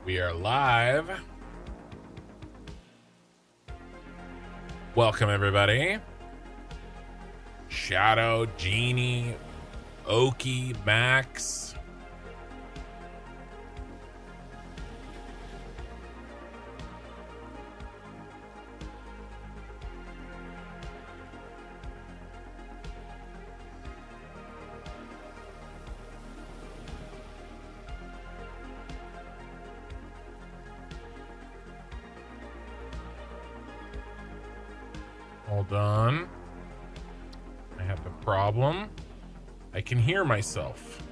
We are live. Welcome, everybody. Shadow, Genie, Oki, Max. Hold on. I have a problem. I can hear myself.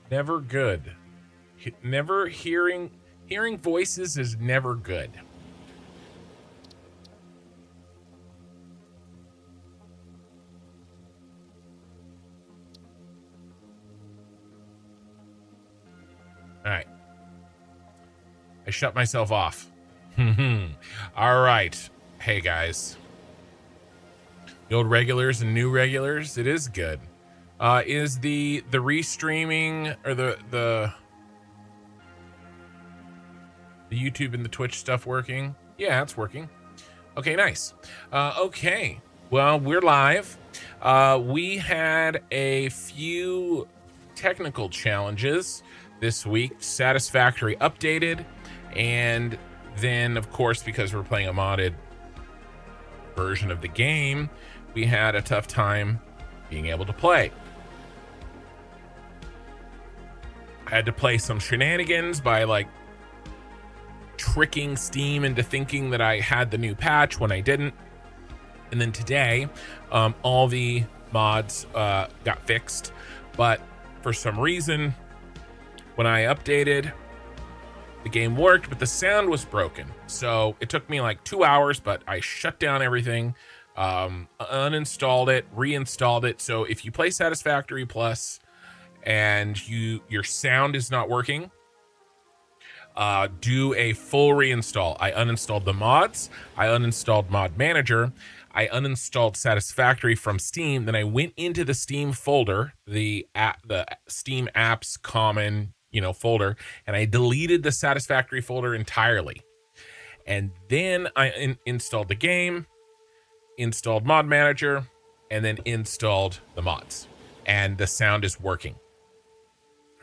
Never good. Never hearing voices is never good. All right. I shut myself off. All right. Hey, guys. The old regulars and new regulars, it is good. Is the restreaming or the YouTube and the Twitch stuff working? Yeah, it's working. Okay, nice. Okay. Well, we're live. We had a few technical challenges this week. Satisfactory updated, and then of course, because we're playing a modded version of the game, we had a tough time being able to play. I had to play some shenanigans by like tricking Steam into thinking that I had the new patch when I didn't. And then today, all the mods got fixed, but for some reason, when I updated, the game worked, but the sound was broken. So it took me like 2 hours, but I shut down everything, uninstalled it, reinstalled it. So if you play Satisfactory Plus and your sound is not working, do a full reinstall. I uninstalled the mods. I uninstalled Mod Manager. I uninstalled Satisfactory from Steam. Then I went into the Steam folder, the Steam apps common, folder, and I deleted the Satisfactory folder entirely. And then I installed the game, installed Mod Manager, and then installed the mods. And the sound is working.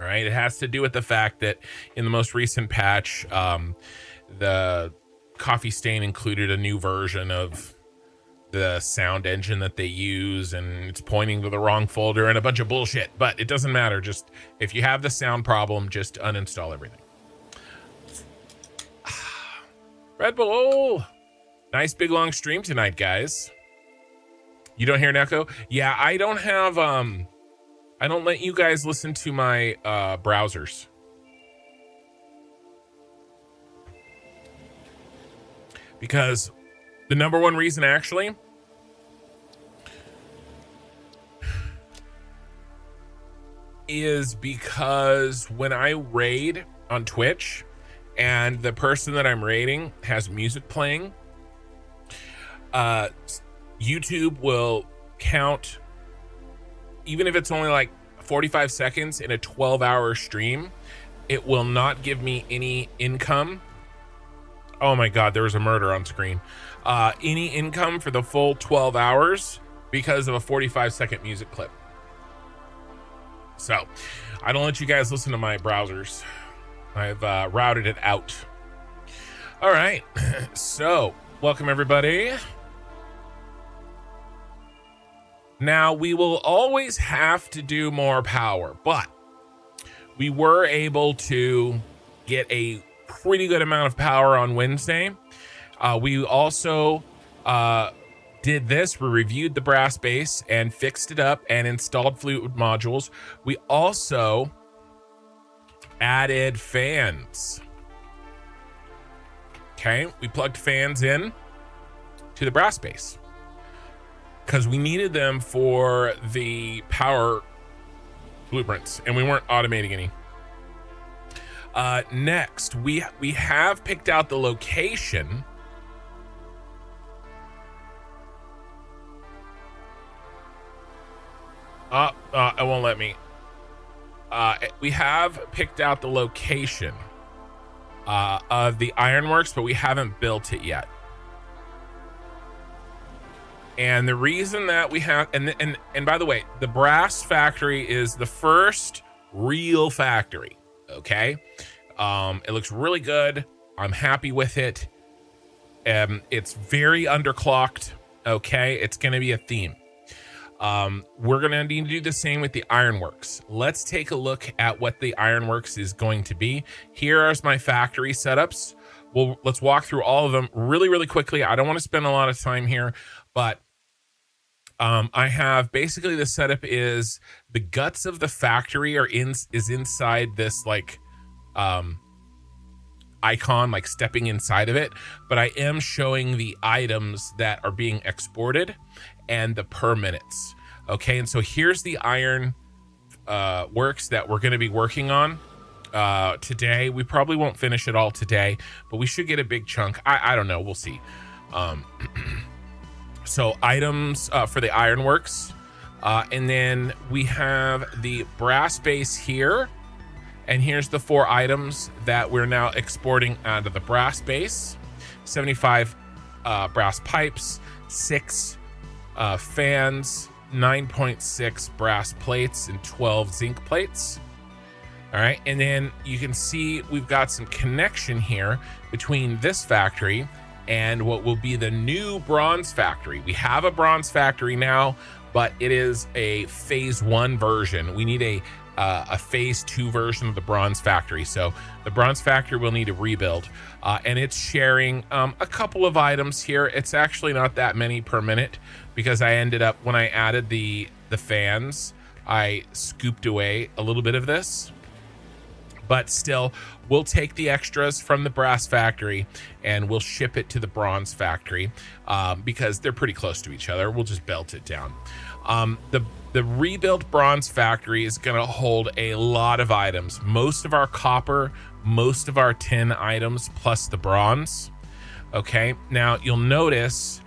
All right. It has to do with the fact that in the most recent patch, the Coffee Stain included a new version of the sound engine that they use, and it's pointing to the wrong folder and a bunch of bullshit, but it doesn't matter. Just if you have the sound problem, just uninstall everything. Red Bull. Nice big long stream tonight, guys. You don't hear an echo? Yeah, I don't have I don't let you guys listen to my browsers. Because the number one reason, actually, is because when I raid on Twitch and the person that I'm raiding has music playing, YouTube will count, even if it's only like 45 seconds in a 12-hour stream, it will not give me any income. Oh my God, there was a murder on screen. Any income for the full 12 hours because of a 45-second music clip. So I don't let you guys listen to my browsers. I've routed it out. All right. So welcome, everybody. Now, we will always have to do more power, but we were able to get a pretty good amount of power on Wednesday. We also did this. We reviewed the brass base and fixed it up and installed fluid modules. We also added fans. Okay, we plugged fans in to the brass base because we needed them for the power blueprints, and we weren't automating any. Next, we have picked out the location It won't let me. We have picked out the location of the Ironworks, but we haven't built it yet. And the reason that we have, and by the way, the brass factory is the first real factory. Okay, it looks really good. I'm happy with it. It's very underclocked. Okay, it's going to be a theme. We're going to need to do the same with the Ironworks. Let's take a look at what the Ironworks is going to be. Here are my factory setups. Well, let's walk through all of them really, really quickly. I don't want to spend a lot of time here, but I have basically the setup is the guts of the factory is inside this like icon, like stepping inside of it, but I am showing the items that are being exported and the per minutes. Okay, and so here's the iron works that we're going to be working on today. We probably won't finish it all today, but we should get a big chunk. I don't know, we'll see. So items for the Ironworks, and then we have the brass base here, and here's the 4 items that we're now exporting out of the brass base. 75 brass pipes, 6 fans, 9.6 brass plates, and 12 zinc plates. All right, and then you can see we've got some connection here between this factory and what will be the new bronze factory. We have a bronze factory now, but it is a phase 1 version. We need a phase 2 version of the bronze factory. So the bronze factory will need a rebuild, and it's sharing a couple of items here. It's actually not that many per minute because I ended up, when I added the fans, I scooped away a little bit of this. But still, we'll take the extras from the brass factory and we'll ship it to the bronze factory because they're pretty close to each other. We'll just belt it down. The rebuilt bronze factory is going to hold a lot of items. Most of our copper, most of our tin items, plus the bronze. Okay, now you'll notice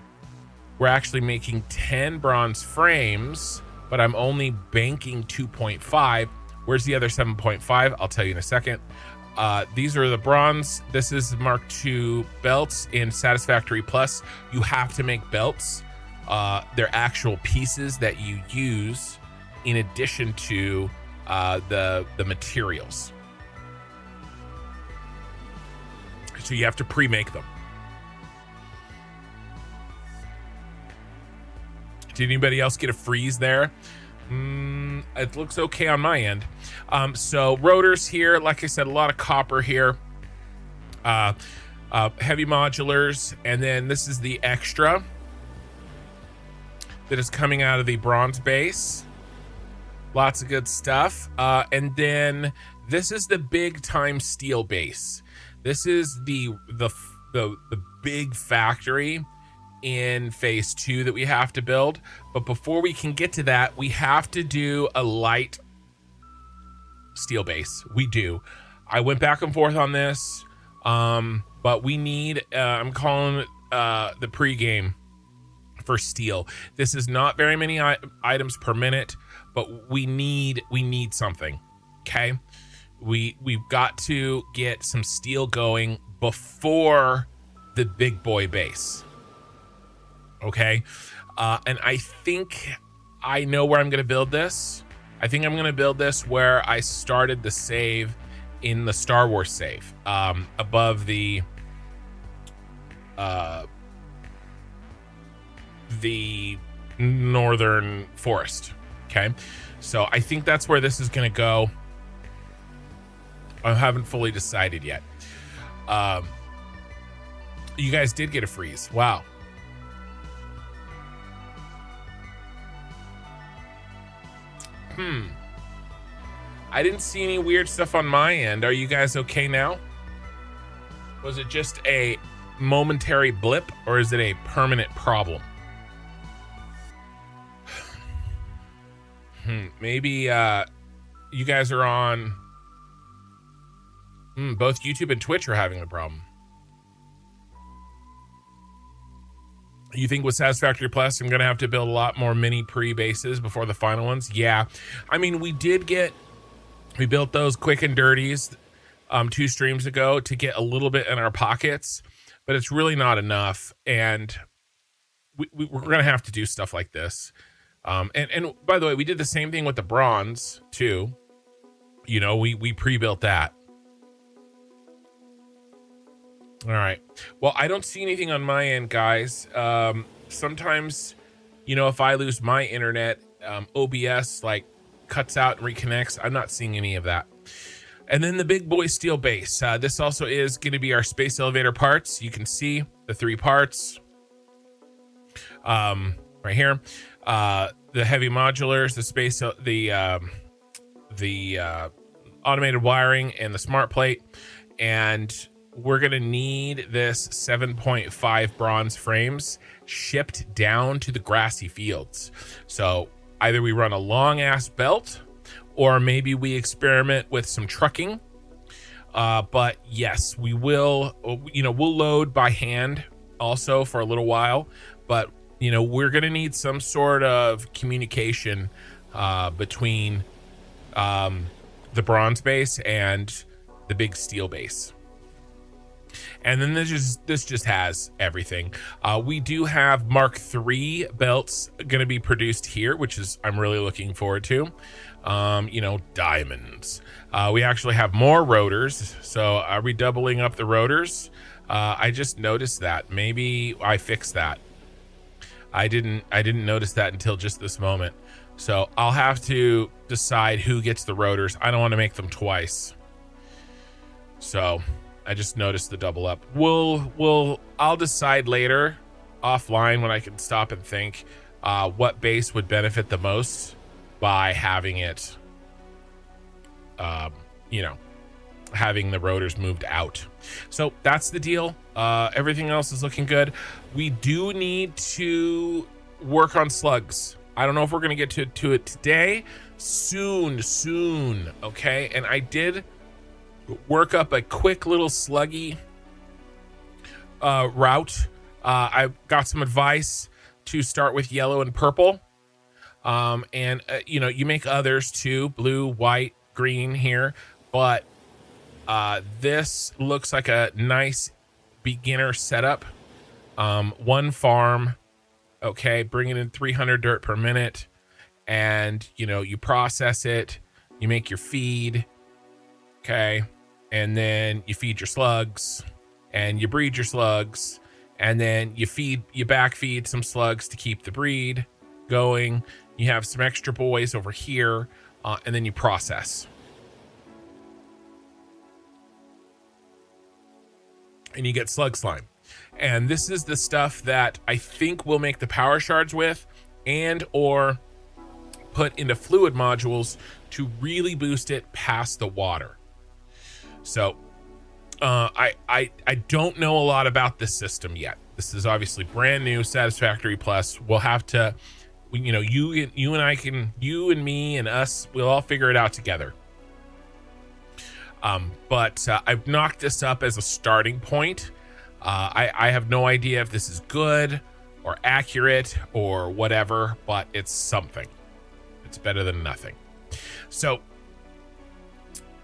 we're actually making 10 bronze frames, but I'm only banking 2.5. Where's the other 7.5? I'll tell you in a second. These are the bronze. This is Mark II belts in Satisfactory Plus. You have to make belts. They're actual pieces that you use in addition to the materials. So you have to pre-make them. Did anybody else get a freeze there? It looks okay on my end. So rotors here, like I said, a lot of copper here. Heavy modulars, and then this is the extra that is coming out of the bronze base. Lots of good stuff. And then this is the big time steel base. This is the big factory in phase 2 that we have to build. But before we can get to that, we have to do a light steel base. We do. I went back and forth on this, but we need, I'm calling it the pregame for steel. This is not very many items per minute, but we need something. Okay, we've got to get some steel going before the big boy base. Okay, and I think I know where I'm going to build this. I think I'm going to build this where I started the save in the Star Wars save, above the northern forest. Okay, so I think that's where this is going to go. I haven't fully decided yet. You guys did get a freeze. Wow. I didn't see any weird stuff on my end. Are you guys okay now? Was it just a momentary blip, or is it a permanent problem? Maybe you guys are on both YouTube and Twitch are having a problem. You think with Satisfactory Plus, I'm going to have to build a lot more mini pre-bases before the final ones? Yeah. I mean, we built those quick and dirties 2 streams ago to get a little bit in our pockets, but it's really not enough. And we're going to have to do stuff like this. And by the way, we did the same thing with the bronze too. You know, we pre-built that. All right. Well, I don't see anything on my end, guys. Sometimes, you know, if I lose my internet, OBS like cuts out and reconnects. I'm not seeing any of that. And then the big boy steel base. This also is going to be our space elevator parts. You can see the 3 parts right here. The heavy modulars, the space, the automated wiring, and the smart plate. And we're going to need this 7.5 bronze frames shipped down to the grassy fields. So either we run a long ass belt, or maybe we experiment with some trucking. But yes, we will, you know, we'll load by hand also for a little while, but you know, we're going to need some sort of communication between the bronze base and the big steel base. And then this just has everything. We do have Mark III belts going to be produced here, which is I'm really looking forward to. You know, diamonds. We actually have more rotors. So are we doubling up the rotors? I just noticed that. Maybe I fixed that. I didn't notice that until just this moment. So I'll have to decide who gets the rotors. I don't want to make them twice. So I just noticed the double up. I'll decide later offline when I can stop and think what base would benefit the most by having it, you know, having the rotors moved out. So that's the deal. Everything else is looking good. We do need to work on slugs. I don't know if we're going to get to it today. Soon. Okay. And I did work up a quick little sluggy route. I got some advice to start with yellow and purple. And you know, you make others too, blue, white, green here, but this looks like a nice beginner setup. 1 farm, okay, bringing in 300 dirt per minute, and you know, you process it, you make your feed, okay, and then you feed your slugs, and you breed your slugs, and then you back feed some slugs to keep the breed going. You have some extra boys over here, and then you process. And you get slug slime. And this is the stuff that I think we'll make the power shards with, and or put into fluid modules to really boost it past the water. So I don't know a lot about this system yet. This is obviously brand new. Satisfactory Plus. We'll have to, you know, you and me and us, we'll all figure it out together. But I've knocked this up as a starting point. I have no idea if this is good or accurate or whatever, but it's something. It's better than nothing. So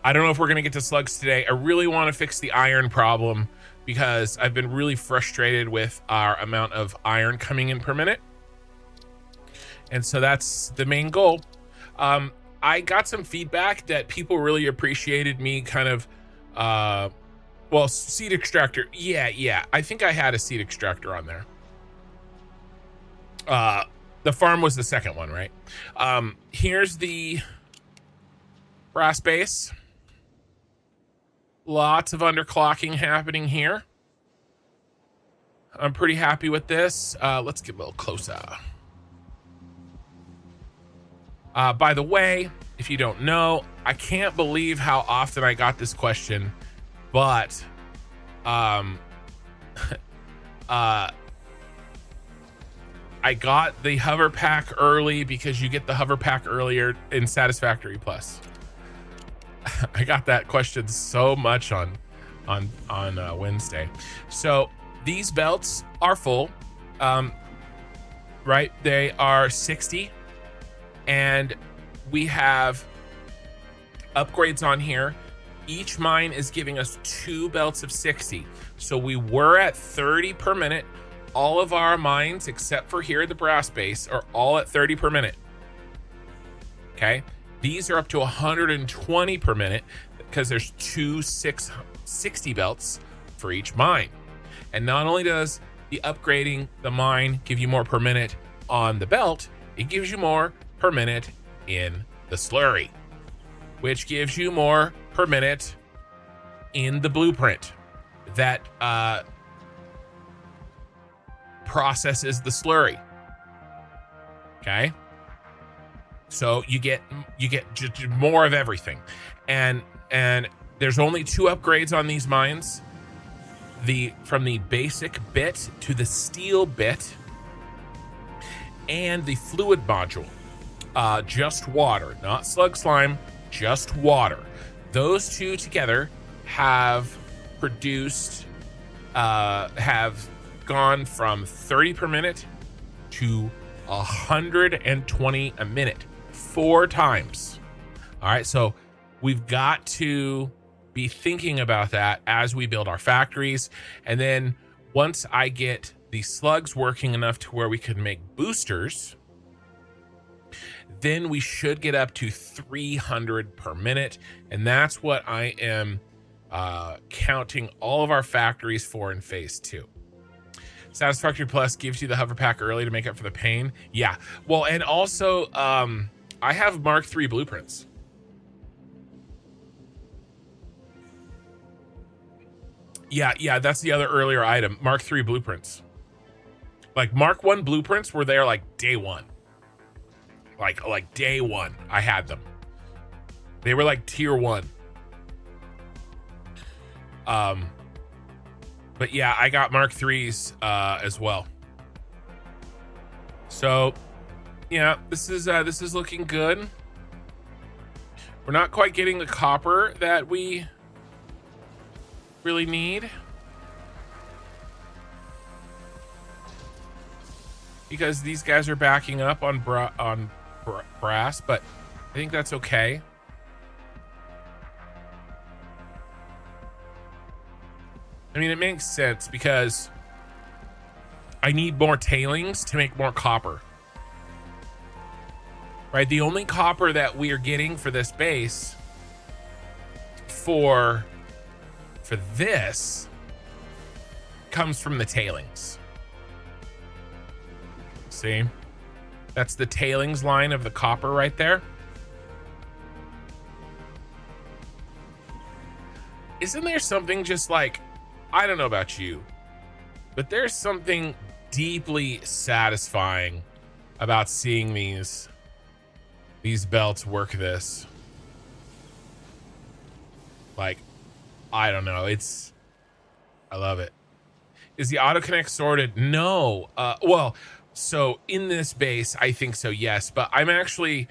I don't know if we're going to get to slugs today. I really want to fix the iron problem because I've been really frustrated with our amount of iron coming in per minute. And so that's the main goal. I got some feedback that people really appreciated me kind of, well, seed extractor. Yeah. I think I had a seed extractor on there. The farm was the second one, right? Here's the brass base. Lots of underclocking happening here. I'm pretty happy with this. Let's get a little closer. By the way, if you don't know, I can't believe how often I got this question, but I got the hover pack early because you get the hover pack earlier in Satisfactory Plus. I got that question so much on Wednesday. So these belts are full. Right, they are 60, and we have upgrades on here. Each mine is giving us 2 belts of 60. So we were at 30 per minute. All of our mines, except for here at the brass base, are all at 30 per minute. Okay. These are up to 120 per minute because there's 60 belts for each mine. And not only does the upgrading the mine give you more per minute on the belt, it gives you more per minute in the slurry, which gives you more per minute in the blueprint that processes the slurry. Okay, so you get just more of everything, and there's only 2 upgrades on these mines. From the basic bit to the steel bit and the fluid module. Just water, not slug slime, just water. Those 2 together have produced, have gone from 30 per minute to 120 a minute, 4 times. All right, so we've got to be thinking about that as we build our factories. And then once I get the slugs working enough to where we can make boosters, then we should get up to 300 per minute. And that's what I am counting all of our factories for in phase 2. Satisfactory Plus gives you the hover pack early to make up for the pain. Yeah, well, and also I have Mark III blueprints. Yeah, that's the other earlier item. Mark III blueprints. Like Mark I blueprints were there like day one. Like day one, I had them. They were like tier 1. But yeah, I got Mark IIIs as well. So yeah, this is looking good. We're not quite getting the copper that we really need, because these guys are backing up on brass, but I think that's okay. I mean, it makes sense because I need more tailings to make more copper. Right? The only copper that we are getting for this base for this comes from the tailings. See? That's the tailings line of the copper right there. Isn't there something just like, I don't know about you, but there's something deeply satisfying about seeing these belts work this. Like, I don't know. I love it. Is the auto connect sorted? No. Well, so in this base, I think so, yes. But I'm actually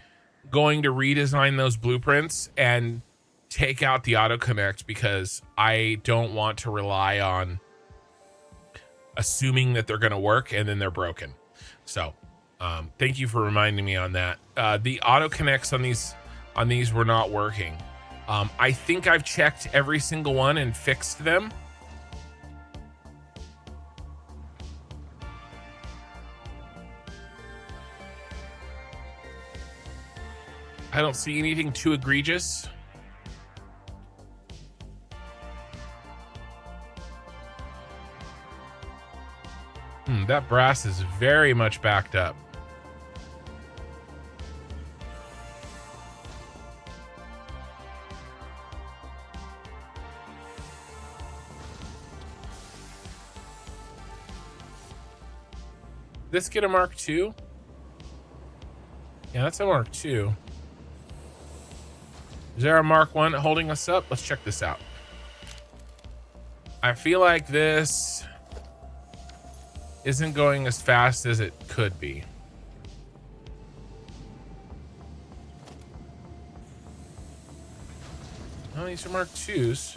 going to redesign those blueprints and take out the auto connect because I don't want to rely on assuming that they're going to work and then they're broken. So thank you for reminding me on that. The auto connects on these were not working. I think I've checked every single one and fixed them. I don't see anything too egregious. That brass is very much backed up. This get a Mark II? Yeah, that's a Mark II. Is there a Mark I holding us up? Let's check this out. I feel like this isn't going as fast as it could be. Oh, these are Mark IIs.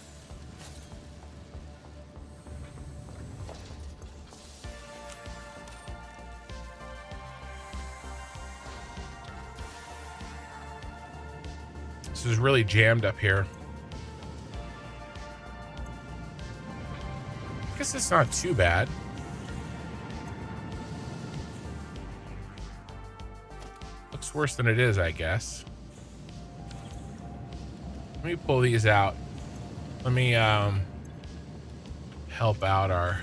This is really jammed up here. I guess it's not too bad. Looks worse than it is, I guess. Let me pull these out. Let me help out our...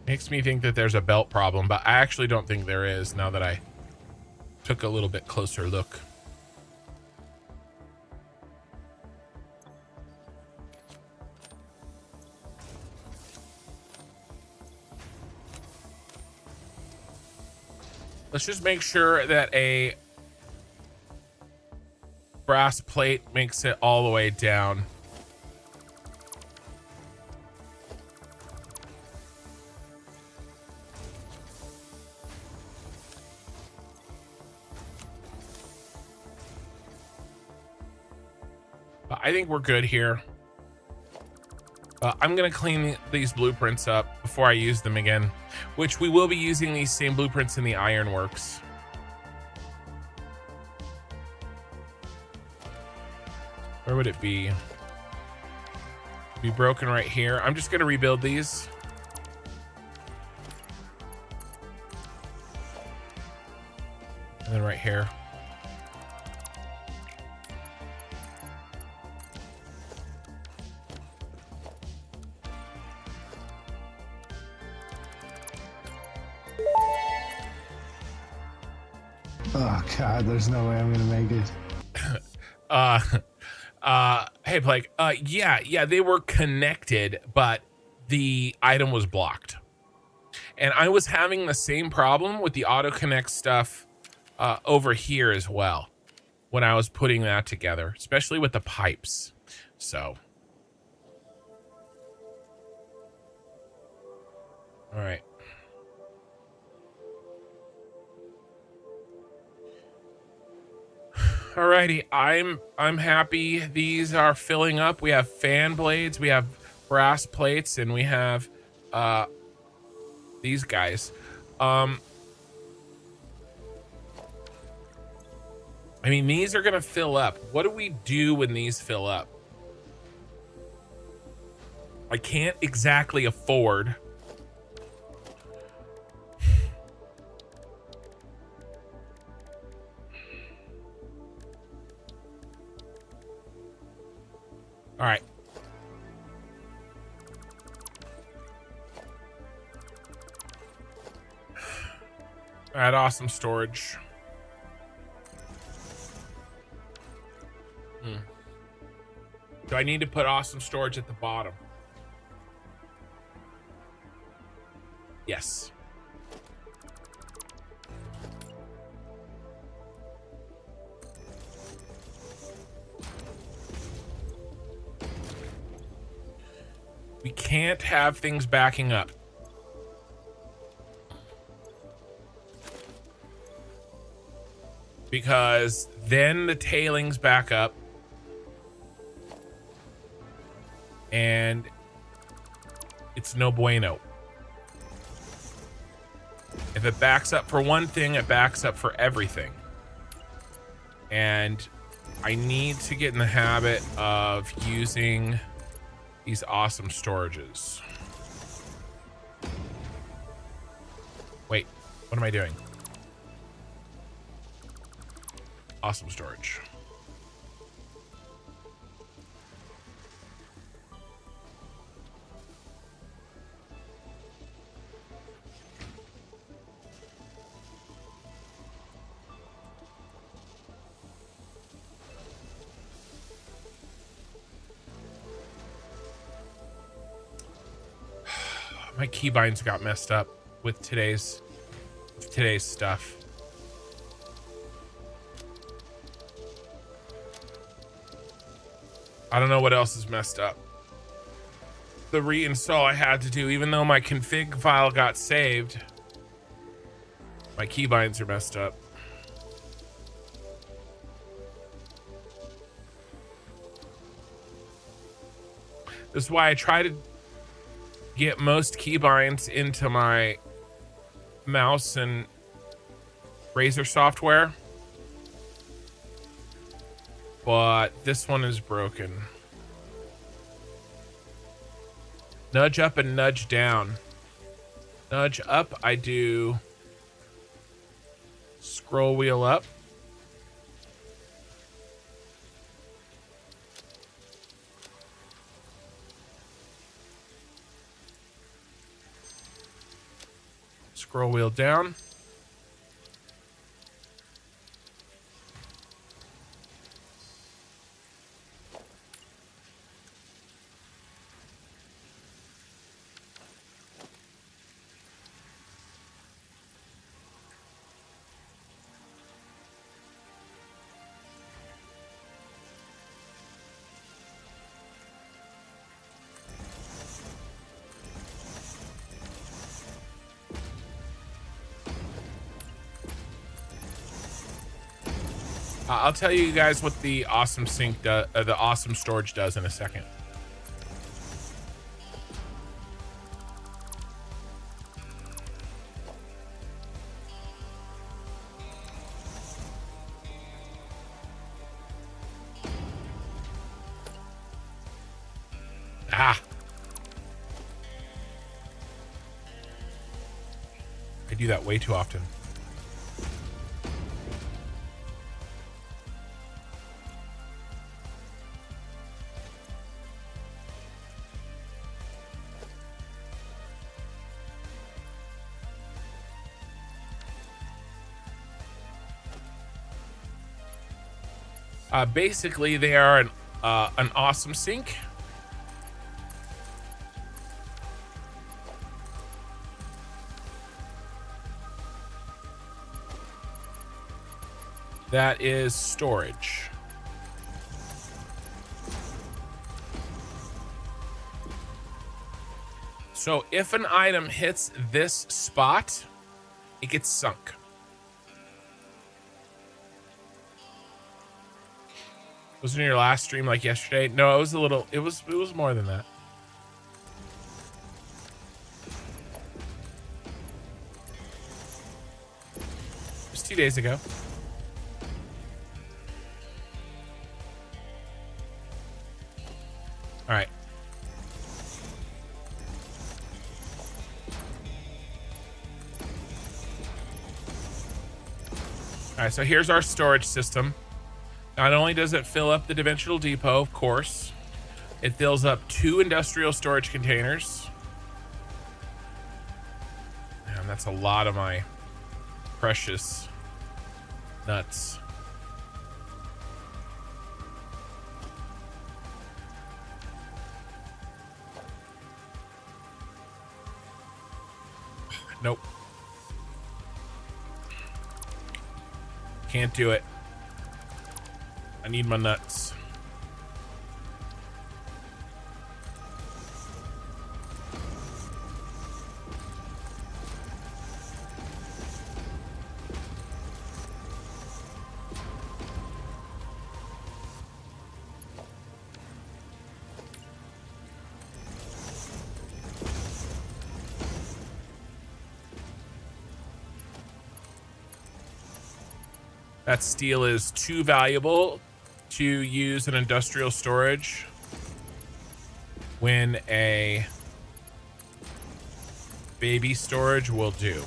Makes me think that there's a belt problem, but I actually don't think there is now that I took a little bit closer look. Let's just make sure that a brass plate makes it all the way down. But I think we're good here. I'm gonna clean these blueprints up before I use them again, which we will be using these same blueprints in the Ironworks. Where would it be? Be broken right here. I'm just gonna rebuild these. And then right here. Oh God, there's no way I'm gonna make it. Hey Plague. Yeah, they were connected, but the item was blocked. And I was having the same problem with the auto connect stuff over here as well when I was putting that together, especially with the pipes. So, all right. Alrighty, I'm happy these are filling up. We have fan blades, we have brass plates, and we have these guys. I mean, these are gonna fill up. What do we do when these fill up? I can't exactly afford all right. Add awesome storage. Do I need to put awesome storage at the bottom? Yes. We can't have things backing up. Because then the tailings back up. And it's no bueno. If it backs up for one thing, it backs up for everything. And I need to get in the habit of using these awesome storages. Wait, what am I doing? Awesome storage. My keybinds got messed up with today's stuff. I don't know what else is messed up. The reinstall I had to do, even though my config file got saved, my keybinds are messed up. This is why I try to get most keybinds into my mouse and Razer software, but this one is broken. Nudge up and nudge down. Nudge up, I do scroll wheel up. Scroll wheel down. I'll tell you guys what the awesome sink does, the awesome storage does in a second. Ah. I do that way too often. Basically, they are an awesome sink. That is storage. So if an item hits this spot, it gets sunk. Was it in your last stream like yesterday? No, it was a little, it was more than that. It was 2 days ago. All right. All right, so here's our storage system. Not only does it fill up the dimensional depot, of course, it fills up 2 industrial storage containers. Man, that's a lot of my precious nuts. Nope. Can't do it. I need my nuts. That steel is too valuable to use in industrial storage when a baby storage will do.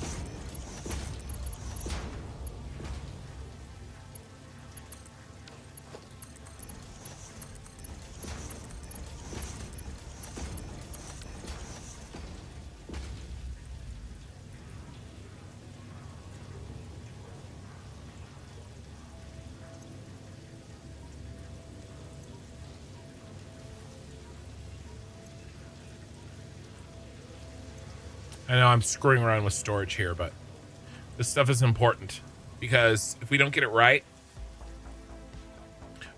I know I'm screwing around with storage here, but this stuff is important because if we don't get it right,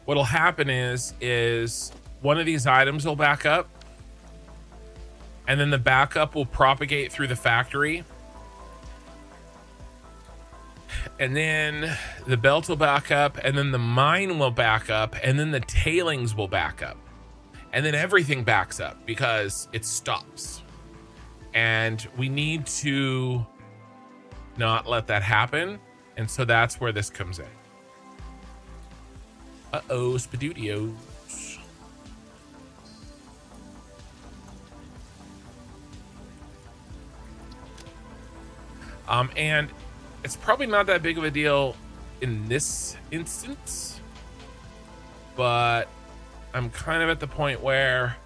what'll happen is one of these items will back up, and then the backup will propagate through the factory, and then the belt will back up, and then the mine will back up, and then the tailings will back up, and then everything backs up because it stops. And we need to not let that happen. And so that's where this comes in. Uh-oh, Spadudios. And it's probably not that big of a deal in this instance, but I'm kind of at the point where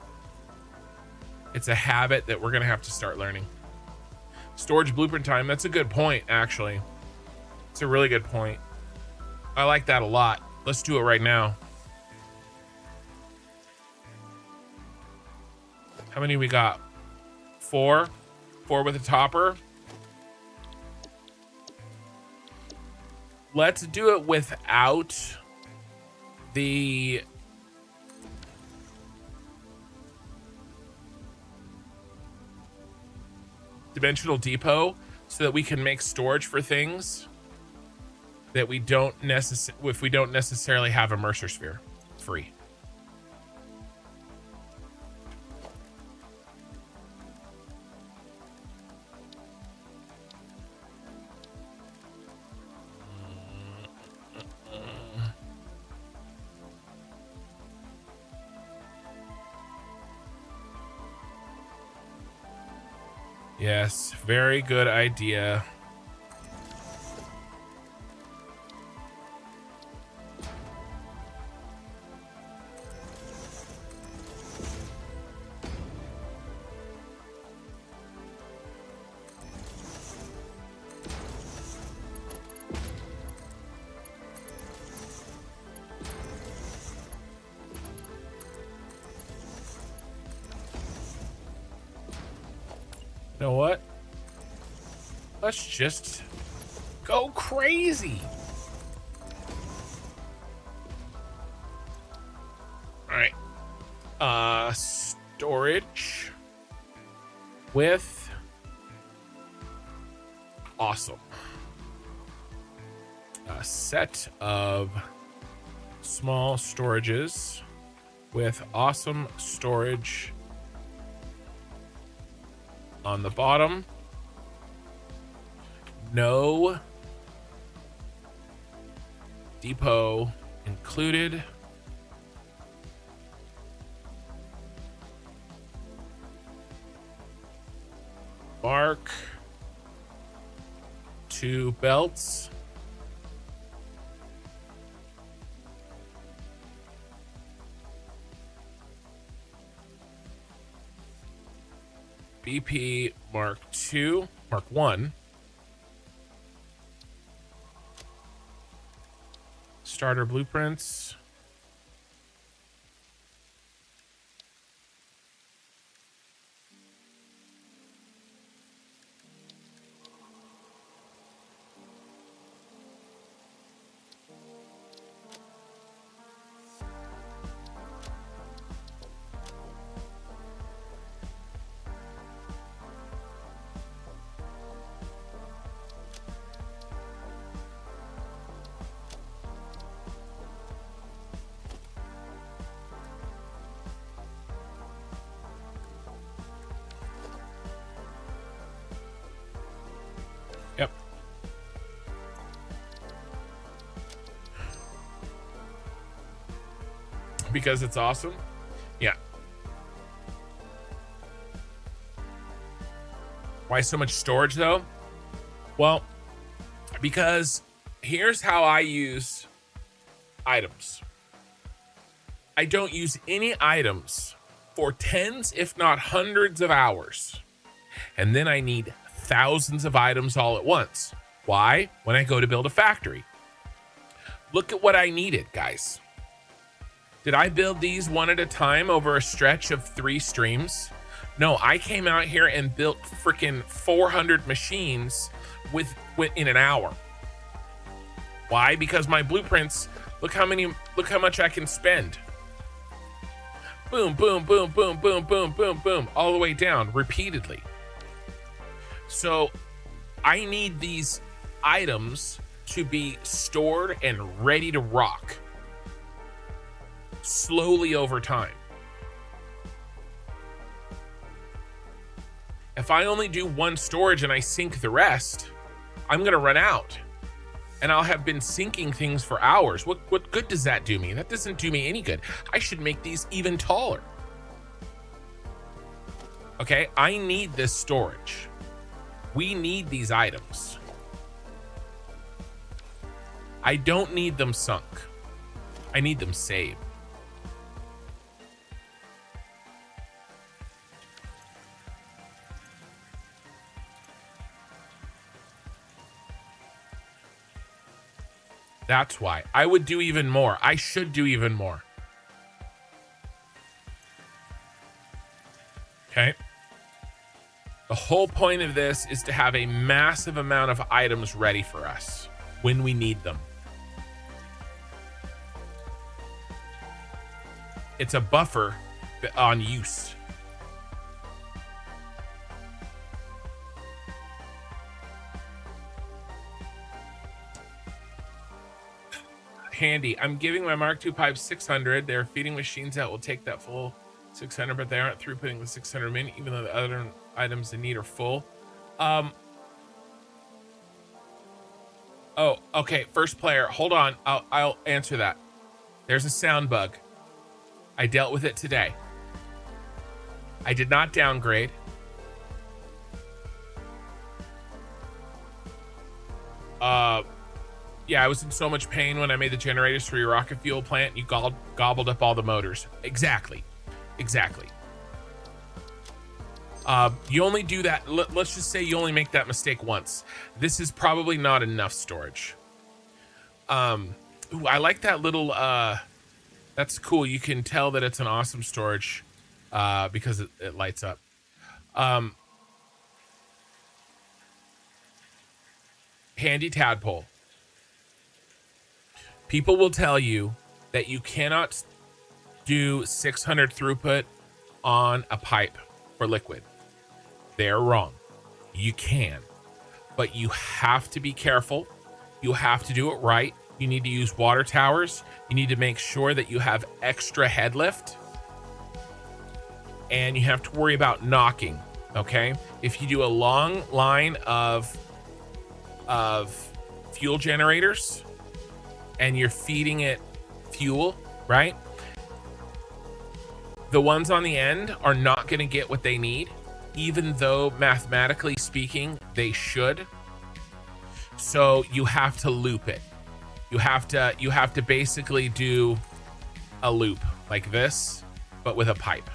it's a habit that we're gonna have to start learning. Storage blueprint time, that's a good point, actually. It's a really good point. I like that a lot. Let's do it right now. How many we got? 4? 4 with a topper. Let's do it without the dimensional depot so that we can make storage for things that we don't if we don't necessarily have a Mercer sphere free. Yes, very good idea. You know what? Let's just go crazy. All right. Storage with awesome. A set of small storages with awesome storage on the bottom. No depot included. Mark 2 belts. BP Mark 2, Mark 1. Starter blueprints. Yep. Because it's awesome? Yeah. Why so much storage though? Well, because here's how I use items. I don't use any items for tens, if not hundreds of hours. And then I need thousands of items all at once. Why? When I go to build a factory. Look at what I needed, guys. Did I build these one at a time over a stretch of 3 streams? No, I came out here and built freaking 400 machines in an hour. Why? Because my blueprints, look how much I can spend. Boom, boom, boom, boom, boom, boom, boom, boom, all the way down repeatedly. So I need these items to be stored and ready to rock slowly over time. If I only do one storage and I sink the rest, I'm gonna run out, and I'll have been sinking things for hours. What good does that do me? That doesn't do me any good. I should make these even taller. Okay, I need this storage. We need these items. I don't need them sunk. I need them saved. That's why. I would do even more. I should do even more. Okay. The whole point of this is to have a massive amount of items ready for us when we need them. It's a buffer on use. Handy. I'm giving my Mark II pipes 600. They're feeding machines that will take that full 600, but they aren't throughputting the 600 min, even though the other items in need are full. Oh, okay. First player. Hold on. I'll answer that. There's a sound bug. I dealt with it today. I did not downgrade. Yeah, I was in so much pain when I made the generators for your rocket fuel plant. You gobbled up all the motors. Exactly. You only do that. Let's just say you only make that mistake once. This is probably not enough storage. Ooh, I like that little, that's cool. You can tell that it's an awesome storage, because it lights up. Handy tadpole. People will tell you that you cannot do 600 throughput on a pipe for liquid. They're wrong. You can, but you have to be careful. You have to do it right. You need to use water towers. You need to make sure that you have extra head lift, and you have to worry about knocking. Okay. If you do a long line of fuel generators and you're feeding it fuel, right? The ones on the end are not going to get what they need, even though mathematically speaking, they should. So you have to loop it. You have to basically do a loop like this, but with a pipe.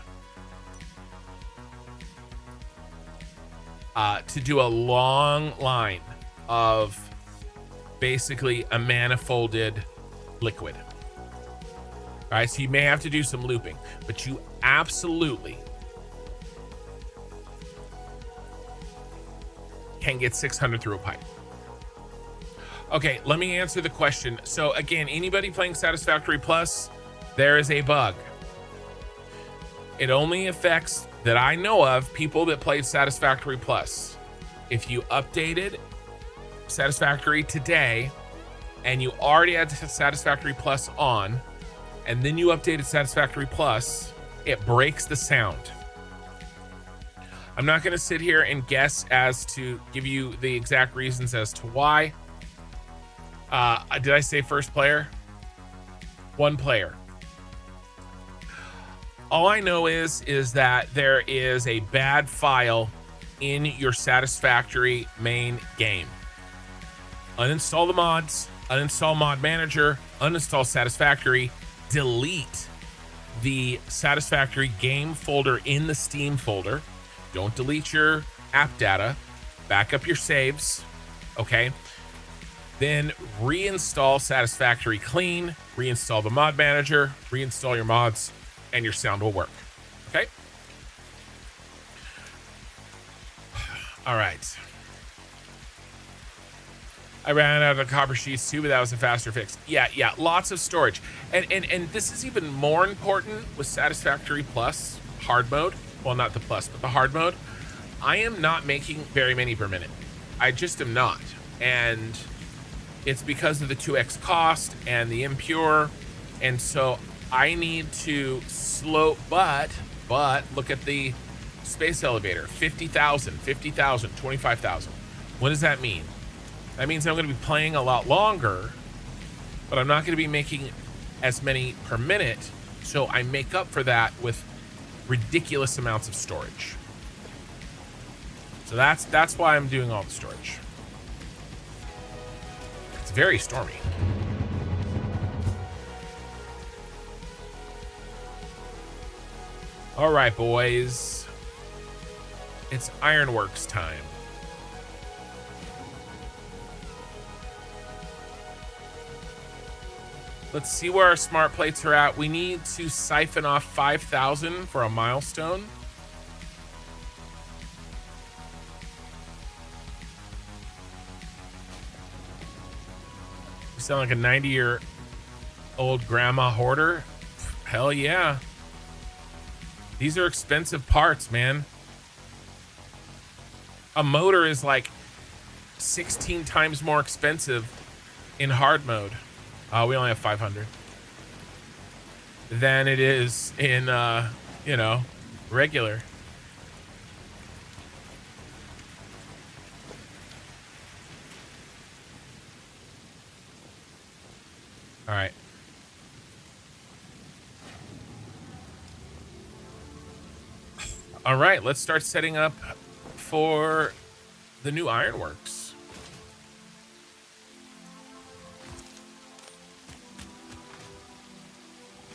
To do a long line of basically a manifolded liquid. All right, so you may have to do some looping, but you absolutely can get 600 through a pipe. Okay, let me answer the question. So again, anybody playing Satisfactory Plus, there is a bug. It only affects, that I know of, people that played Satisfactory Plus. If you updated Satisfactory today and you already had Satisfactory Plus on, and then you updated Satisfactory Plus, it breaks the sound. I'm not going to sit here and guess as to give you the exact reasons as to why. Did I say first player? One player. All I know is that there is a bad file in your Satisfactory main game. Uninstall the mods, uninstall Mod Manager, uninstall Satisfactory, delete the Satisfactory game folder in the Steam folder. Don't delete your app data. Back up your saves, okay? Then reinstall Satisfactory clean, reinstall the Mod Manager, reinstall your mods, and your sound will work, okay? All right. I ran out of copper sheets too, but that was a faster fix. Yeah, lots of storage. And this is even more important with Satisfactory Plus hard mode. Well, not the plus, but the hard mode. I am not making very many per minute. I just am not. And it's because of the 2x cost and the impure. And so I need to slow, but look at the space elevator, 50,000, 25,000. What does that mean? That means I'm going to be playing a lot longer, but I'm not going to be making as many per minute. So I make up for that with ridiculous amounts of storage. So that's why I'm doing all the storage. It's very stormy. All right, boys. It's Ironworks time. Let's see where our smart plates are at. We need to siphon off 5,000 for a milestone. You sound like a 90-year-old grandma hoarder. Hell yeah. These are expensive parts, man. A motor is like 16 times more expensive in hard mode. We only have 500 than it is in, you know, regular. All right. All right, let's start setting up for the new Ironworks.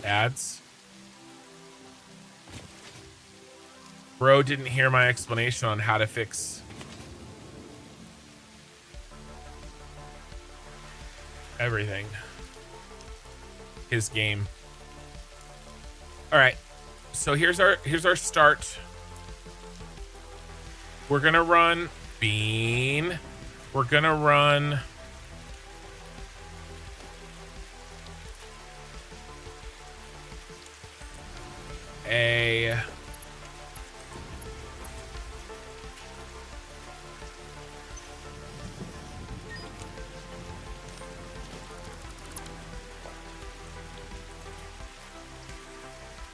Ads. Bro didn't hear my explanation on how to fix everything. His game. All right. So here's our start. We're going to run bean. We're going to run a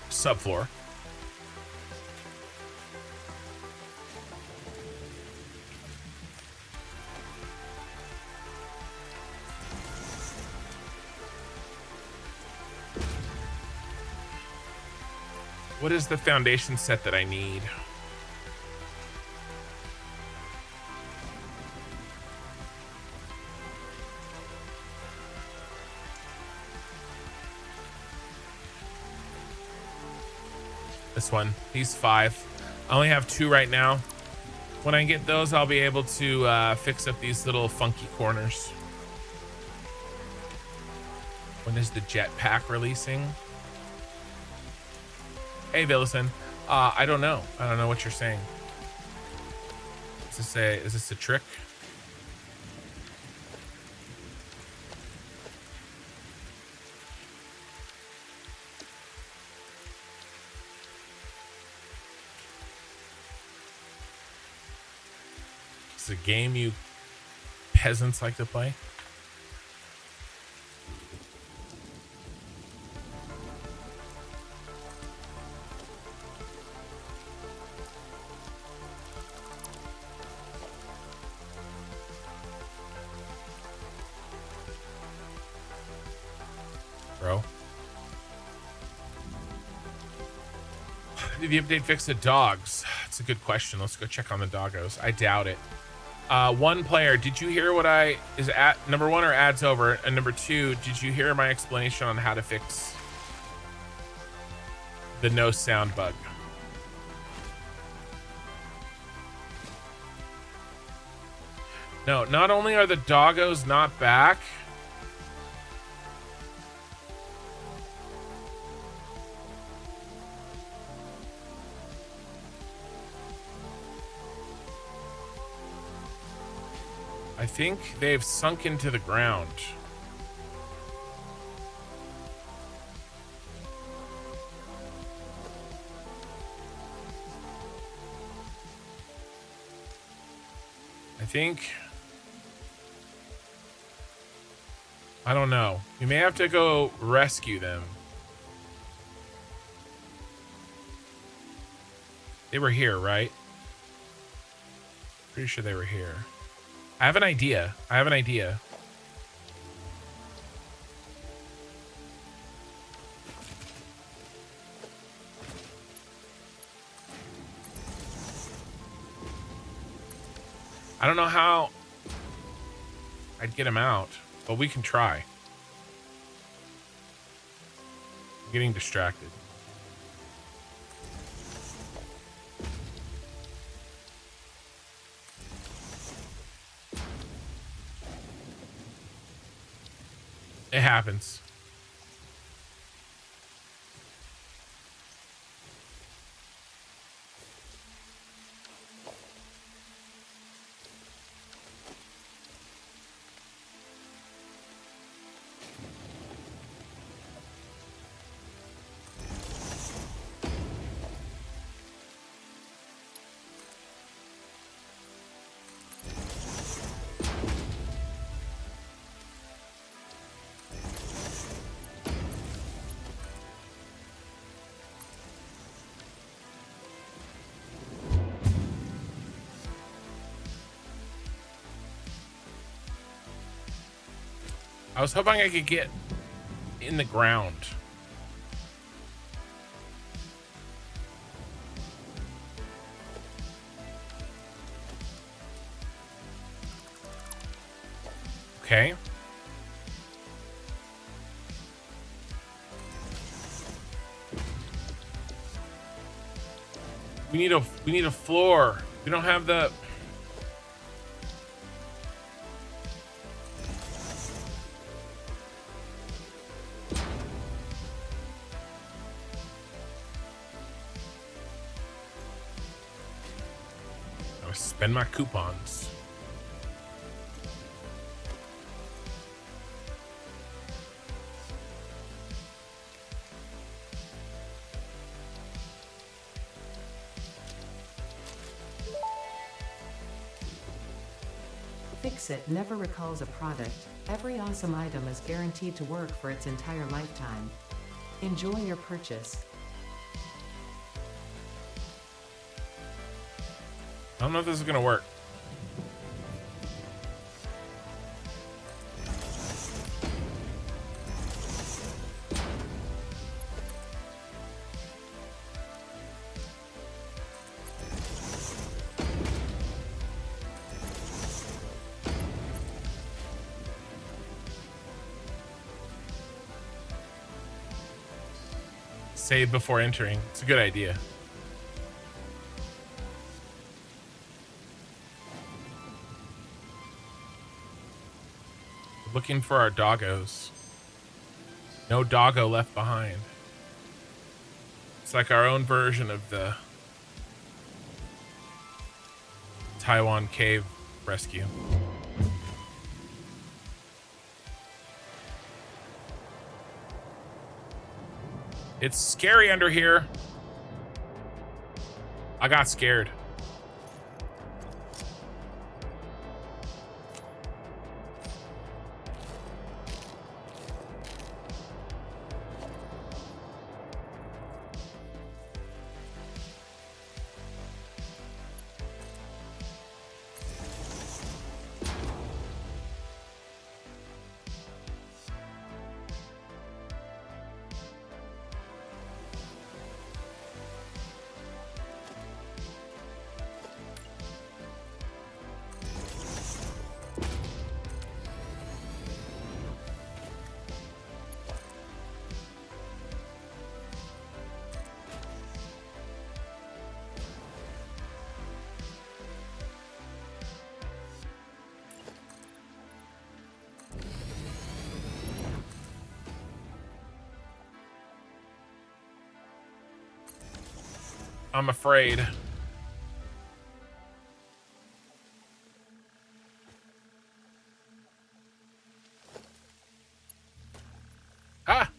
subfloor. What is the foundation set that I need? This one. These 5. I only have 2 right now. When I get those, I'll be able to fix up these little funky corners. When is the jetpack releasing? Hey, Villison. I don't know. I don't know what you're saying. Is this a trick? Is it a game you peasants like to play? Bro. Did the update fix the dogs? That's a good question. Let's go check on the doggos. I doubt it. One player, did you hear what is at number 1 or ads over? And number 2, did you hear my explanation on how to fix the no sound bug? No, not only are the doggos not back, I think they've sunk into the ground. I don't know. We may have to go rescue them. They were here, right? Pretty sure they were here. I have an idea. I have an idea. I don't know how I'd get him out, but we can try. I'm getting distracted. It happens. I was hoping I could get in the ground. Okay. We need a floor. We don't have the spend my coupons. Fix-It never recalls a product. Every awesome item is guaranteed to work for its entire lifetime. Enjoy your purchase. I don't know if this is gonna work. Save before entering. It's a good idea. Looking for our doggos. No doggo left behind. It's like our own version of the Taiwan cave rescue. It's scary under here. I got scared. I'm afraid. Ah!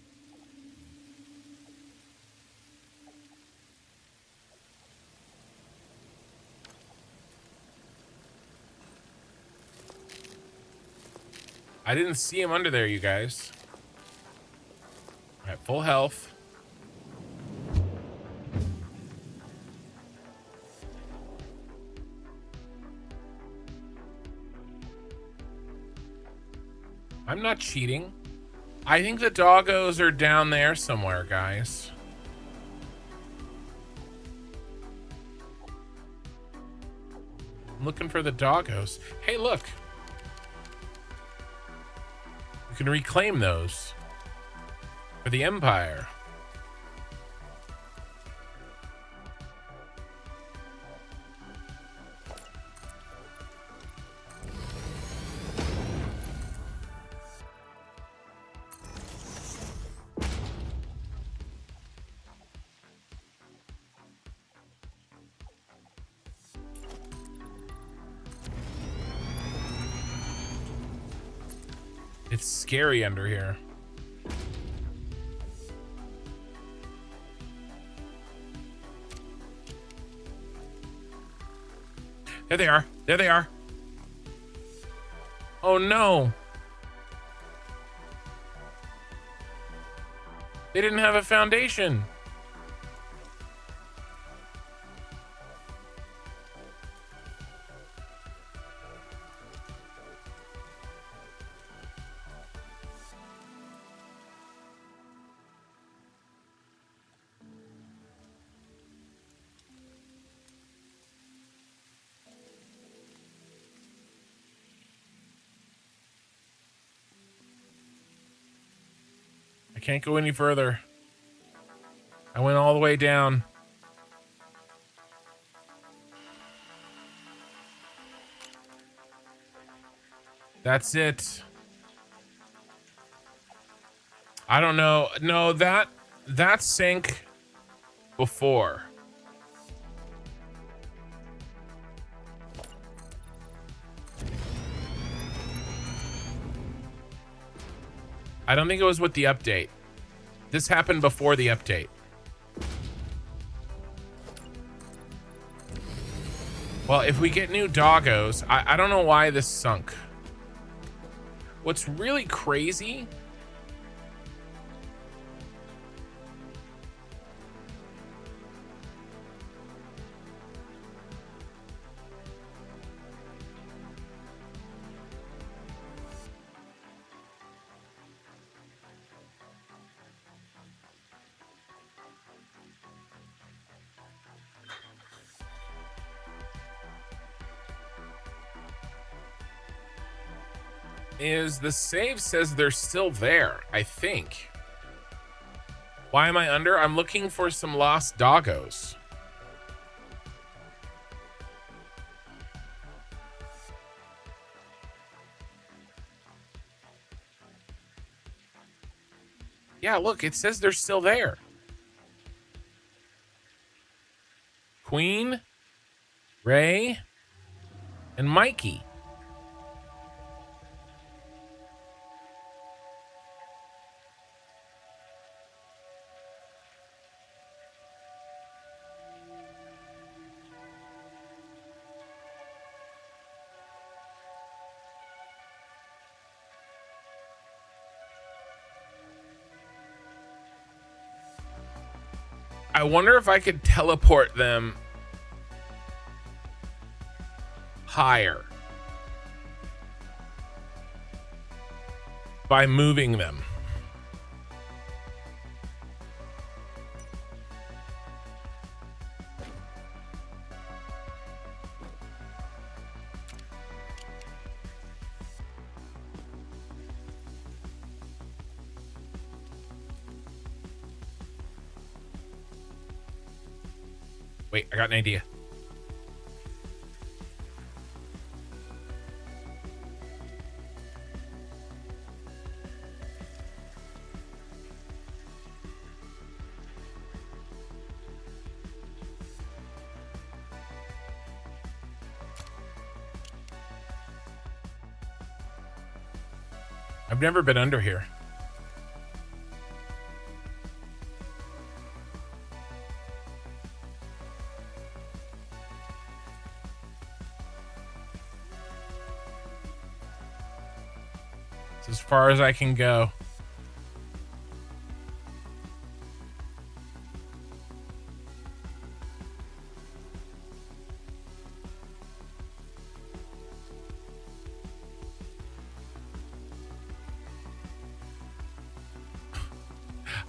I didn't see him under there, you guys. All right, full health. I'm not cheating. I think the doggos are down there somewhere, guys. I'm looking for the doggos. Hey, look. You can reclaim those for the Empire. It's scary under here. There they are. There they are. Oh no. They didn't have a foundation. I can't go any further. I went all the way down. That's it. I don't know. No, that sank before. I don't think it was with the update. This happened before the update. Well, if we get new doggos, I don't know why this sunk. What's really crazy is the save says they're still there, I think. Why am I under? I'm looking for some lost doggos. Yeah, look, it says they're still there. Queen, Ray, and Mikey. I wonder if I could teleport them higher by moving them. Wait, I got an idea. I've never been under here. It's as far as I can go.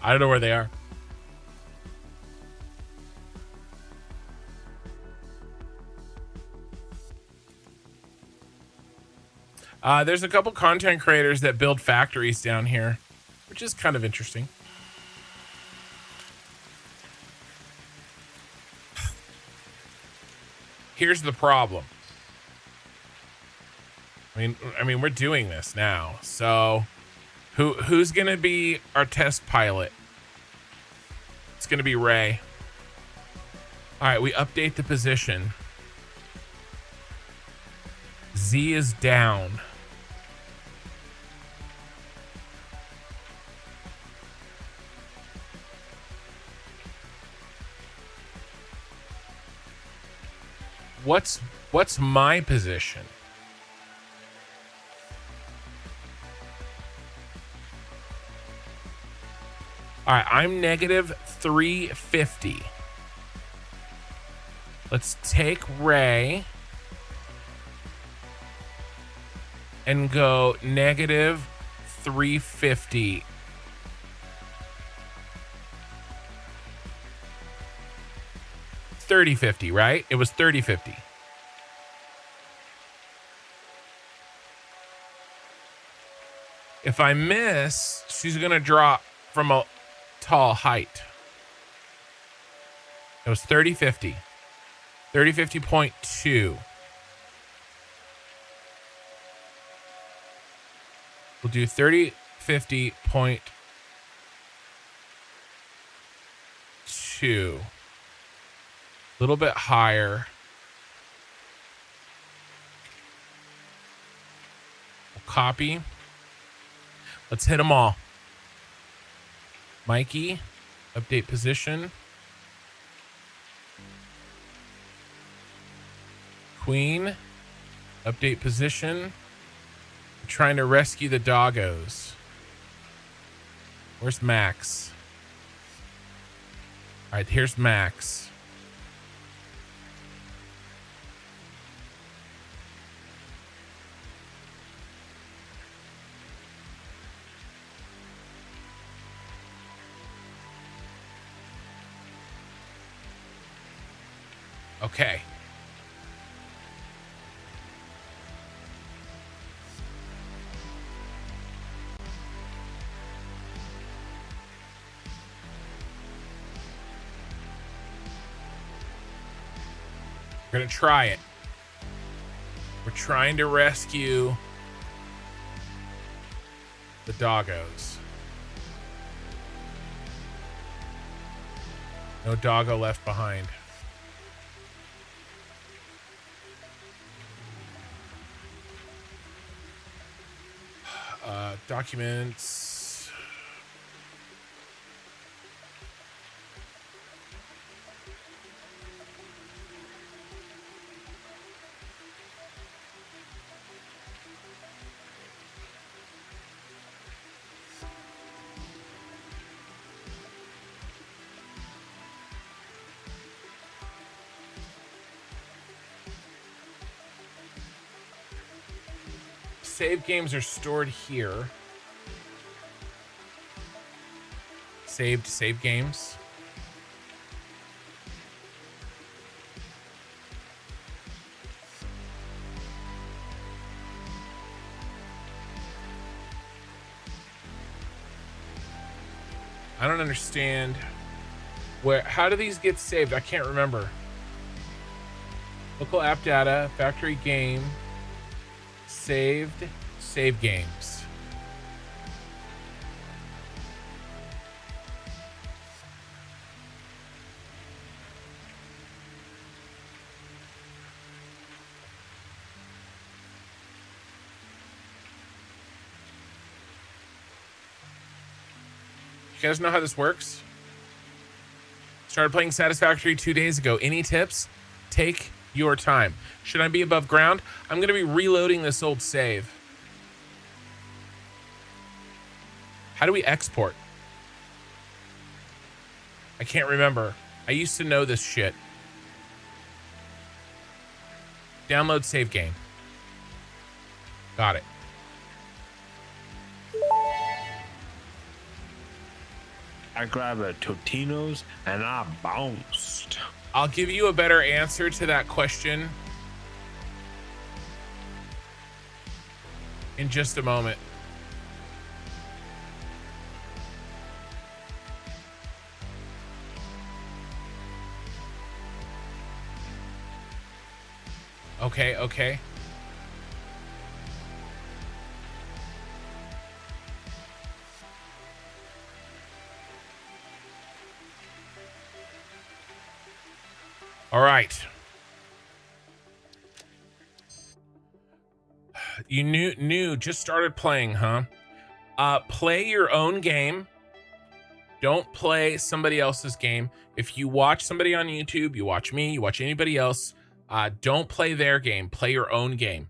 I don't know where they are. There's a couple content creators that build factories down here, which is kind of interesting. Here's the problem. I mean, we're doing this now. So, who's gonna be our test pilot? It's gonna be Ray. All right, we update the position. Z is down. What's my position? All right, I'm negative 350. Let's take Ray and go negative 350. $30.50, right? It was $30.50. If I miss, she's gonna drop from a tall height. It was 30.50. 30.50.2. We'll do 30.50.2. A little bit higher. We'll copy. Let's hit them all. Mikey, update position. Queen, update position. We're trying to rescue the doggos. Where's Max? All right, here's Max. Okay. We're gonna try it. We're trying to rescue the doggos. No doggo left behind. Documents. Save games are stored here. Saved save games. I don't understand how do these get saved? I can't remember. Local app data, factory game, saved, save games. You guys know how this works? Started playing Satisfactory 2 days ago. Any tips? Take your time. Should I be above ground? I'm going to be reloading this old save. How do we export? I can't remember. I used to know this shit. Download save game. Got it. I grabbed a Totino's and I bounced. I'll give you a better answer to that question in just a moment. Okay, okay. All right. You just started playing, huh? Play your own game. Don't play somebody else's game. If you watch somebody on YouTube, you watch me, you watch anybody else, don't play their game. Play your own game.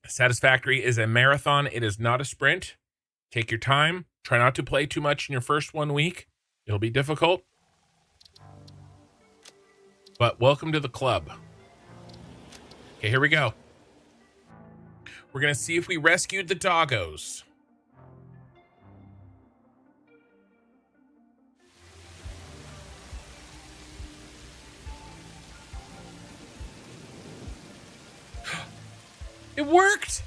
Satisfactory is a marathon. It is not a sprint. Take your time. Try not to play too much in your first 1 week. It'll be difficult. But welcome to the club. Okay, here we go. We're going to see if we rescued the doggos. It worked!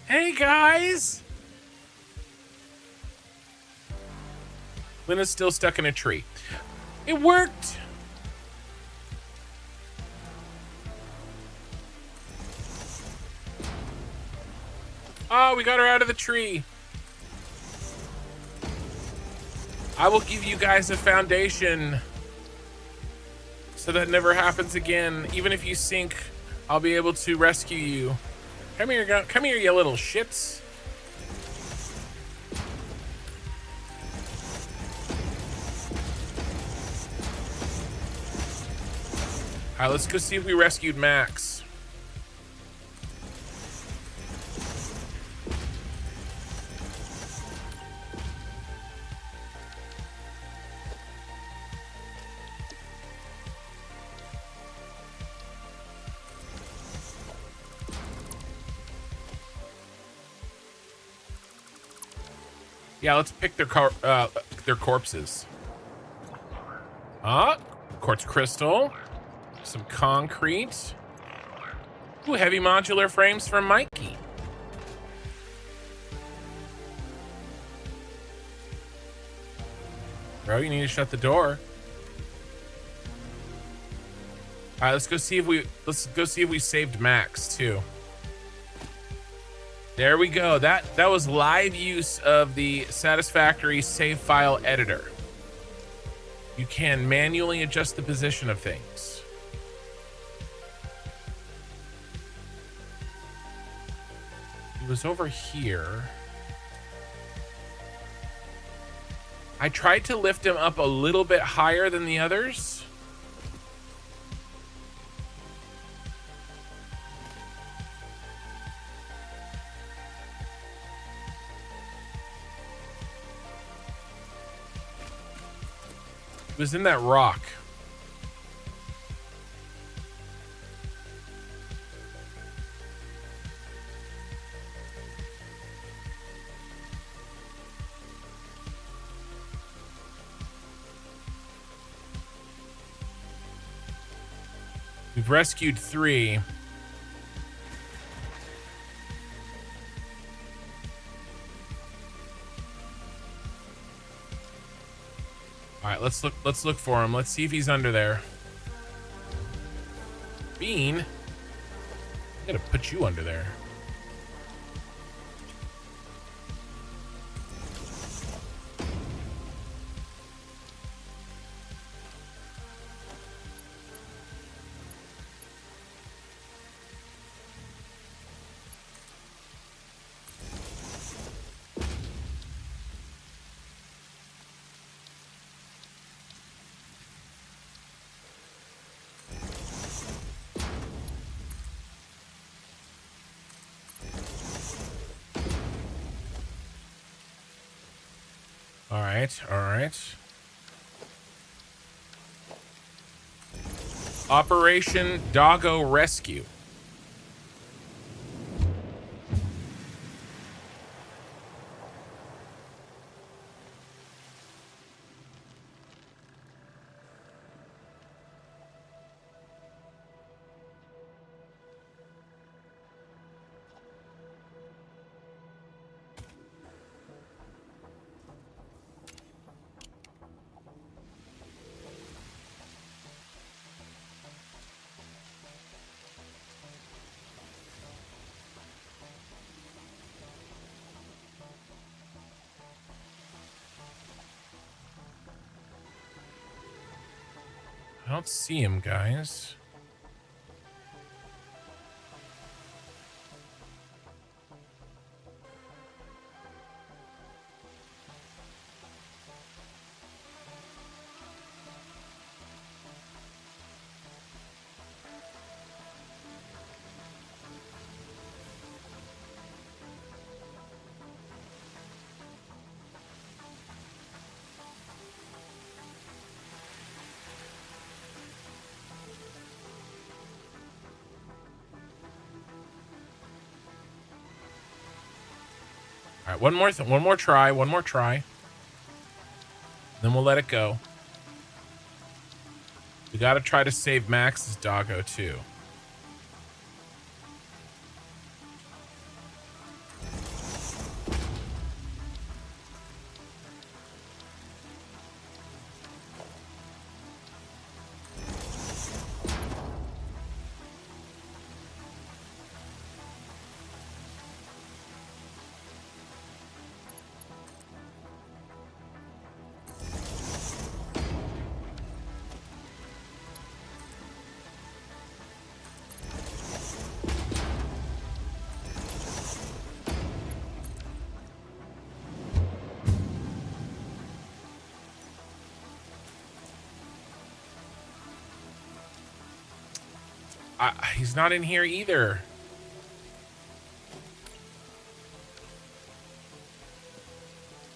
Hey, guys! Lena's still stuck in a tree. It worked! Oh, we got her out of the tree. I will give you guys a foundation so that never happens again. Even if you sink, I'll be able to rescue you. Come here, you little shits. All right, let's go see if we rescued Max. Yeah, let's pick their corpses. Quartz crystal. Some concrete. Ooh, heavy modular frames from Mikey. Bro, you need to shut the door. All right, let's go see if we saved Max too. There we go. That was live use of the Satisfactory save file editor. You can manually adjust the position of things. He was over here. I tried to lift him up a little bit higher than the others. It was in that rock. We've rescued 3. All right, let's look for him. Let's see if he's under there. Bean, I gotta put you under there. All right. Operation Doggo Rescue. don't see him, guys. All right, one more try. Then we'll let it go. We got to try to save Max's doggo too. He's not in here either.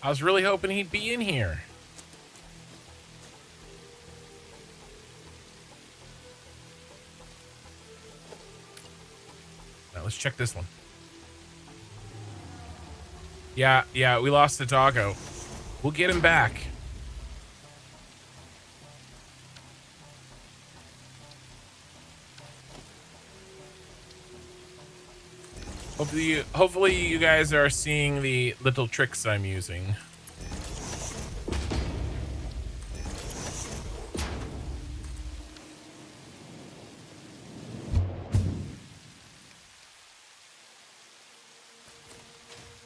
I was really hoping he'd be in here. Now let's check this one. Yeah, we lost the doggo. We'll get him back. Hopefully you guys are seeing the little tricks I'm using.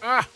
Ah!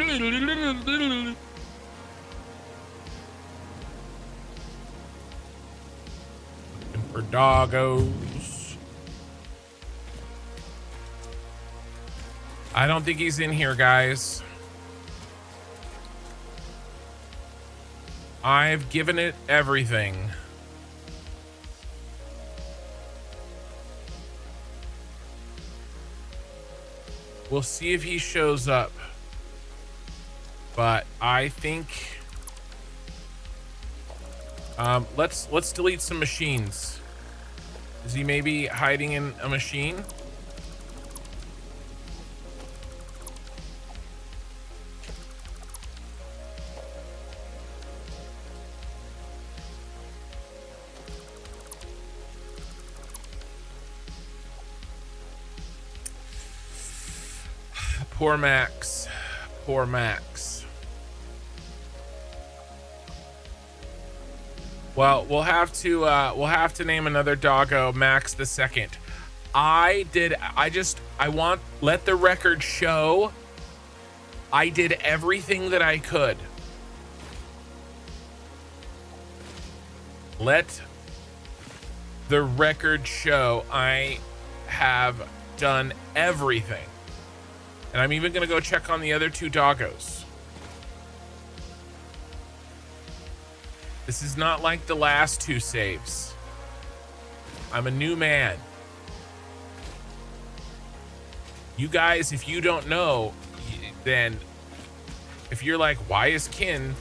Looking for doggos. I don't think he's in here, guys. I've given it everything. We'll see if he shows up. But I think let's delete some machines. Is he maybe hiding in a machine? Poor Max. Poor Max. Well, we'll have to name another doggo Max the Second. Let the record show I did everything that I could. Let the record show I have done everything. And I'm even going to go check on the other two doggos. This is not like the last two saves. I'm a new man. You guys, if you don't know, then if you're like, why is Kin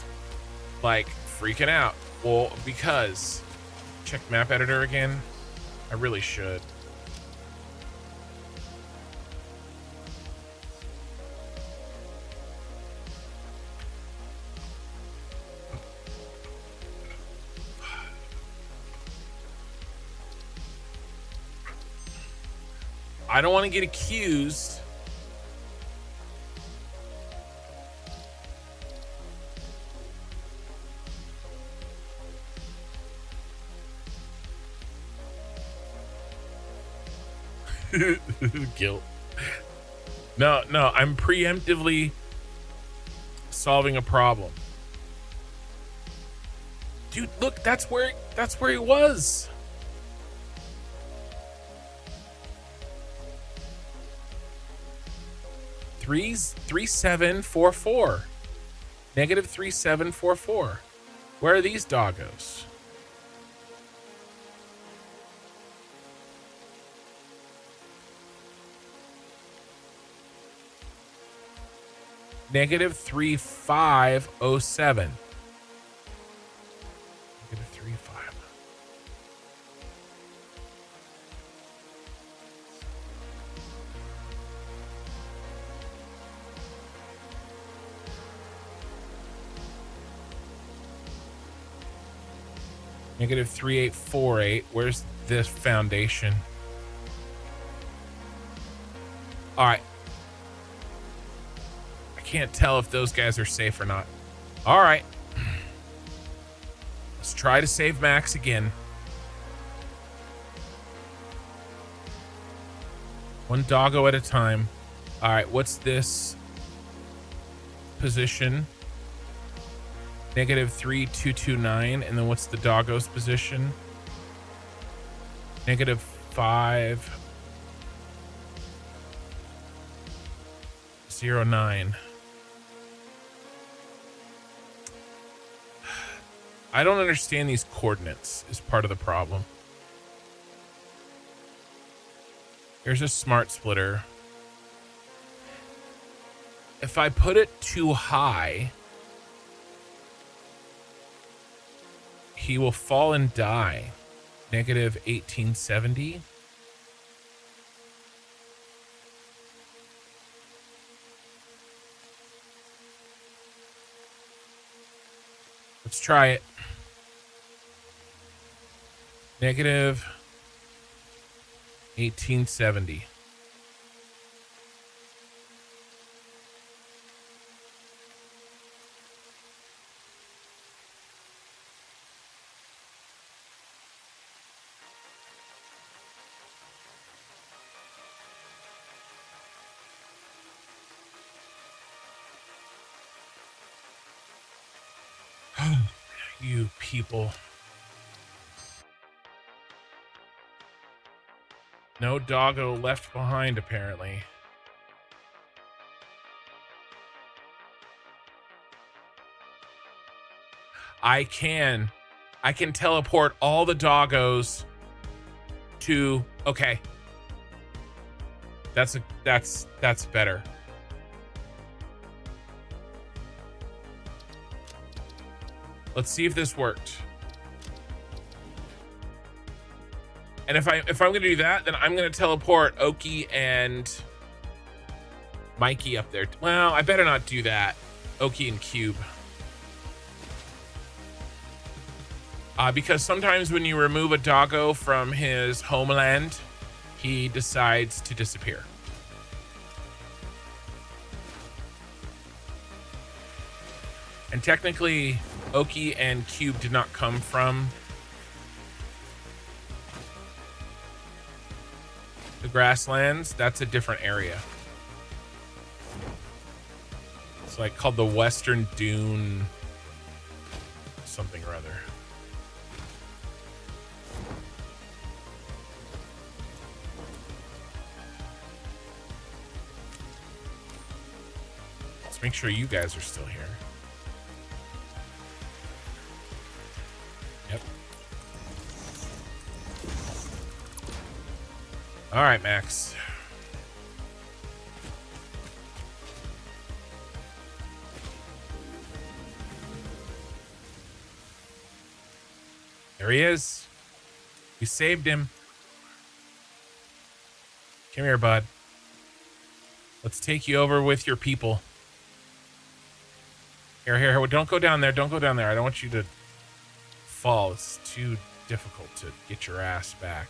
like freaking out? Well, because check map editor again. I really should. I don't want to get accused. Guilt. No, I'm preemptively solving a problem. Dude, look, that's where he was. -3744. -3744. Where are these doggos? -3507. -35. -3848. Where's this foundation? All right. I can't tell if those guys are safe or not. All right. Let's try to save Max again. One doggo at a time. All right, what's this position? -3229, and then what's the doggo's position? -509. I don't understand these coordinates is part of the problem. Here's a smart splitter. If I put it too high, he will fall and die. -1870. Let's try it. -1870. You people. No doggo left behind, apparently. I can teleport all the doggos to, okay. That's better. Let's see if this worked. And if I'm gonna do that, then I'm gonna teleport Oki and Mikey up there. Well, I better not do that. Oki and Cube. Because sometimes when you remove a doggo from his homeland, he decides to disappear. And technically, Oki and Cube did not come from the grasslands. That's a different area. It's like called the Western Dune something or other. Let's make sure you guys are still here. Yep. All right, Max. There he is. We saved him. Come here, bud. Let's take you over with your people. Here. Don't go down there. Don't go down there. I don't want you to fall. It's too difficult to get your ass back.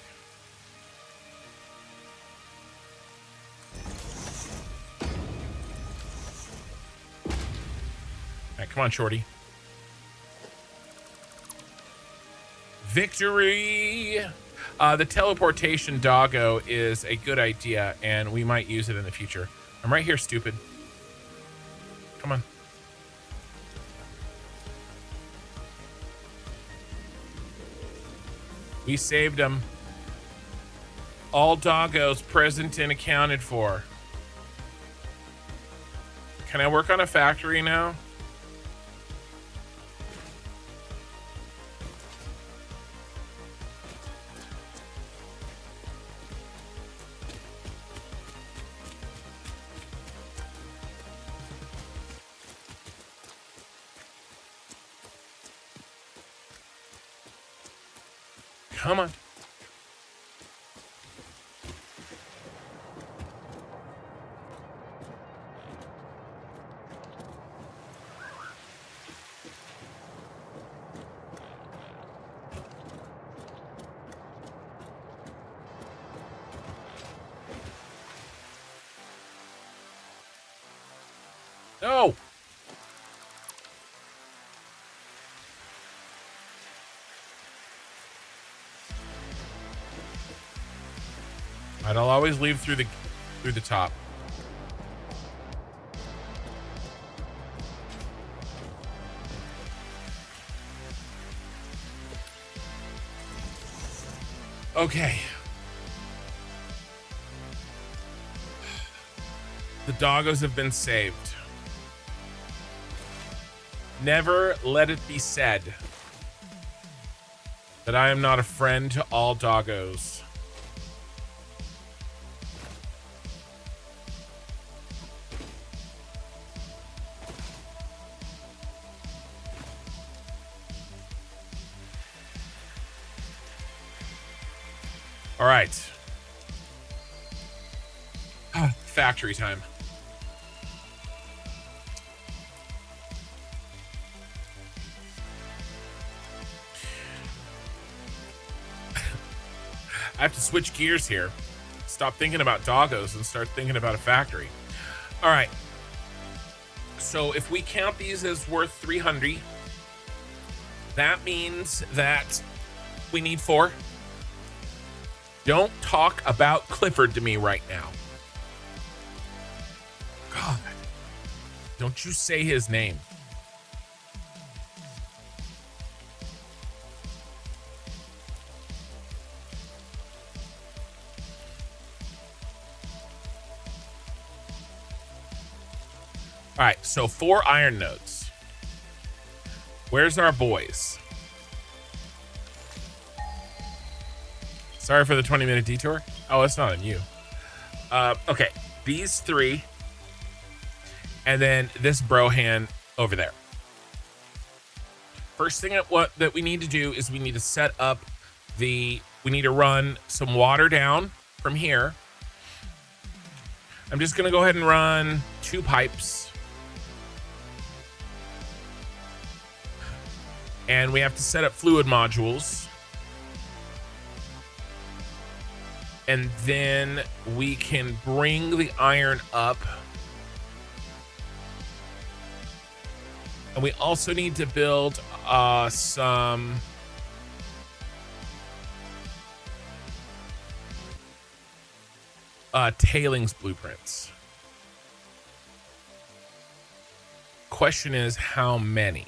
All right, come on, Shorty. Victory! The teleportation doggo is a good idea, and we might use it in the future. I'm right here, stupid. Come on. We saved them. All doggos present and accounted for. Can I work on a factory now? Come on. No. I'll always leave through the top. Okay. The doggos have been saved. Never let it be said that I am not a friend to all doggos. All right. Factory time. I have to switch gears here. Stop thinking about doggos and start thinking about a factory. All right. So if we count these as worth 300, that means that we need 4. Don't talk about Clifford to me right now. God. Don't you say his name. All right, so 4 iron nodes. Where's our boys? Sorry for the 20-minute detour. Oh, it's not on you. Okay, these 3. And then this brohan over there. First thing that we need to do is we need to set up we need to run some water down from here. I'm just going to go ahead and run 2 pipes. And we have to set up fluid modules. And then we can bring the iron up. And we also need to build some tailings blueprints. Question is, how many?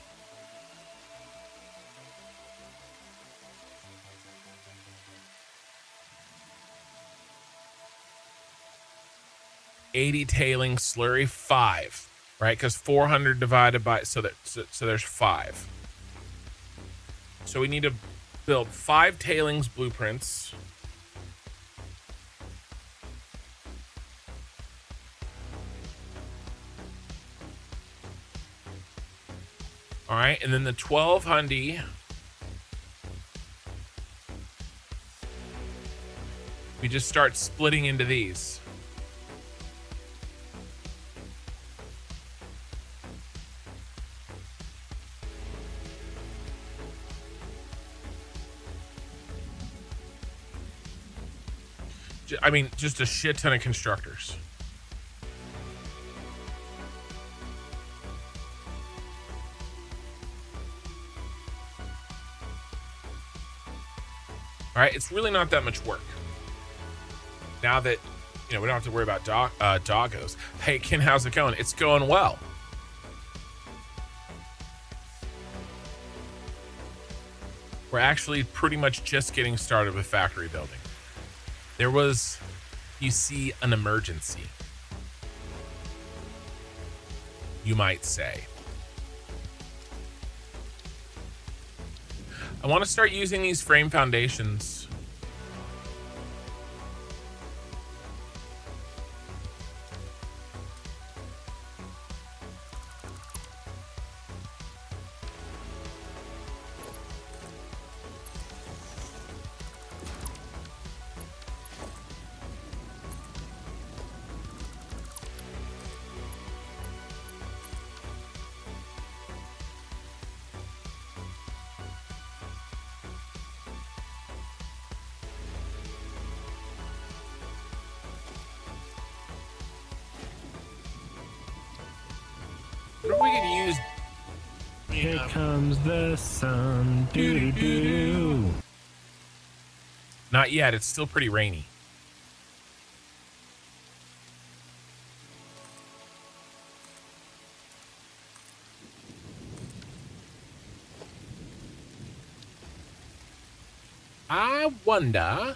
$80 tailings slurry, 5. Right, because 400 divided by so there's 5. So we need to build 5 tailings blueprints. All right, and then the 1200 We just start splitting into these. I mean, just a shit ton of constructors. All right, it's really not that much work. Now that, we don't have to worry about doggos. Hey, Ken, how's it going? It's going well. We're actually pretty much just getting started with factory building. There was, you see, an emergency, you might say. I want to start using these frame foundations. What if we could use... Here comes the sun. Doo doo doo. Not yet, it's still pretty rainy. I wonder...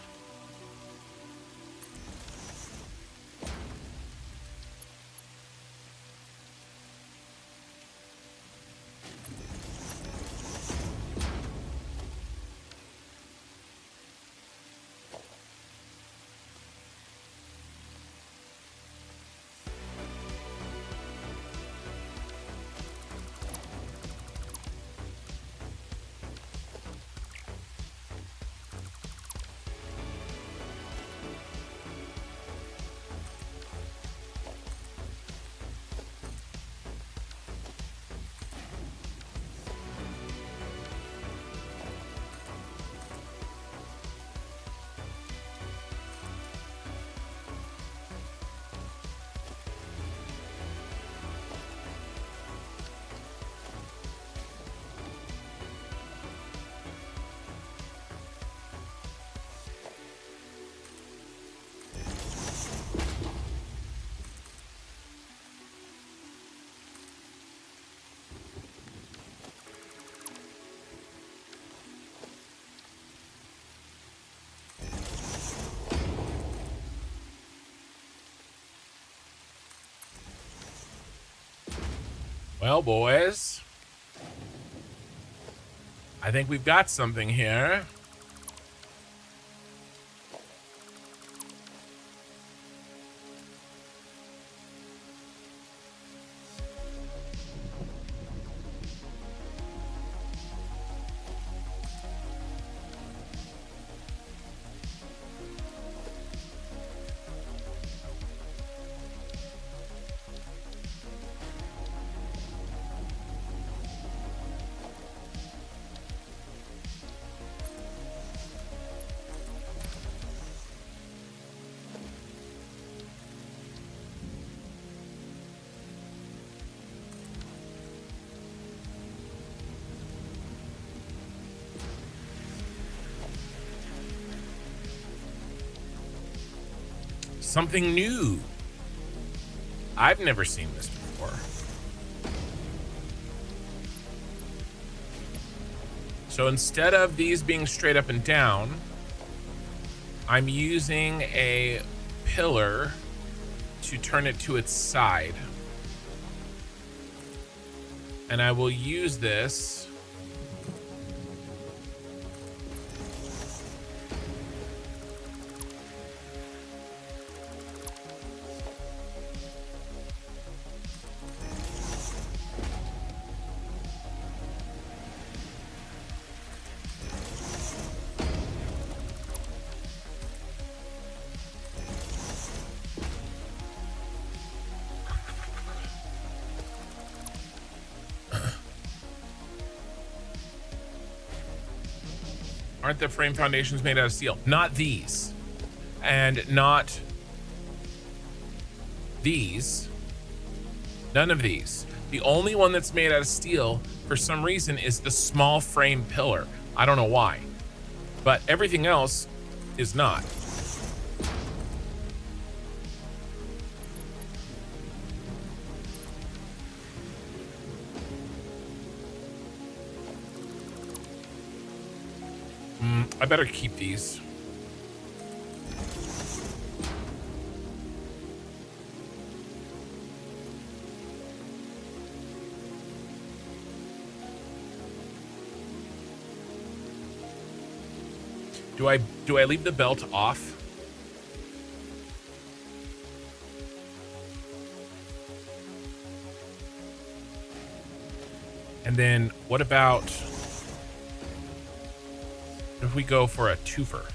Well, boys, I think we've got something here. Something new. I've never seen this before. So instead of these being straight up and down, I'm using a pillar to turn it to its side. And I will use this Aren't the frame foundations made out of steel? Not these. And not these. None of these. The only one that's made out of steel, for some reason, is the small frame pillar. I don't know why. But everything else is not. I better keep these. Do I leave the belt off? And then what about if we go for a twofer?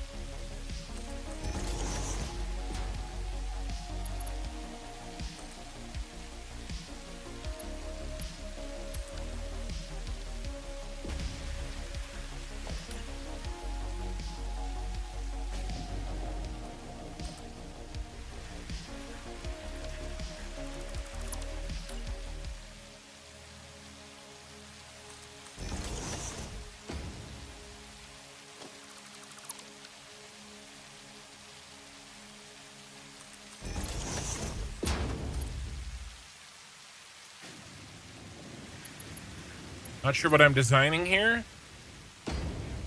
Not sure what I'm designing here.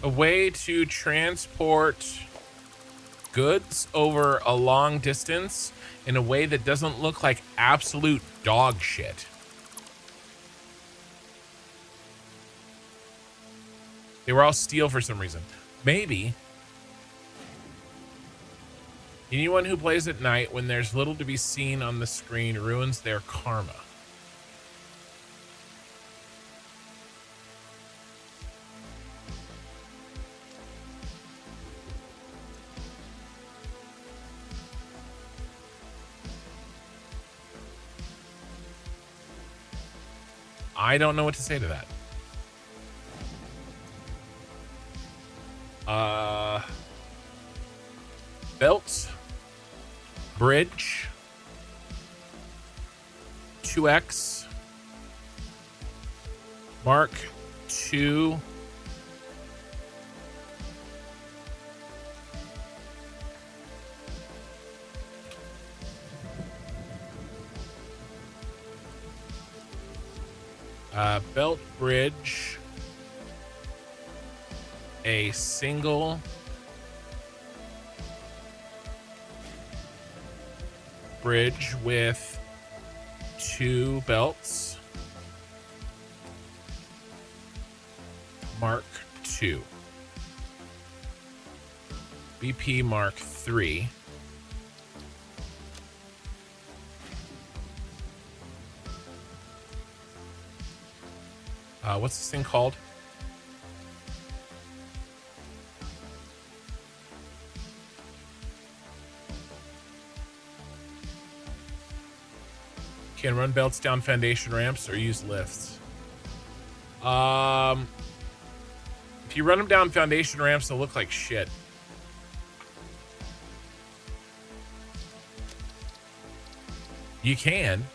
A way to transport goods over a long distance in a way that doesn't look like absolute dog shit. They were all steel for some reason. Maybe anyone who plays at night when there's little to be seen on the screen ruins their karma. I don't know what to say to that. Belt, bridge, 2X, Mark 2, belt bridge, a single bridge with 2 belts, Mark 2, BP Mark 3, what's this thing called? Can run belts down foundation ramps or use lifts. If you run them down foundation ramps, they'll look like shit. You can,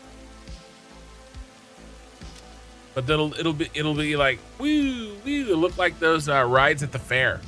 but it'll be like woo woo. It'll look like those rides at the fair.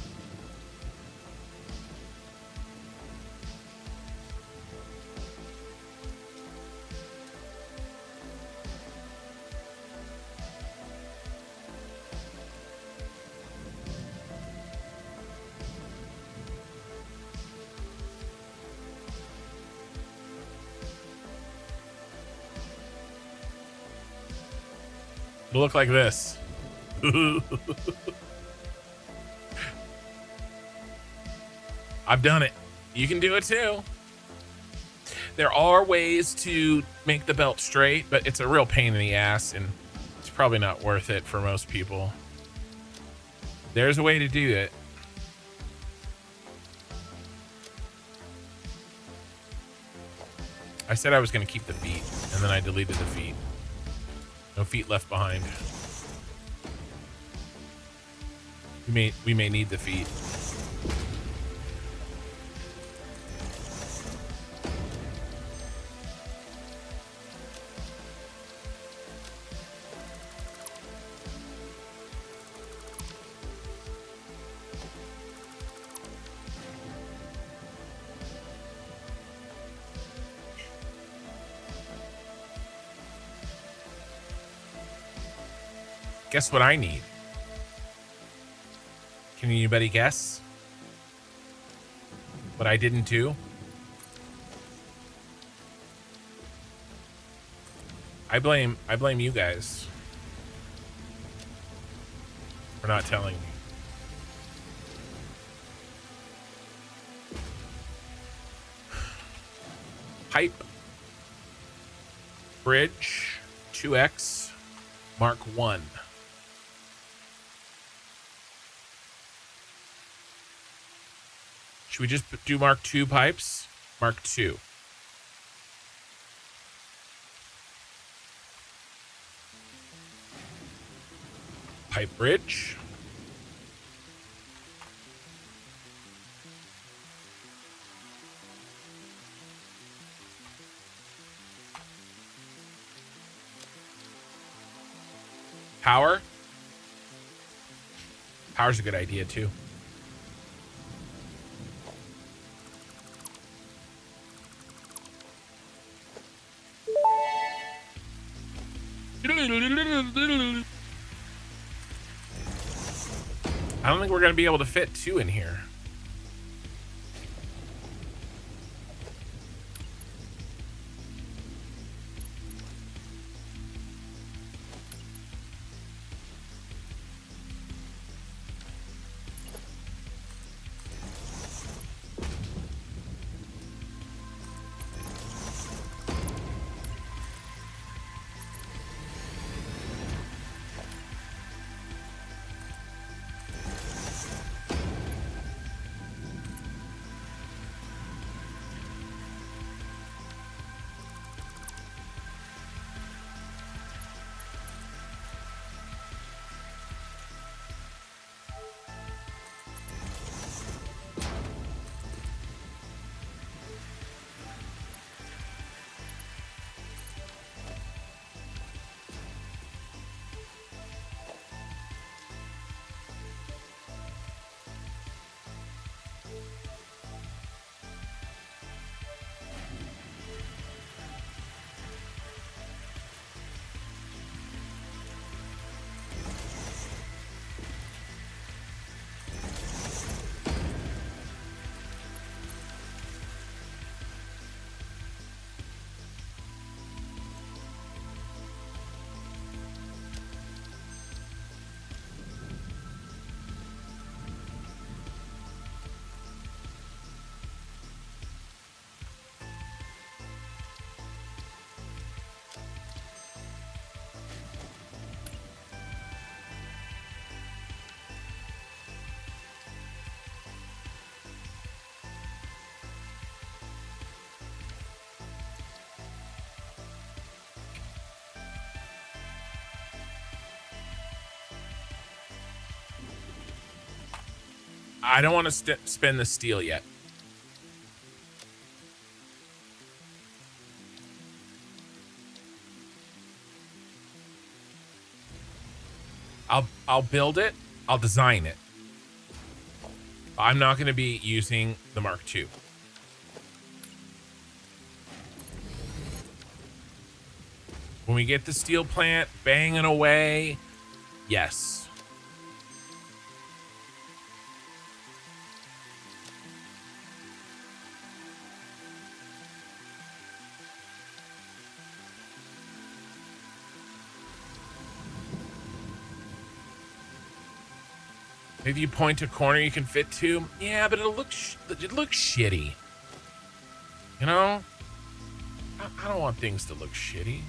It'll look like this. I've done it. You can do it too. There are ways to make the belt straight, but it's a real pain in the ass, and it's probably not worth it for most people. There's a way to do it. I said I was going to keep the feet, and then I deleted the feet. No feet left behind. We may need the feet. Guess what I need? Can anybody guess what I didn't do? I blame you guys for not telling me. Pipe bridge 2X Mark 1. Should we just do Mark II pipes? Mark II. Pipe bridge. Power. Power's a good idea too. I don't think we're going to be able to fit 2 in here. I don't want to spend the steel yet. I'll build it. I'll design it. I'm not going to be using the Mark II. When we get the steel plant banging away, yes. Maybe you point a corner you can fit to. Yeah, but it looks shitty. You know? I don't want things to look shitty.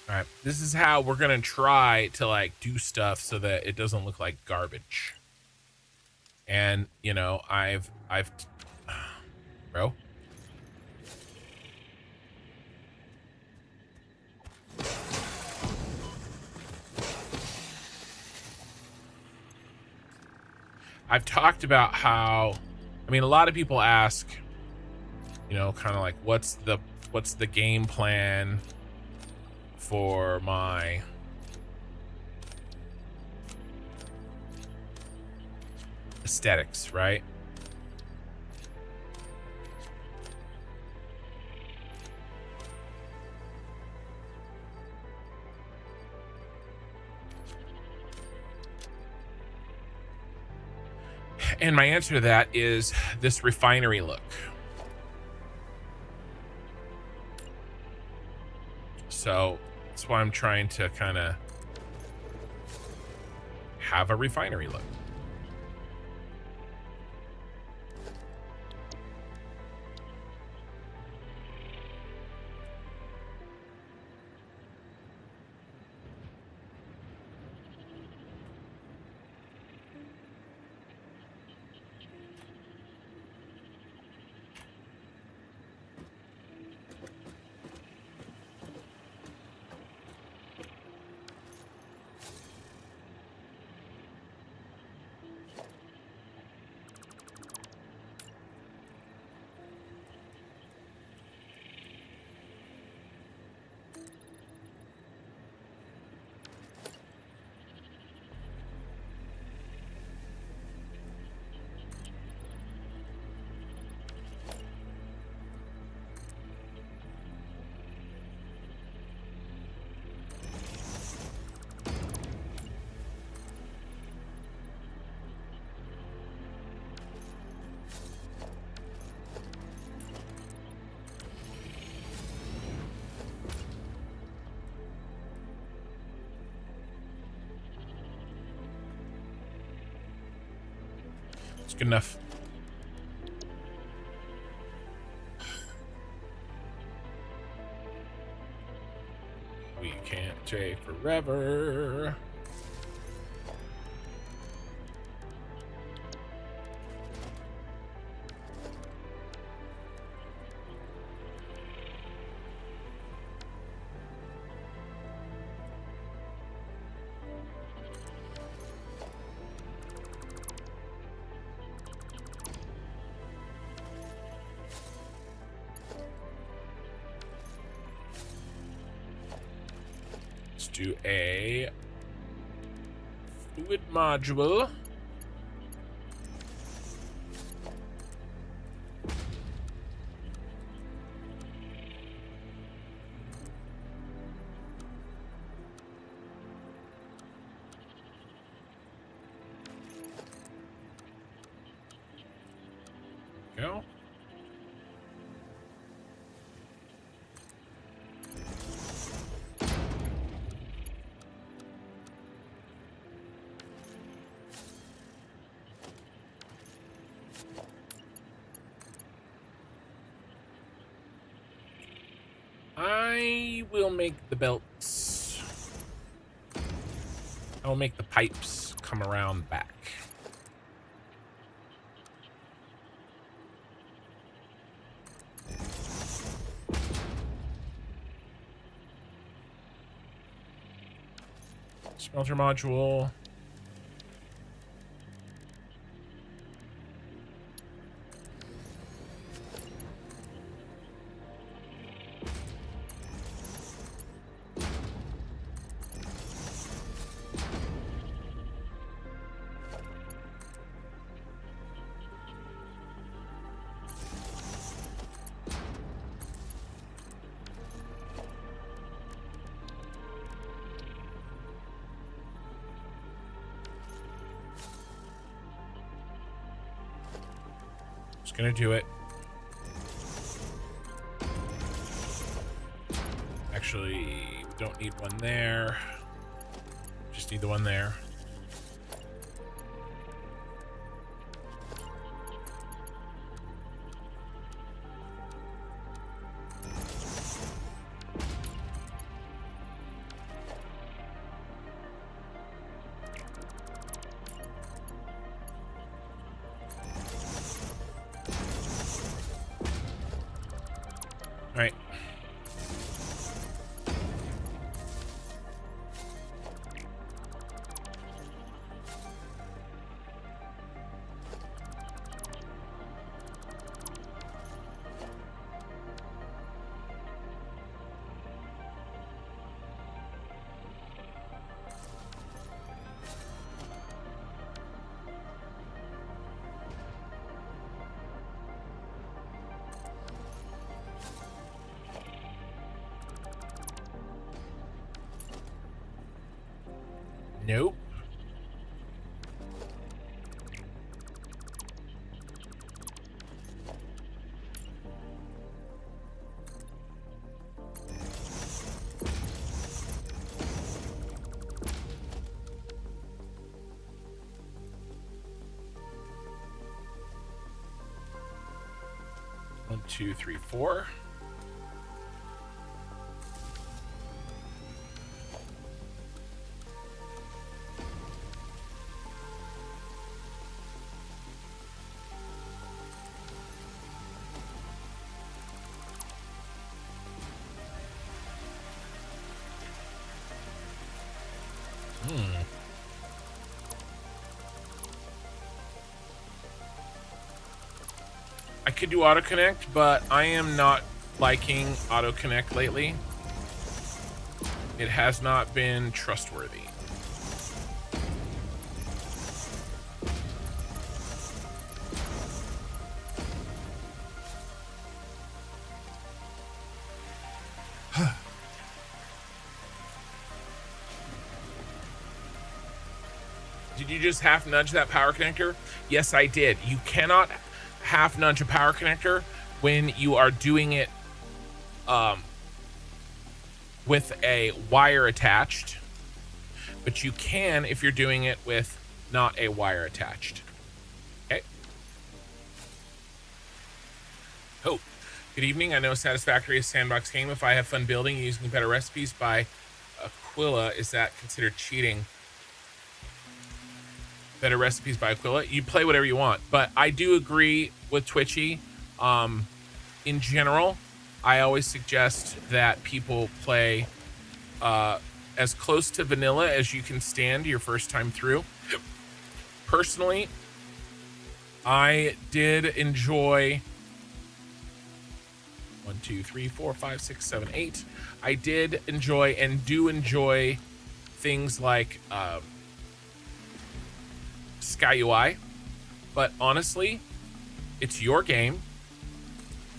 All right, this is how we're gonna try to like do stuff so that it doesn't look like garbage. And you know, bro. I've talked about how, I mean, a lot of people ask, you know, kind of like, what's the game plan for my aesthetics, right? And my answer to that is this refinery look. So that's why I'm trying to kind of have a refinery look. It's good enough. We can't take forever. Do a fluid module. Go. I will make the belts. I will make the pipes come around back. Smelter module. Just gonna do it. Actually, we don't need one there. Just need the one there. All right. Nope. One, two, three, four. I could do auto connect, but I am not liking auto connect lately. It has not been trustworthy. Did you just half nudge that power connector? Yes, I did. You cannot half nudge a power connector when you are doing it with a wire attached, but you can if you're doing it with not a wire attached. Okay. Oh, good evening. I know Satisfactory is a sandbox game. If I have fun building using better recipes by Aquila, is that considered cheating? Better recipes by Aquila. You play whatever you want, but I do agree with Twitchy. In general, I always suggest that people play as close to vanilla as you can stand your first time through. Personally, I did enjoy 1, 2, 3, 4, 5, 6, 7, 8. I did enjoy and do enjoy things like Sky UI, but honestly, it's your game.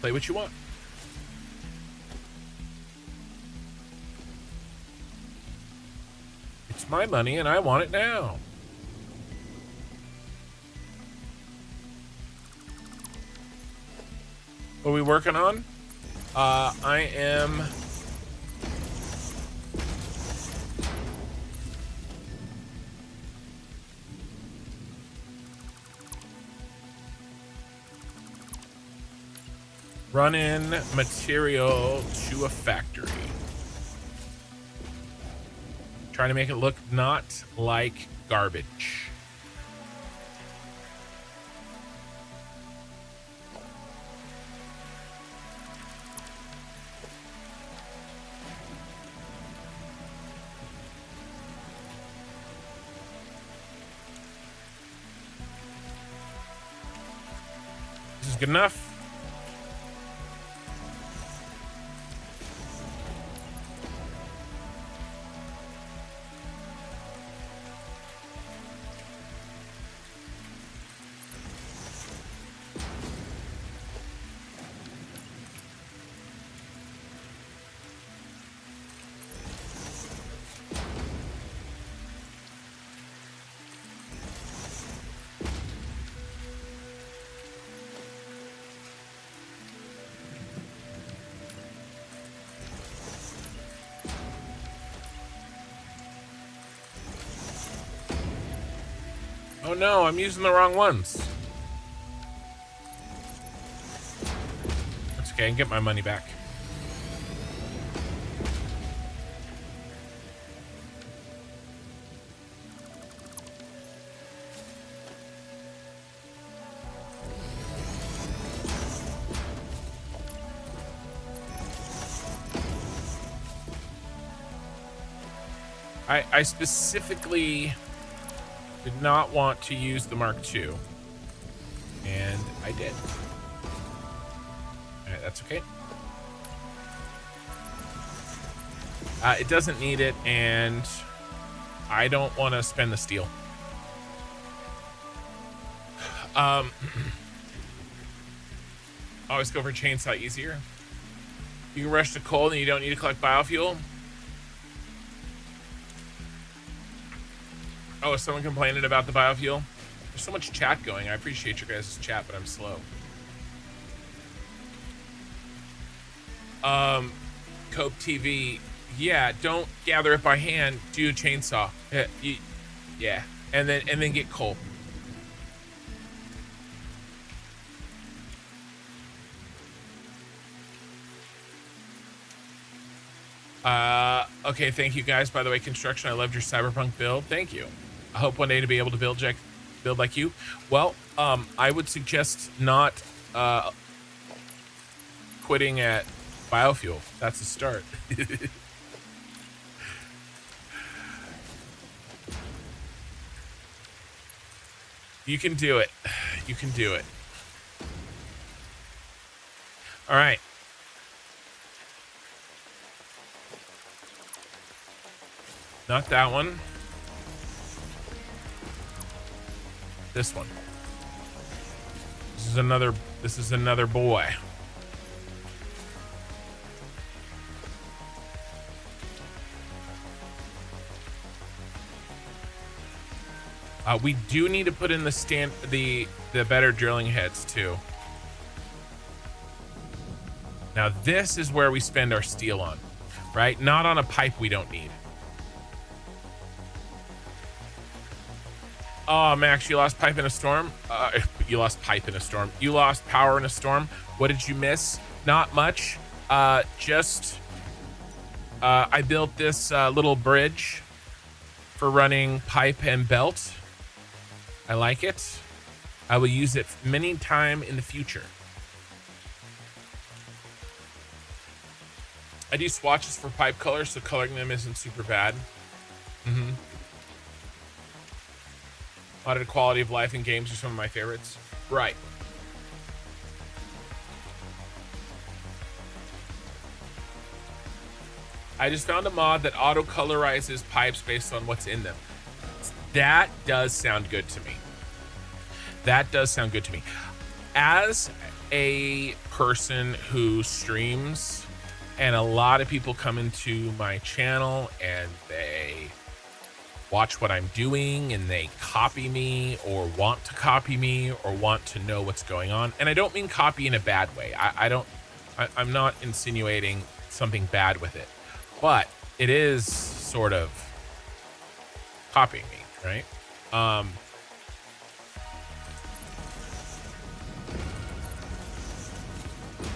Play what you want. It's my money and I want it now. What are we working on? I am run in material to a factory. Trying to make it look not like garbage. This is good enough. Oh no, I'm using the wrong ones. That's okay, I can get my money back. I specifically did not want to use the Mark II, and I did. All right, that's okay. It doesn't need it, and I don't want to spend the steel. Always go for chainsaw, easier. You can rush to coal and you don't need to collect biofuel. Oh, is someone complaining about the biofuel? There's so much chat going. I appreciate your guys' chat, but I'm slow. Cope TV. Yeah, don't gather it by hand. Do a chainsaw. Yeah, and then get coal. Okay, thank you guys. By the way, Construction, I loved your cyberpunk build. Thank you. I hope one day to be able to build like you. Well, I would suggest not quitting at biofuel. That's the start. You can do it. You can do it. All right. Not that one. This one. This is another boy. We do need to put in the better drilling heads too. Now this is where we spend our steel on, right? Not on a pipe we don't need. Oh, Max, you lost pipe in a storm? You lost pipe in a storm. You lost power in a storm. What did you miss? Not much. I built this little bridge for running pipe and belt. I like it. I will use it many times in the future. I do swatches for pipe colors, so coloring them isn't super bad. Audited quality of life in games are some of my favorites. Right. I just found a mod that auto colorizes pipes based on what's in them. That does sound good to me. That does sound good to me. As a person who streams, and a lot of people come into my channel and they watch what I'm doing and they copy me or want to copy me or want to know what's going on. And I don't mean copy in a bad way. I'm not insinuating something bad with it, but it is sort of copying me, right?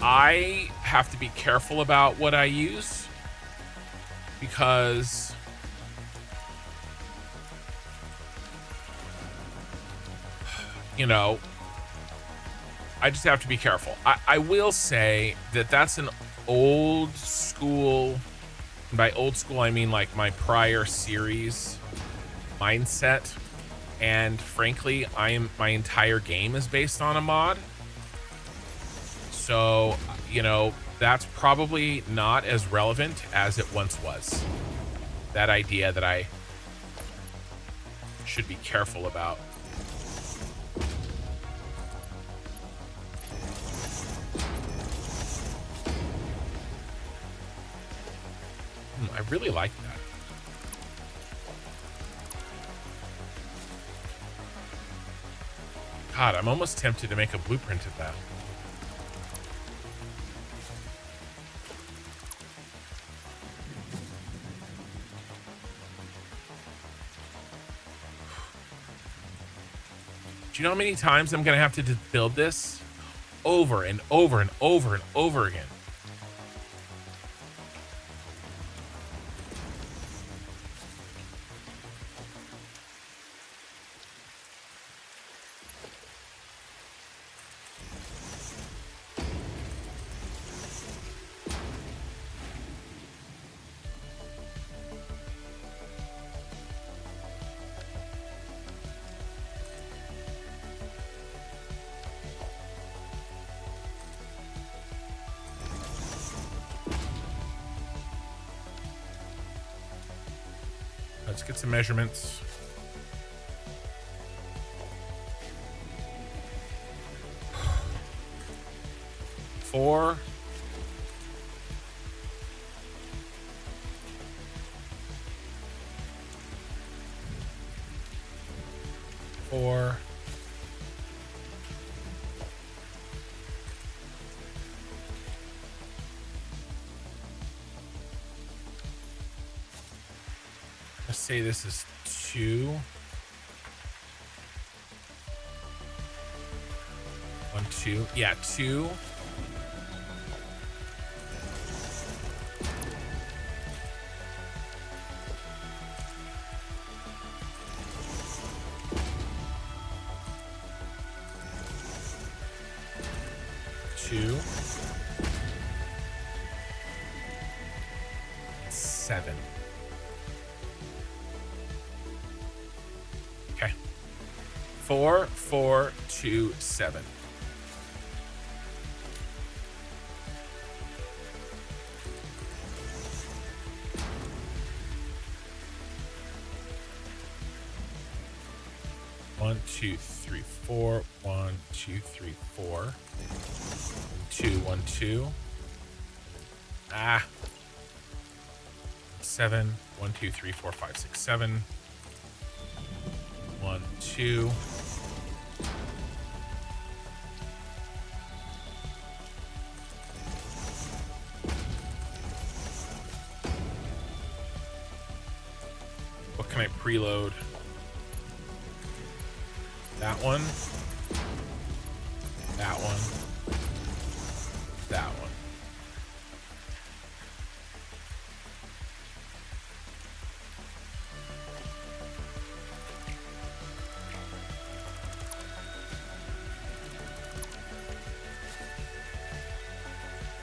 I have to be careful about what I use because you know, I just have to be careful. I will say that that's an old school, and by old school I mean like my prior series mindset, and frankly my entire game is based on a mod, so you know that's probably not as relevant as it once was. That idea that I should be careful about. I really like that. God, I'm almost tempted to make a blueprint of that. Do you know how many times I'm going to have to build this? Over and over and over and over again. Let's get some measurements. Four. Four. Let's say this is 2. 1, 2. Yeah, 2. Two. 7. Okay. 4, 4, 2, 7. One, 2, 3, 4. 1, 2, 3, 4. 2, 1, 2. 7. 1, 2, 3, 4, 5, 6, 7. 1, 2. What can I preload? That one. That one. That one.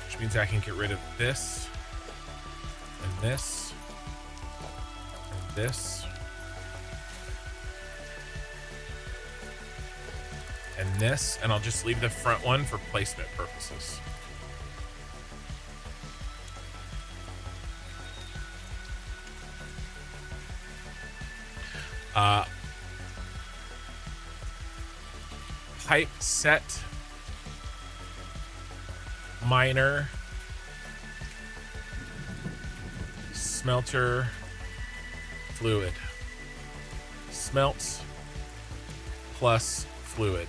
Which means I can get rid of this and this and this and this, and I'll just leave the front one for placement purposes. Pipe set, miner, smelter, fluid. Smelt plus fluid.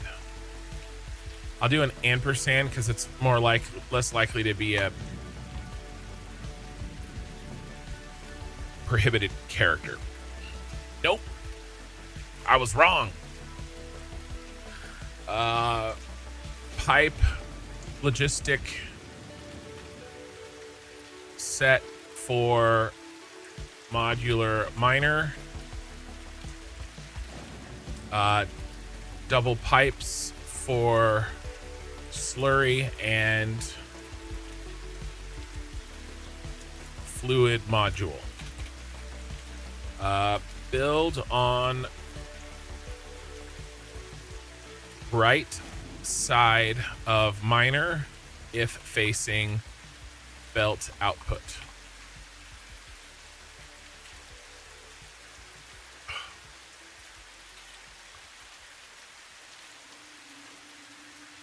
I'll do an ampersand because it's less likely to be a prohibited character. Nope. I was wrong. Pipe logistic set for modular miner. Double pipes for slurry and fluid module. Build on right side of miner if facing belt output.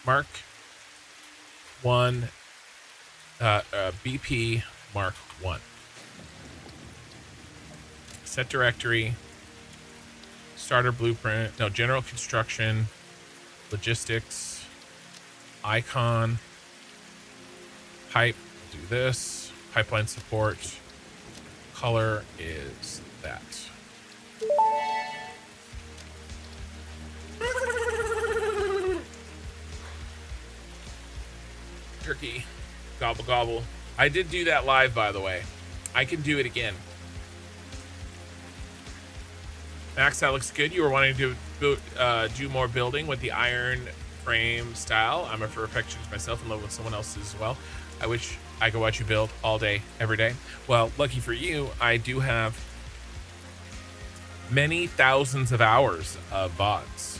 Mark 1, BP Mark 1. Set directory, starter blueprint, no, general construction, logistics, icon, pipe, do this, pipeline support, color is that. Turkey, gobble gobble. I did do that live, by the way. I can do it again. Max, that looks good. You were wanting to do more building with the iron frame style. I'm a perfectionist myself, in love with someone else's as well. I wish I could watch you build all day, every day. Well, lucky for you, I do have many thousands of hours of VODs.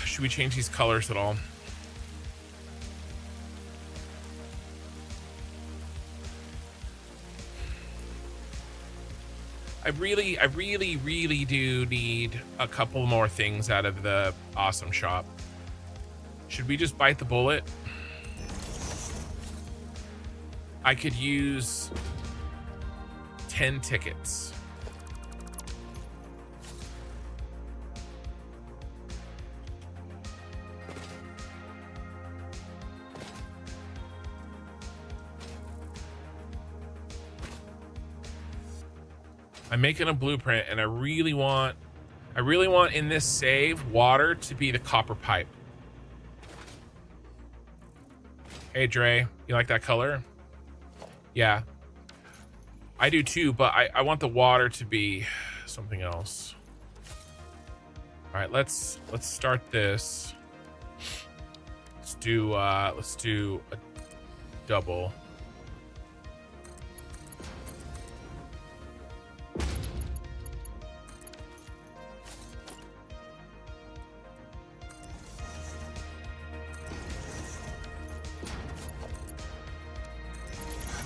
Should we change these colors at all? I really do need a couple more things out of the awesome shop. Should we just bite the bullet? I could use 10 tickets. I'm making a blueprint, and I really want in this save water to be the copper pipe. Hey Dre, you like that color? Yeah, I do too, but I want the water to be something else. All right, let's start this. Let's do a double.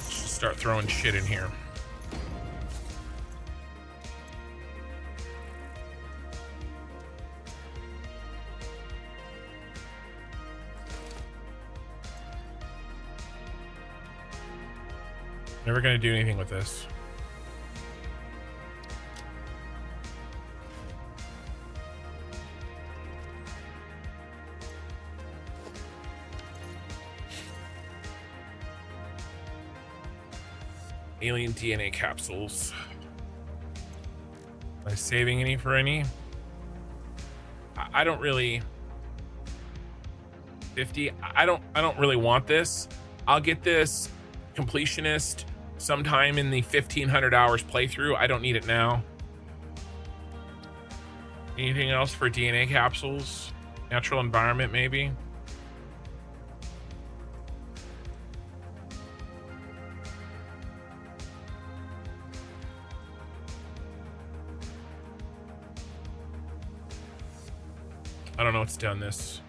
Start throwing shit in here. Never gonna do anything with this. Alien DNA capsules. Am I saving any for any? I don't really. 50. I don't really want this. I'll get this completionist sometime in the 1500 hours playthrough. I don't need it now. Anything else for DNA capsules? Natural environment, maybe? I don't know what's done this.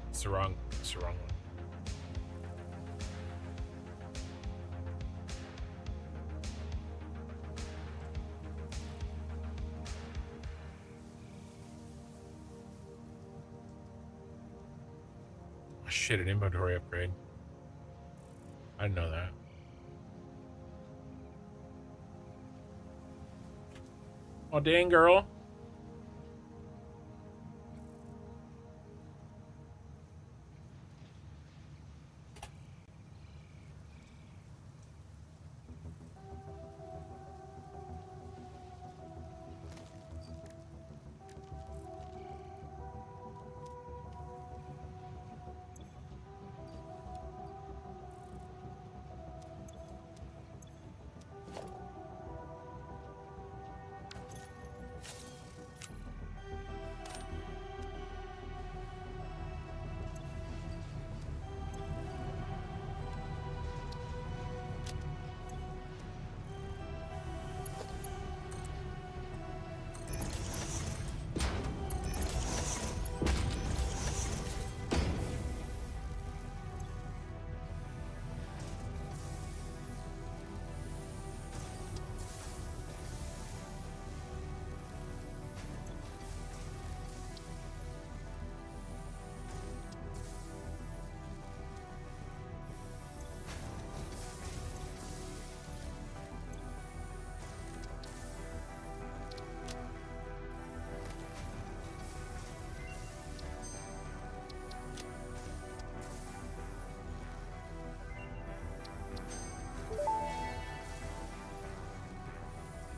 It's the wrong one. Oh, shit, an inventory upgrade. I didn't know that. Oh, dang, girl.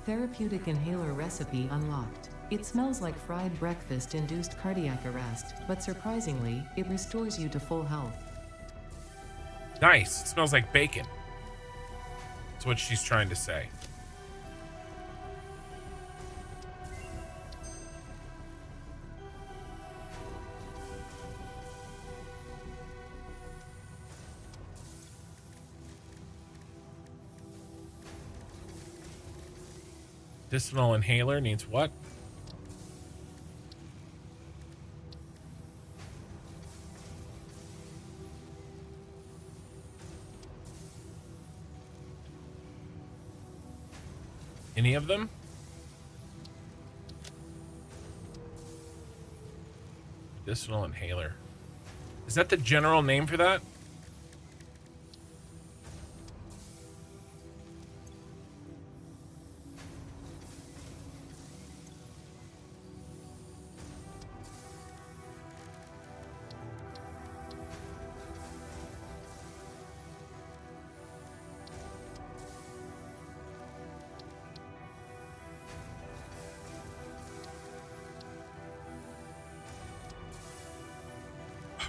Therapeutic inhaler recipe unlocked. It smells like fried breakfast induced cardiac arrest, but surprisingly, it restores you to full health. Nice. It smells like bacon. That's what she's trying to say. Medicinal inhaler needs what? Any of them? Medicinal inhaler. Is that the general name for that?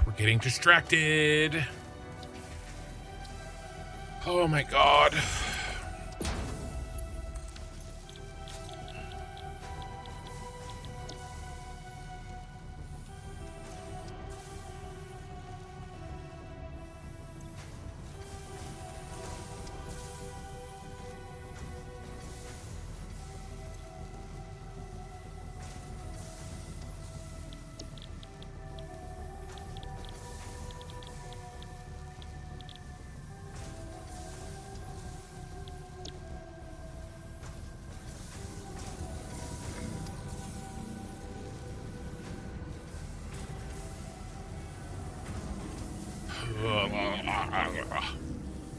We're getting distracted. Oh my god.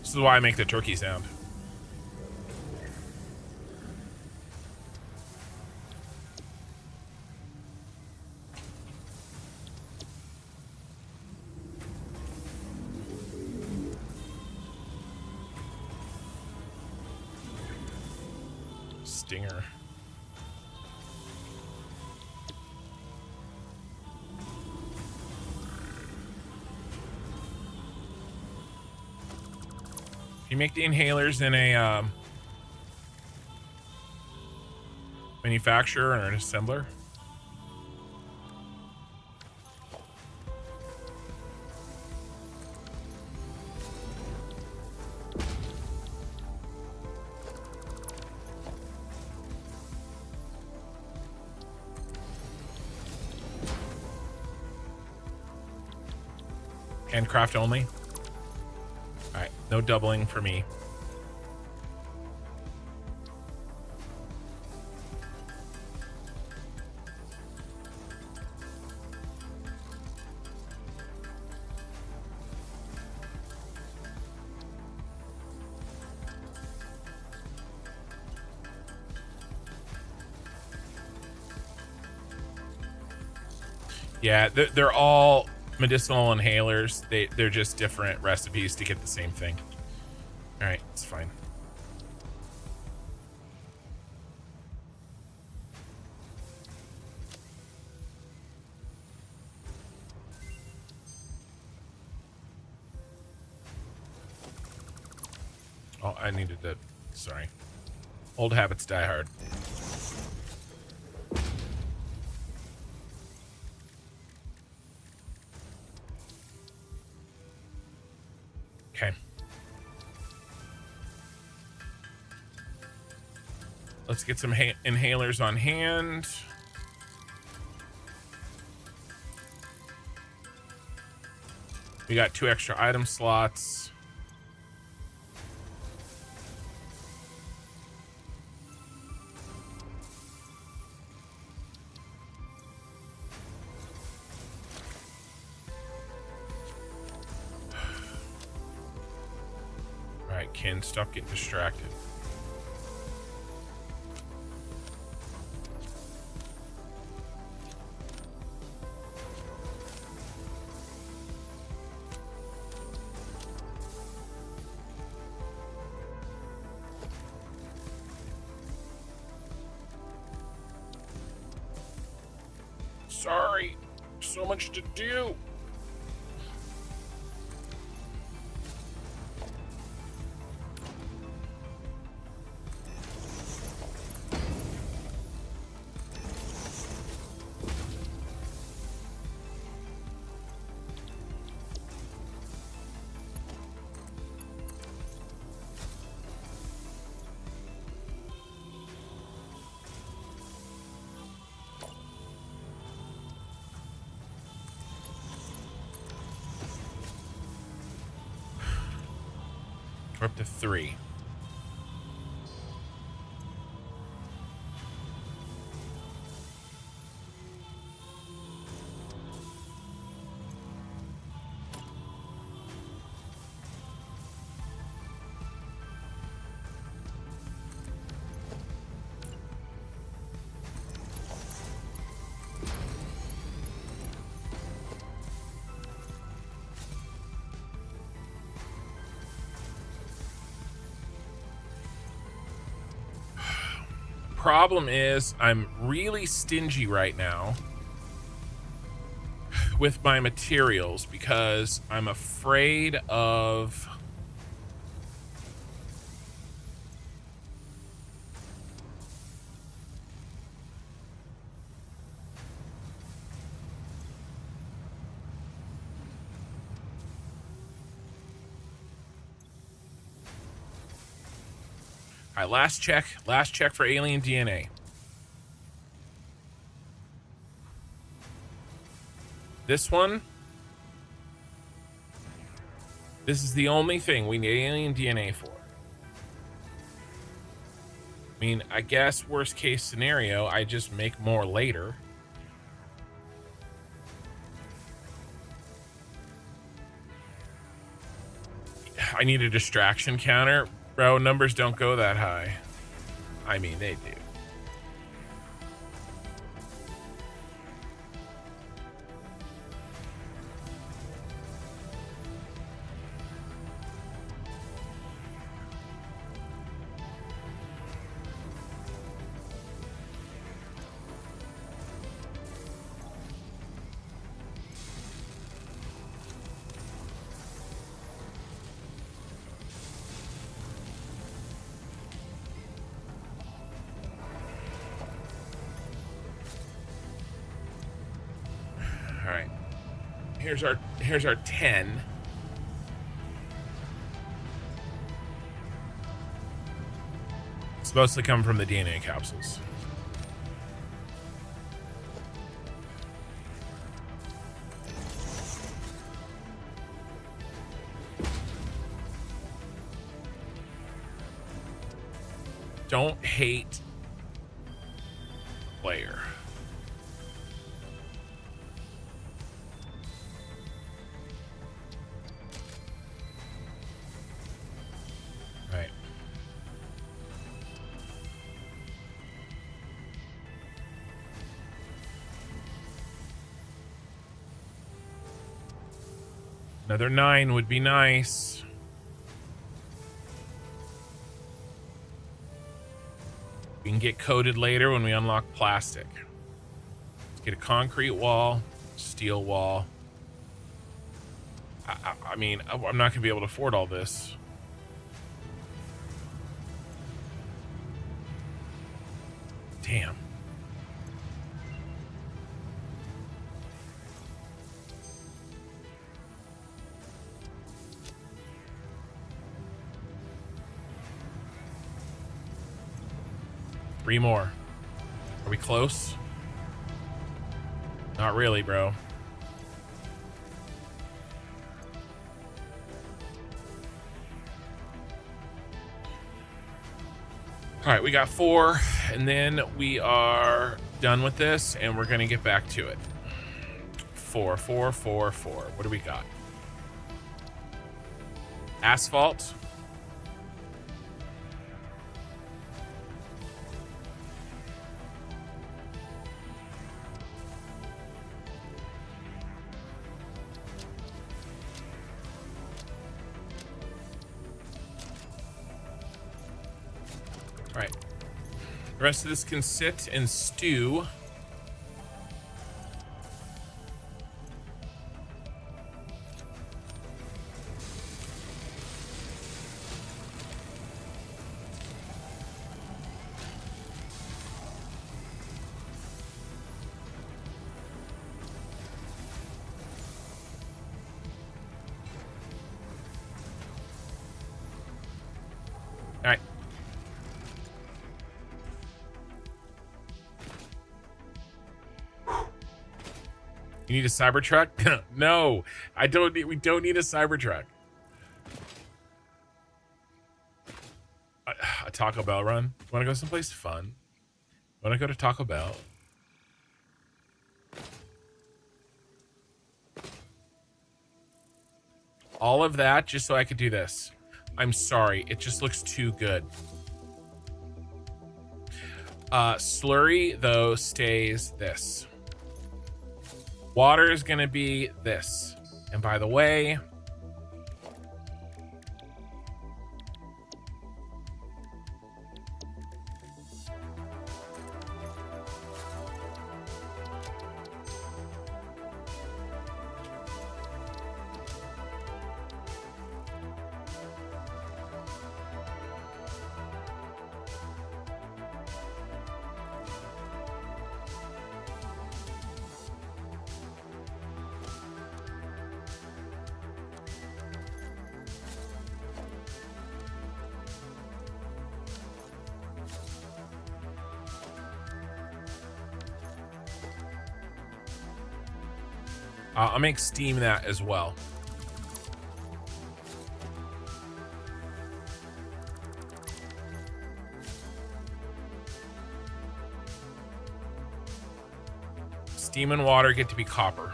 This is why I make the turkey sound. Stinger. You make the inhalers in a manufacturer or an assembler. Handcraft only. All right, no doubling for me. Yeah, they're all medicinal inhalers. They're just different recipes to get the same thing. All right, it's fine. Oh, I needed to. Sorry. Old habits die hard. Okay. Let's get some inhalers on hand. We got 2 extra item slots. Alright, Ken, stop getting distracted. Sorry, so much to do. We're up to 3. problem is I'm really stingy right now with my materials because I'm afraid of all right, last check for alien DNA. This one, this is the only thing we need alien DNA for. I mean, I guess worst case scenario, I just make more later. I need a distraction counter. Bro, numbers don't go that high. I mean, they do. All right. Here's our 10. It's mostly coming from the DNA capsules. Don't hate player. Right. Another 9 would be nice. We can get coated later when we unlock plastic. Let's get a concrete wall, steel wall. I mean, I'm not gonna be able to afford all this. Damn. Three more. Are we close? Not really, bro. All right, we got 4, and then we are done with this, and we're gonna get back to it. 4, 4, 4, 4. What do we got? Asphalt. All right. The rest of this can sit and stew. All right. You need a Cybertruck? No, I don't need. We don't need a Cybertruck. A Taco Bell run. Want to go someplace fun? Want to go to Taco Bell? All of that just so I could do this. I'm sorry, it just looks too good. Slurry though stays this. Water is going to be this. And by the way, I'll make steam that as well. Steam and water get to be copper.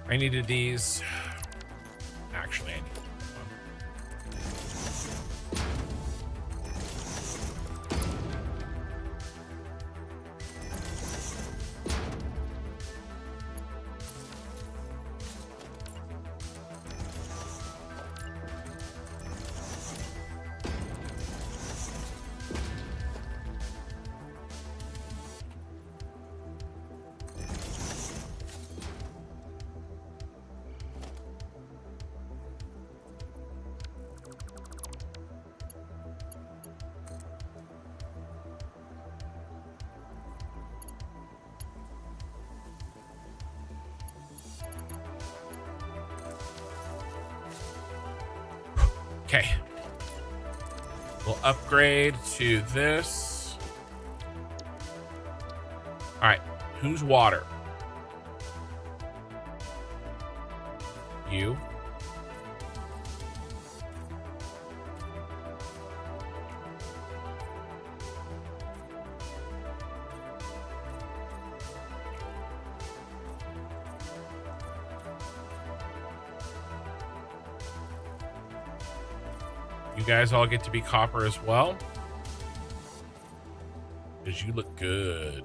I needed these. Actually, I need okay. We'll upgrade to this. All right. Who's water? You. You guys all get to be copper as well. Because you look good.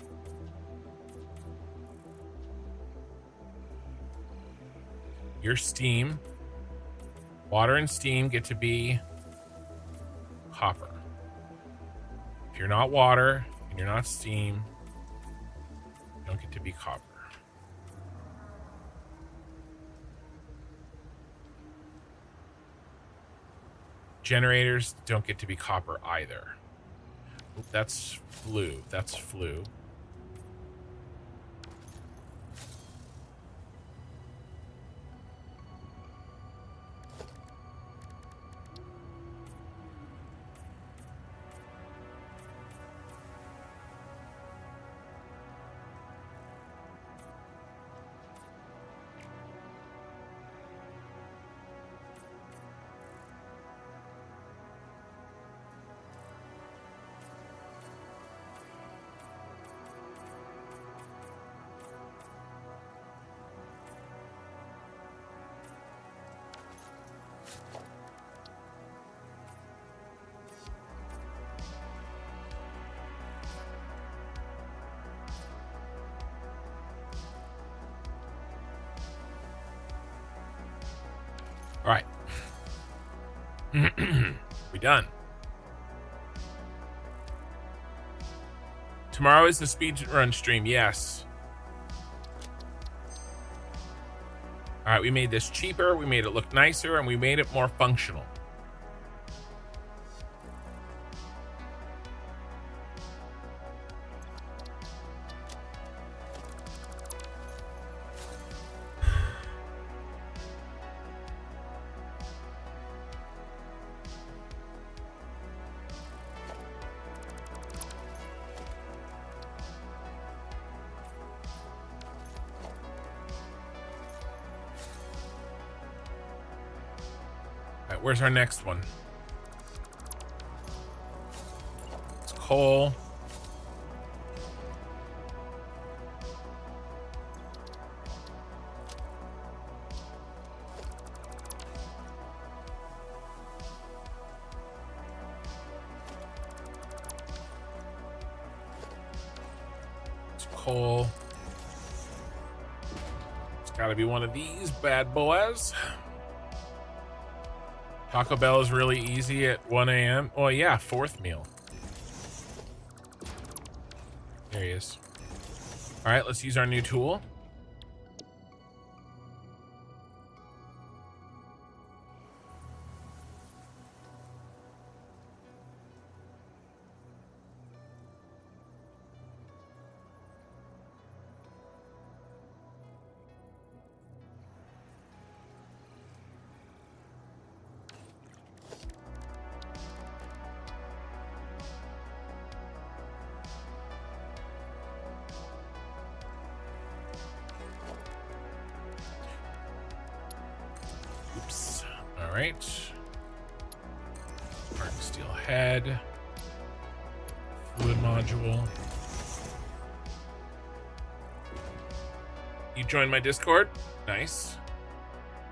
Your steam. Water and steam get to be copper. If you're not water and you're not steam, you don't get to be copper. Generators don't get to be copper either. Oop, that's flue. That's flue. All right. We done. Tomorrow is the speedrun stream. Yes. All right. We made this cheaper. We made it look nicer, and we made it more functional. Where's our next one? It's coal. coal. It's got to be one of these bad boys. Taco Bell is really easy at 1 a.m. Oh, yeah, fourth meal. There he is. All right, let's use our new tool. Oops. All right. Hardened steel head. Fluid module. You joined my Discord? Nice.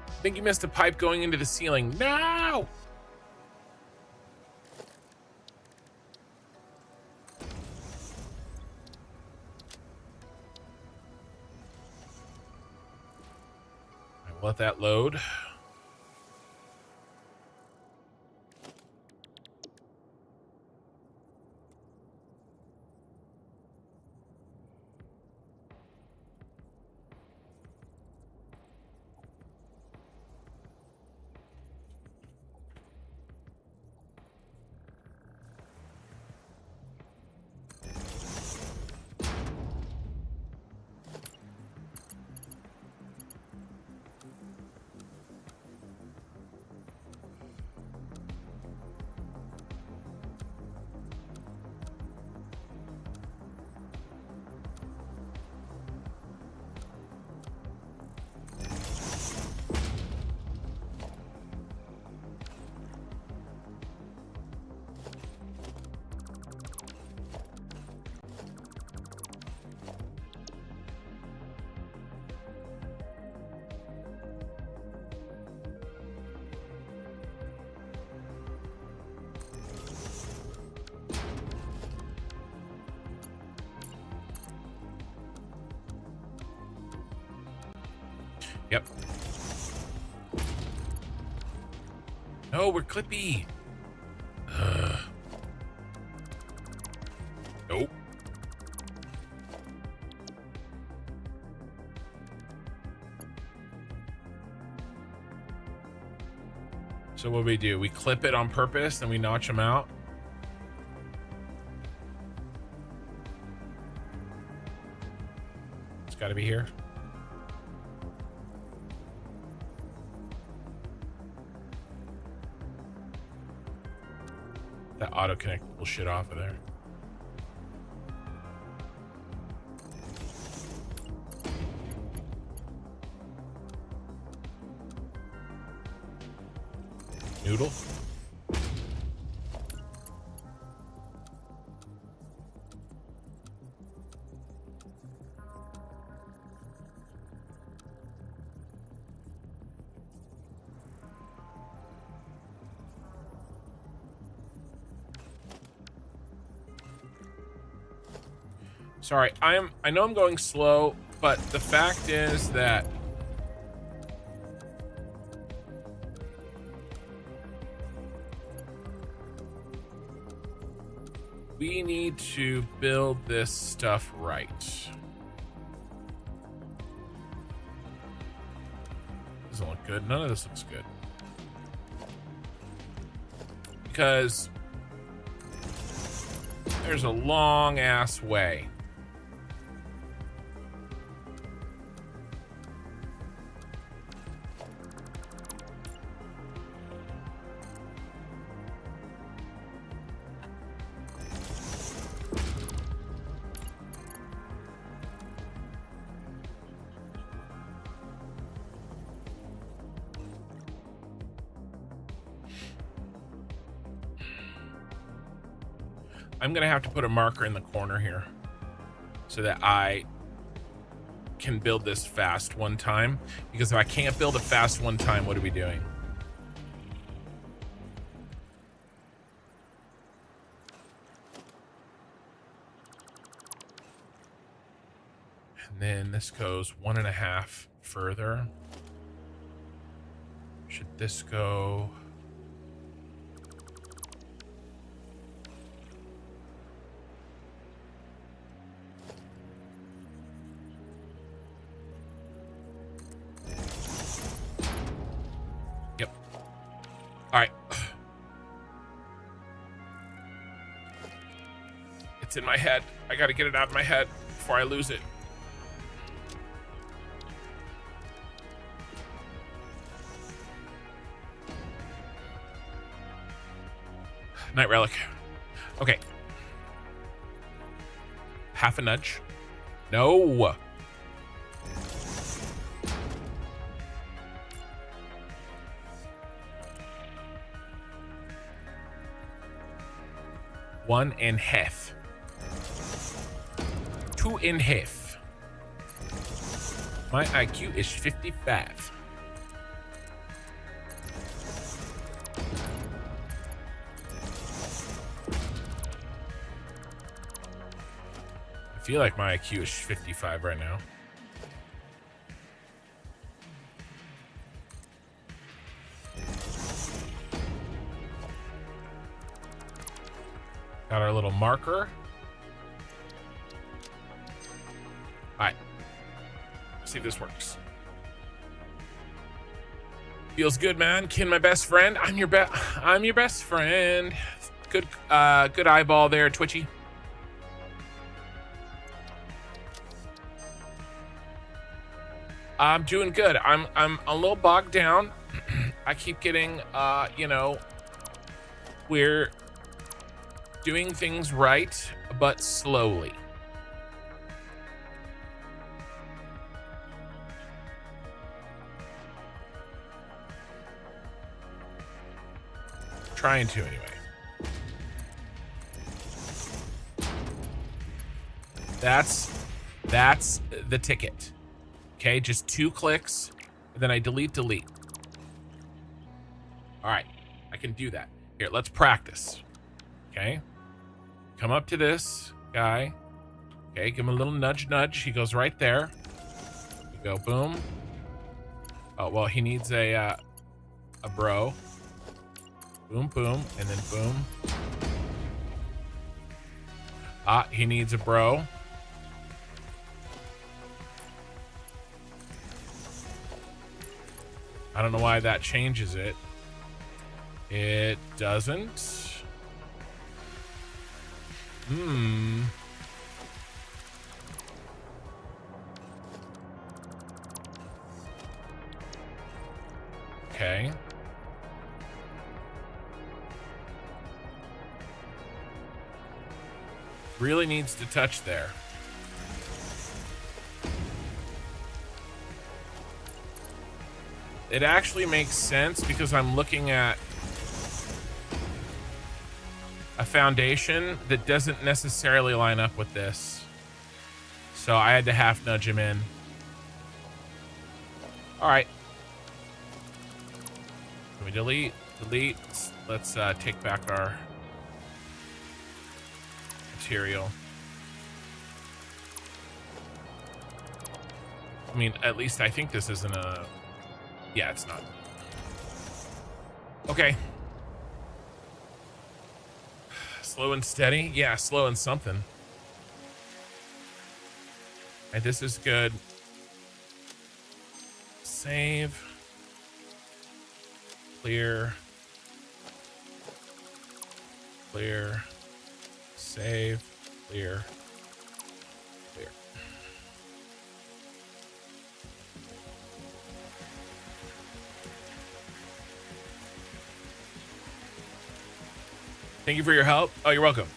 I think you missed a pipe going into the ceiling. No! Let that load. Yep. No, we're clippy. Nope. So what do? We clip it on purpose and we notch them out. It's got to be here. That auto connect will shit off of there. Noodle. Sorry, I know I'm going slow, but the fact is that we need to build this stuff right. Doesn't look good. None of this looks good. Because there's a long ass way. I'm gonna have to put a marker in the corner here so that I can build this fast one time, because if I can't build it fast one time, what are we doing? And then this goes 1.5 further. Should this go? Yep. All right. It's in my head. I got to get it out of my head before I lose it. Night Relic. Okay. Half a nudge. No. One and half. 2.5. My IQ is 55. I feel like my IQ is 55 right now. Got our little marker. All right. See if this works. Feels good, man. Kin, my best friend. I'm your best friend. Good good eyeball there, Twitchy. I'm doing good. I'm a little bogged down. I keep getting you know, we're doing things right, but slowly. Trying to anyway. That's the ticket. Okay, just 2 clicks, and then I delete. All right, I can do that. Here, let's practice. Okay, come up to this guy. Okay, give him a little nudge. He goes right there. You go, boom. Oh, well, he needs a bro. Boom, boom, and then boom. Ah, he needs a bro. I don't know why that changes it. It doesn't. Okay. Really needs to touch there. It actually makes sense because I'm looking at a foundation that doesn't necessarily line up with this. So I had to half nudge him in. All right. Can we delete? Let's take back our material. I mean, at least I think this isn't a... Yeah, it's not. Okay. Slow and steady? Yeah, slow and something. Hey, this is good. Save. Clear. Clear. Save. Clear. Clear. Thank you for your help. Oh, you're welcome.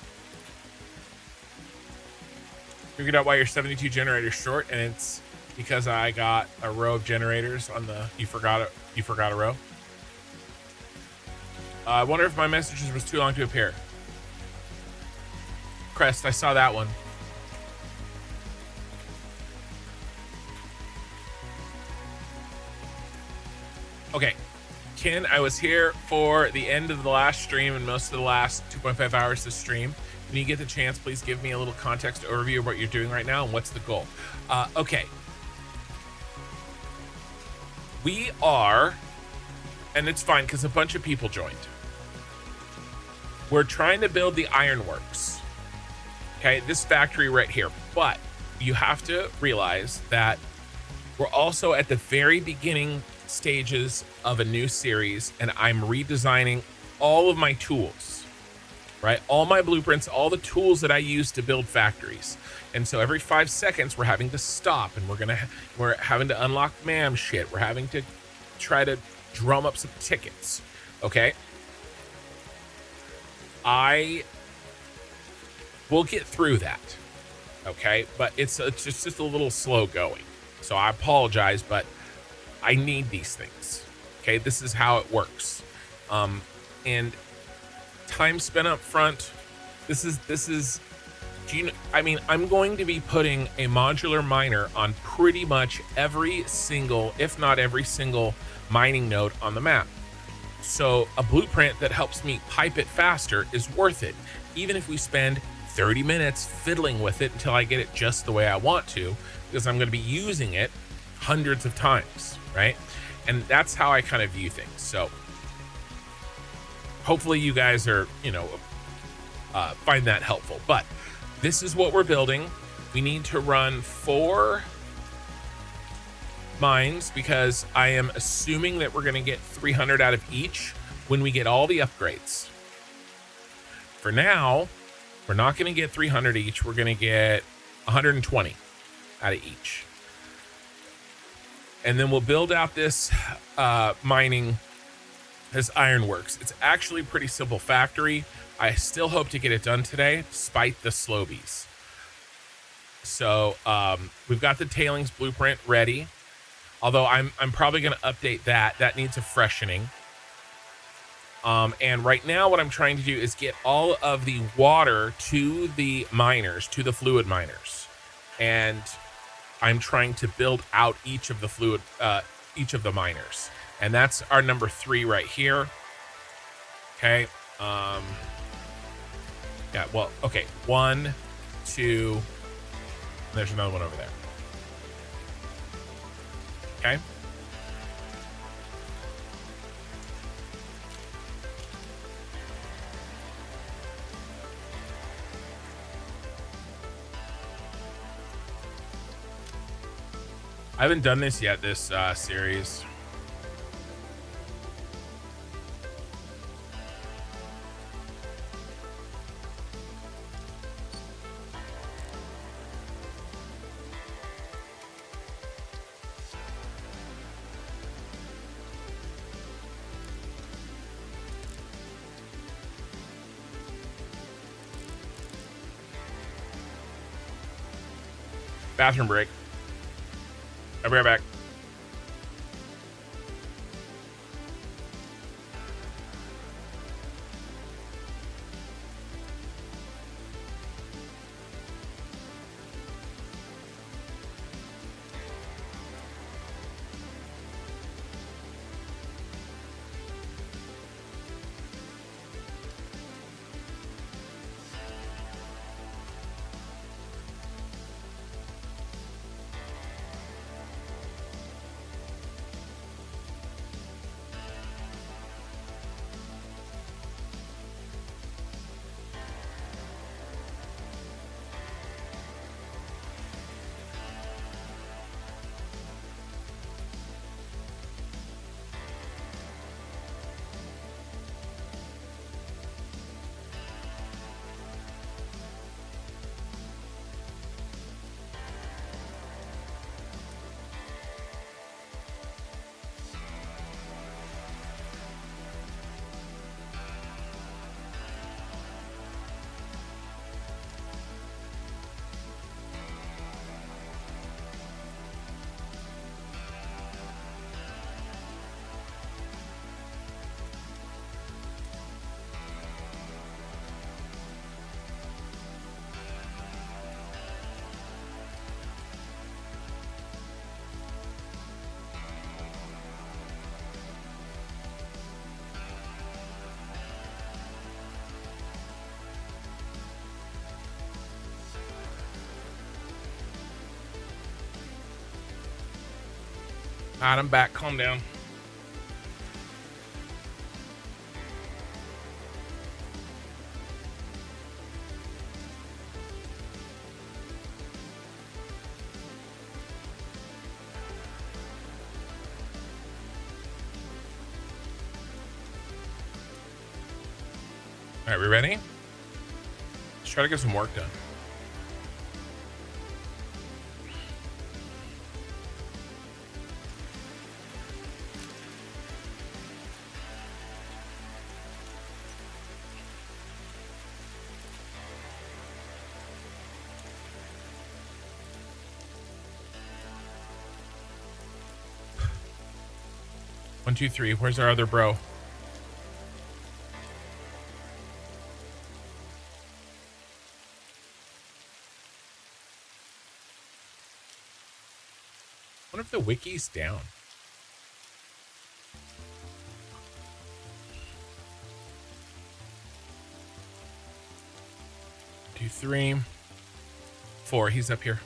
Figured out why you're 72 generators short, and it's because I got a row of generators on the you forgot a row. I wonder if my messages was too long to appear. Crest, I saw that one. Okay. Ken, I was here for the end of the last stream and most of the last 2.5 hours to stream. when you get the chance, please give me a little context overview of what you're doing right now and what's the goal. Okay. We are, and it's fine because a bunch of people joined. We're trying to build the Ironworks. Okay, this factory right here. But you have to realize that we're also at the very beginning stages of a new series, and I'm redesigning all of my tools, right? All my blueprints, all the tools that I use to build factories. And so every 5 seconds we're having to stop, and we're having to unlock MAM shit. We're having to try to drum up some tickets. Okay. I will get through that. Okay. But it's just a little slow going. So I apologize, but I need these things. Okay. This is how it works. And time spent up front. This is, I mean, I'm going to be putting a modular miner on pretty much every single, if not every single mining node on the map. So a blueprint that helps me pipe it faster is worth it. Even if we spend 30 minutes fiddling with it until I get it just the way I want to, because I'm going to be using it hundreds of times, right? And that's how I kind of view things. So hopefully you guys are, find that helpful. But this is what we're building. We need to run 4 mines because I am assuming that we're going to get 300 out of each when we get all the upgrades. For now, we're not going to get 300 each. We're going to get 120 out of each. And then we'll build out this mining, this Ironworks. It's actually a pretty simple factory. I still hope to get it done today, despite the slowbies. So we've got the tailings blueprint ready. Although I'm probably going to update that. That needs a freshening. And right now what I'm trying to do is get all of the water to the miners, to the fluid miners. And I'm trying to build out each of the miners. And that's our number 3 right here. Okay. Yeah, well, okay. 1, 2, there's another one over there. Okay. I haven't done this yet, this series. Bathroom break. I'll be right back. All right, I'm back. Calm down. All right, we ready? Let's try to get some work done. One, two, three. Where's our other bro? I wonder if the wiki's down. Two, three, four. He's up here.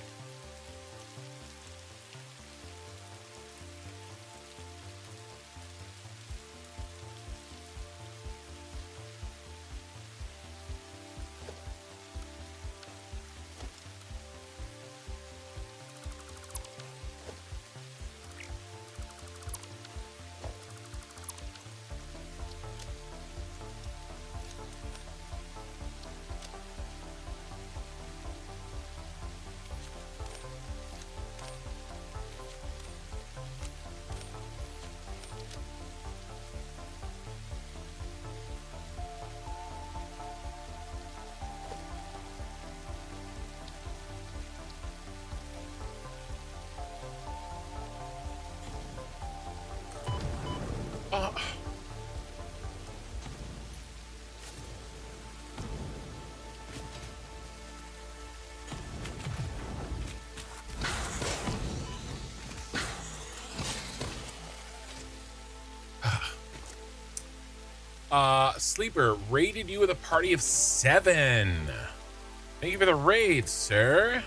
Sleeper raided you with a party of 7. Thank you for the raid, sir.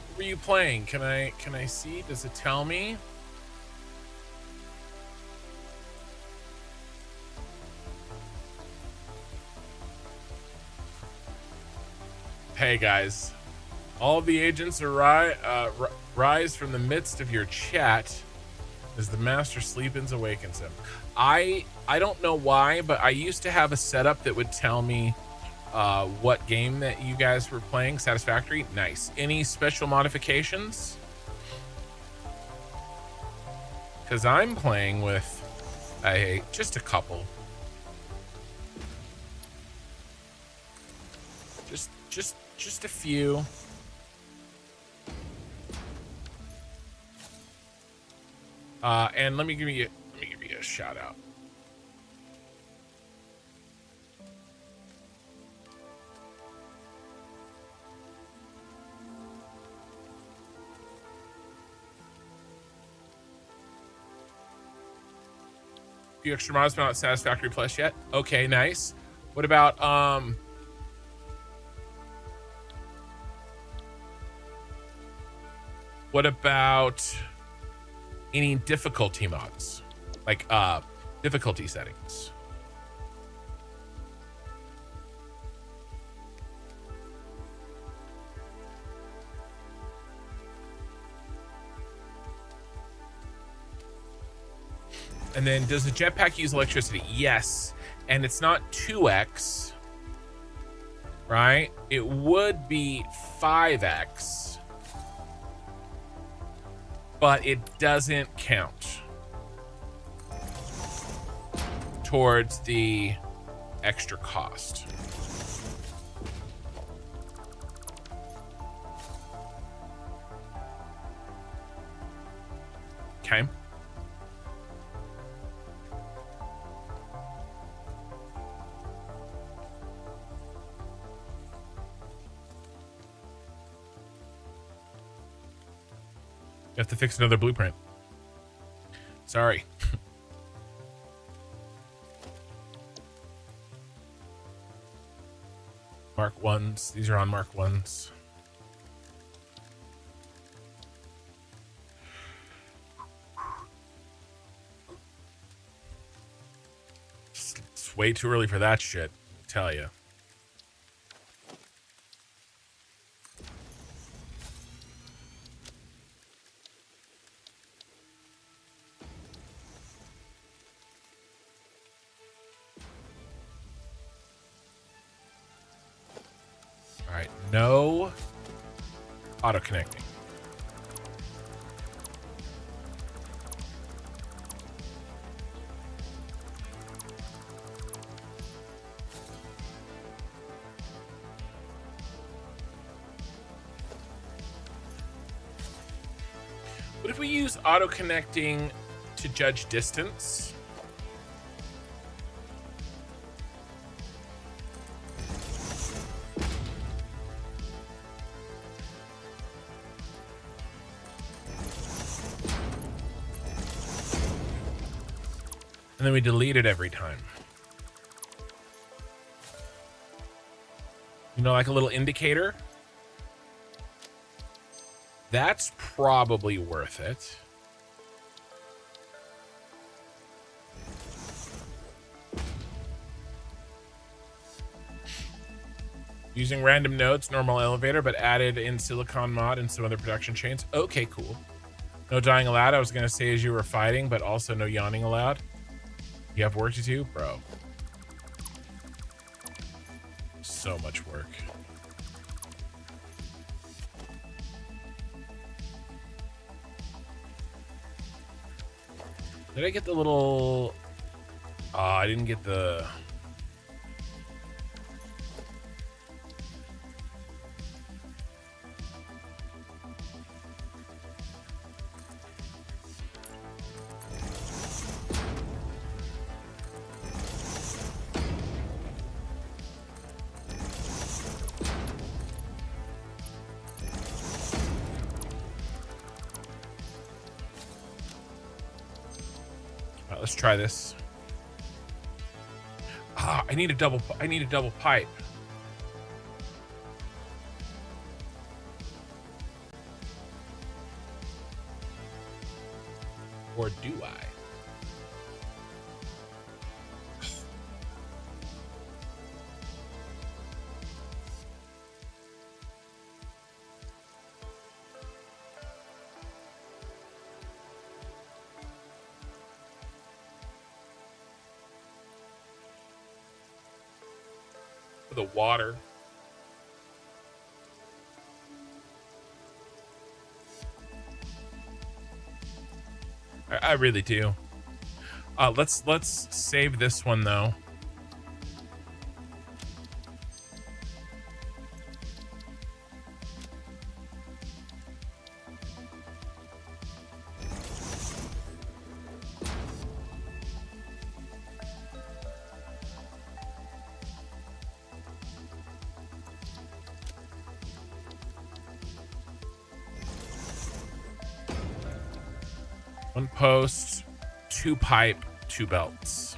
What were you playing? Can I see? Does it tell me? Hey guys, all of the agents rise from the midst of your chat as the master sleepens awakens him. I don't know why, but I used to have a setup that would tell me what game that you guys were playing. Satisfactory, nice. Any special modifications? Because I'm playing with just a couple. Just a few. And let me give you a shout out. Few extra mods, but not Satisfactory Plus yet. Okay, nice. What about any difficulty mods? Like difficulty settings. And then does the jetpack use electricity? Yes. And it's not 2x, right? It would be 5x, but it doesn't count towards the extra cost. Okay. You have to fix another blueprint. Sorry. Mark 1s. These are on Mark 1s. It's way too early for that shit, I tell you. All right, no auto connecting. What if we use auto connecting to judge distance? And then we delete it every time. You know, like a little indicator. That's probably worth it. Using random nodes, normal elevator, but added in silicon mod and some other production chains. Okay, cool. No dying allowed. I was going to say as you were fighting, but also no yawning allowed. You have work to do? Bro. So much work. Did I get the little... Oh, I didn't get the... Let's try this. Ah, I need a double pipe. Or do I? The water. I really do. Let's save this one though. One post, 2 pipe, 2 belts.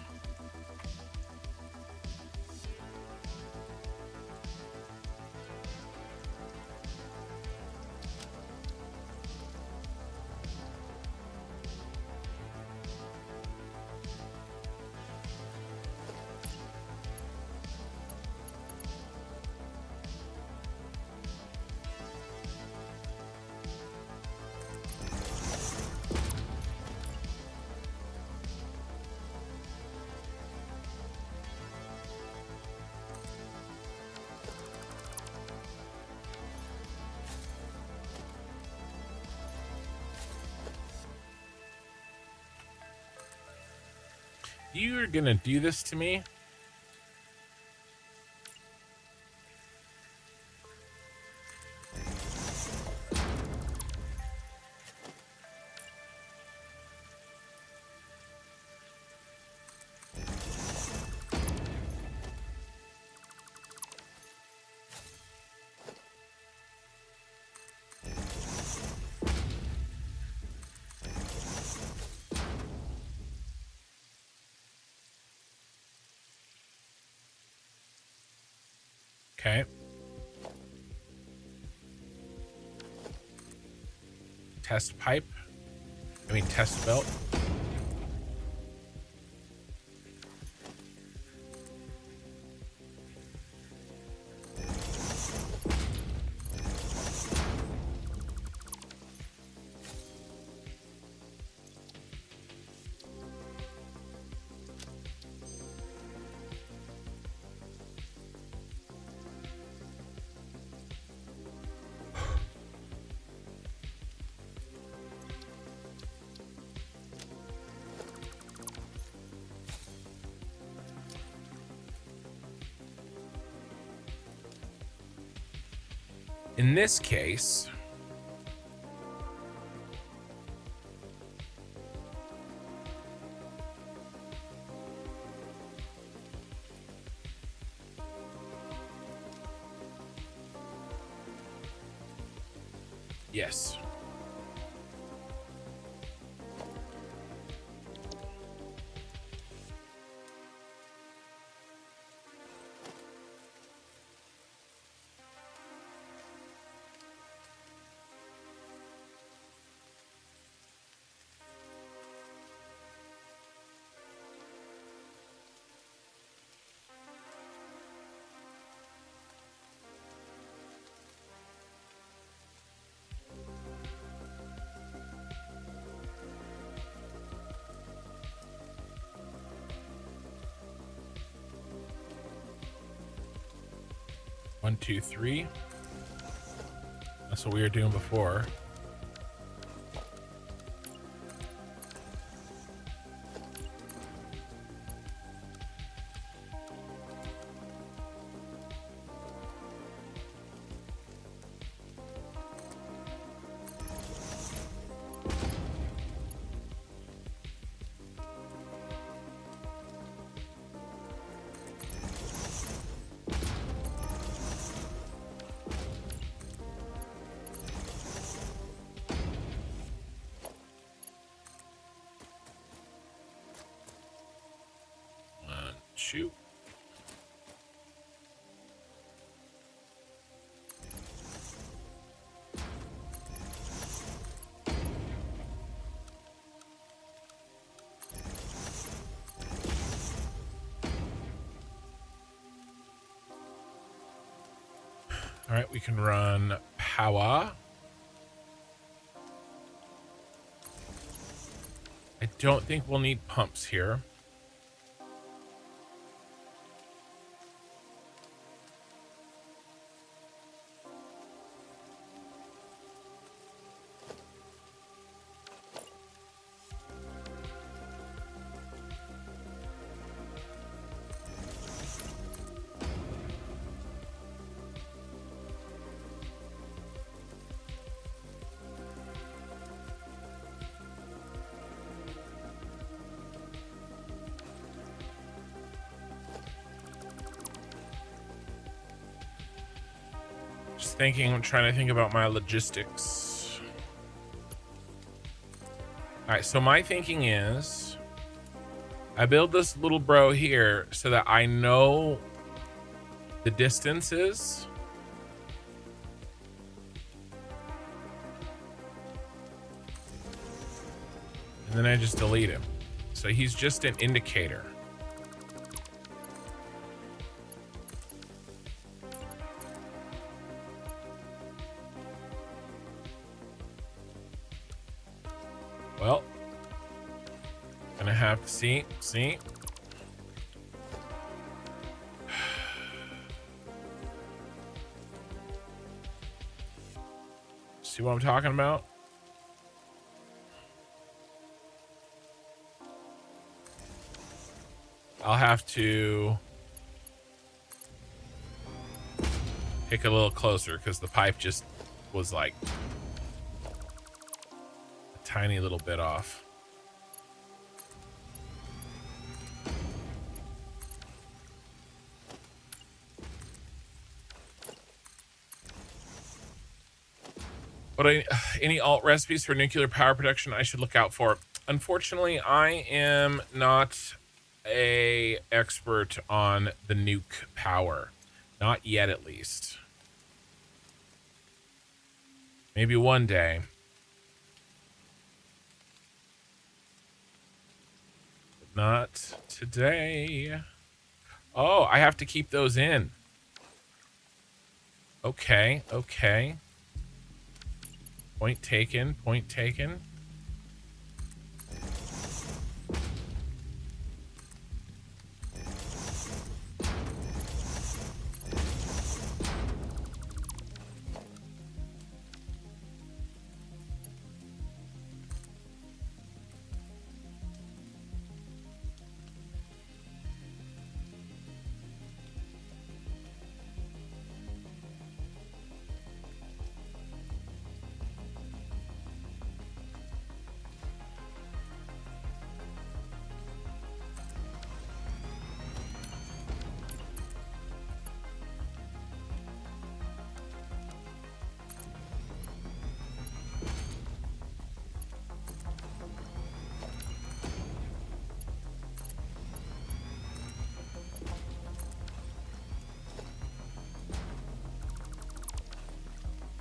You're gonna do this to me? Okay. Test pipe. I mean, test belt. In this case, yes. One, two, three. That's what we were doing before. Shoot. All right, we can run power. I don't think we'll need pumps here. I'm trying to think about my logistics. All right, so my thinking is I build this little bro here so that I know the distances. And then I just delete him. So he's just an indicator. Well, gonna have to see. See what I'm talking about? I'll have to pick a little closer because the pipe just was like a tiny little bit off. What any alt recipes for nuclear power production I should look out for? Unfortunately, I am not a expert on the nuke power. Not yet, at least. Maybe one day. But not today. Oh, I have to keep those in. Okay, okay. Point taken, point taken.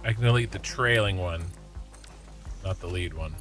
I can delete the trailing one, not the lead one.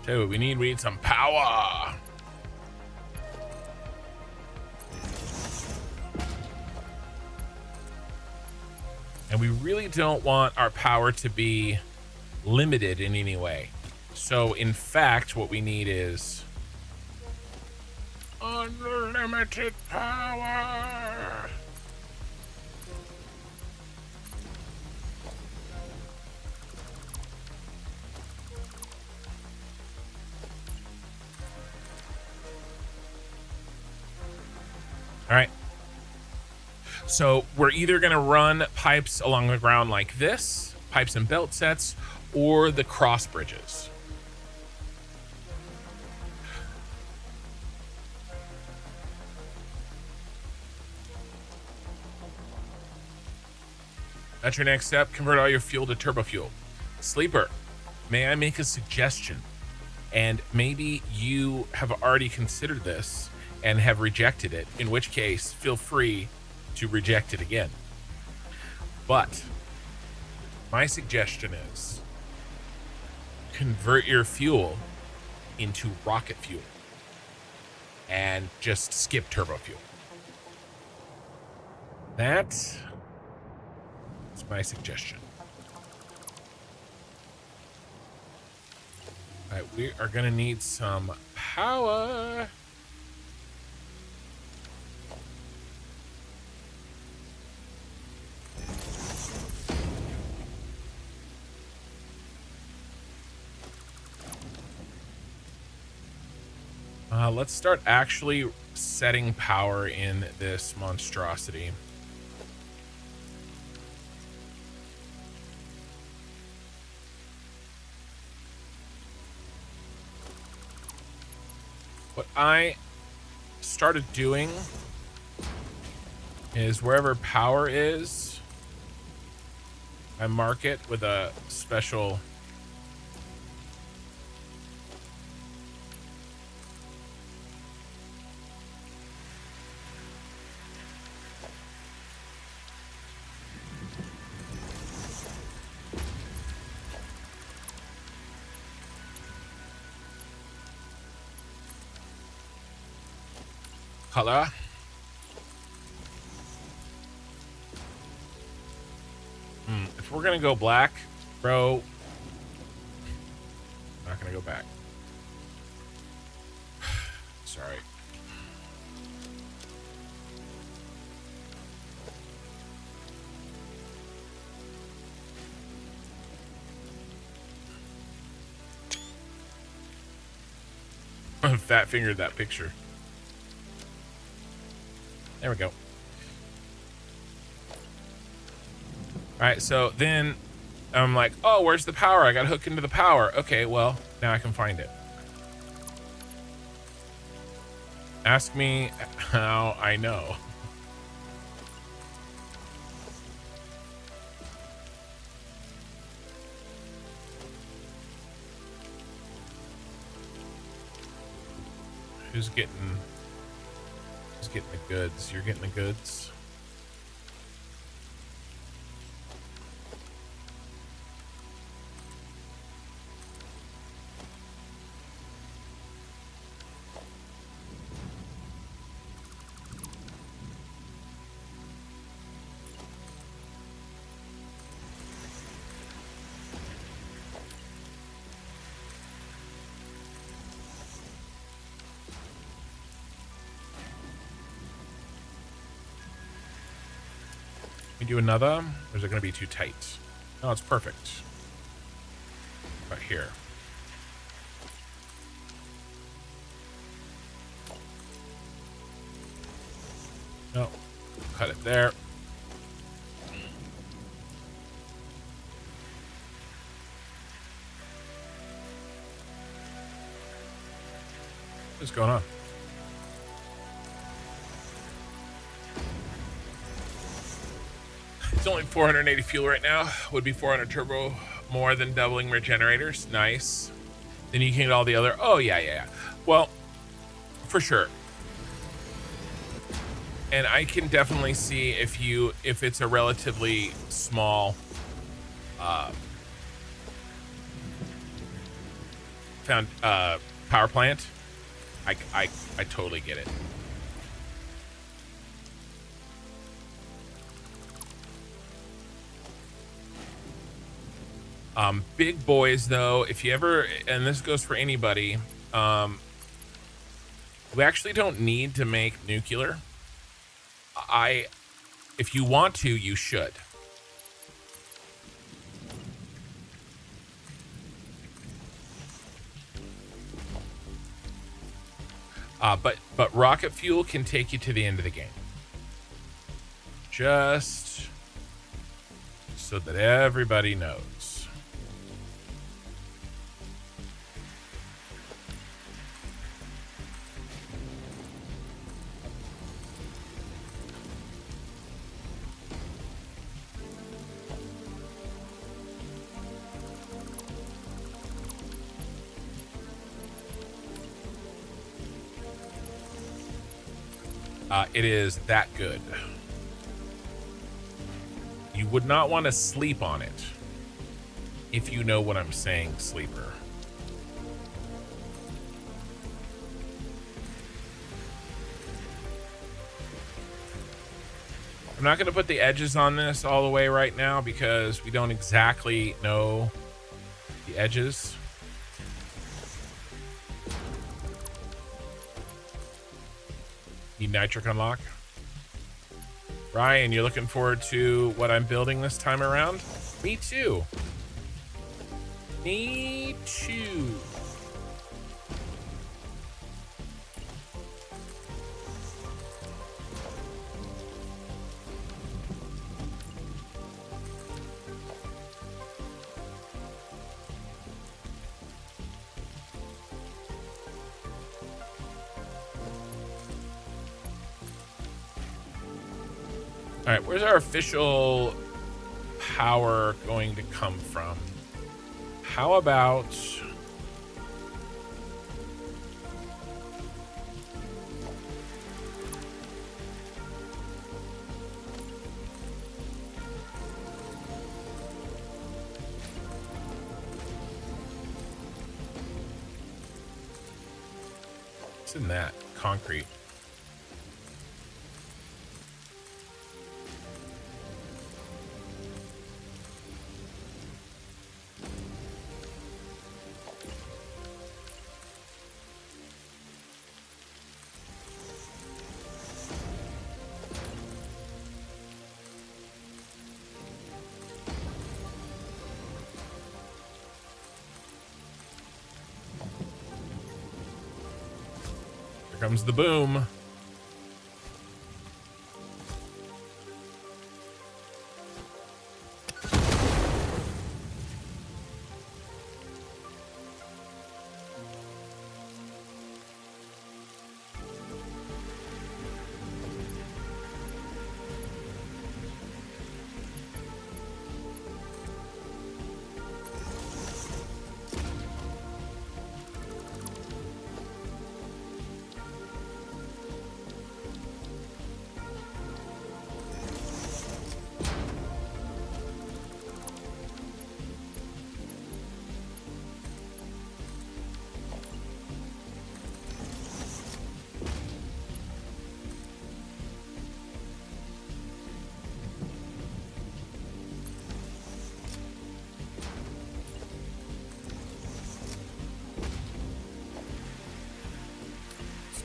Tell you what we need some power. And we really don't want our power to be limited in any way. So in fact, what we need is unlimited power. All right. So we're either going to run pipes along the ground like this, pipes and belt sets, or the cross bridges. That's your next step. Convert all your fuel to turbo fuel. Sleeper, may I make a suggestion? And maybe you have already considered this and have rejected it, in which case feel free to reject it again. But my suggestion is convert your fuel into rocket fuel and just skip turbo fuel. That's my suggestion. All right, we are gonna need some power. Let's start actually setting power in this monstrosity. What I started doing is wherever power is, I mark it with a special color. If we're gonna go black, bro, not gonna go back. Sorry. Fat fingered that picture. There we go. All right, so then I'm like, oh, where's the power? I got to hook into the power. Okay, well, now I can find it. Ask me how I know. Who's getting the goods? You're getting the goods. We do another, or is it going to be too tight? No, it's perfect. Right here. cut it there. What's going on? It's only 480 fuel right now. Would be 400 turbo, more than doubling regenerators. Nice. Then you can get all the other. Oh yeah. Well, for sure. And I can definitely see if it's a relatively small power plant. I totally get it. Big boys though, if you ever, and this goes for anybody, we actually don't need to make nuclear. If you want to, you should. But rocket fuel can take you to the end of the game. Just so that everybody knows. It is that good. You would not want to sleep on it, if you know what I'm saying, sleeper. I'm not going to put the edges on this all the way right now because we don't exactly know the edges. Need nitric unlock. Ryan, you're looking forward to what I'm building this time around? Me too. Me too. All right, where's our official power going to come from? How about... what's in that? Concrete. Here comes the boom.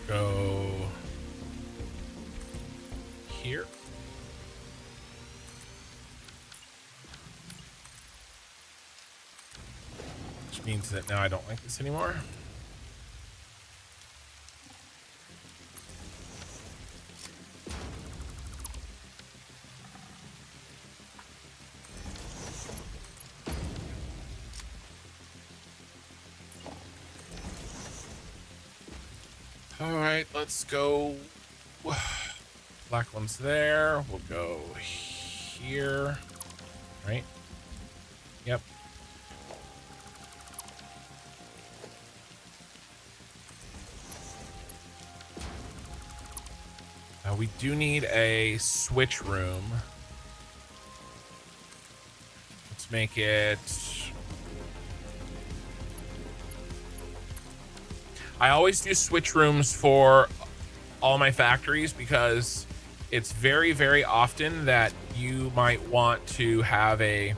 Go here. Which means that now I don't like this anymore. All right, let's go. Black one's there. We'll go here. Right? Yep. We do need a switch room. Let's make it... I always do switch rooms for all my factories because it's very, very often that you might want to have a...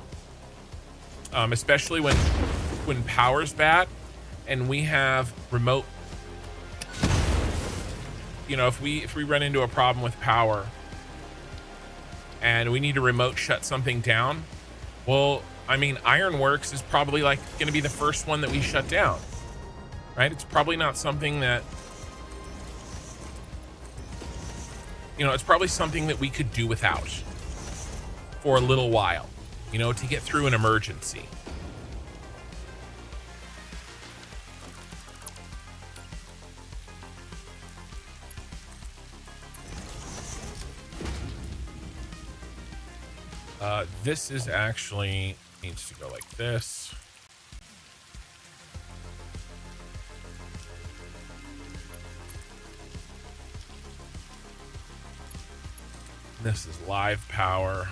especially when power's bad and we have remote... You know, if we run into a problem with power and we need to remote shut something down, well, I mean, Ironworks is probably like going to be the first one that we shut down, right? It's probably not something that, you know, it's probably something that we could do without for a little while, you know, to get through an emergency. This is actually needs to go like this. This is live power.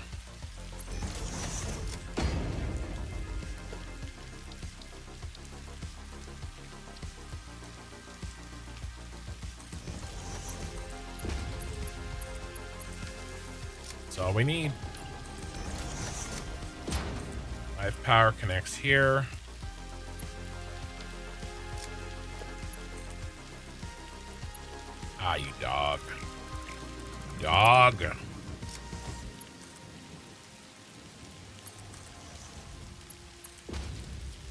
That's all we need. Live power connects here. Ah, you dog. Dog.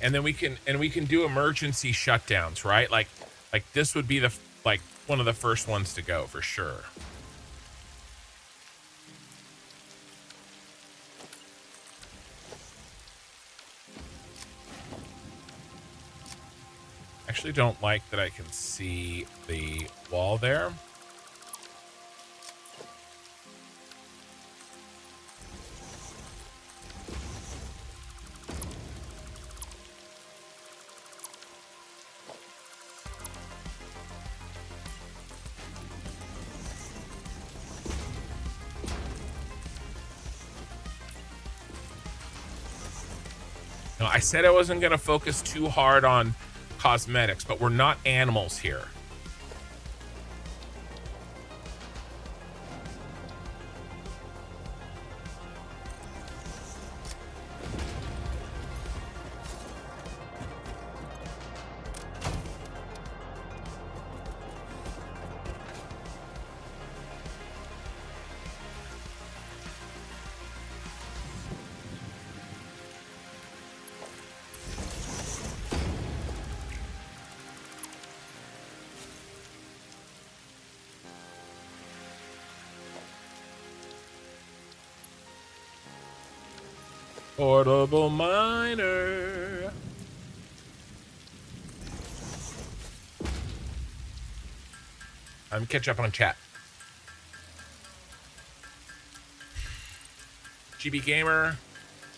And then we can do emergency shutdowns, right? Like this would be the one of the first ones to go for sure. Actually don't like that I can see the wall there. No, I said I wasn't going to focus too hard on cosmetics, but we're not animals here. Portable miner. I'm catch up on chat. GB Gamer,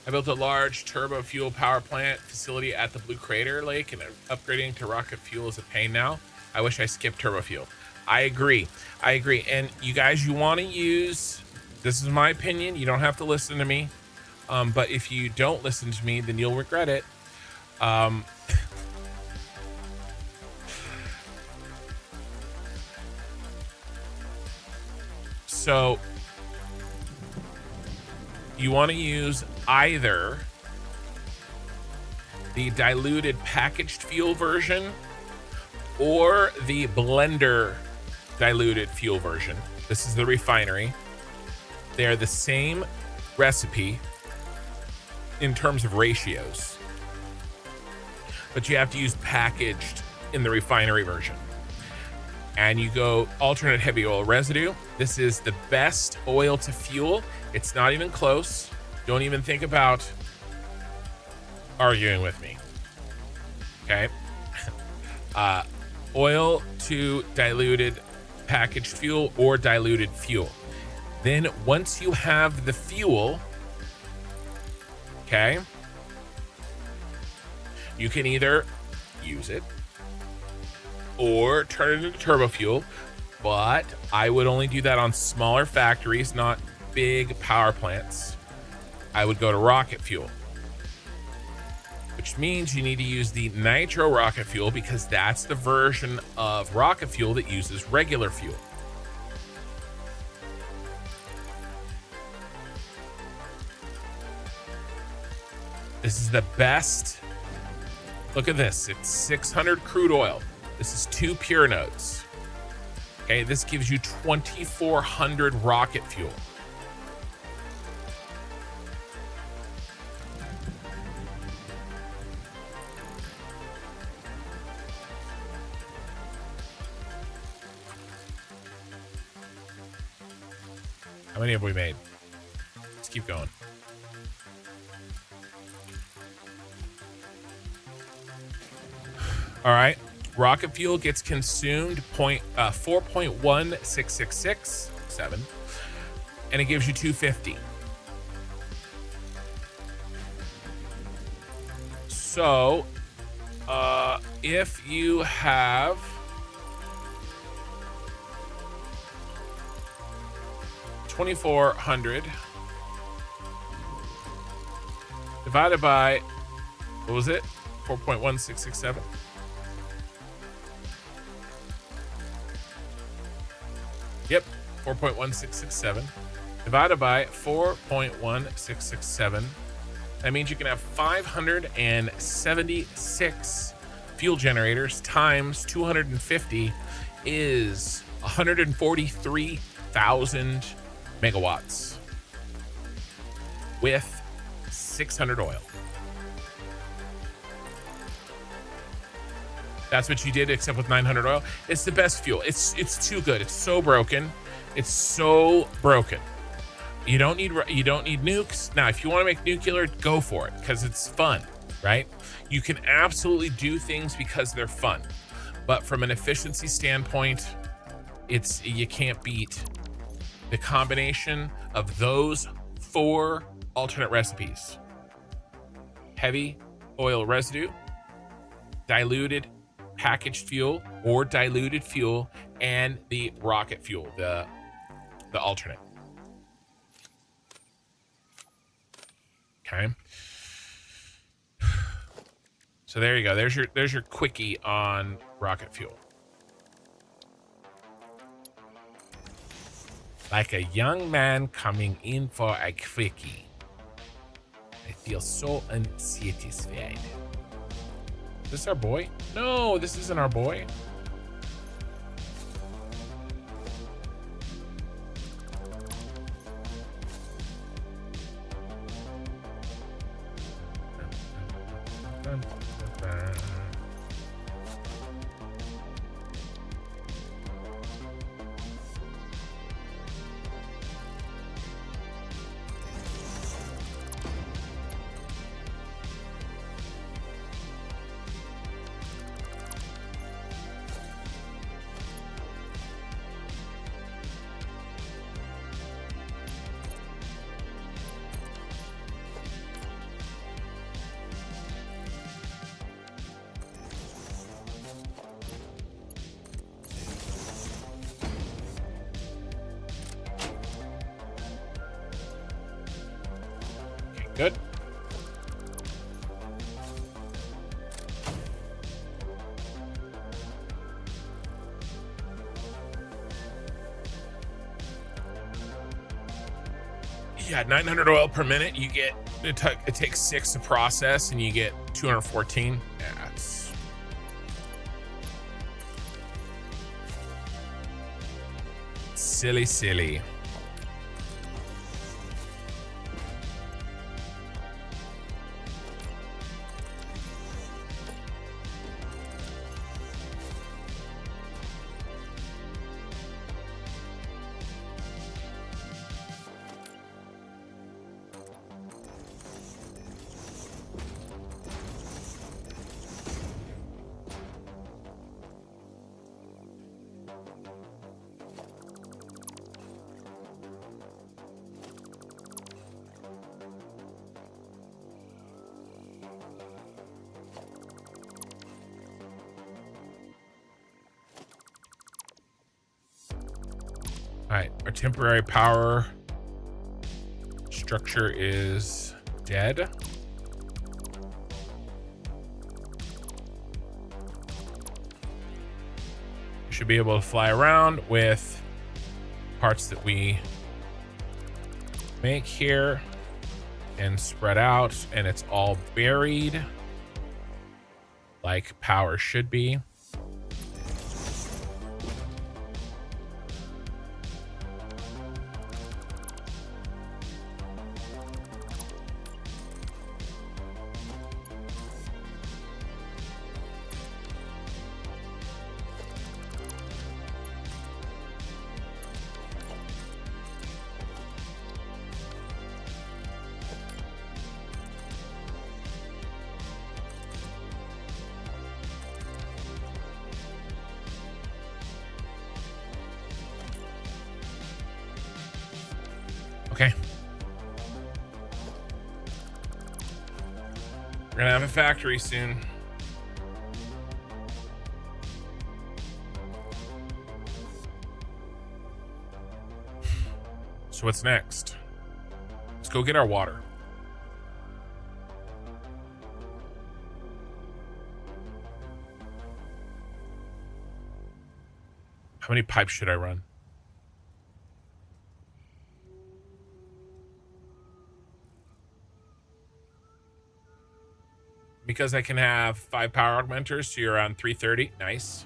I built a large turbo fuel power plant facility at the Blue Crater Lake, and upgrading to rocket fuel is a pain now. I wish I skipped turbo fuel. I agree. And you guys, you want to use, this is my opinion, you don't have to listen to me. But if you don't listen to me, then you'll regret it. So you want to use either the diluted packaged fuel version or the blender diluted fuel version. This is the refinery. They're the same recipe in terms of ratios, but you have to use packaged in the refinery version. And you go alternate heavy oil residue. This is the best oil to fuel. It's not even close. Don't even think about arguing with me. Okay. oil to diluted packaged fuel or diluted fuel. Then once you have the fuel, okay, you can either use it or turn it into turbo fuel, but I would only do that on smaller factories, not big power plants. I would go to rocket fuel, which means you need to use the nitro rocket fuel because that's the version of rocket fuel that uses regular fuel. This is the best. Look at this. It's 600 crude oil. This is 2 pure notes. Okay, this gives you 2,400 rocket fuel. How many have we made? Let's keep going. All right, rocket fuel gets consumed 4.16667, and it gives you 250. So, if you have 2,400 divided by, what was it? 4.1667. Yep, 4.1667 divided by 4.1667. That means you can have 576 fuel generators times 250 is 143,000 megawatts with 600 oil. That's what you did, except with 900 oil. It's the best fuel. It's too good. It's so broken. It's so broken. You don't need nukes. Now, if you want to make nuclear, go for it because it's fun, right? You can absolutely do things because they're fun, but from an efficiency standpoint, you can't beat the combination of those 4 alternate recipes: heavy oil residue, diluted packaged fuel or diluted fuel, and the rocket fuel, the alternate. Okay. So there you go. There's your quickie on rocket fuel. Like a young man coming in for a quickie. I feel so unsatisfied. Is this our boy? No, this isn't our boy. Good. Yeah, 900 oil per minute. You get it takes 6 to process, and you get 214. Yeah, it's silly. All right, our temporary power structure is dead. We should be able to fly around with parts that we make here and spread out, and it's all buried like power should be. Okay. We're gonna have a factory soon. So what's next? Let's go get our water. How many pipes should I run? Because I can have 5 power augmenters, so you're around 330. Nice.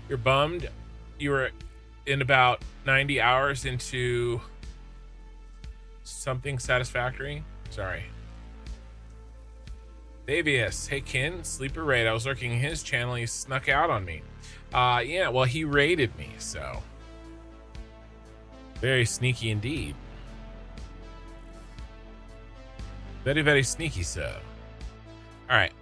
You're bummed. You were in about 90 hours into something satisfactory. Sorry. Davius, hey Kin, Sleeper Raid. I was lurking in his channel. He snuck out on me. Yeah, well, he raided me, so. Very sneaky indeed. Very, very sneaky, sir. All right.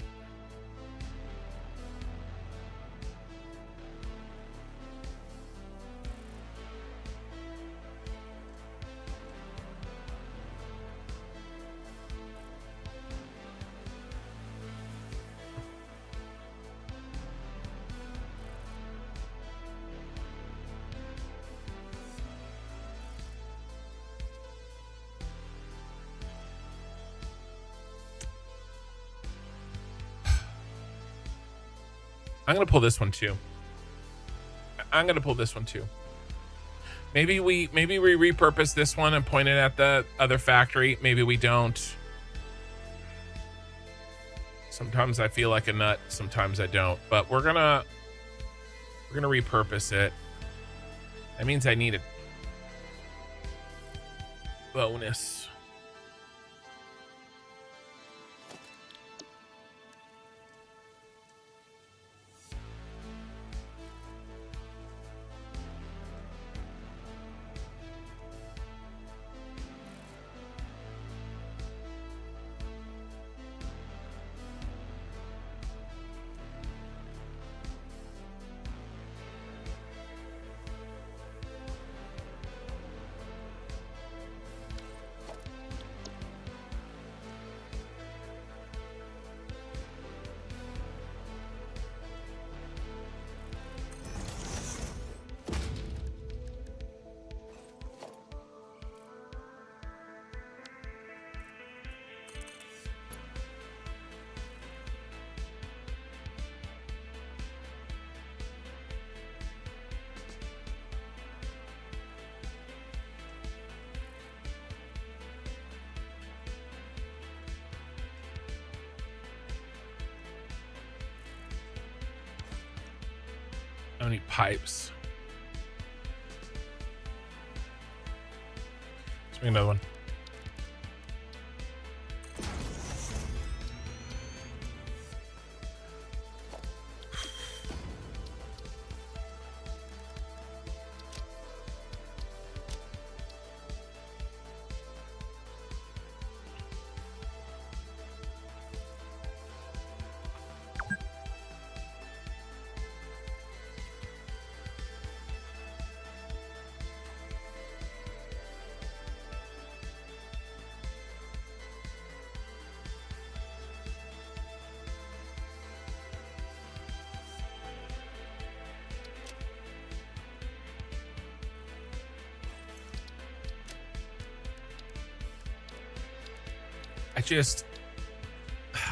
I'm gonna pull this one too. Maybe we repurpose this one and point it at the other factory. Maybe we don't. Sometimes I feel like a nut, sometimes I don't. But we're gonna repurpose it. That means I need a bonus. How many pipes? Let's make another one.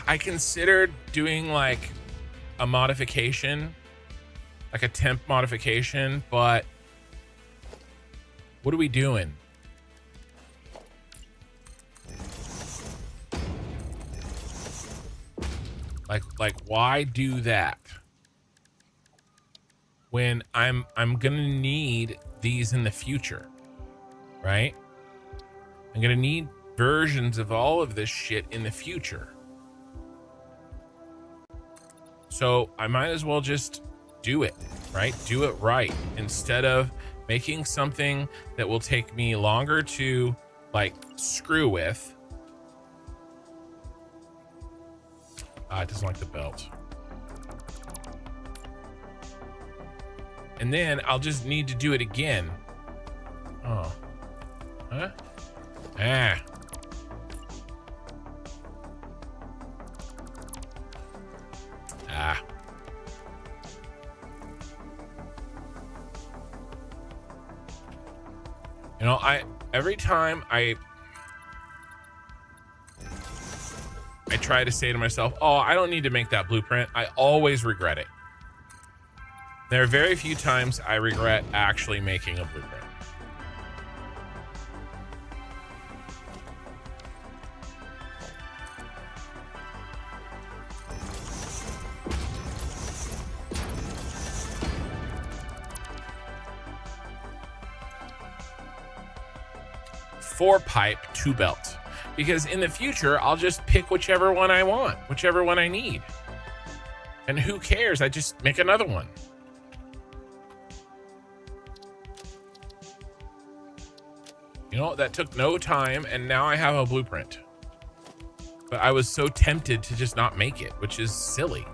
I considered doing like a modification, like a temp modification, but what are we doing? Like why do that when I'm gonna need these in the future, right? I'm gonna need versions of all of this shit in the future. So I might as well just do it, right? Do it right instead of making something that will take me longer to like screw with. It doesn't like the belt. And then I'll just need to do it again. Oh. Huh? Ah. Ah. You know, every time I try to say to myself, oh, I don't need to make that blueprint, I always regret it. There are very few times I regret actually making a blueprint. Four pipe, two belt. Because in the future, I'll just pick whichever one I want, whichever one I need. And who cares? I just make another one. You know, that took no time, and now I have a blueprint. But I was so tempted to just not make it, which is silly.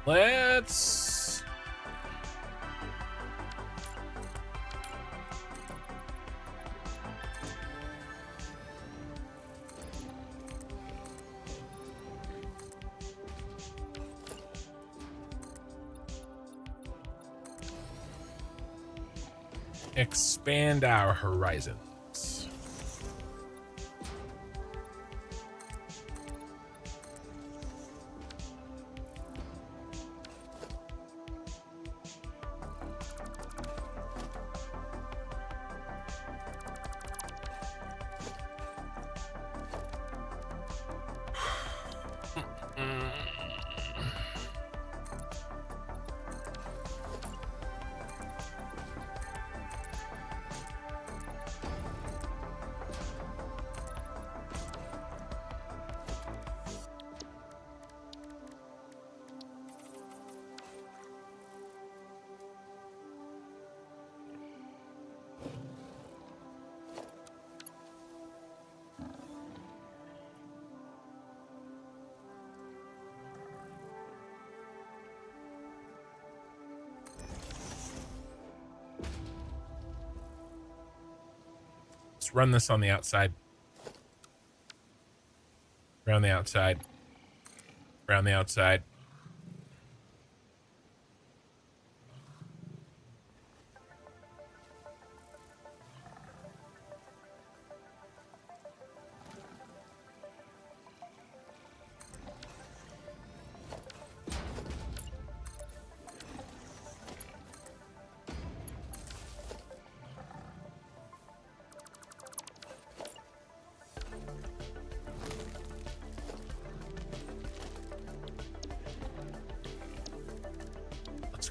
Let's expand our horizons. Let's run this on the outside. Around the outside. Around the outside.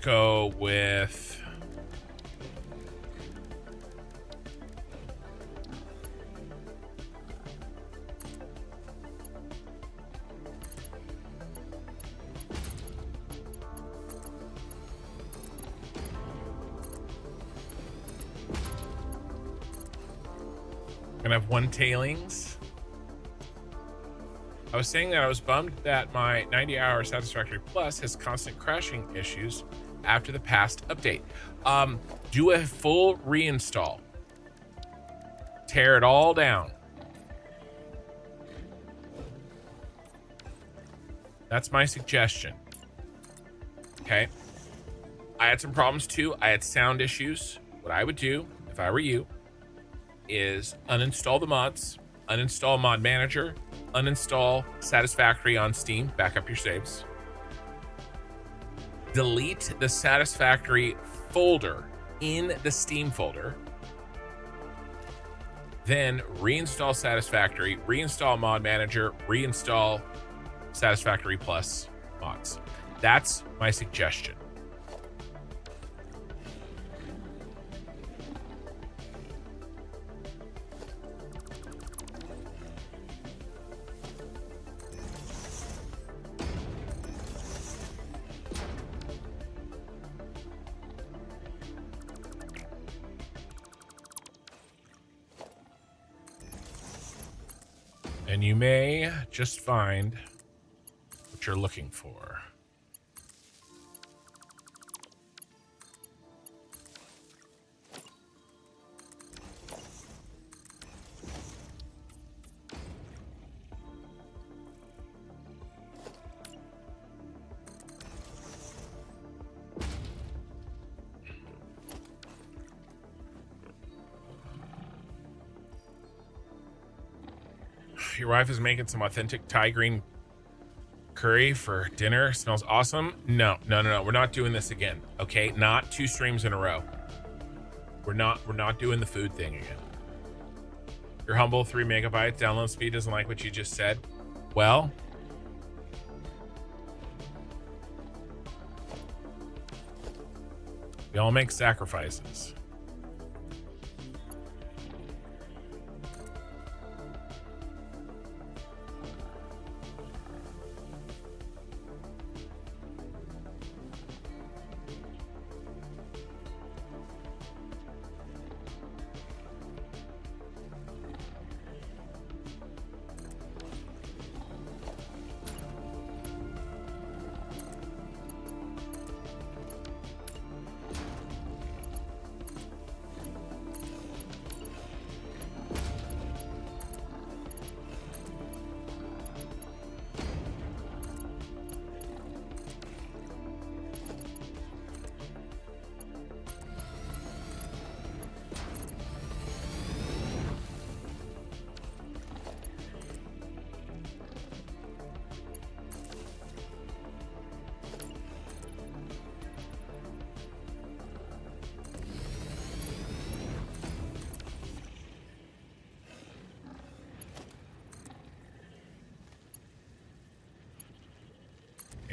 Go with Gonna have one tailings. I was saying that I was bummed that my 90-hour Satisfactory Plus has constant crashing issues after the past update. Do a full reinstall. Tear it all down. That's my suggestion. Okay. I had some problems too. I had sound issues. What I would do, if I were you, is uninstall the mods, uninstall Mod Manager, uninstall Satisfactory on Steam, back up your saves. Delete the Satisfactory folder in the Steam folder. Then reinstall Satisfactory, reinstall Mod Manager, reinstall Satisfactory Plus mods. That's my suggestion. And you may just find what you're looking for. Your wife is making some authentic Thai green curry for dinner. Smells awesome. No. We're not doing this again. Okay, not 2 streams in a row. We're not doing the food thing again. Your humble 3 megabytes download speed doesn't like what you just said. Well, we all make sacrifices.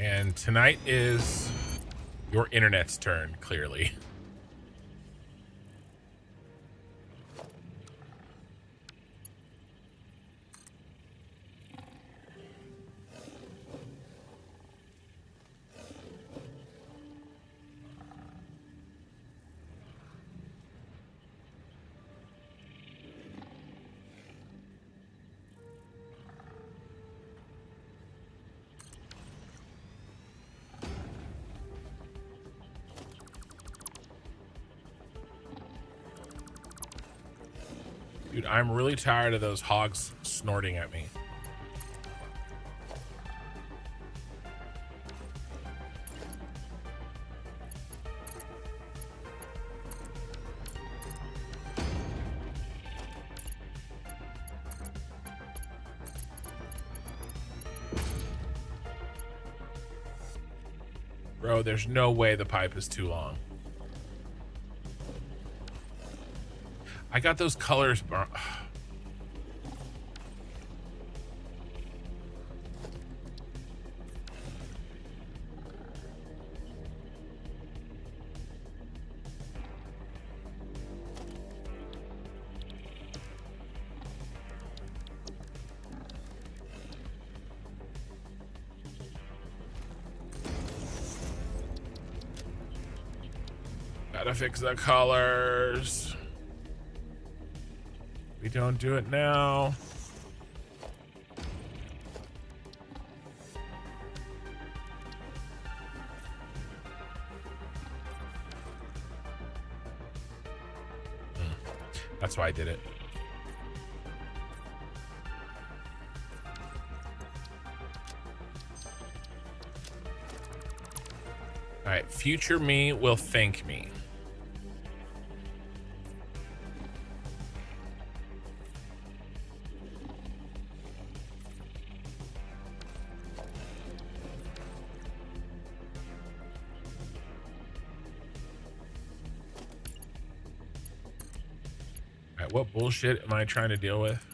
And tonight is your internet's turn, clearly. Dude, I'm really tired of those hogs snorting at me. Bro, there's no way the pipe is too long. I got those colors. Gotta fix the colors. We don't do it now. That's why I did it. All right, future me will thank me. All right, what bullshit am I trying to deal with?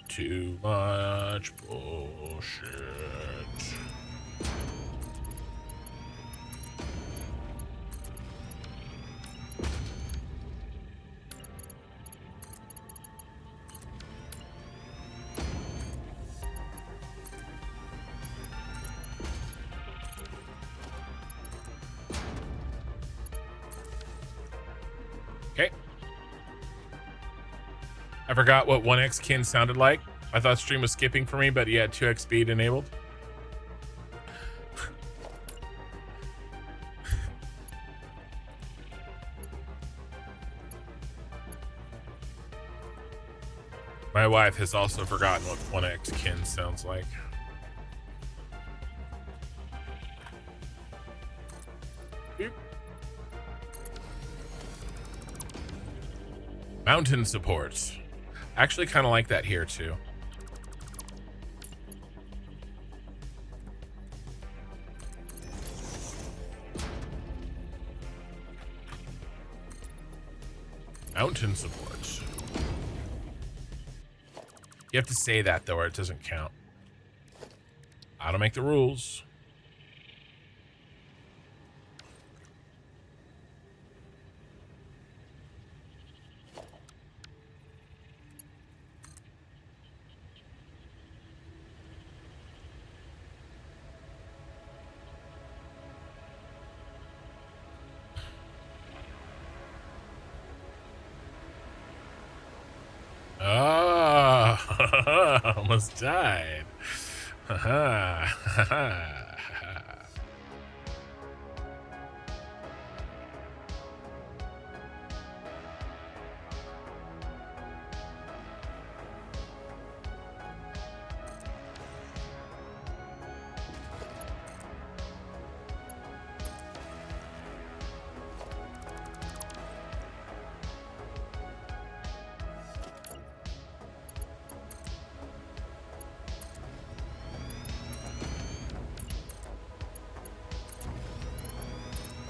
Too much bullshit. Okay. I forgot what 1x kin sounded like. I thought stream was skipping for me, but yeah, 2x speed enabled. My wife has also forgotten what 1x kin sounds like. Boop. Mountain supports. Actually kind of like that here too. Mountain supports. You have to say that though, or it doesn't count. I don't make the rules. Oh, almost died.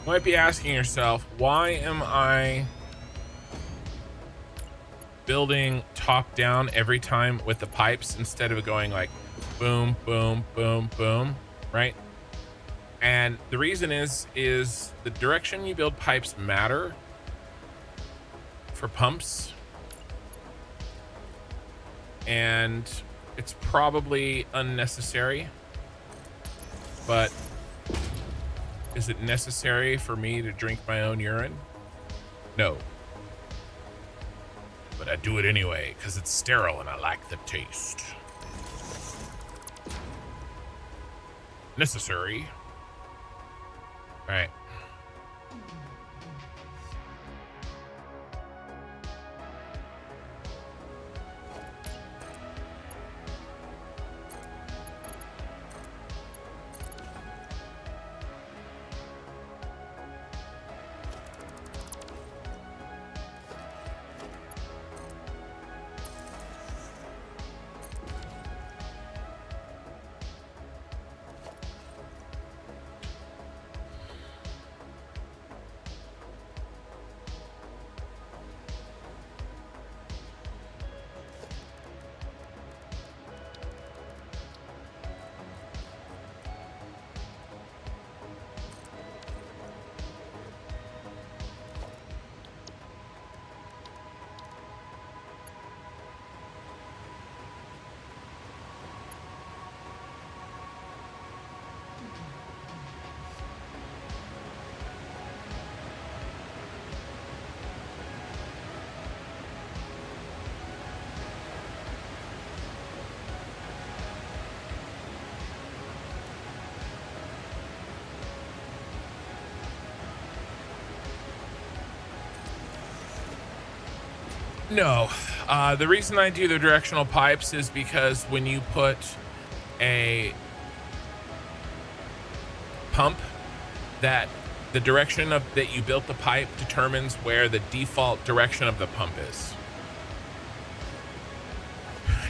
You might be asking yourself, why am I building top down every time with the pipes instead of going like boom, boom, boom, boom, right? And the reason is the direction you build pipes matter for pumps. And it's probably unnecessary, but is it necessary for me to drink my own urine? No. But I do it anyway, because it's sterile and I like the taste. Necessary. All right. No. The reason I do the directional pipes is because when you put a pump, that the direction of that you built the pipe determines where the default direction of the pump is.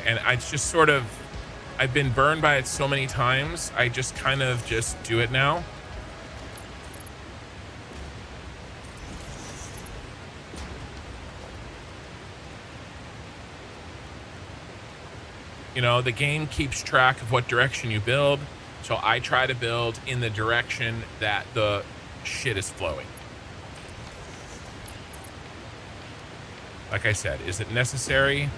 And I just sort of, I've been burned by it so many times, I just kind of just do it now. You know, the game keeps track of what direction you build, so I try to build in the direction that the shit is flowing. Like I said, is it necessary?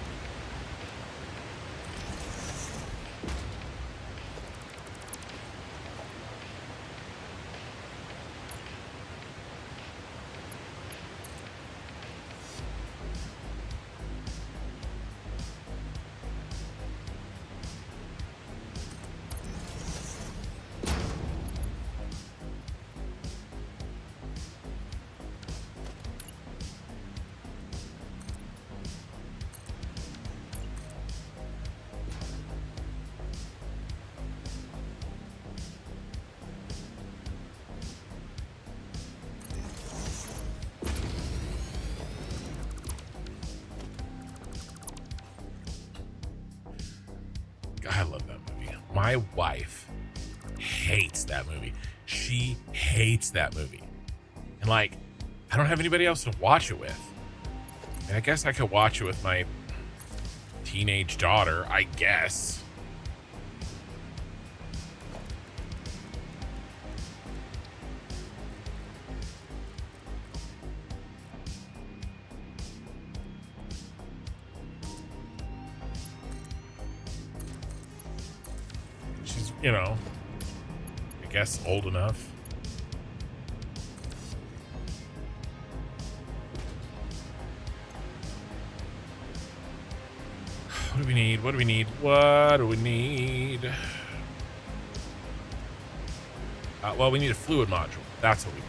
I love that movie. My wife hates that movie. She hates that movie. And like, I don't have anybody else to watch it with. And I guess I could watch it with my teenage daughter, I guess. She's, you know, I guess old enough. What do we need? What do we need? What do we need? Well, we need a fluid module. That's what we need.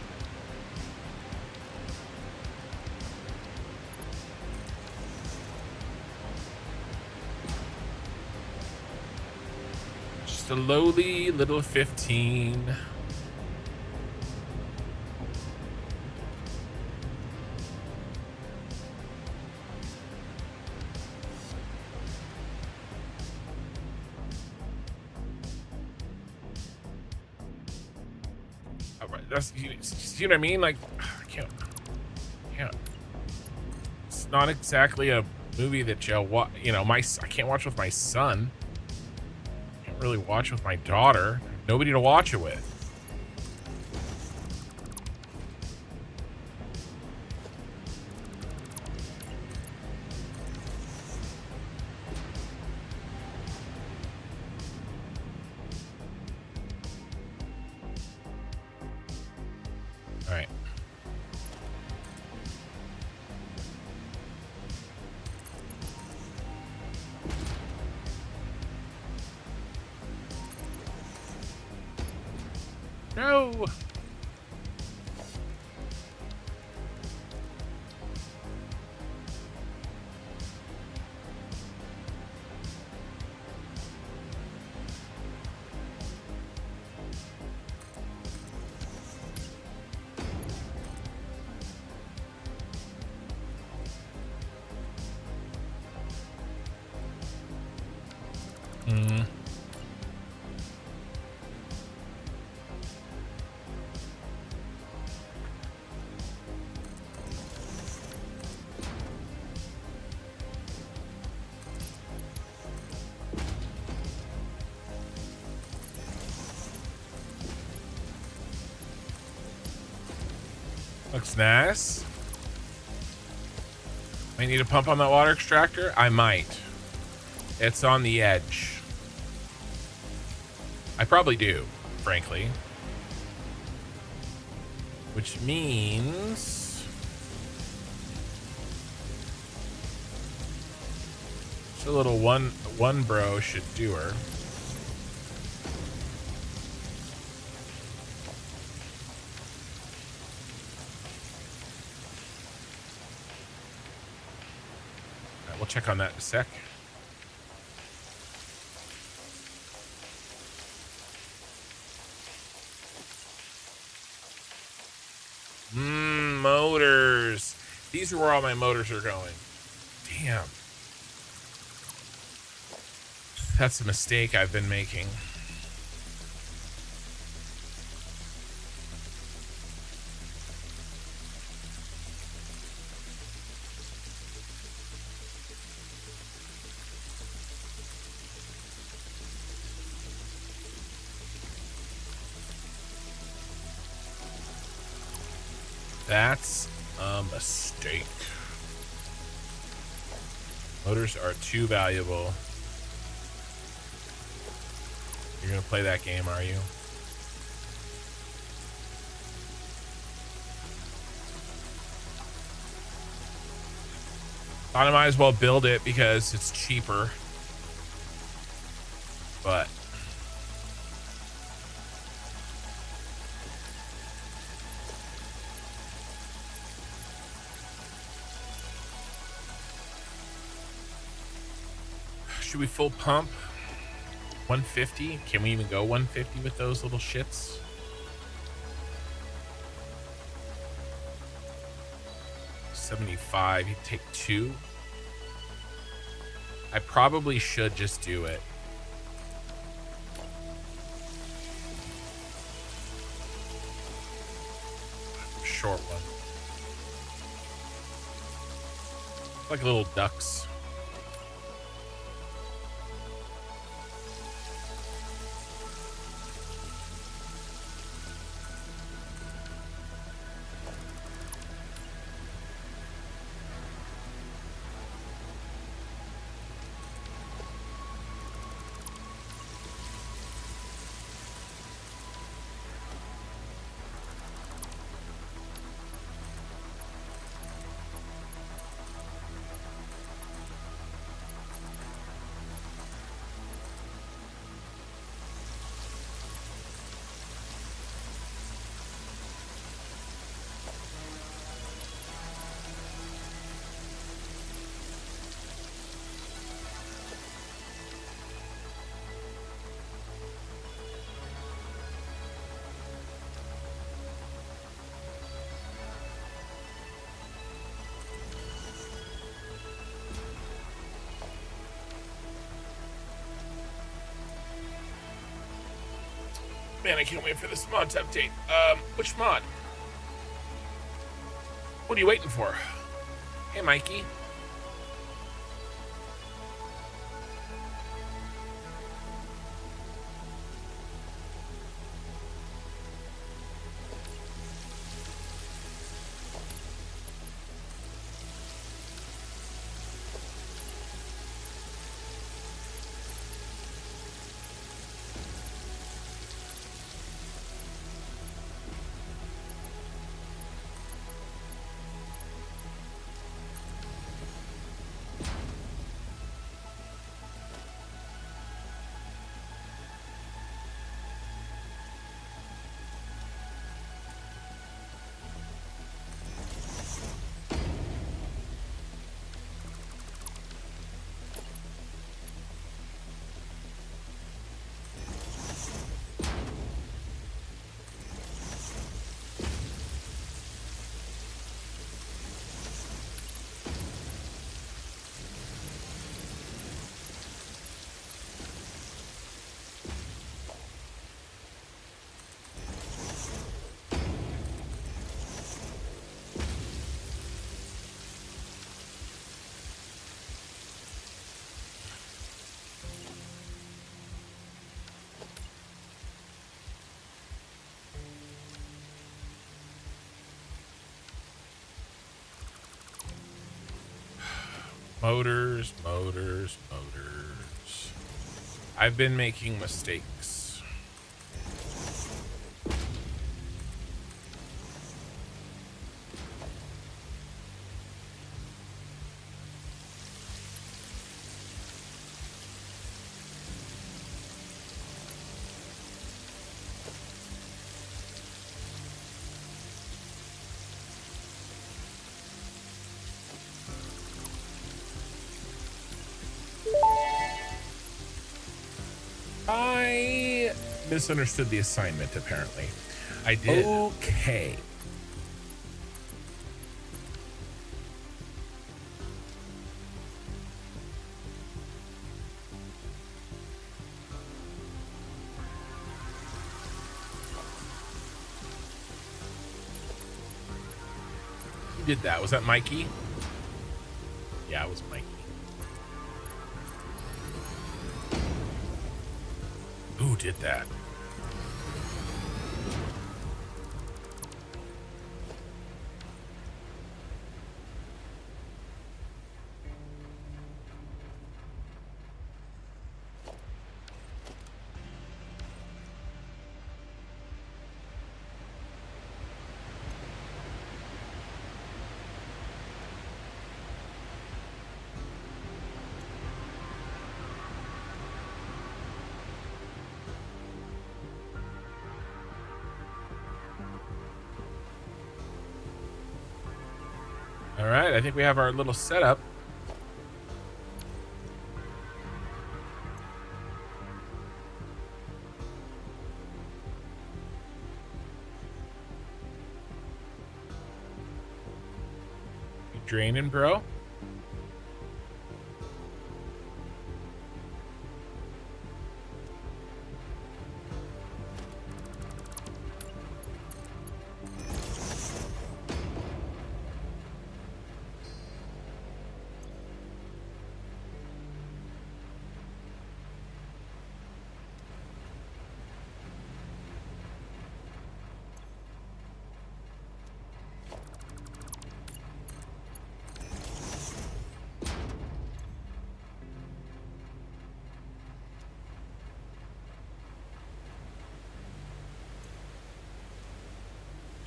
Just a lowly little 15. That's, you see what I mean? Like, I can't. It's not exactly a movie that I can't watch with my son. Can't really watch with my daughter. Nobody to watch it with. All right. No. Looks nice. I need a pump on that water extractor? I might. It's on the edge. I probably do, frankly. Which means just a little one bro should do her. We'll check on that in a sec. Motors. These are where all my motors are going. Damn. That's a mistake I've been making. That's a mistake. Motors are too valuable. You're gonna play that game, are you? Thought I might as well build it because it's cheaper. But should we full pump? 150? Can we even go 150 with those little shits? $75. You take 2. I probably should just do it. Short one. Like little ducks. Man, I can't wait for this mod to update. Which mod? What are you waiting for? Hey, Mikey. Motors, motors, motors. I've been making mistakes. misunderstood the assignment, apparently. I did. Okay. Who did that? Was that Mikey? Yeah, it was Mikey. Who did that? All right, I think we have our little setup. You draining, bro?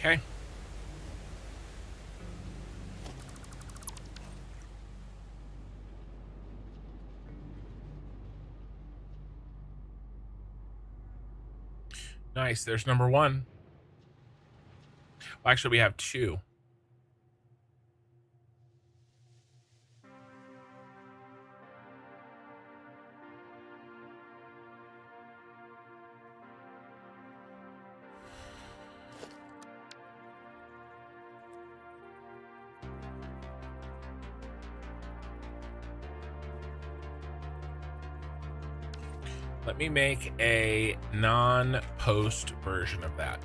Okay. Nice. There's number one. Well, actually, we have two. Let me make a non-post version of that.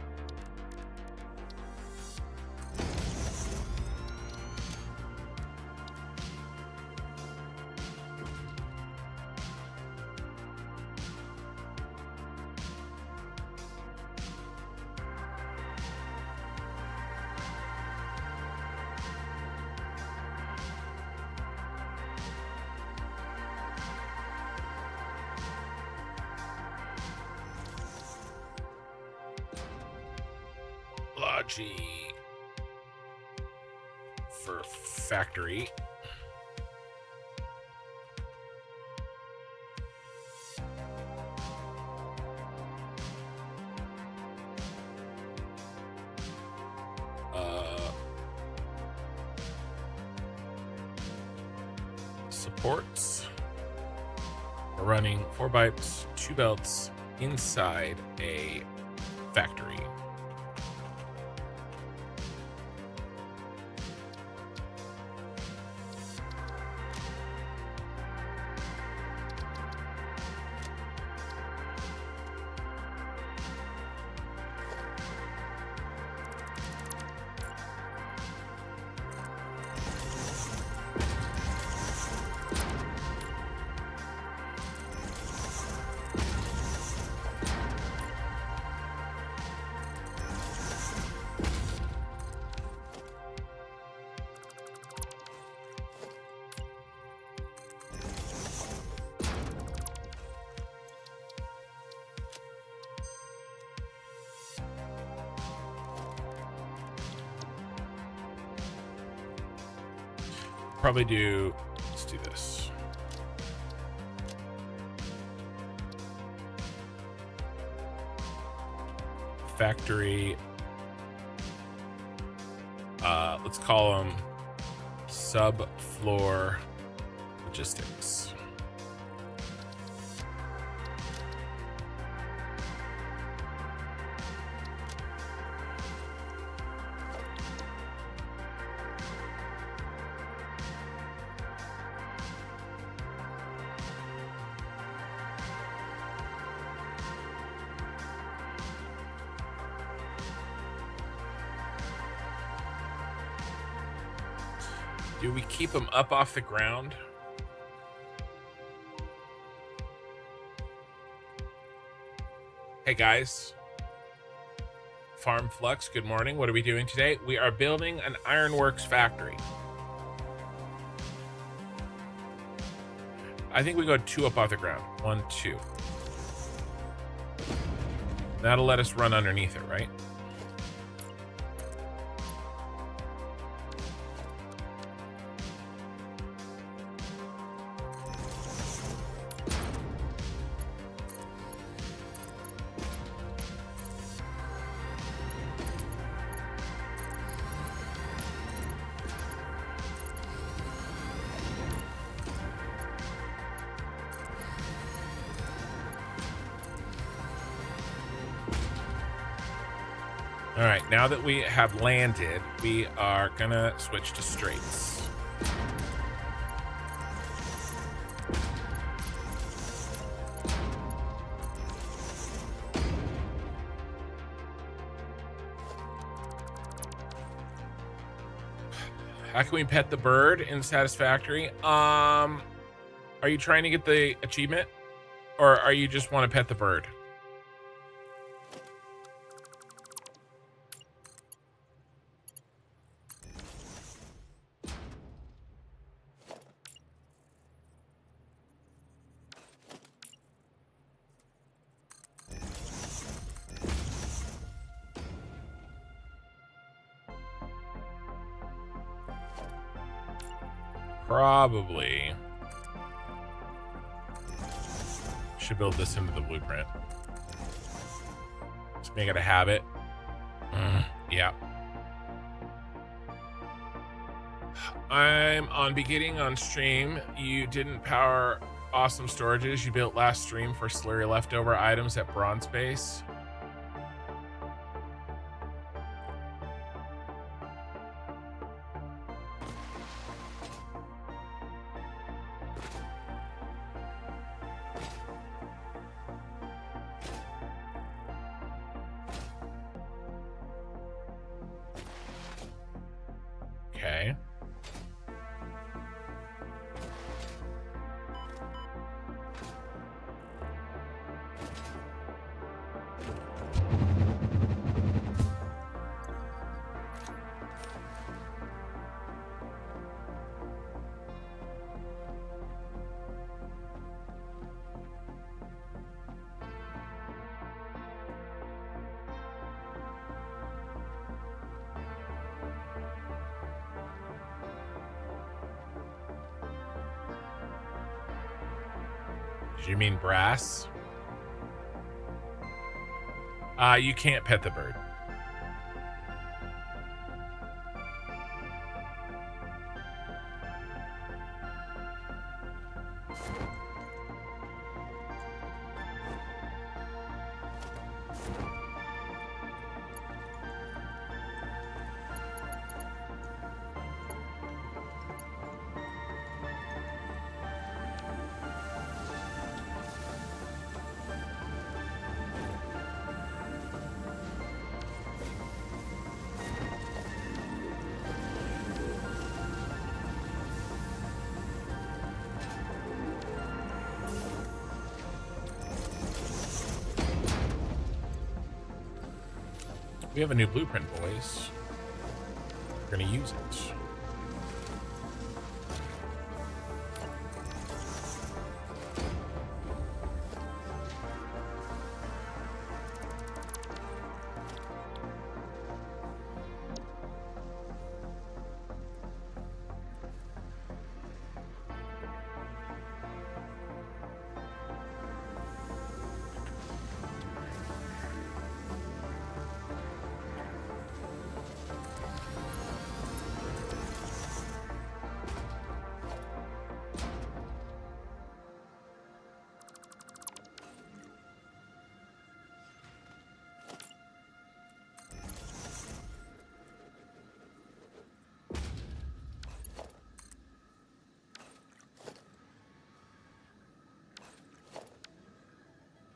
For factory. Supports. We're running 4 bytes, 2 belts inside a factory. Probably do, let's do this. Factory. Let's call them subfloor logistics. Do we keep them up off the ground? Hey guys. Farm Flux, good morning. What are we doing today? We are building an Ironworks factory. I think we go 2 up off the ground. 1, 2. That'll let us run underneath it, right? All right, now that we have landed, we are gonna switch to straights. How can we pet the bird in Satisfactory? Are you trying to get the achievement, or are you just want to pet the bird? Probably should build this into the blueprint. Just make it a habit. Yeah. I'm on beginning on stream. You didn't power awesome storages you built last stream for slurry leftover items at Bronze Base. Okay. Did you mean brass? You can't pet the bird. We have a new blueprint, boys. We're gonna use it.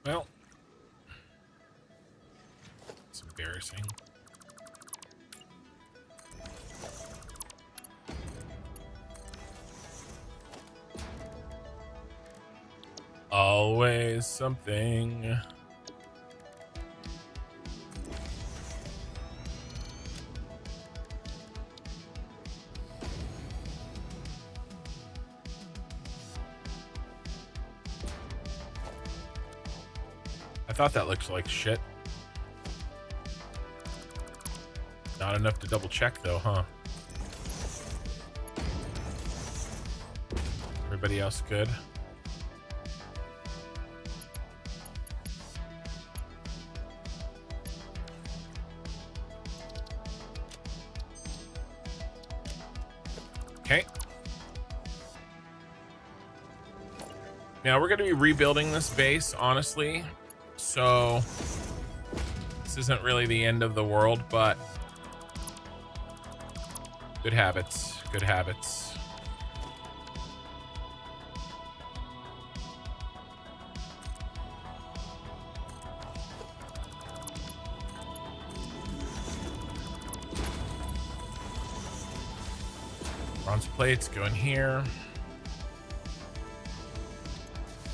Well, it's embarrassing. Always something. I thought that looked like shit. Not enough to double check though, huh? Everybody else good? Okay. Now we're going to be rebuilding this base, honestly. So this isn't really the end of the world, but good habits, good habits. Bronze plates go in here.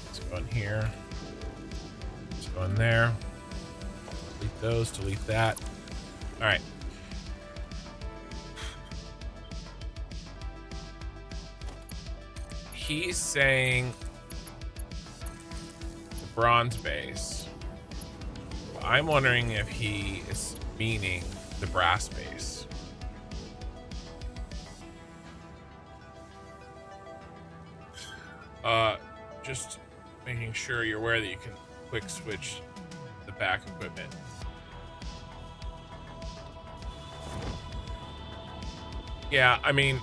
Let's go in here. Let's go in there. Delete those, delete that. All right. He's saying the bronze base. I'm wondering if he is meaning the brass base. Just making sure you're aware that you can quick switch the back equipment. Yeah, I mean,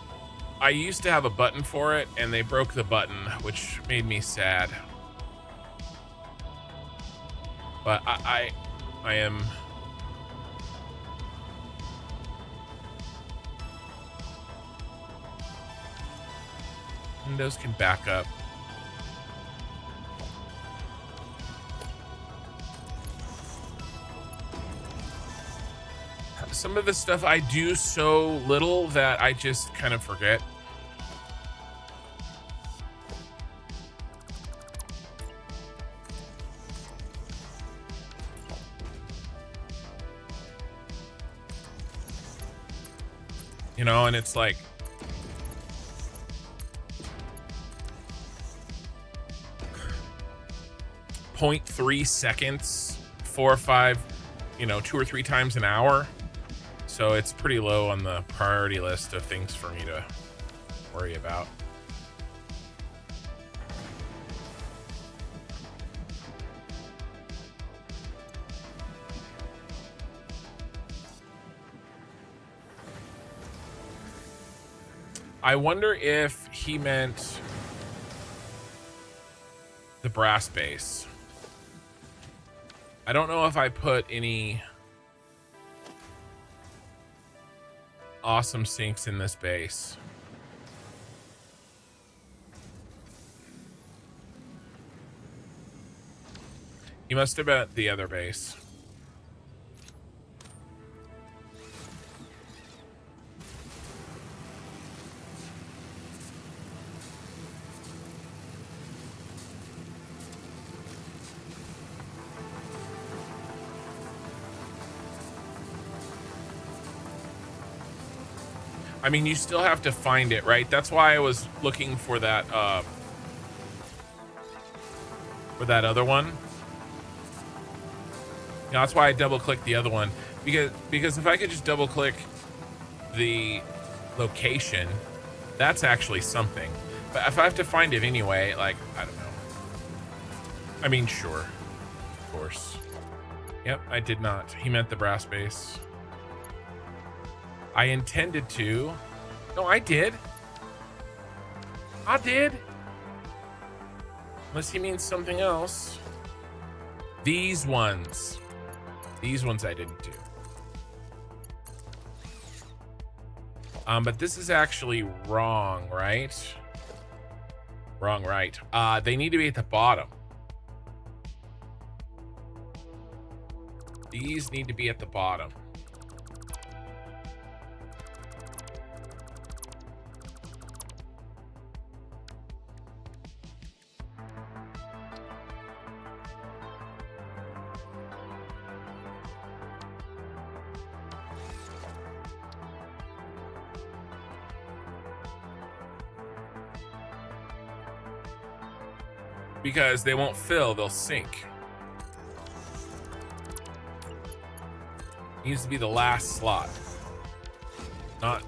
I used to have a button for it and they broke the button, which made me sad. But I am Windows can back up. Some of the stuff I do so little that I just kind of forget. You know, and it's like .3 seconds, 4 or 5, you know, 2 or 3 times an hour. So it's pretty low on the priority list of things for me to worry about. I wonder if he meant the brass base. I don't know if I put any awesome sinks in this base. He must have been at the other base. I mean, you still have to find it, right? That's why I was looking for that other one. You know, that's why I double-clicked the other one, because if I could just double-click the location, that's actually something. But if I have to find it anyway, like, I don't know. I mean, sure, of course. Yep, I did not. He meant the brass base. I intended to. No, I did. I did. Unless he means something else. These ones. These ones I didn't do. But this is actually wrong, right? Wrong, right. They need to be at the bottom. These need to be at the bottom. because they won't fill, they'll sink. Needs to be the last slot, not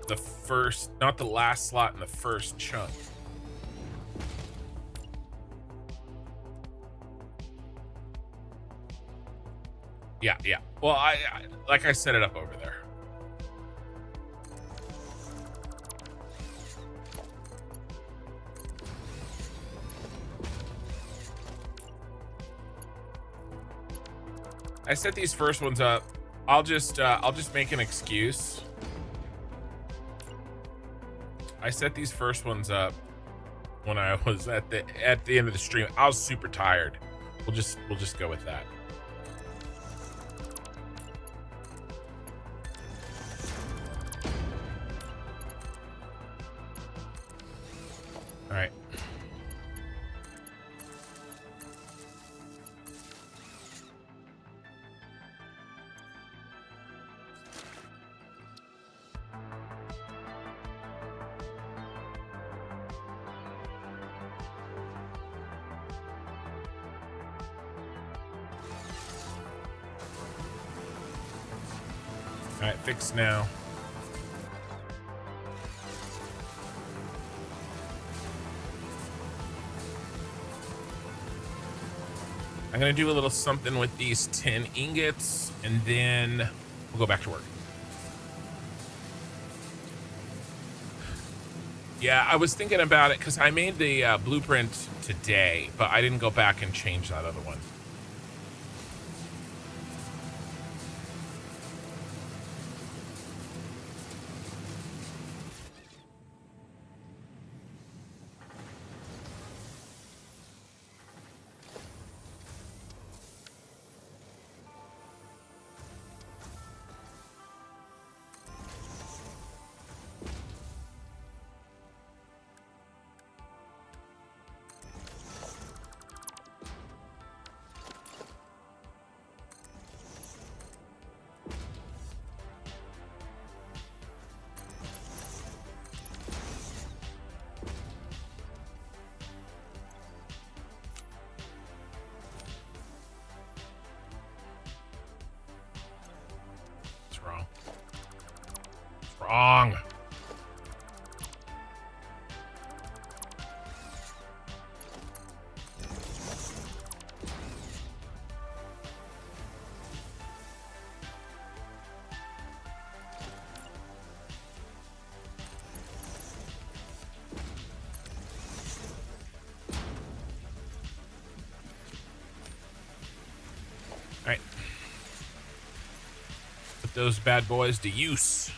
the first, not the last slot in the first chunk. Yeah, yeah. Well, I like I set it up over there. I set these first ones up. I'll just make an excuse. I set these first ones up when I was at the end of the stream. I was super tired. We'll just go with that. All right. All right, fixed now. I'm gonna do a little something with these tin ingots, and then we'll go back to work. Yeah, I was thinking about it because I made the blueprint today, but I didn't go back and change that other one. Wrong. All right. Put those bad boys to use.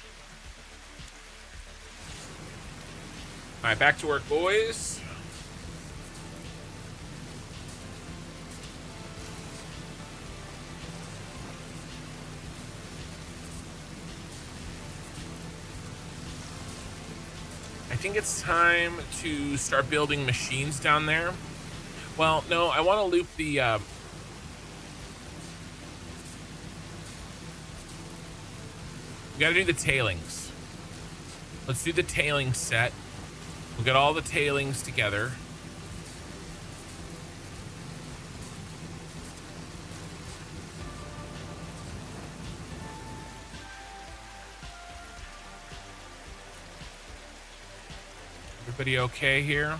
All right, back to work, boys. I think it's time to start building machines down there. Well, no, I want to loop the... we got to do the tailings. Let's do the tailings set. We'll get all the tailings together. Everybody okay here?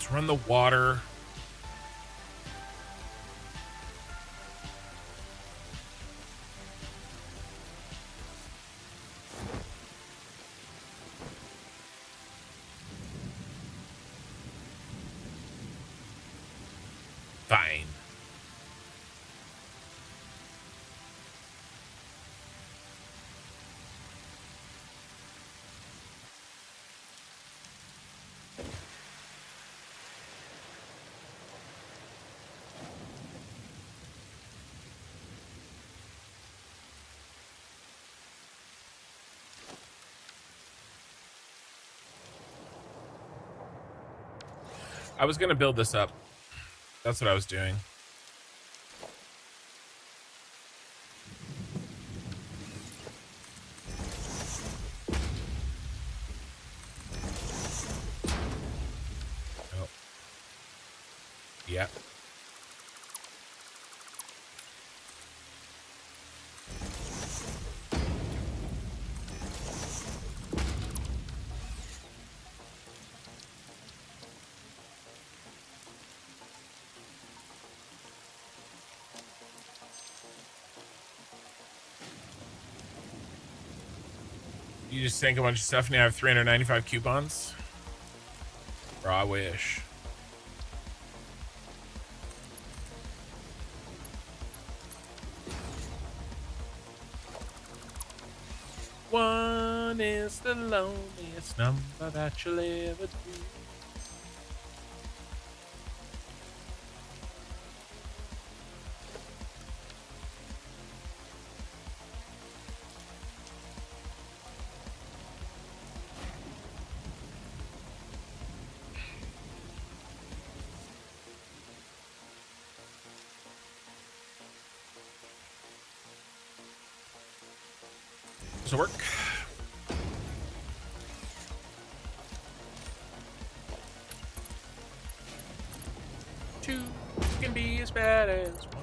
Just run the water. Fine. I was going to build this up. That's what I was doing. Oh. Yeah. You just sank a bunch of stuff and you have 395 coupons? Bro, I wish. One is the loneliest number that you'll ever do. Does it work? Two can be as bad as one.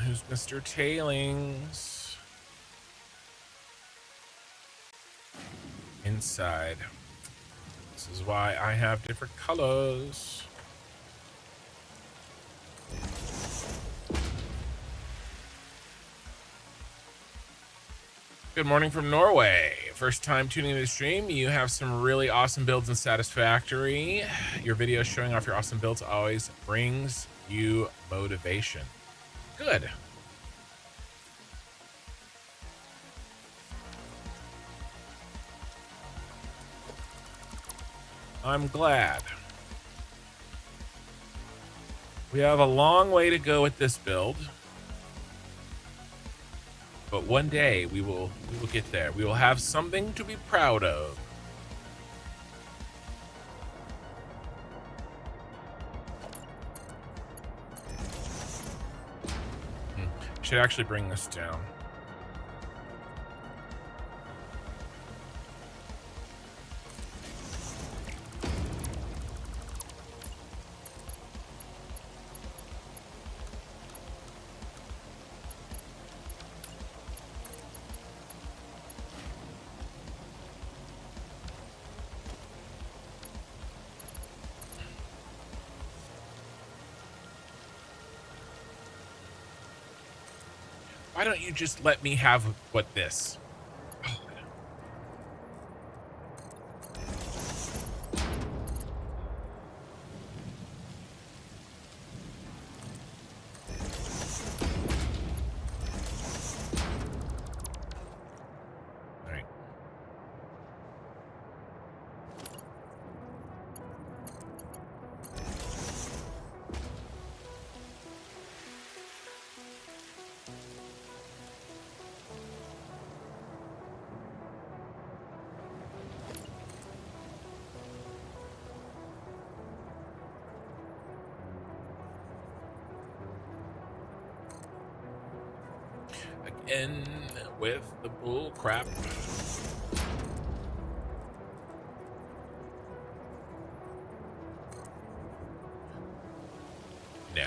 Who's Mr. Tailings? Inside. This is why I have different colors. Good morning from Norway. First time tuning into the stream. You have some really awesome builds in Satisfactory. Your videos showing off your awesome builds always brings you motivation. Good. I'm glad. We have a long way to go with this build. But one day we will get there. We will have something to be proud of. Should actually bring this down. Why don't you just let me have what this? in with the bull crap. No.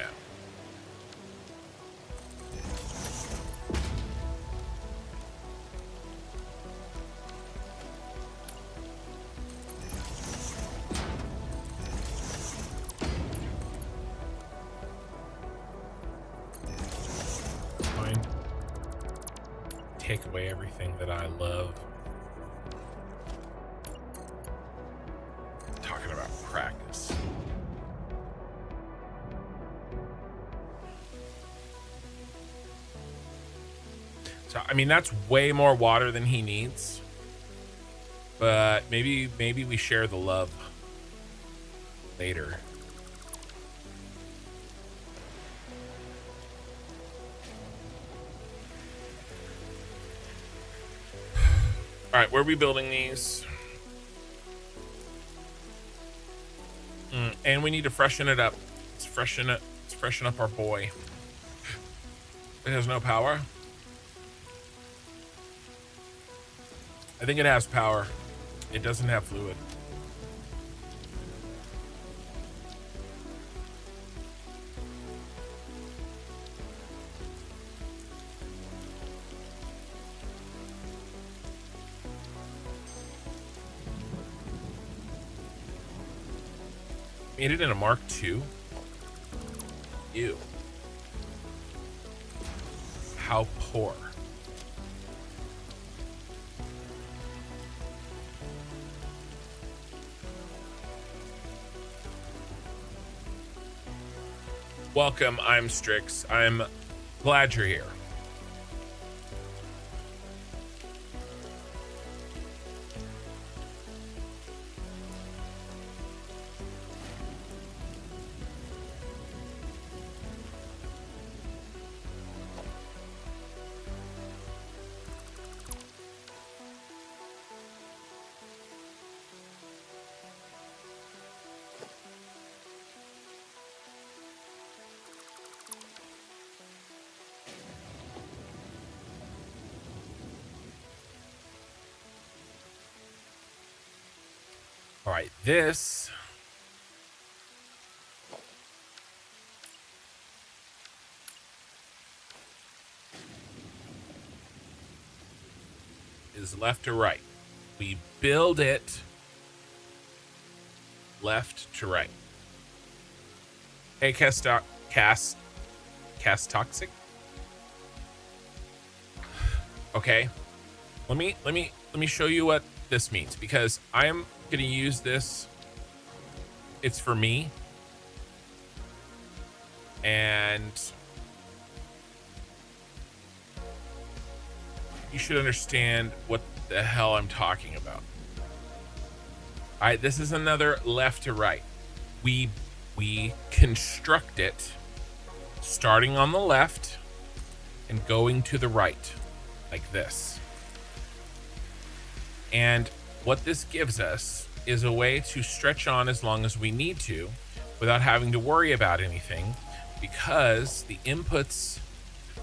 Fine. Take away everything that I love. Talking about practice. So, I mean, that's way more water than he needs. But maybe we share the love later. All right, where are we building these? And we need to freshen it up. Let's freshen it. Let's freshen up our boy. It has no power. I think it has power. It doesn't have fluid. Made it in a Mark II. Ew. How poor. Welcome, I'm Strix. I'm glad you're here. All right, this is left to right. We build it left to right. Hey, cast toxic. Okay, let me show you what this means, because I am gonna use this. It's for me, and you should understand what the hell I'm talking about. All right, this is another left to right. We construct it starting on the left and going to the right, like this. And what this gives us is a way to stretch on as long as we need to without having to worry about anything, because the inputs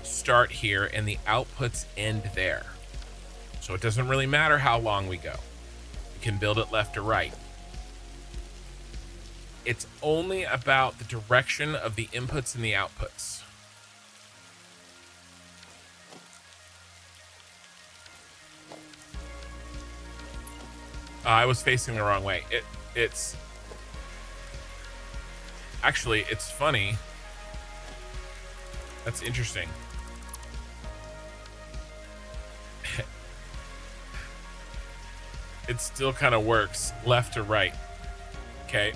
start here and the outputs end there. So it doesn't really matter how long we go. We can build it left to right. It's only about the direction of the inputs and the outputs. I was facing the wrong way. It's actually, it's funny. That's interesting. It still kind of works left to right. Okay.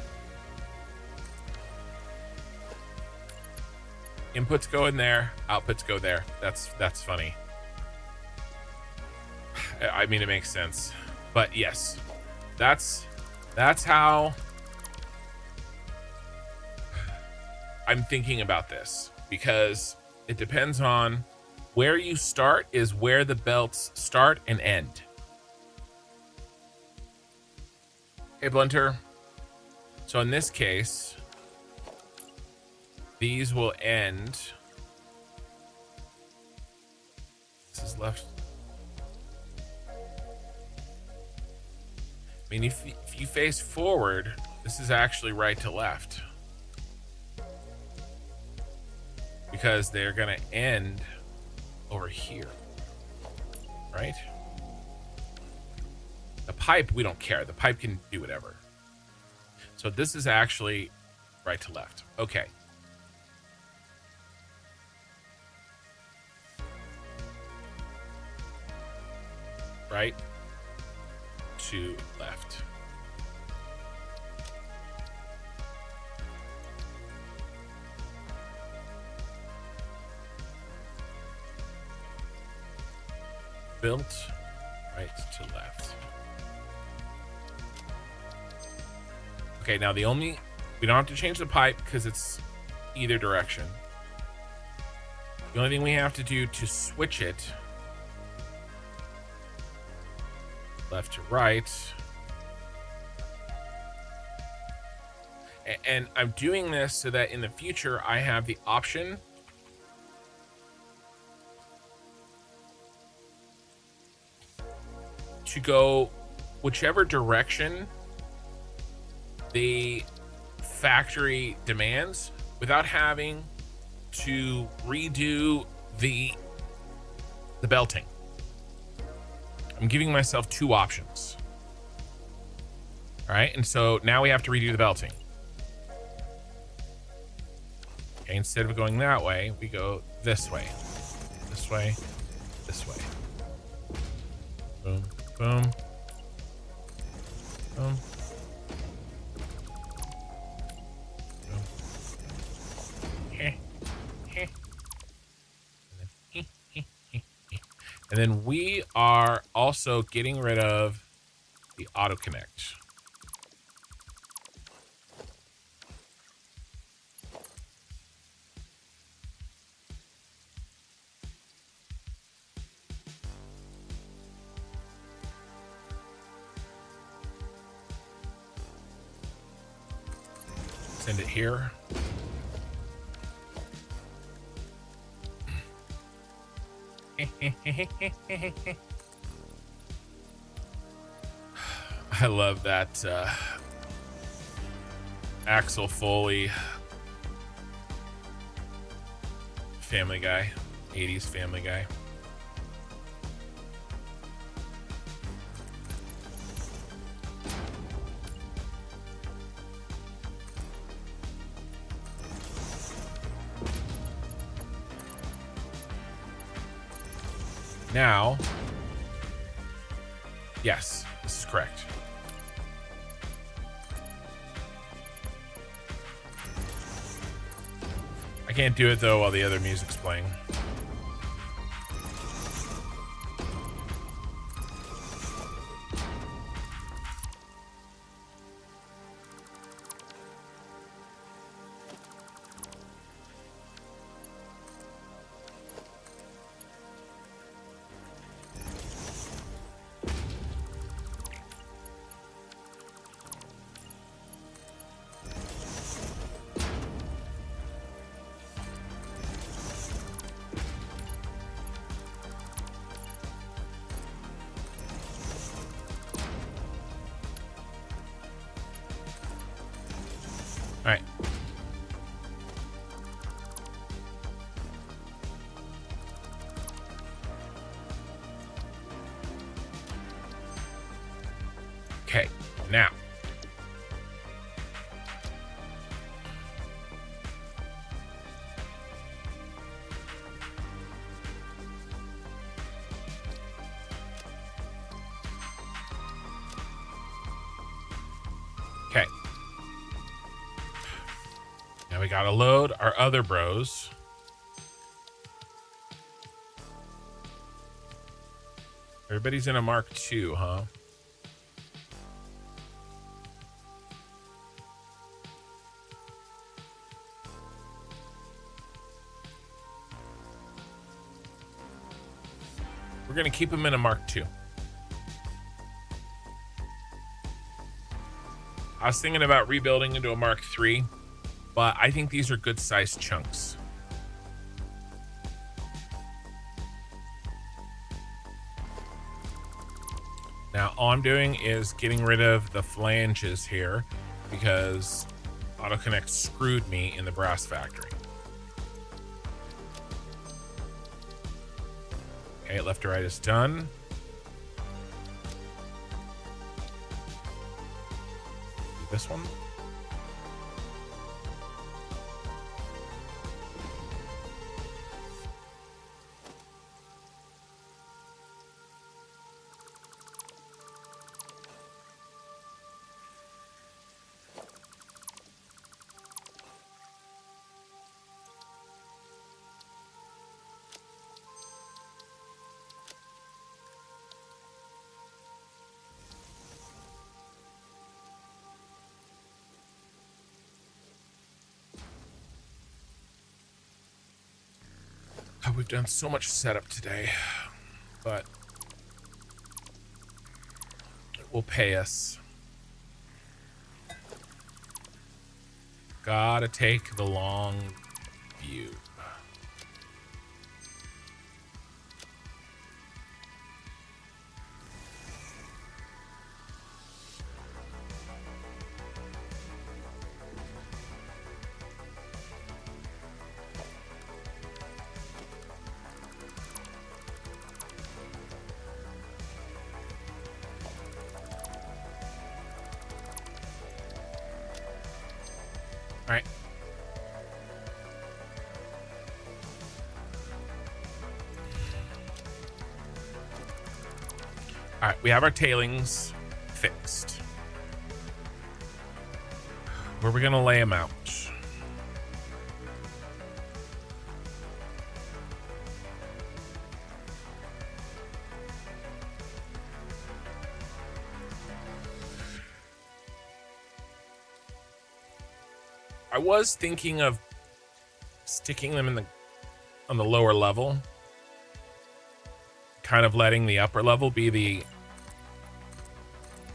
Inputs go in there, outputs go there. That's funny. I mean, it makes sense. But yes, that's how I'm thinking about this, because it depends on where you start is where the belts start and end. Hey, Blunter. So in this case, these will end This is left. I mean, if you face forward, this is actually right to left. Because they're going to end over here. Right? The pipe, we don't care. The pipe can do whatever. So this is actually right to left. Okay. Right to left. Built right to left. Okay, now we don't have to change the pipe because it's either direction. The only thing we have to do to switch it left to right. And I'm doing this so that in the future I have the option to go whichever direction the factory demands without having to redo the belting. I'm giving myself two options. All right, and so now we have to redo the belting. Okay, instead of going that way, we go this way. This way, this way. Boom, boom, boom. And then we are also getting rid of the auto connect. Send it here. I love that Axel Foley Family Guy, 80s Family Guy. Now, yes, this is correct. I can't do it though while the other music's playing. All right. Okay, now. Okay. Now we gotta load our other bros. Everybody's in a Mark II, huh? We're gonna keep them in a Mark II. I was thinking about rebuilding into a Mark III, but I think these are good sized chunks. Now, all I'm doing is getting rid of the flanges here because AutoConnect screwed me in the brass factory. Okay, left to right is done. This one. Oh, we've done so much setup today, but it will pay us. Gotta take the long view. All right. All right, we have our tailings fixed. Where are we gonna lay them out? I was thinking of sticking them on the lower level, kind of letting the upper level be the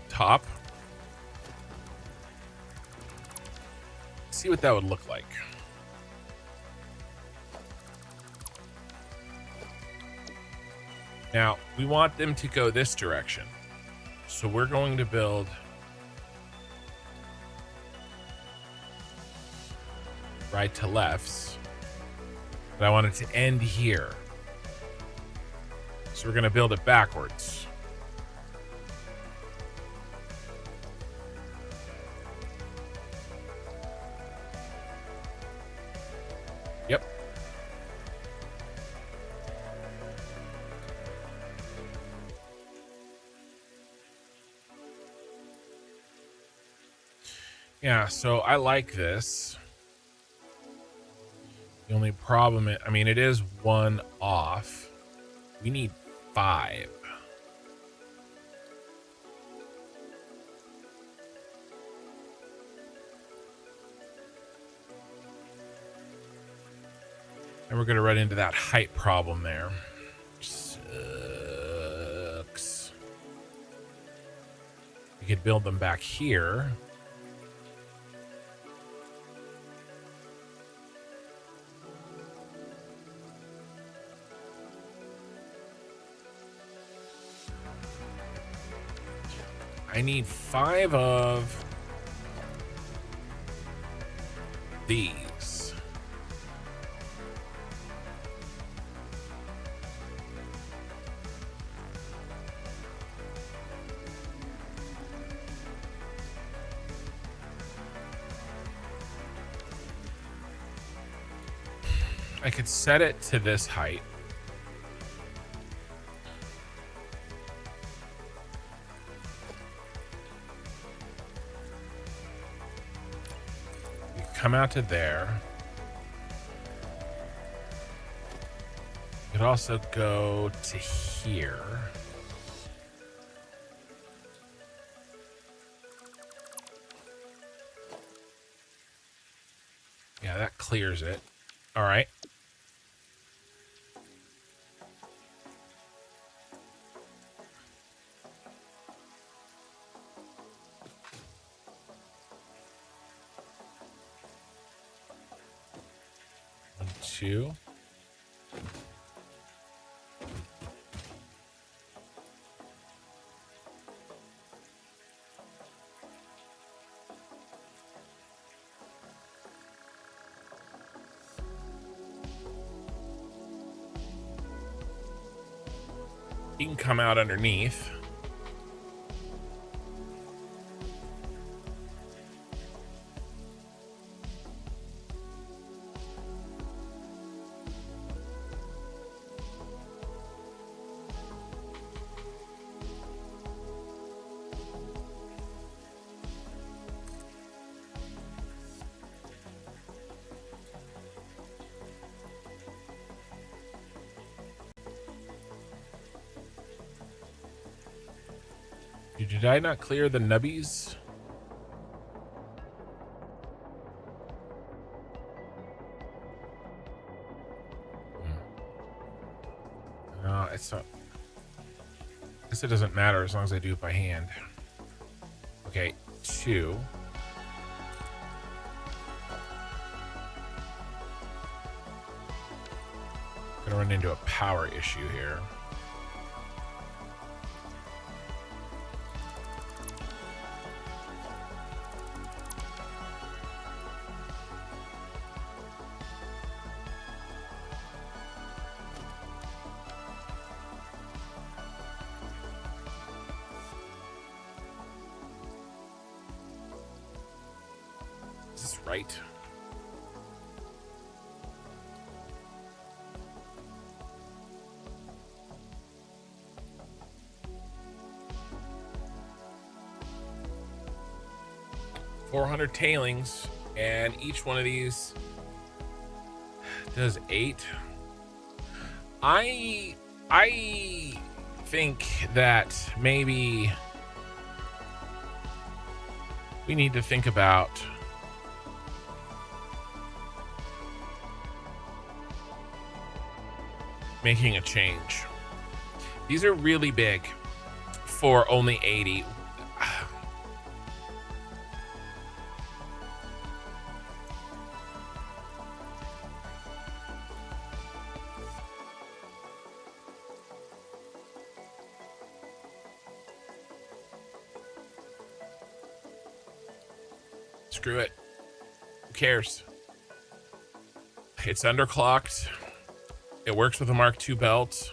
top. See what that would look like. Now, we want them to go this direction. So we're going to build right to lefts, but I want it to end here. So we're going to build it backwards. Yep. Yeah, so I like this. The only problem, I mean, it is one off. We need 5. And we're going to run into that height problem there. Sucks. We could build them back here. I need 5 of these. I could set it to this height. Come out to there. You could also go to here. Yeah, that clears it. All right. Two. He can come out underneath. Did I not clear the nubbies? No, it's not. I guess it doesn't matter as long as I do it by hand. Okay, 2. Gonna run into a power issue here. Is this right? $400 tailings, and each one of these does 8. I think that maybe we need to think about making a change. These are really big for only 80. Screw it. Who cares? It's underclocked. It works with a Mark II belt.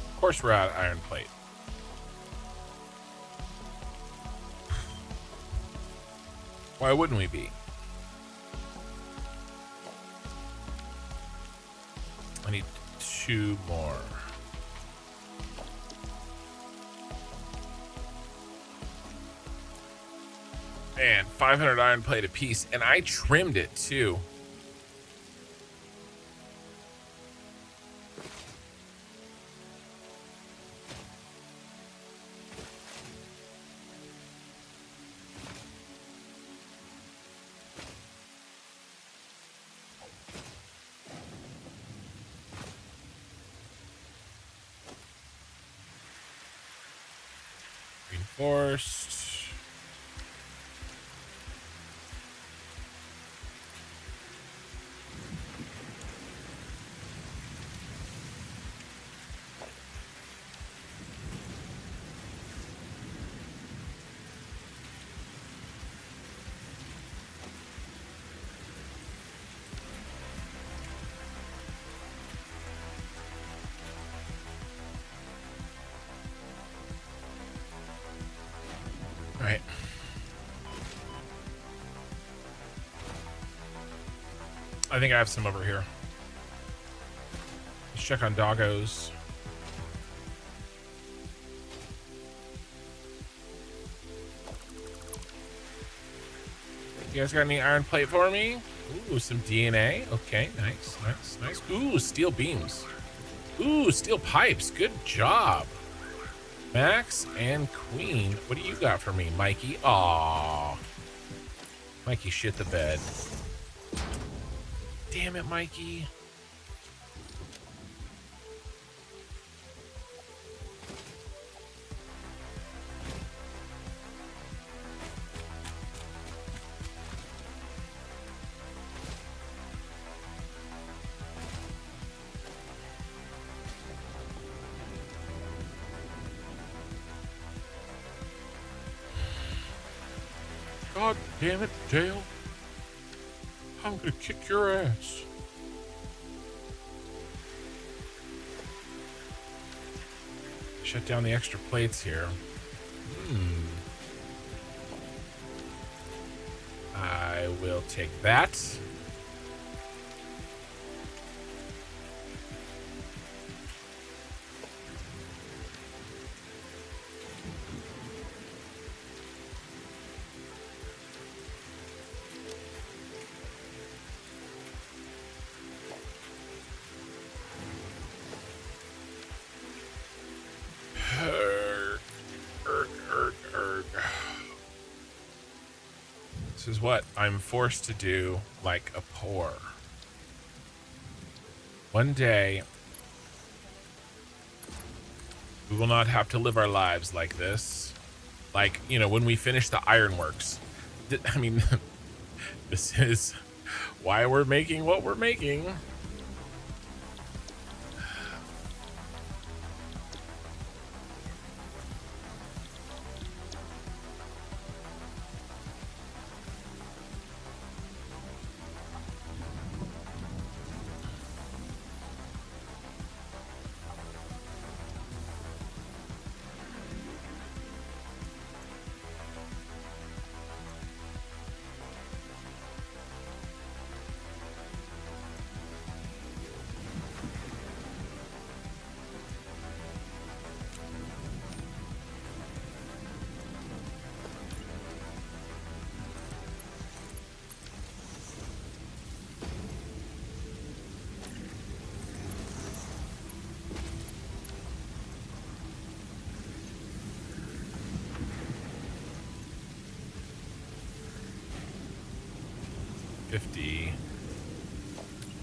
Of course we're out of iron plate. Why wouldn't we be? I need 2 more. Man, 500 iron plate apiece, and I trimmed it too. Reinforced. All right. I think I have some over here. Let's check on doggos. You guys got any iron plate for me? Ooh, some DNA. Okay, nice, nice, nice. Ooh, steel beams. Ooh, steel pipes. Good job. Max and Queen, what do you got for me, Mikey? Aw. Mikey shit the bed. Damn it, Mikey. God damn it, Dale. I'm gonna kick your ass. Shut down the extra plates here. I will take that. This is what I'm forced to do like a poor. One day, we will not have to live our lives like this. Like, you know, when we finish the Ironworks. I mean, this is why we're making what we're making.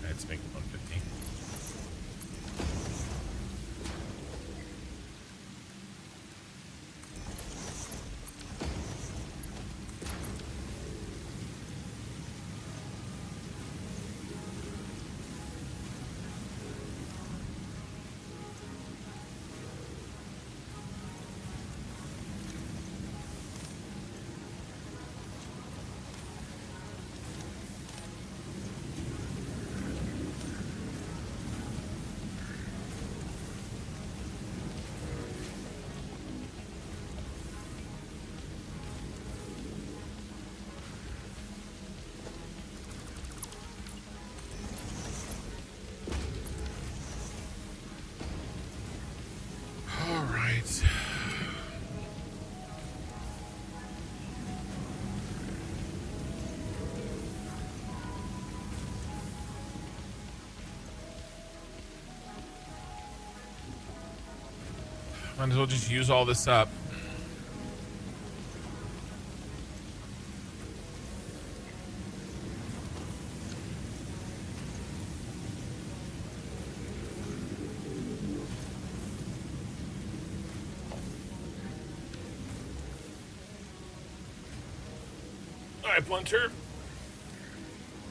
Let's make it 150. Might as well just use all this up. All right, Blunter.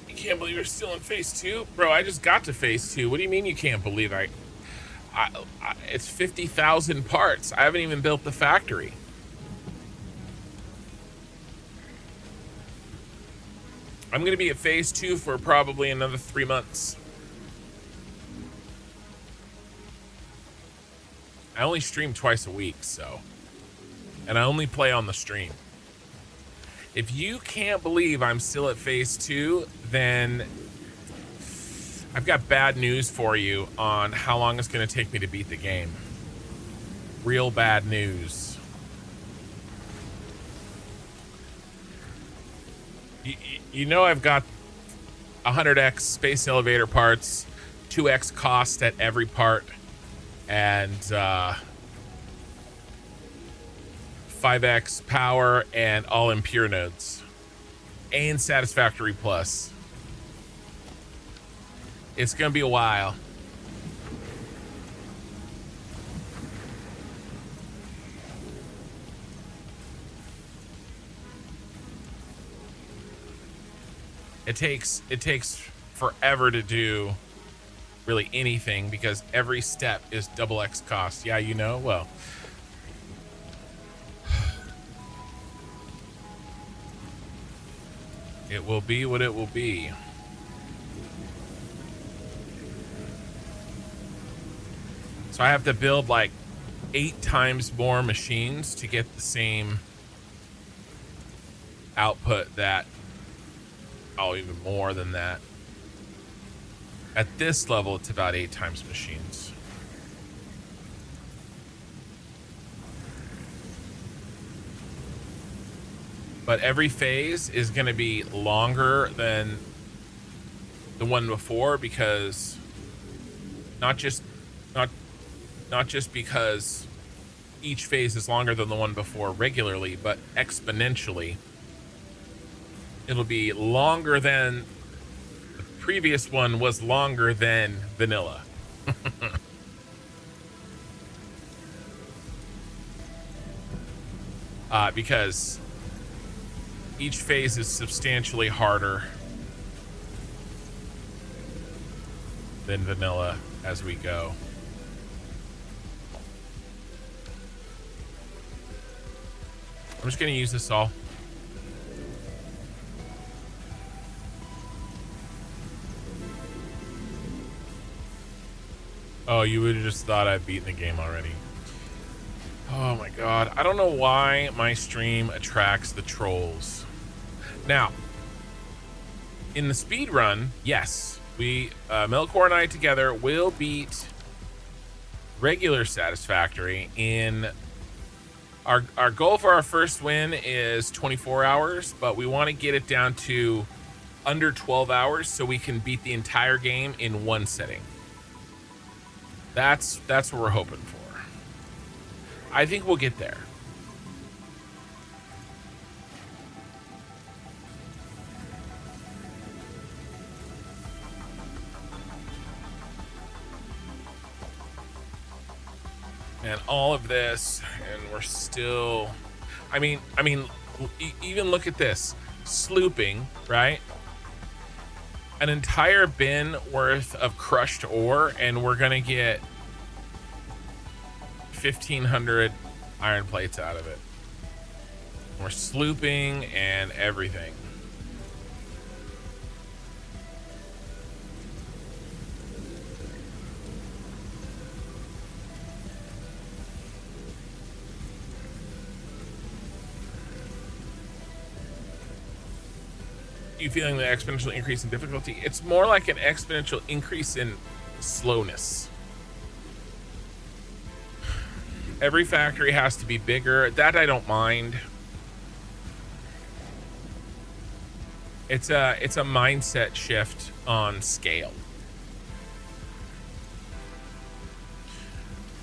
You can't believe you're still in phase 2? Bro, I just got to phase 2. What do you mean you can't believe it's 50,000 parts. I haven't even built the factory. I'm going to be at phase 2 for probably another 3 months. I only stream twice a week, so. And I only play on the stream. If you can't believe I'm still at phase 2, then I've got bad news for you on how long it's going to take me to beat the game. Real bad news. You know I've got 100x space elevator parts, 2x cost at every part, and 5x power and all impure nodes and Satisfactory plus. It's gonna be a while. It takes forever to do really anything because every step is double X cost. Yeah, you know, well. It will be what it will be. So I have to build like 8 times more machines to get the same output that, oh, even more than that. At this level, it's about 8 times machines. But every phase is going to be longer than the one before because not just because each phase is longer than the one before regularly, but exponentially. It'll be longer than the previous one was longer than vanilla. Because each phase is substantially harder than vanilla as we go. I'm just going to use this all. Oh, you would have just thought I'd beaten the game already. Oh my god. I don't know why my stream attracts the trolls. Now, in the speed run, yes, we, Melkor and I together will beat regular Satisfactory in... Our goal for our first win is 24 hours, but we want to get it down to under 12 hours so we can beat the entire game in one sitting. That's what we're hoping for. I think we'll get there. And all of this, and we're still, I mean, even look at this, slooping, right? An entire bin worth of crushed ore, and we're gonna get 1,500 iron plates out of it. We're slooping and everything. You feeling the exponential increase in difficulty? It's more like an exponential increase in slowness. Every factory has to be bigger. That I don't mind. It's a mindset shift on scale.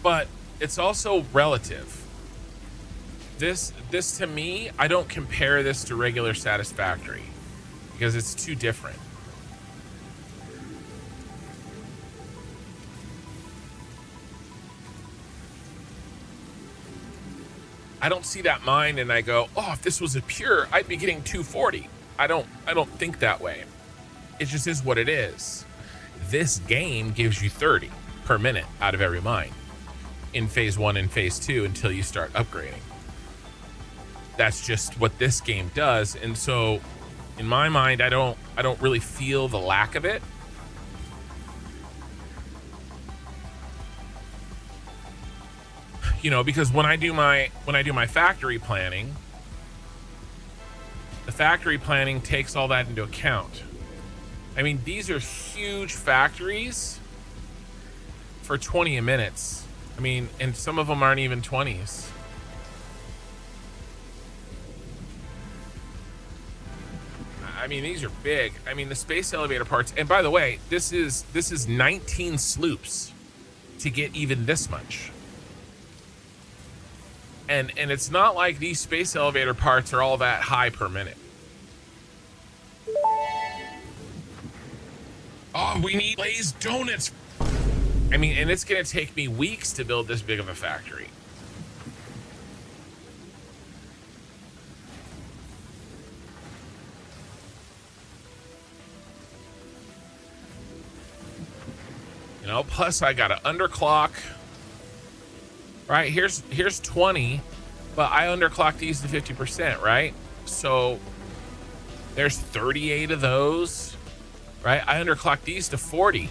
But it's also relative. This to me, I don't compare this to regular Satisfactory because it's too different. I don't see that mine and I go, oh, if this was a pure, I'd be getting 240. I don't think that way. It just is what it is. This game gives you 30 per minute out of every mine in phase 1 and phase 2 until you start upgrading. That's just what this game does. And so in my mind, I don't really feel the lack of it. You know, because when I do my factory planning, the factory planning takes all that into account. I mean, these are huge factories for 20 minutes. I mean, and some of them aren't even 20s. I mean, these are big. I mean, the space elevator parts. And by the way, this is 19 sloops to get even this much. And it's not like these space elevator parts are all that high per minute. Oh, we need glazed donuts. I mean, and it's going to take me weeks to build this big of a factory. You know, plus I got to underclock. Right, here's 20, but I underclock these to 50%, right? So there's 38 of those, right? I underclock these to 40.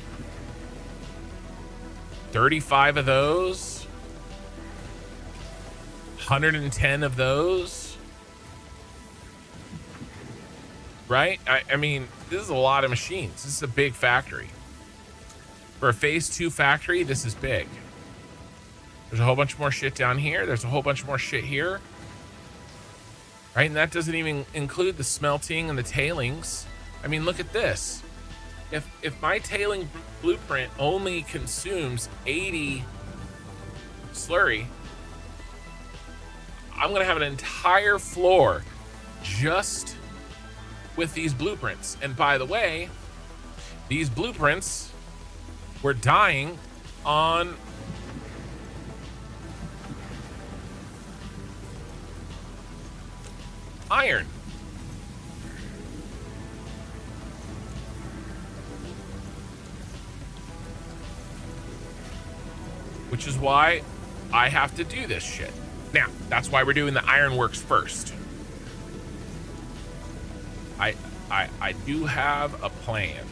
35 of those. 110 of those. Right? I mean, this is a lot of machines. This is a big factory. For a phase 2 factory, this is big. There's a whole bunch more shit down here. There's a whole bunch more shit here. Right? And that doesn't even include the smelting and the tailings. I mean, look at this. If my tailing blueprint only consumes 80 slurry, I'm going to have an entire floor just with these blueprints. And by the way, these blueprints were dying on iron. Which is why I have to do this shit. Now, that's why we're doing the Ironworks first. I do have a plan.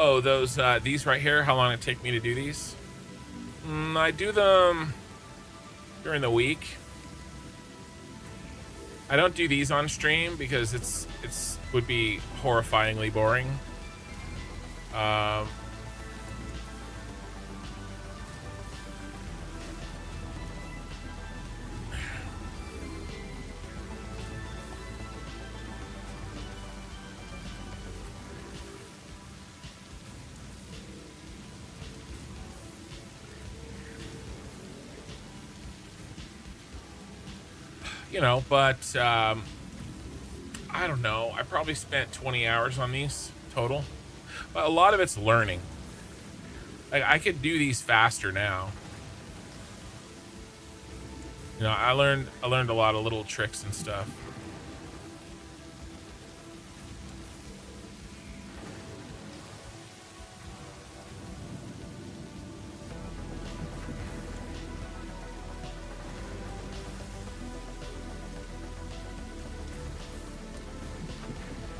Oh, these right here, how long it take me to do these? I do them during the week. I don't do these on stream because it's would be horrifyingly boring. You know, but I don't know. I probably spent 20 hours on these total, but a lot of it's learning. Like, I could do these faster now. You know, I learned a lot of little tricks and stuff.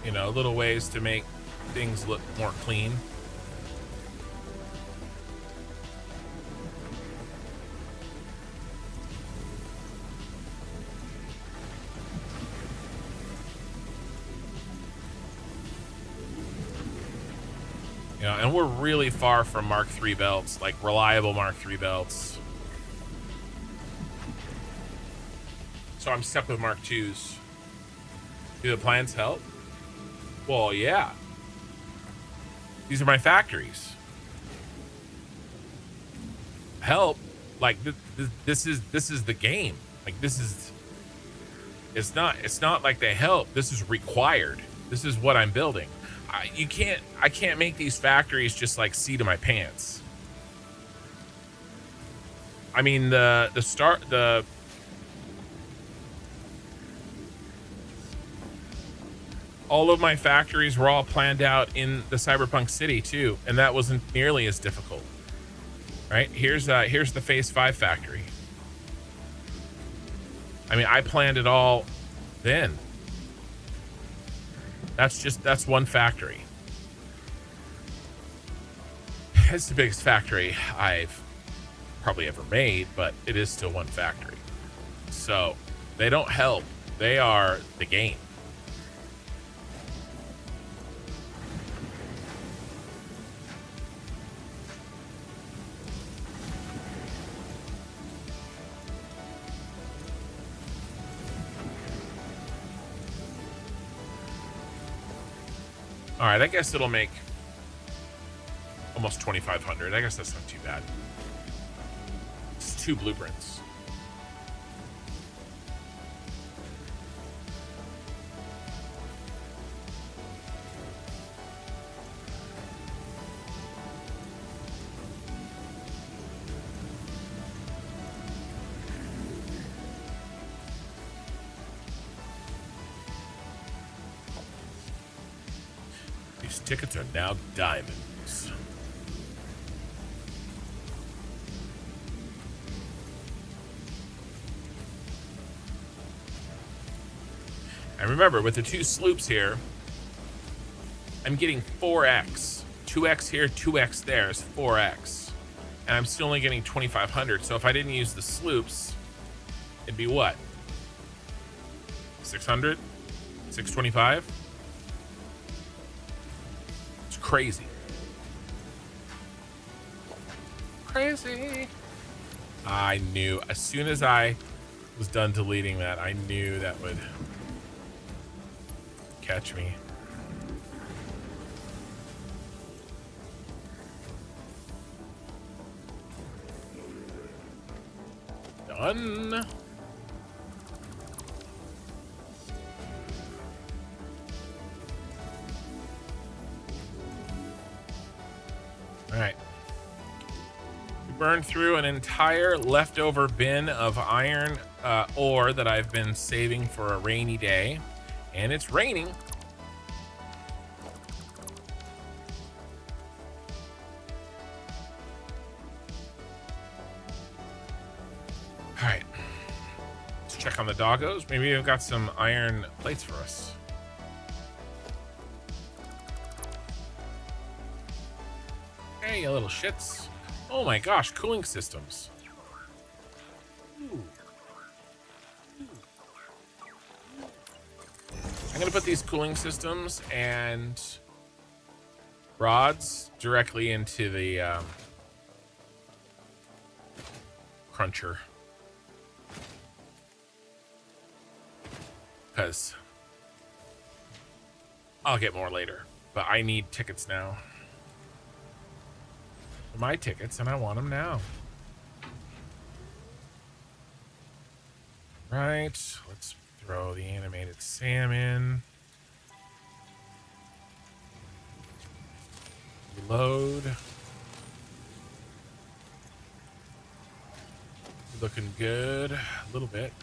You know, little ways to make things look more clean. You know, and we're really far from Mark III belts, like reliable Mark III belts. So I'm stuck with Mark IIs. Do the plans help? Well, yeah. These are my factories. Help, like this is the game. Like, this is. It's not like they help. This is required. This is what I'm building. I can't make these factories just like seat of my pants. I mean, all of my factories were all planned out in the Cyberpunk city too, and that wasn't nearly as difficult. Right? Here's the Phase 5 factory. I mean, I planned it all then. That's one factory. It's the biggest factory I've probably ever made, but it is still one factory. So they don't help. They are the game. All right, I guess it'll make almost 2,500. I guess that's not too bad. It's 2 blueprints. These tickets are now diamonds. And remember, with the 2 sloops here, I'm getting 4x. 2x here, 2x there is 4x. And I'm still only getting 2,500. So if I didn't use the sloops, it'd be what? 600? 625? It's crazy. Crazy. I knew. As soon as I was done deleting that, I knew that would catch me. Done. All right. We burned through an entire leftover bin of iron ore that I've been saving for a rainy day. And it's raining. All right. Let's check on the doggos. Maybe they've got some iron plates for us. Hey, you little shits. Oh my gosh, cooling systems. Ooh. I'm gonna put these cooling systems and rods directly into the cruncher, because I'll get more later, but I need tickets now. They're my tickets and I want them now. Right, let's throw the animated salmon. Reload. Looking good. A little bit.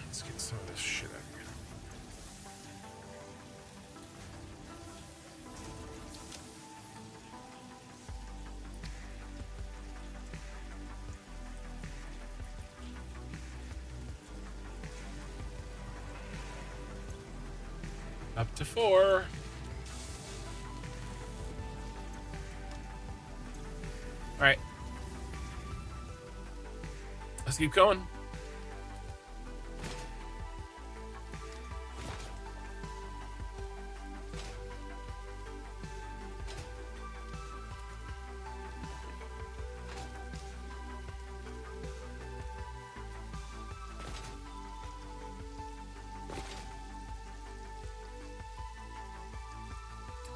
Let's get some of this shit out of here. Up to 4. All right. Let's keep going.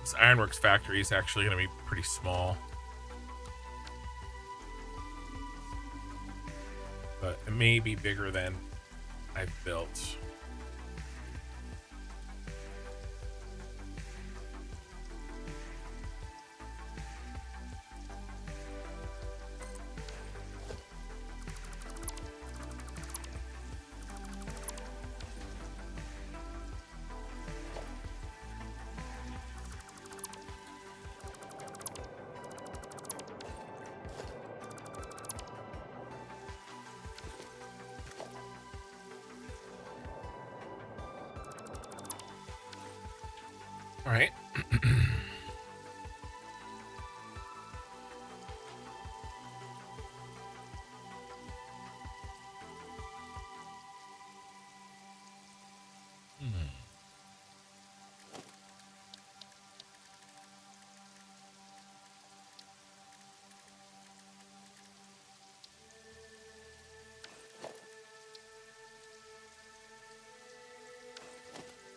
This Ironworks factory is actually going to be pretty small. But it may be bigger than I've built. All right.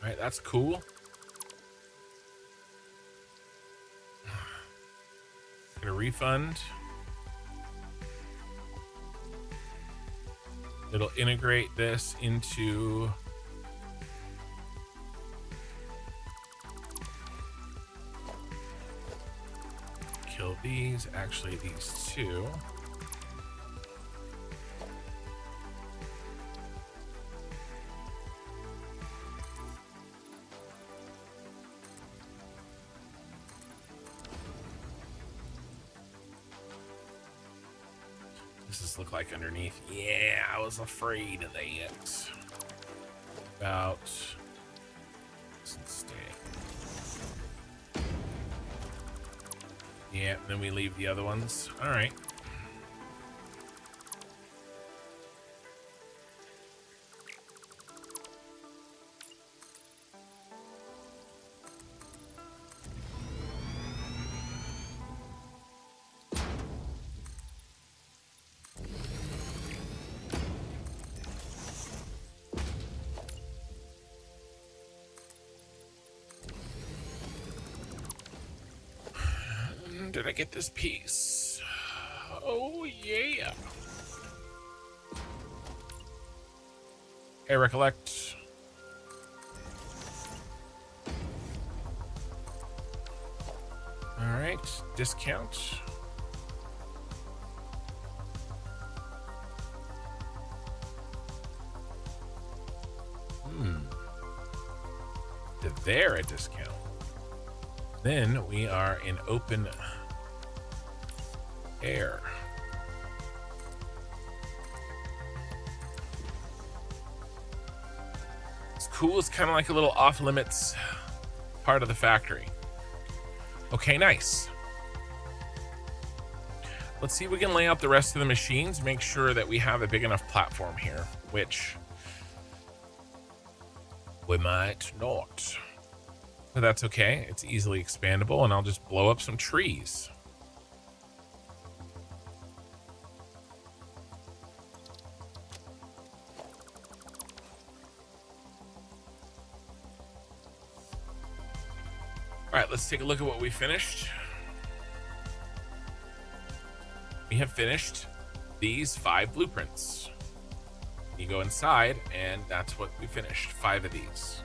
All right, that's cool. Get a refund. It'll integrate this into kill these, actually these two. Does this look like underneath? Yeah, I was afraid of that. About stay. Yeah, then we leave the other ones. All right. Did I get this piece? Oh, yeah. Hey, recollect. All right, discount. They're a discount. Then we are in open air. It's cool. It's kind of like a little off limits part of the factory. Okay, nice. Let's see if we can lay out the rest of the machines, make sure that we have a big enough platform here, which we might not. But that's okay. It's easily expandable, and I'll just blow up some trees. All right, let's take a look at what we finished. We have finished these 5 blueprints. You go inside, and that's what we finished. 5 of these.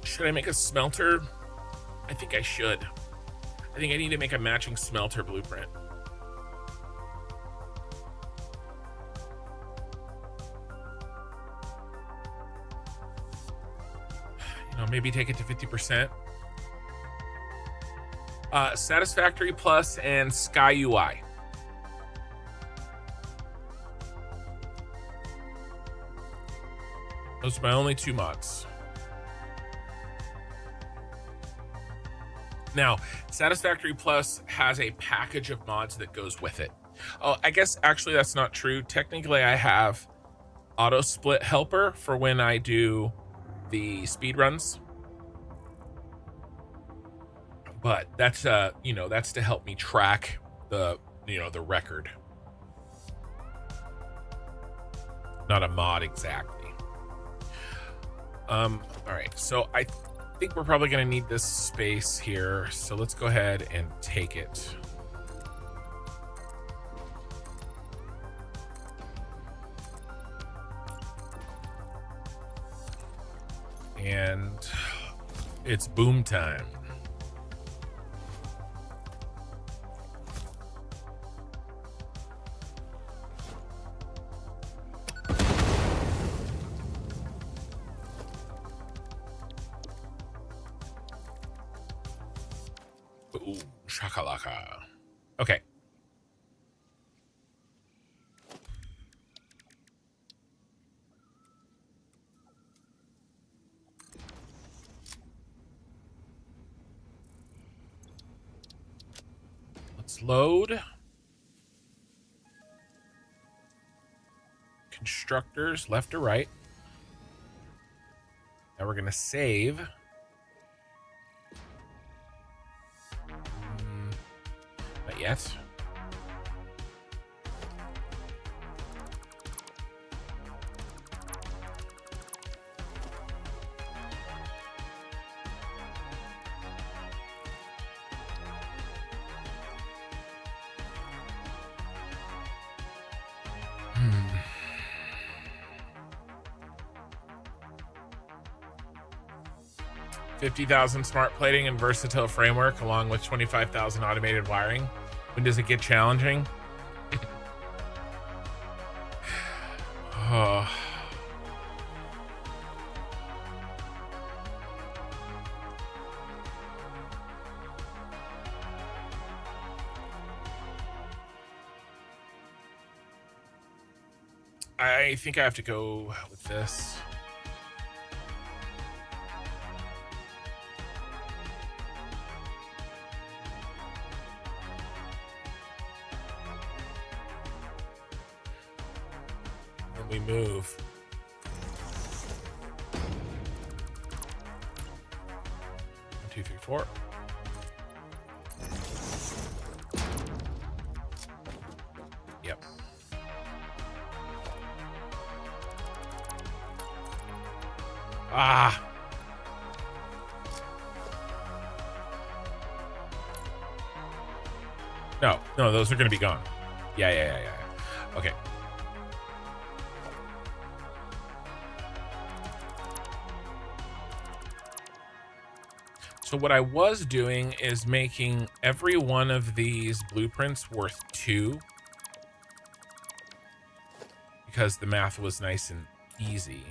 Should I make a smelter? I think I should. I think I need to make a matching smelter blueprint. You know, maybe take it to 50%. Satisfactory Plus and Sky UI. Those are my only 2 mods. Now, Satisfactory Plus has a package of mods that goes with it. Oh, I guess actually that's not true. Technically, I have auto split helper for when I do the speed runs. But that's you know, that's to help me track the, you know, the record. Not a mod exactly. All right, so I think we're probably going to need this space here, so let's go ahead and take it. And it's boom time. Ooh, shakalaka. Okay. Let's load. Constructors, left or right. Now we're going to save. yet. Hmm. 50,000 smart plating and versatile framework, along with 25,000 automated wiring. When does it get challenging? Oh. I think I have to go with this. When we move. One, two, three, four. Yep. Ah. No, those are going to be gone. Yeah. Okay. So what I was doing is making every one of these blueprints worth 2. Because the math was nice and easy.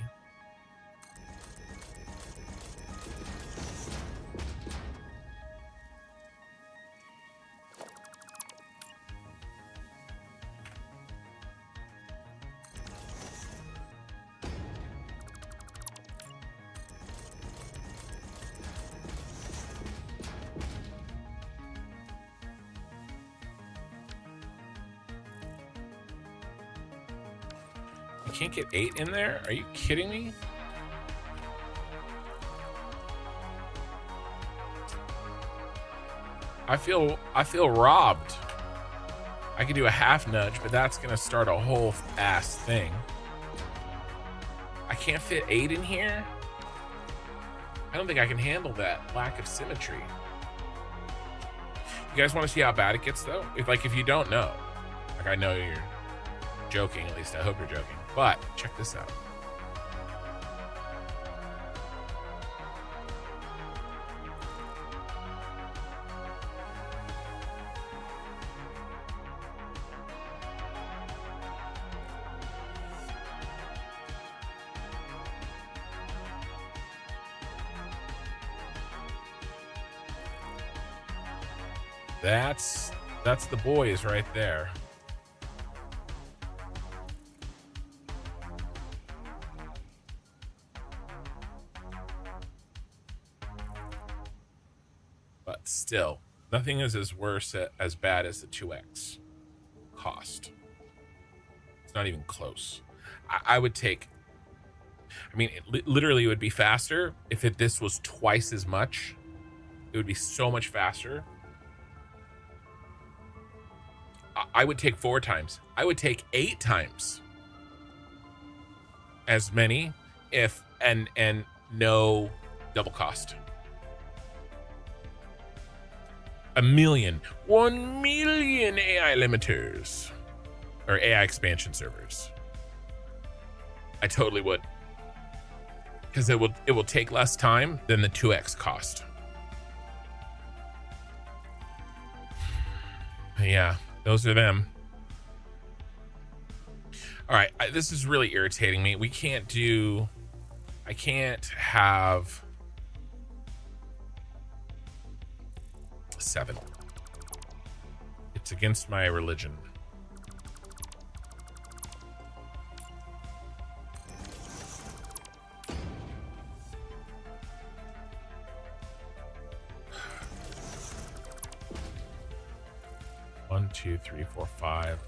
You can't get 8 in there? Are you kidding me? I feel robbed. I could do a half nudge, but that's gonna start a whole ass thing. I can't fit 8 in here? I don't think I can handle that lack of symmetry. You guys want to see how bad it gets though? If you don't know, like I know you're joking, at least I hope you're joking, but check this out. That's the boys right there. But still, nothing is as bad as the 2x cost. It's not even close. I would take. I mean, literally, it would be faster if this was twice as much. It would be so much faster. I would take 4 times. I would take 8 times as many if and no double cost. 1 million AI limiters or AI expansion servers. I totally would, because it will take less time than the 2x cost. Yeah. Those are them. All right, this is really irritating me. I can't have 7. It's against my religion. One, two, three, four, 5.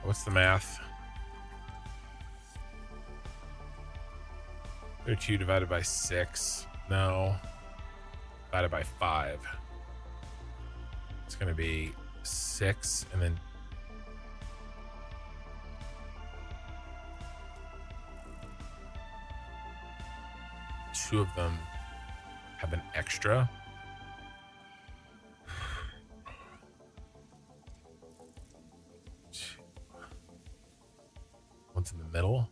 What's the math? 32 divided by 6. No. Divided by 5. It's going to be 6 and then two of them have an extra. One's in the middle.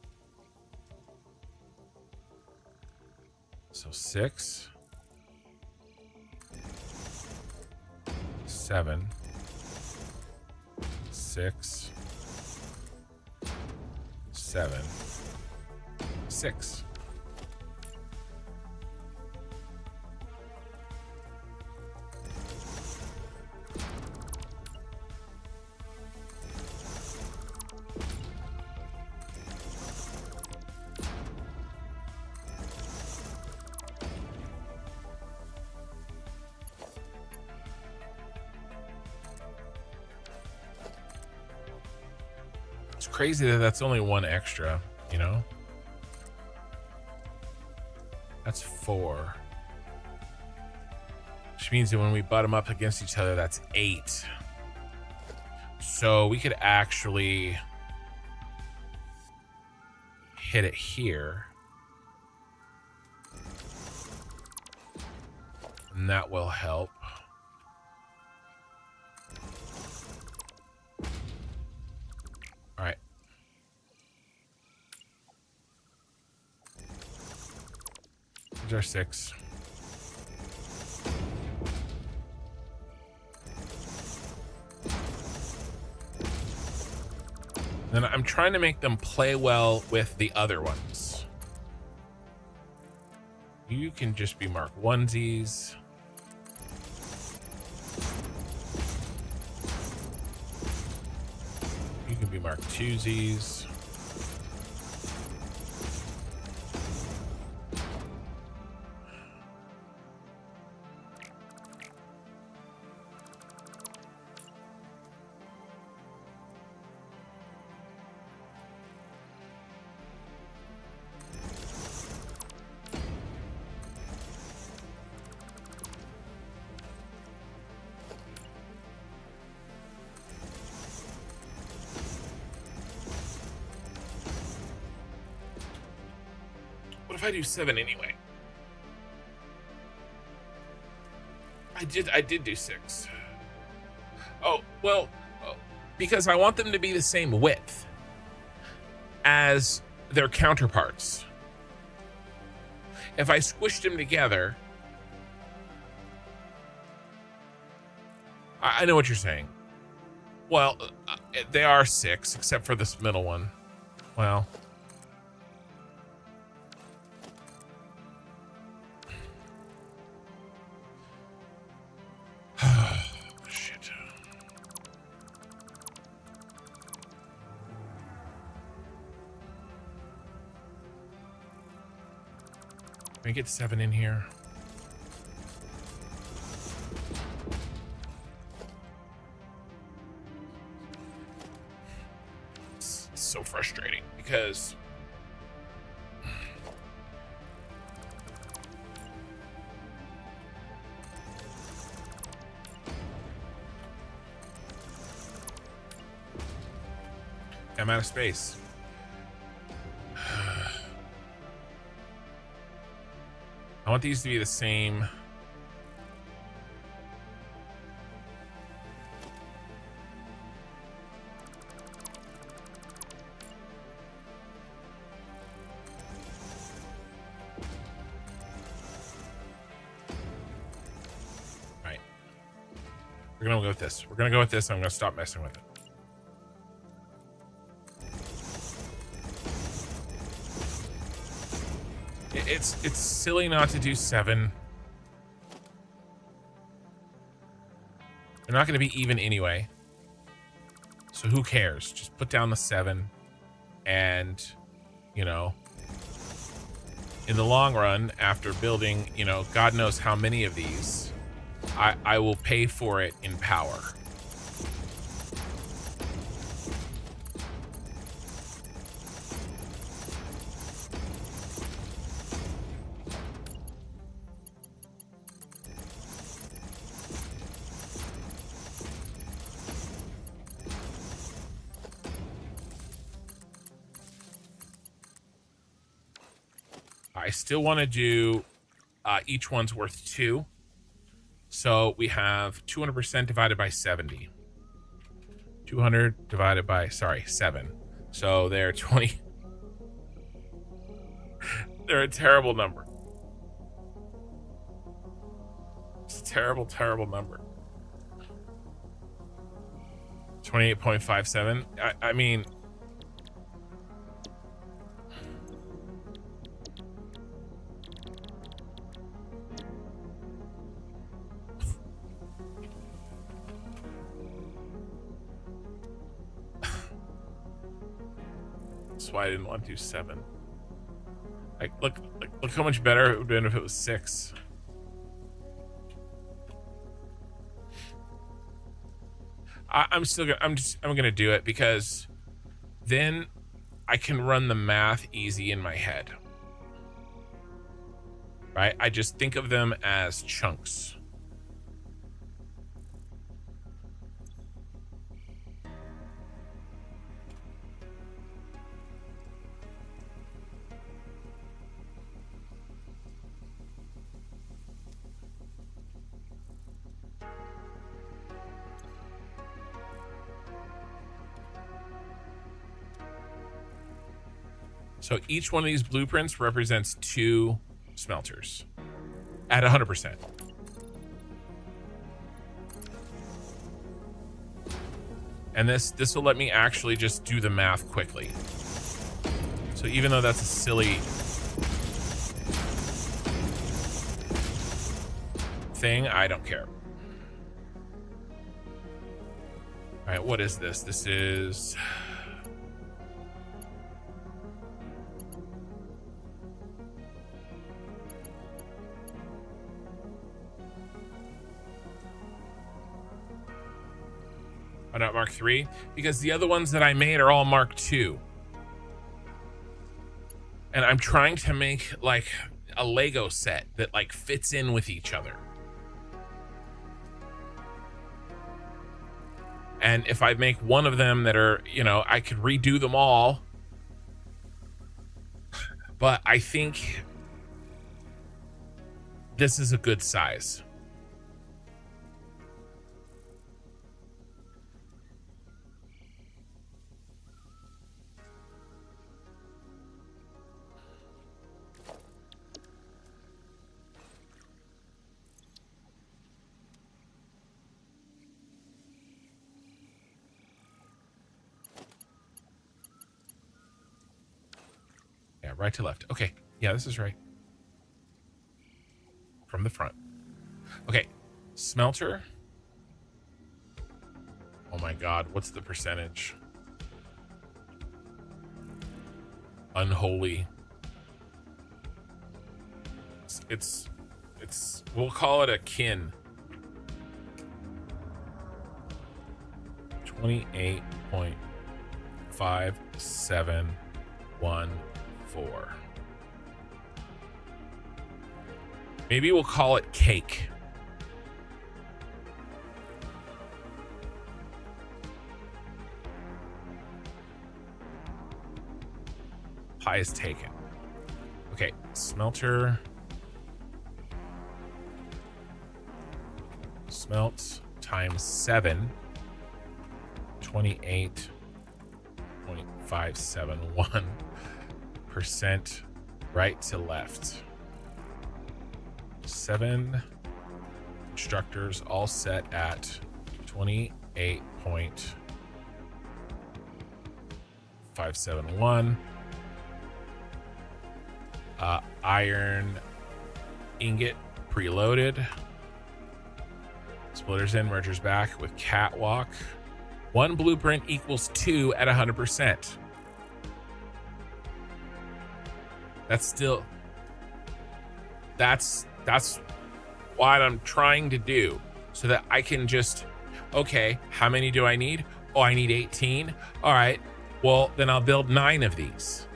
So 6, 7, 6, 7, 6. It's crazy that that's only one extra, you know? That's 4. Which means that when we butt them up against each other, that's 8. So we could actually hit it here. And that will help. All right. These are 6. Then I'm trying to make them play well with the other ones. You can just be marked onesies. You can be marked twosies. What if I do 7 anyway? I did do 6. Oh, well, because I want them to be the same width as their counterparts. If I squished them together, I know what you're saying. Well, they are 6, except for this middle one. Well, shit. Can we get 7 in here? It's so frustrating because I'm out of space. I want these to be the same. All right. We're gonna go with this. We're gonna go with this. I'm gonna stop messing with it. It's silly not to do 7. They're not going to be even anyway. So who cares? Just put down the 7 and, you know, in the long run, after building, you know, God knows how many of these, I will pay for it in power. I still want to do each one's worth 2. So we have 200% divided by 70. 200 divided by, 7. So they're 20. They're a terrible number. It's a terrible, terrible number. 28.57. I mean, that's why I didn't want to do 7. Like, look how much better it would have been if it was 6. I'm gonna do it because then I can run the math easy in my head. Right? I just think of them as chunks. So each one of these blueprints represents 2 smelters at 100%. And this will let me actually just do the math quickly. So even though that's a silly thing, I don't care. All right, what is this? This is... not Mark 3, because the other ones that I made are all Mark 2. And I'm trying to make like a Lego set that like fits in with each other. And if I make one of them that are, you know, I could redo them all. But I think this is a good size. Right to left. Okay. Yeah, this is right. From the front. Okay. Smelter. Oh my God. What's the percentage? Unholy. It's we'll call it a kin. 28.5714. Maybe we'll call it cake. Pie is taken. Okay, smelter. Smelt times 7. 28.571% right to left. 7 constructors all set at 28.571. Iron ingot preloaded. Splitters in, mergers back with catwalk. 1 blueprint equals 2 at 100%. That's what I'm trying to do, so that I can just, okay, how many do I need? Oh, I need 18. All right, well, then I'll build 9 of these.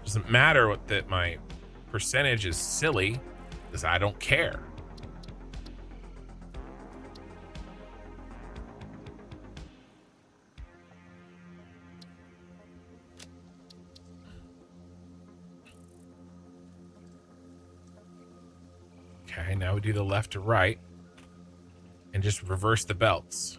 Doesn't matter what that my percentage is silly, because I don't care. Okay, now we do the left to right and just reverse the belts.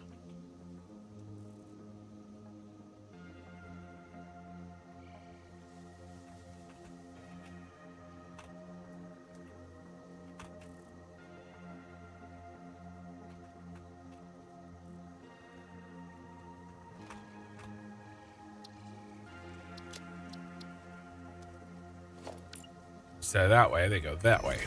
So that way, they go that way.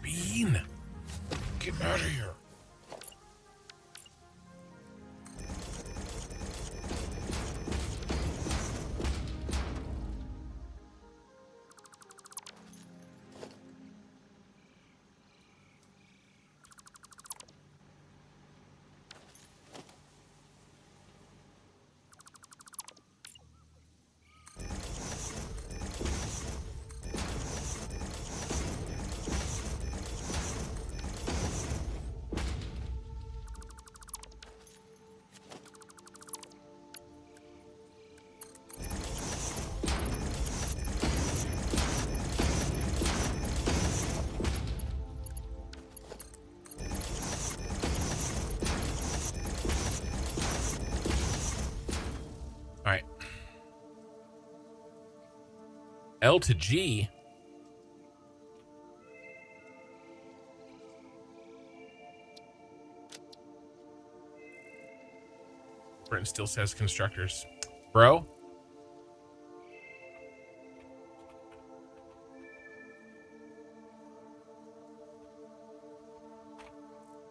Bean, get out of here. All right. L to G. Britain still says constructors. Bro?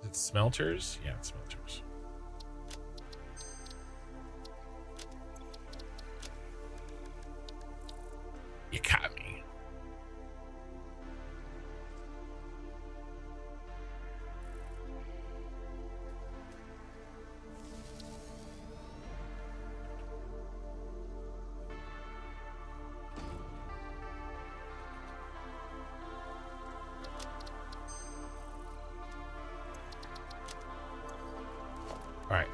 Is it smelters? Yeah, it's smelters. You caught me. All right.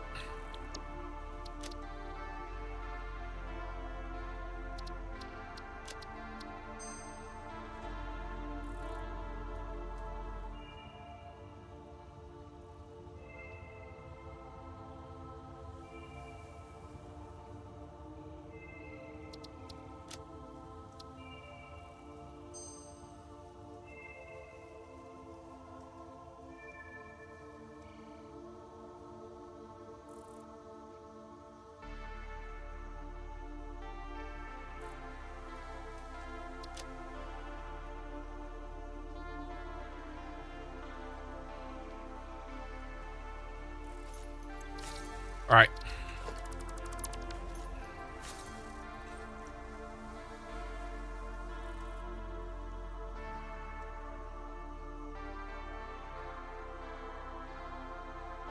All right.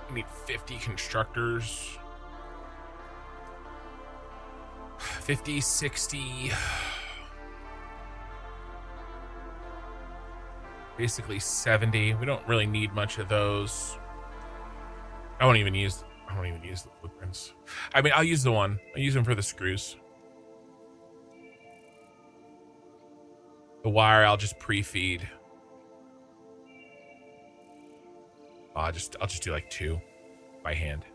We need 50 constructors. 50, 60. Basically 70. We don't really need much of those. I won't even use the blueprints. I mean, I'll use the one. I'll use them for the screws. The wire I'll just pre-feed. I'll just do like 2 by hand.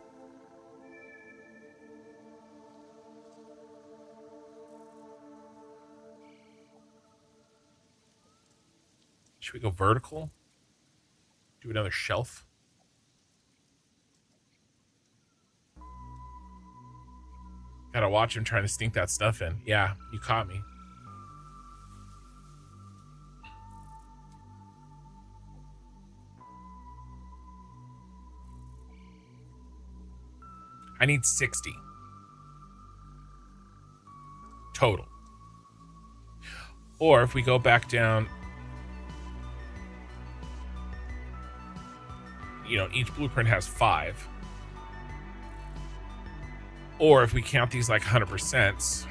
Should we go vertical? Do another shelf? Gotta watch him trying to sneak that stuff in. Yeah, you caught me. I need 60 total. Or if we go back down, you know, each blueprint has 5. Or if we count these like 100%,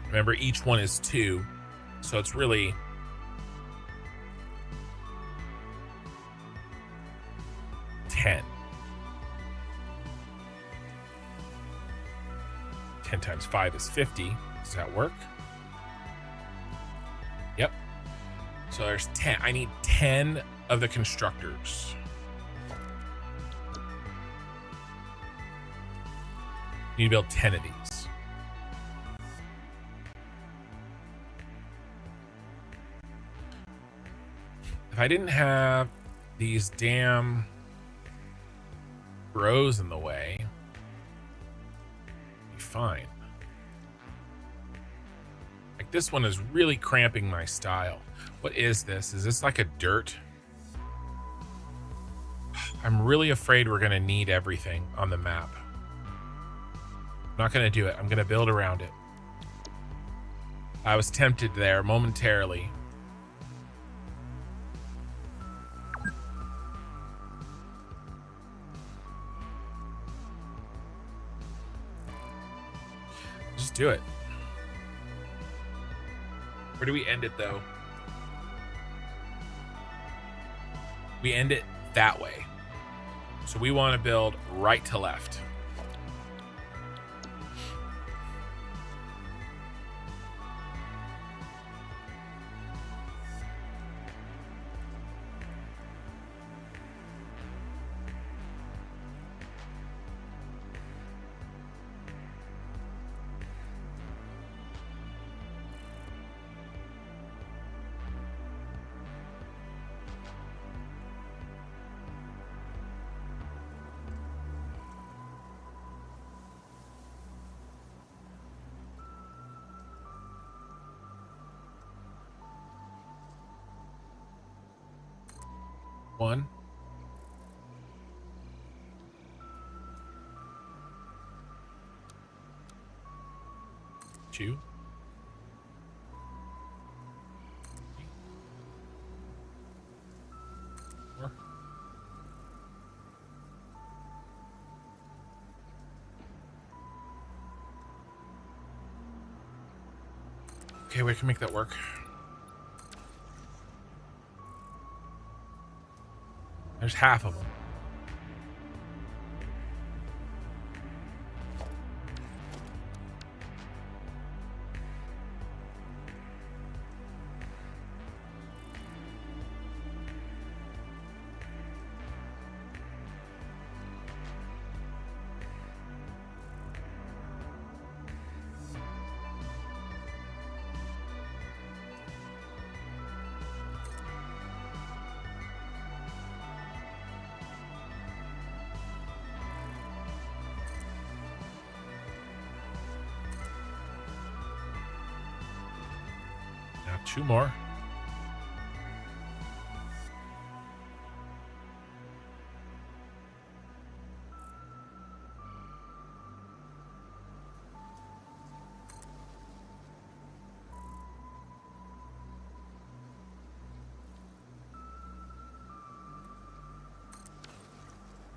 remember each one is 2. So it's really 10. 10 times 5 is 50. Does that work? Yep. So there's 10. I need 10 of the constructors. Need to build 10 of these. If I didn't have these damn rows in the way, it'd be fine. Like this one is really cramping my style. What is this? Is this like a dirt? I'm really afraid we're gonna need everything on the map. I'm not gonna do it. I'm gonna build around it. I was tempted there momentarily. Just do it. Where do we end it though? We end it that way. So we want to build right to left. One. Two. Four. Okay, we can make that work. There's half of them. Now 2 more.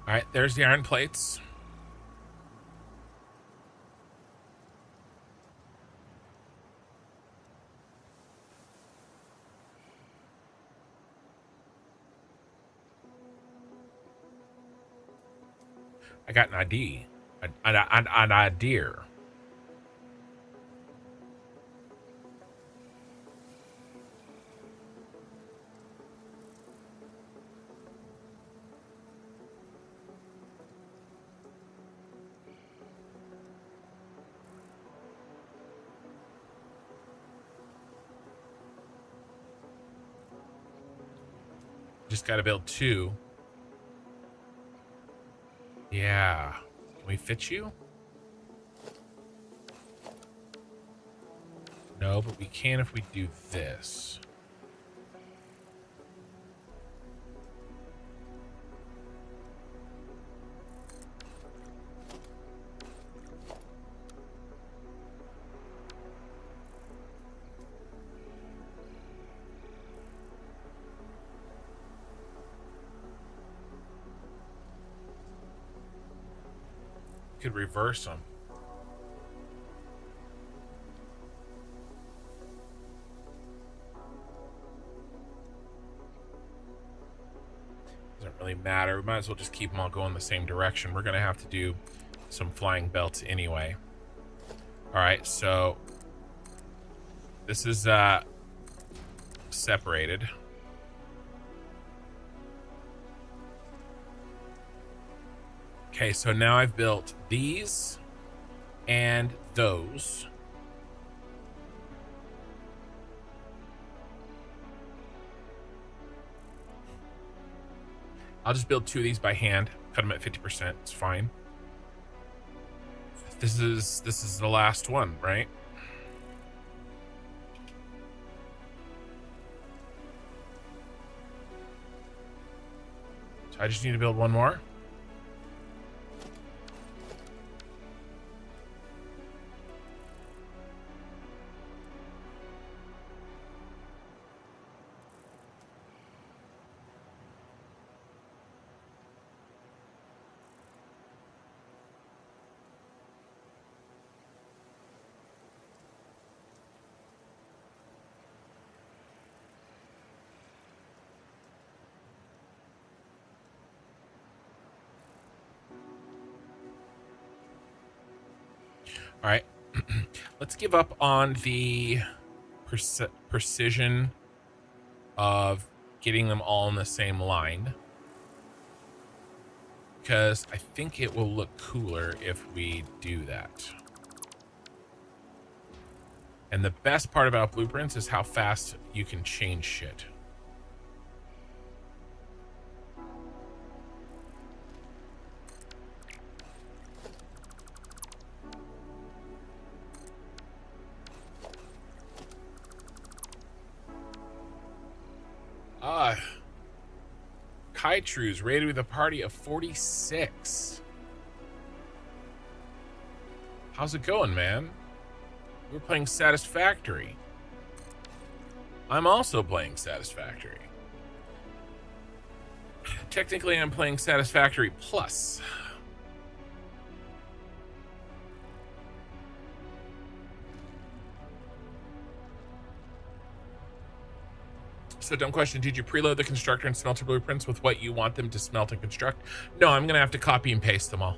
All right, there's the iron plates. I got an idea. An idea. Just got to build 2. Yeah. Can we fit you? No, but we can if we do this. could reverse them. Doesn't really matter. We might as well just keep them all going the same direction. We're gonna have to do some flying belts anyway. All right, so this is separated. Okay, so now I've built these and those. I'll just build 2 of these by hand. Cut them at 50%. It's fine. This is the last one, right? So I just need to build one more. All right, let's give up on the precision of getting them all in the same line, because I think it will look cooler if we do that. And the best part about blueprints is how fast you can change shit. Kaitru's rated with a party of 46. How's it going, man? We're playing Satisfactory. I'm also playing Satisfactory. Technically, I'm playing Satisfactory Plus. So dumb question, did you preload the Constructor and Smelter blueprints with what you want them to smelt and construct? No, I'm gonna have to copy and paste them all.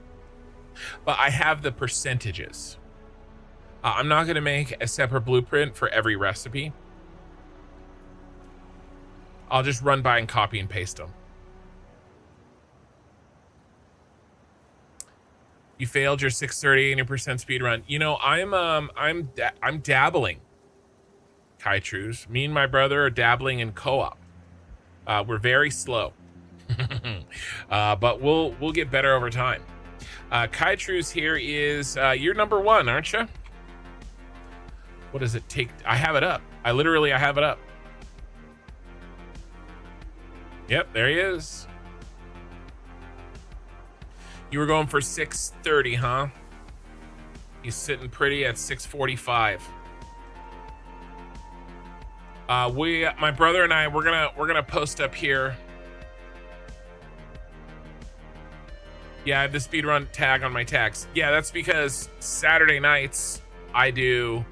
But I have the percentages. I'm not gonna make a separate blueprint for every recipe. I'll just run by and copy and paste them. You failed your 630 and your percent speed run. You know, I'm dabbling. Kaitru's. Me and my brother are dabbling in co-op. We're very slow, but we'll get better over time. Kaitru's here is you're number 1, aren't you? What does it take? I have it up. I have it up. Yep, there he is. You were going for 630, huh? He's sitting pretty at 645. My brother and I, we're gonna post up here. Yeah, I have the speedrun tag on my tags. Yeah, that's because Saturday nights I do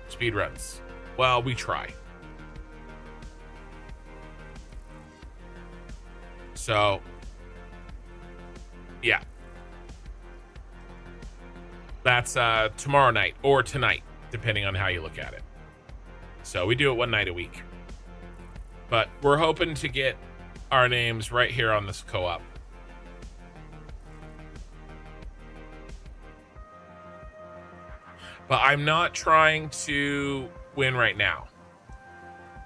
speedruns. Well, we try. So, yeah. That's tomorrow night or tonight, depending on how you look at it. So we do it one night a week. But we're hoping to get our names right here on this co-op. But I'm not trying to win right now.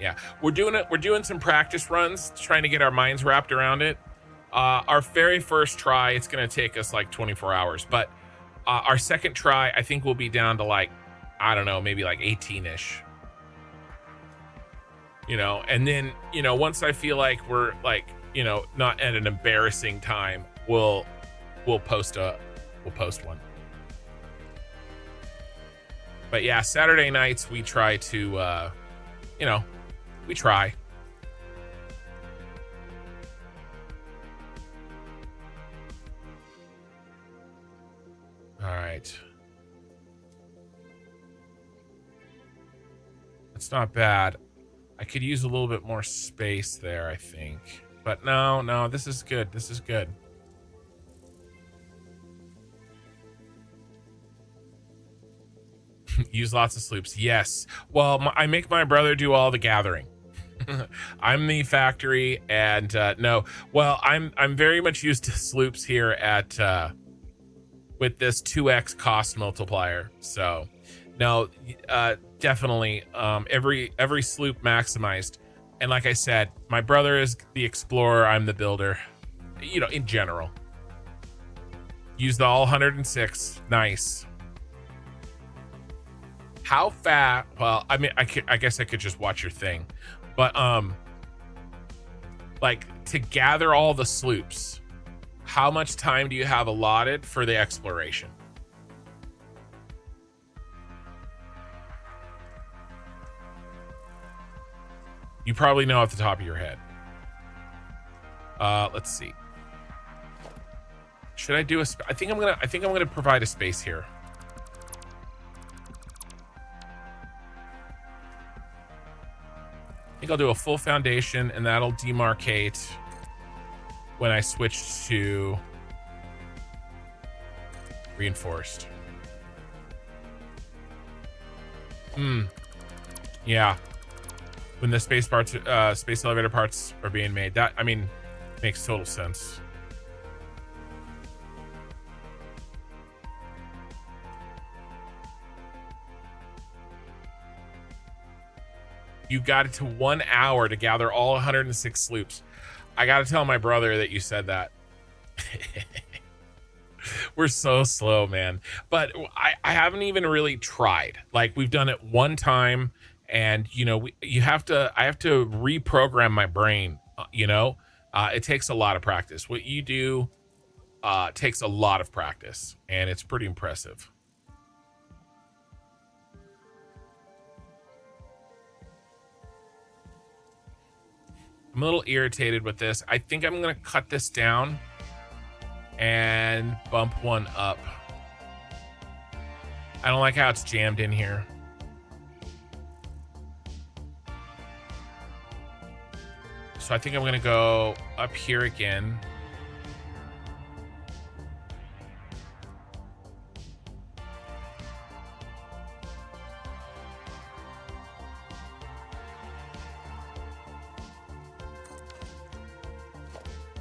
Yeah, we're doing some practice runs, trying to get our minds wrapped around it. Our very first try, it's going to take us like 24 hours. But our second try, I think we'll be down to like, I don't know, maybe like 18-ish. You know, and then, you know, once I feel like we're like, you know, not at an embarrassing time, we'll post one. But yeah, Saturday nights we try to, you know, we try. All right. That's not bad. I could use a little bit more space there, I think. But no, this is good. This is good. Use lots of sloops. Yes. Well, I make my brother do all the gathering. I'm the factory, and no. Well, I'm very much used to sloops here at with this 2x cost multiplier. So, no, definitely every sloop maximized. And like I said, my brother is the explorer, I'm the builder. You know, in general. Use the all 106. Nice. How fast? Well, I mean, I guess I could just watch your thing, but like to gather all the sloops, how much time do you have allotted for the exploration? You probably know off the top of your head. Let's see. Should I do I think I'm gonna provide a space here. I think I'll do a full foundation, and that'll demarcate when I switch to reinforced. Yeah. When the space elevator parts are being made, that, I mean, makes total sense. You got it to 1 hour to gather all 106 sloops. I got to tell my brother that you said that. We're so slow, man. But I haven't even really tried. Like, we've done it one time, and you know, I have to reprogram my brain. You know, it takes a lot of practice. What you do takes a lot of practice, and it's pretty impressive. I'm a little irritated with this. I think I'm gonna cut this down and bump one up. I don't like how it's jammed in here. So I think I'm gonna go up here again.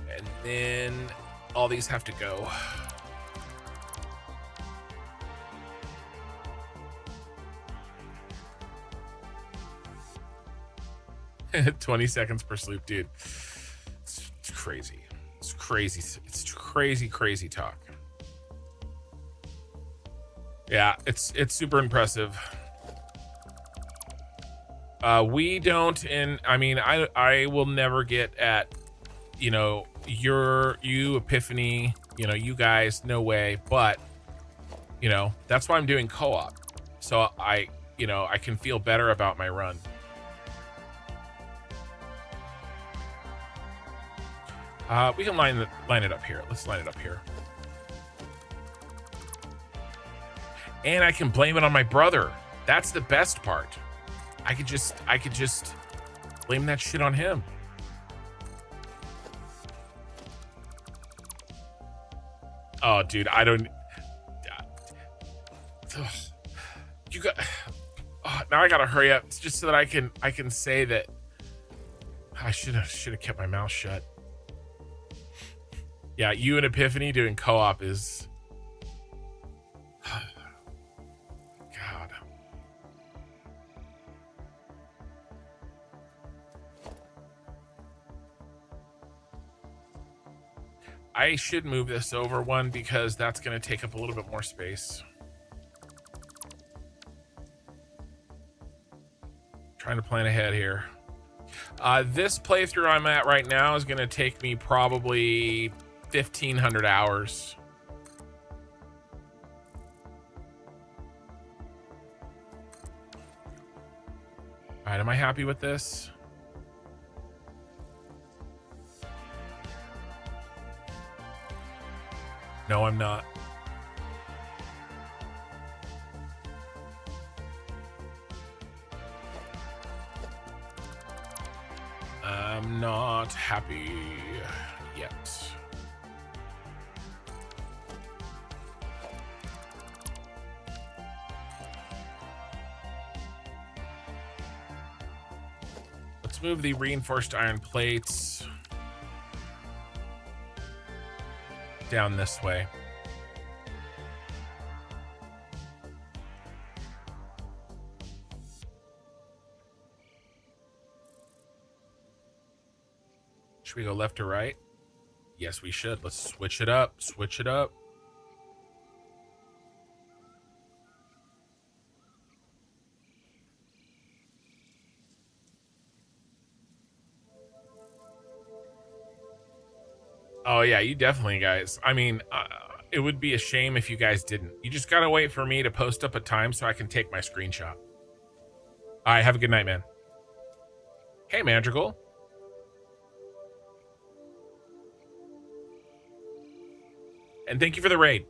And then all these have to go. At 20 seconds per sloop, dude. It's crazy. It's crazy. It's crazy talk. Yeah, it's super impressive. We don't, and I mean, I will never get at, you know, you Epiphany, you know, you guys, no way. But you know, that's why I'm doing co-op, so I can feel better about my run. We can line it up here. Let's line it up here. And I can blame it on my brother. That's the best part. I could just blame that shit on him. Oh, dude, I don't. You got. Oh, now I gotta hurry up just so that I can say that I should have kept my mouth shut. Yeah, you and Epiphany doing co-op is... God. I should move this over one because that's going to take up a little bit more space. Trying to plan ahead here. This playthrough I'm at right now is going to take me probably 1,500 hours. All right, am I happy with this? No, I'm not. not happy yet. Let's move the reinforced iron plates down this way. Should we go left or right? Yes, we should. Let's switch it up. Switch it up. Oh, yeah, you definitely, guys. I mean, it would be a shame if you guys didn't. You just got to wait for me to post up a time so I can take my screenshot. All right, have a good night, man. Hey, Madrigal. And thank you for the raid.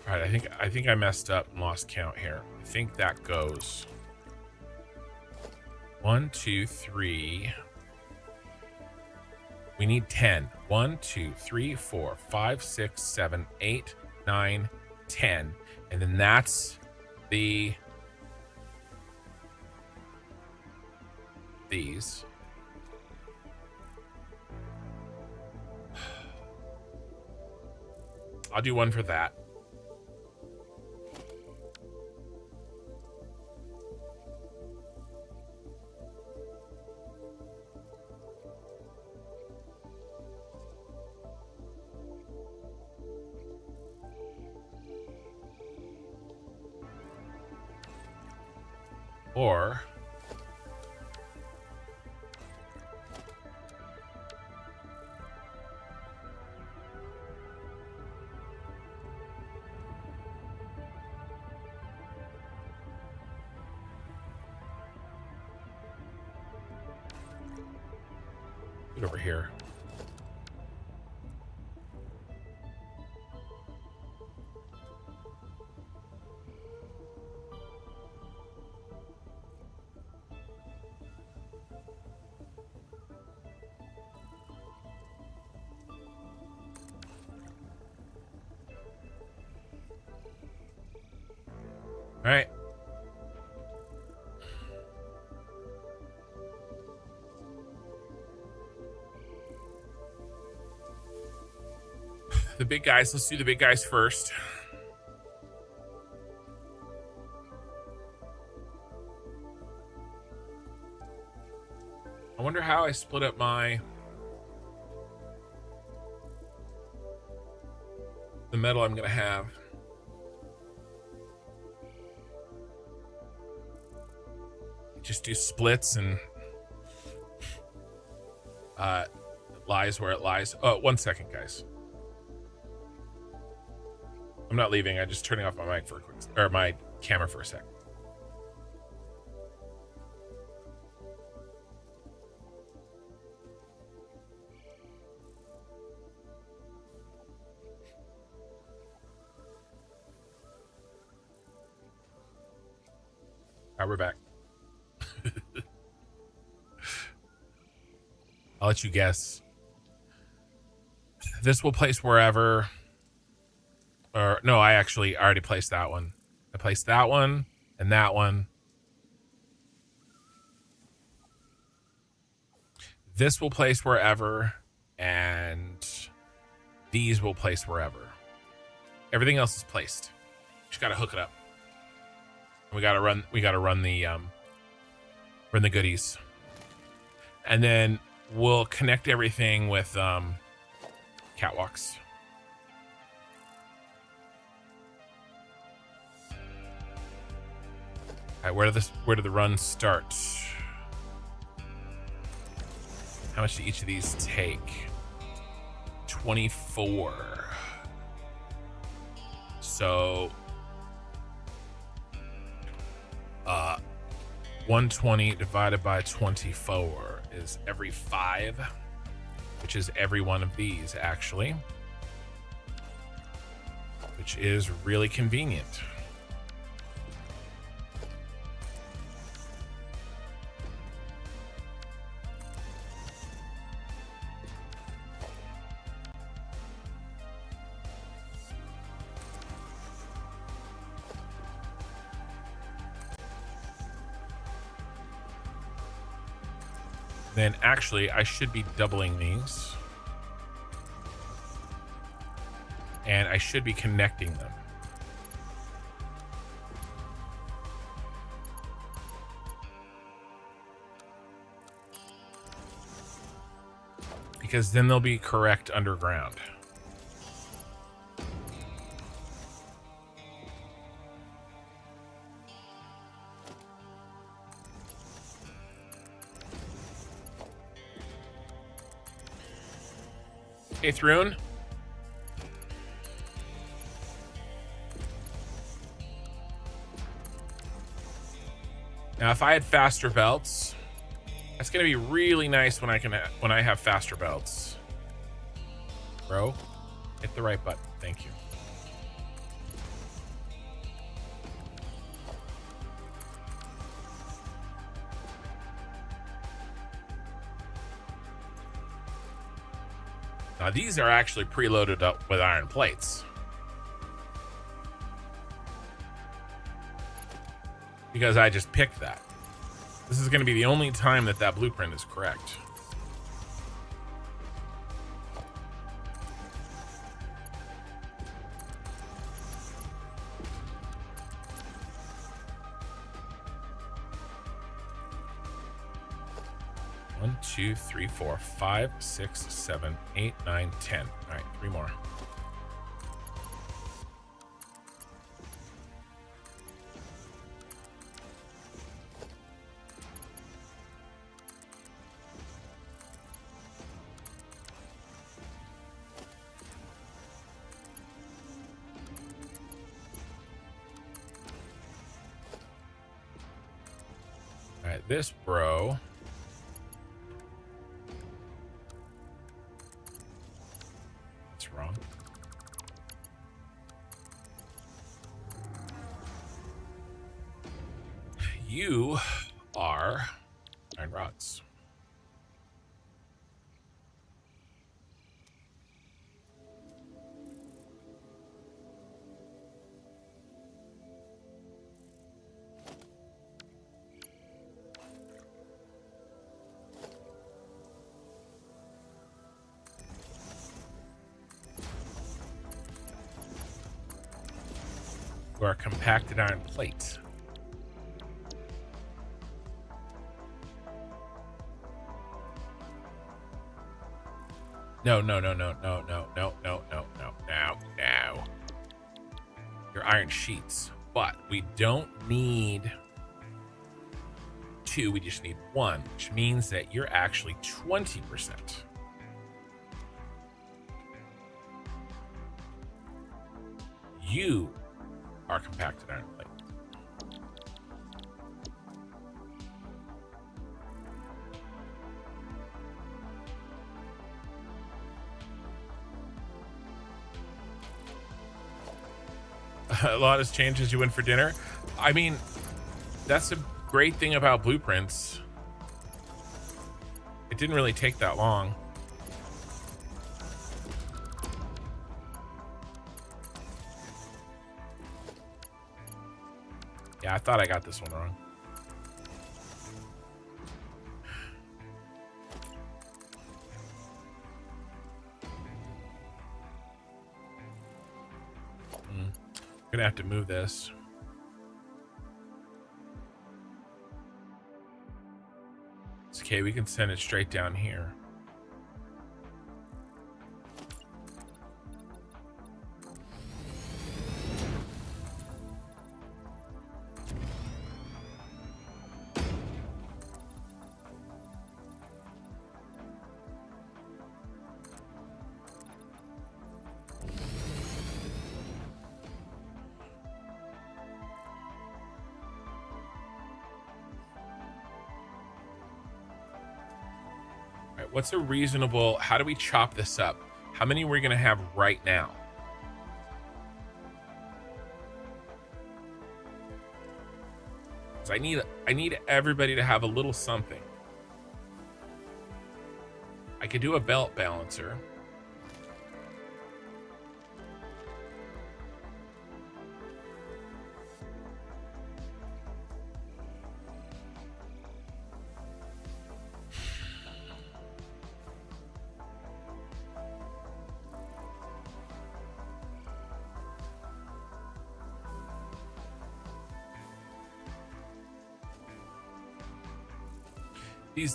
All right, I think I messed up and lost count here. I think that goes 1, 2, 3. We need 10. 1, 2, 3, 4, 5, 6, 7, 8, 9, 10. And then that's these. I'll do one for that. Or get over here. All right. The big guys, let's do the big guys first. I wonder how I split up the metal I'm gonna have. Just do splits and it lies where it lies. Oh, 1 second, guys. I'm not leaving. I'm just turning off my mic for a quick, or my camera for a sec. All right, we're back. I'll let you guess. This will place wherever. Or no, I already placed that one. I placed that one and that one. This will place wherever, and these will place wherever. Everything else is placed. Just gotta hook it up. We gotta run the goodies. And then we'll connect everything with catwalks. All right, where do the runs start? How much do each of these take? 24. So 120 divided by 24 is every 5, which is every one of these, actually, which is really convenient. Then actually, I should be doubling these. And I should be connecting them. Because then they'll be correct underground. Hey, Thrune. Now, if I had faster belts, that's gonna be really nice when I have faster belts. Bro, hit the right button. Thank you. Now, these are actually preloaded up with iron plates. Because I just picked that. This is going to be the only time that that blueprint is correct. One, 2, 3, 4, 5, 6, 7, 8, 9, 10. All right, 3 more. All right, this bro. That's wrong. You are iron rods. Or compacted iron plate. No. Your iron sheets. But we don't need 2, we just need 1, which means that you're actually 20%. You are compacted iron plate. A lot has changed as you went for dinner. I mean, that's a great thing about blueprints. It didn't really take that long. Yeah, I thought I got this one wrong. Gonna have to move this. It's okay, we can send it straight down here. right, what's a reasonable, how do we chop this up? How many are we going to have right now? I need everybody to have a little something. I could do a belt balancer.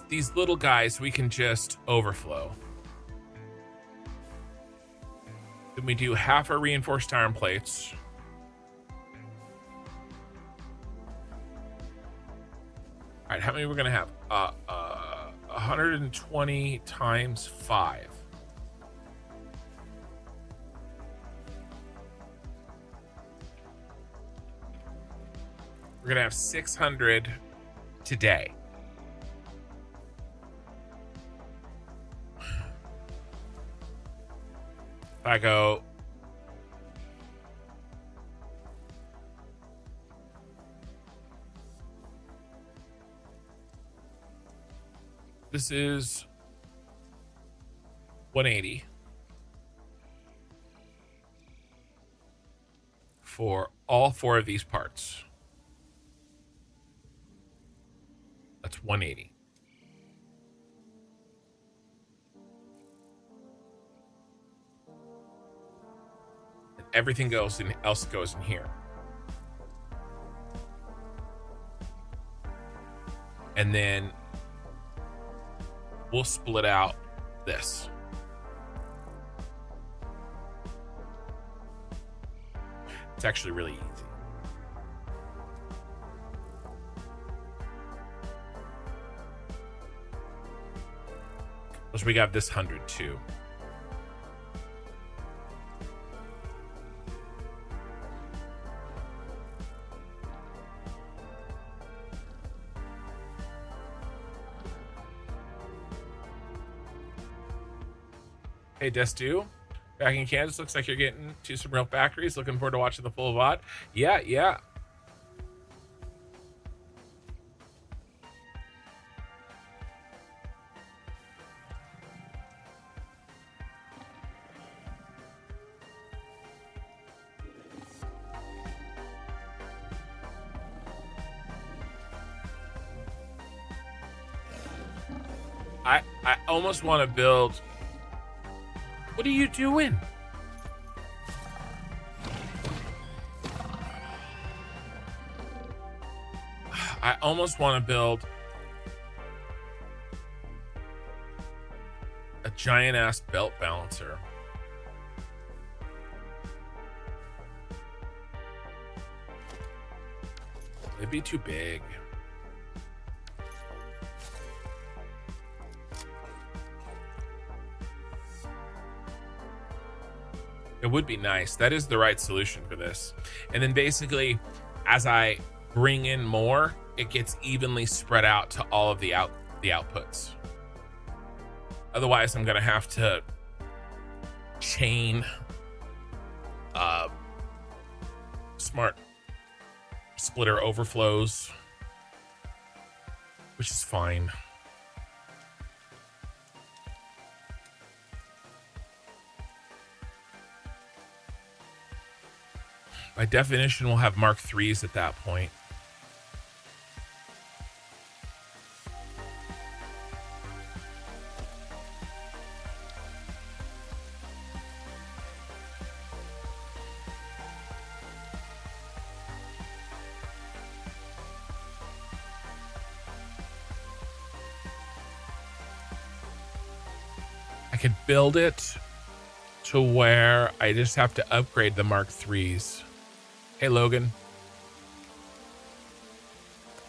These little guys we can just overflow. Then we do half our reinforced iron plates. All right, how many we're gonna have? 120 times 5. We're gonna have 600 today. I go, this is 180 for all 4 of these parts. That's 180. Everything else goes in here. And then we'll split out this. It's actually really easy. Plus we got this 100 too. Hey, Destu, back in Kansas. Looks like you're getting to some real factories. Looking forward to watching the full VOD. Yeah. I almost want to build. What are you doing? I almost want to build a giant ass belt balancer. It'd be too big. It would be nice. That is the right solution for this. And then basically, as I bring in more, it gets evenly spread out to all of the outputs. Otherwise, I'm gonna have to chain smart splitter overflows, which is fine. By definition, we'll have Mark IIIs at that point. I could build it to where I just have to upgrade the Mark IIIs. Hey, Logan.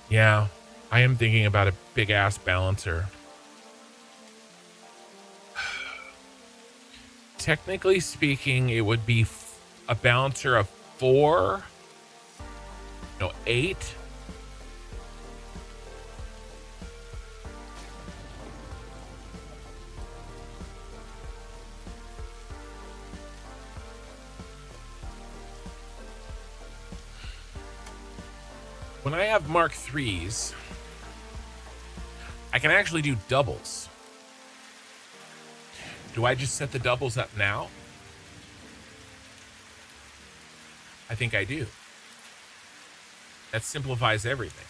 Yeah, I am thinking about a big ass balancer. Technically speaking, it would be a balancer of 4, no, 8. When I have Mark IIIs, I can actually do doubles. Do I just set the doubles up now? I think I do. That simplifies everything.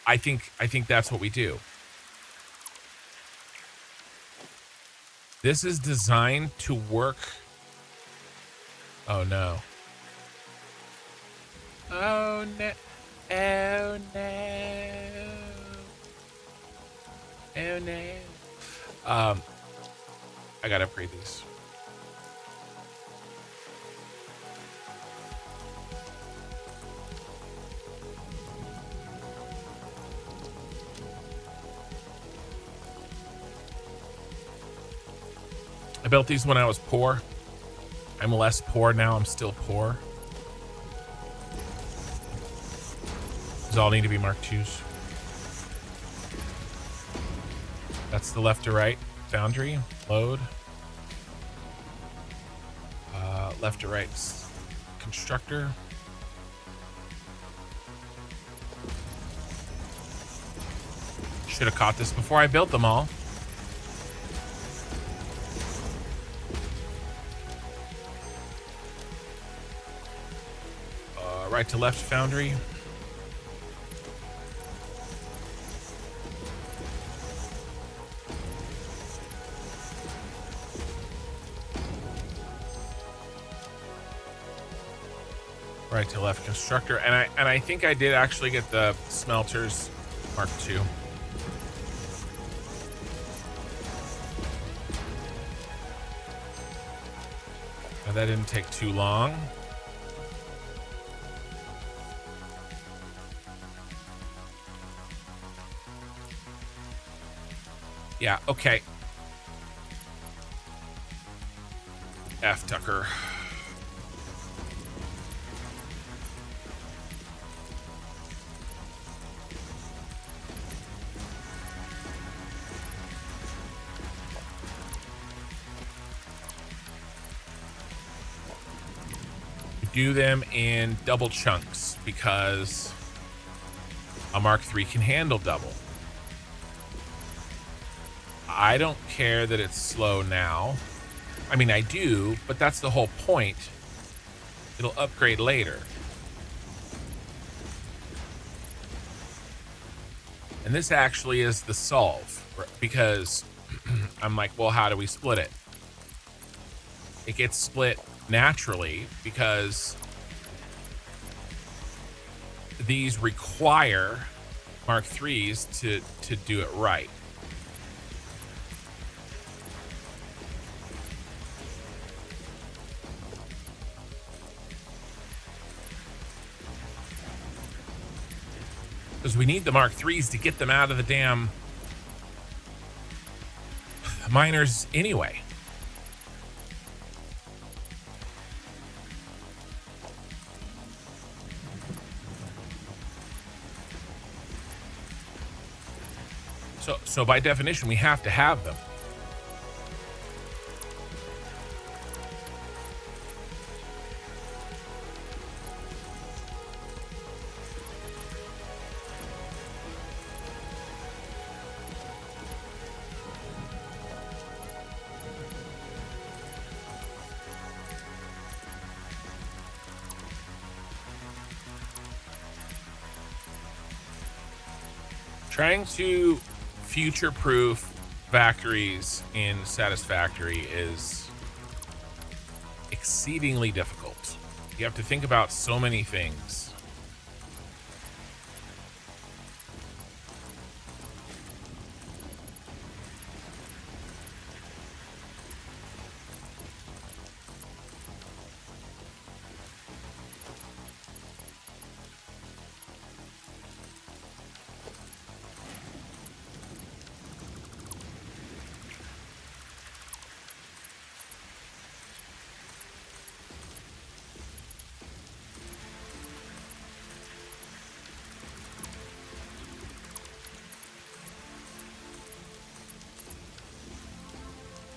I think that's what we do. This is designed to work. Oh no. Oh no. Oh no. Oh no. I gotta upgrade these. I built these when I was poor. I'm less poor now. I'm still poor. These all need to be Mark IIs. That's the left to right foundry. Load. Left to right constructor. Should have caught this before I built them all. Right to left foundry. Right to left constructor, and I think I did actually get the smelters Mark II. Now that didn't take too long. Yeah, okay. F Tucker. Do them in double chunks because a Mark III can handle double. I don't care that it's slow now. I mean, I do, but that's the whole point. It'll upgrade later. And this actually is the solve, because I'm like, well, how do we split it? It gets split naturally because these require Mark IIIs to do it right. Because we need the Mark IIIs to get them out of the damn miners anyway. So by definition, we have to have them. Trying to future-proof factories in Satisfactory is exceedingly difficult. You have to think about so many things.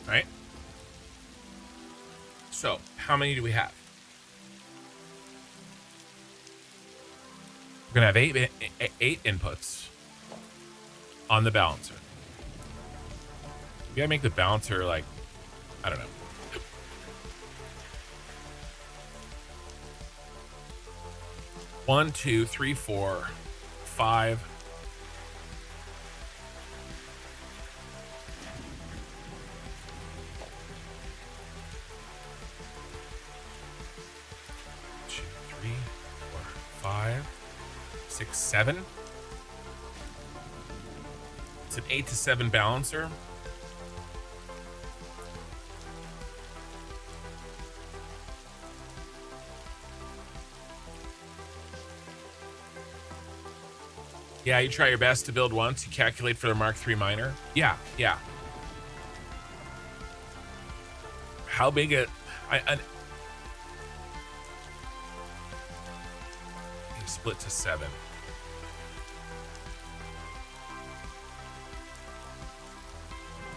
Right? So, how many do we have? We're gonna have eight inputs on the balancer. You gotta make the balancer like, I don't know. One, two, three, four, five. Two, three, four, five, six, seven. It's an 8 to 7 balancer. Yeah, you try your best to build once. You calculate for the Mark III miner. Yeah. How big a... I split to 7.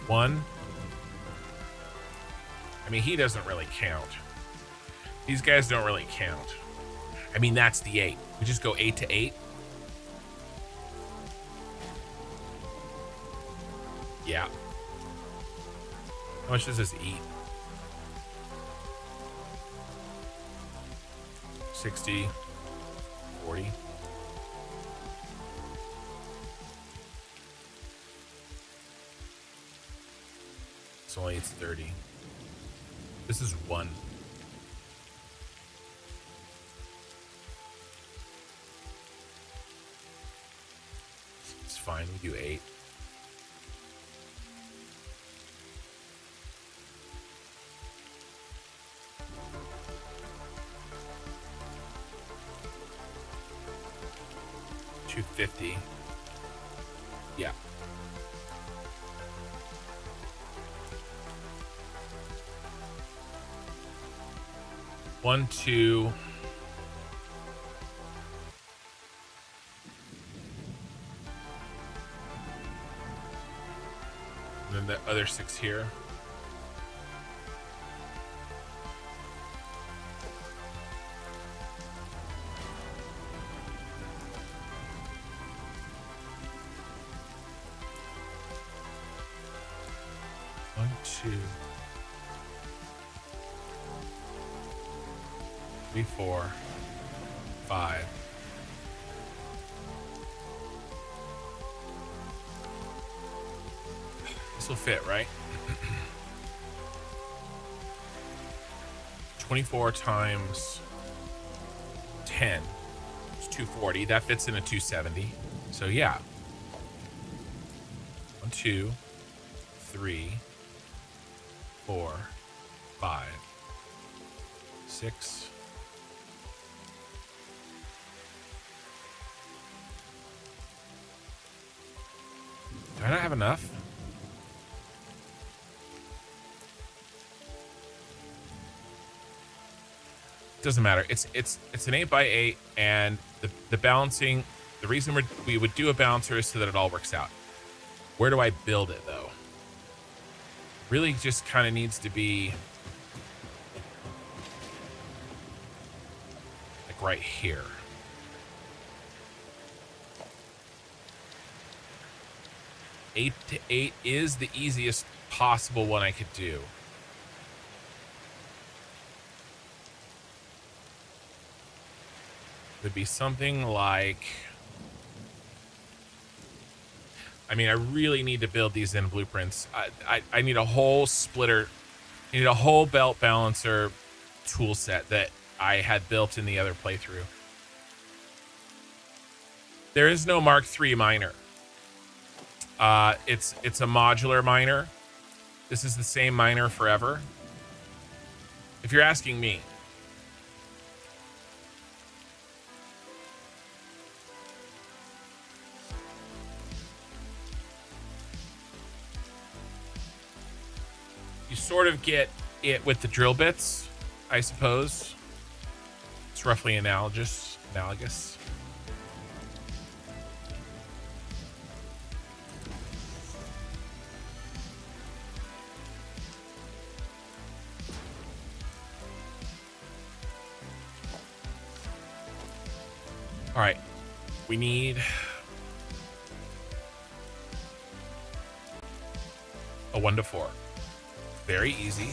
One. I mean, he doesn't really count. These guys don't really count. I mean, that's the 8. We just go 8 to 8. Yeah. How much does this eat? 60, 40. It's only it's 30. This is 1. It's fine. We do 8. $250. Yeah. One, two. And then the other 6 here. One, two, 3, 4, 5. This will fit, right? 24 times 10 is 240. That fits in a 270. So yeah. 1, 2, 3, 4, 5, 6. Do I not have enough? Doesn't matter. It's an 8x8, and the balancing. The reason we would do a balancer is so that it all works out. Where do I build it though? Really, just kind of needs to be like right here. Eight to 8 is the easiest possible one I could do. Would be something like, I mean, I really need to build these in blueprints. I need a whole splitter, I need a whole belt balancer tool set that I had built in the other playthrough. There is no Mark III miner. It's a modular miner. This is the same miner forever. If you're asking me. You sort of get it with the drill bits, I suppose. It's roughly analogous. All right. We need a 1 to 4. Very easy.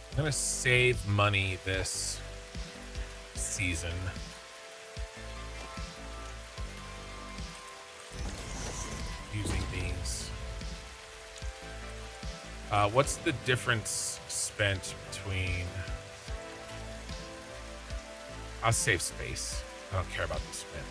I'm gonna save money this season. Using these. What's the difference spent between... I'll save space. I don't care about the spend.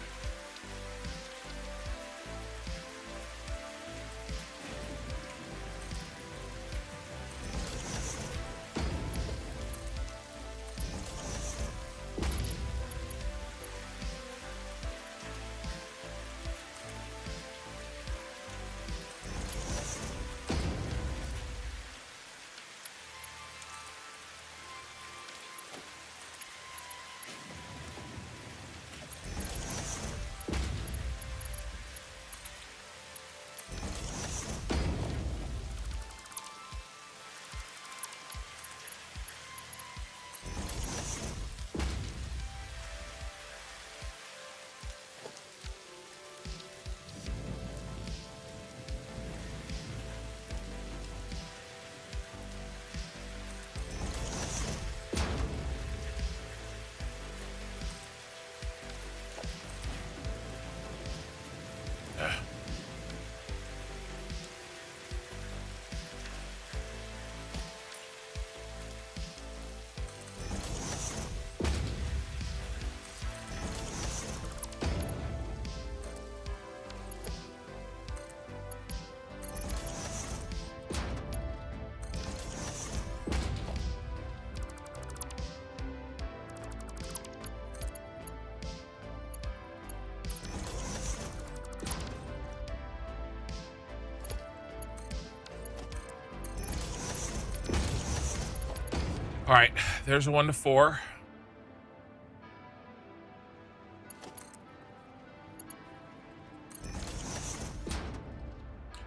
All right, there's a 1 to 4.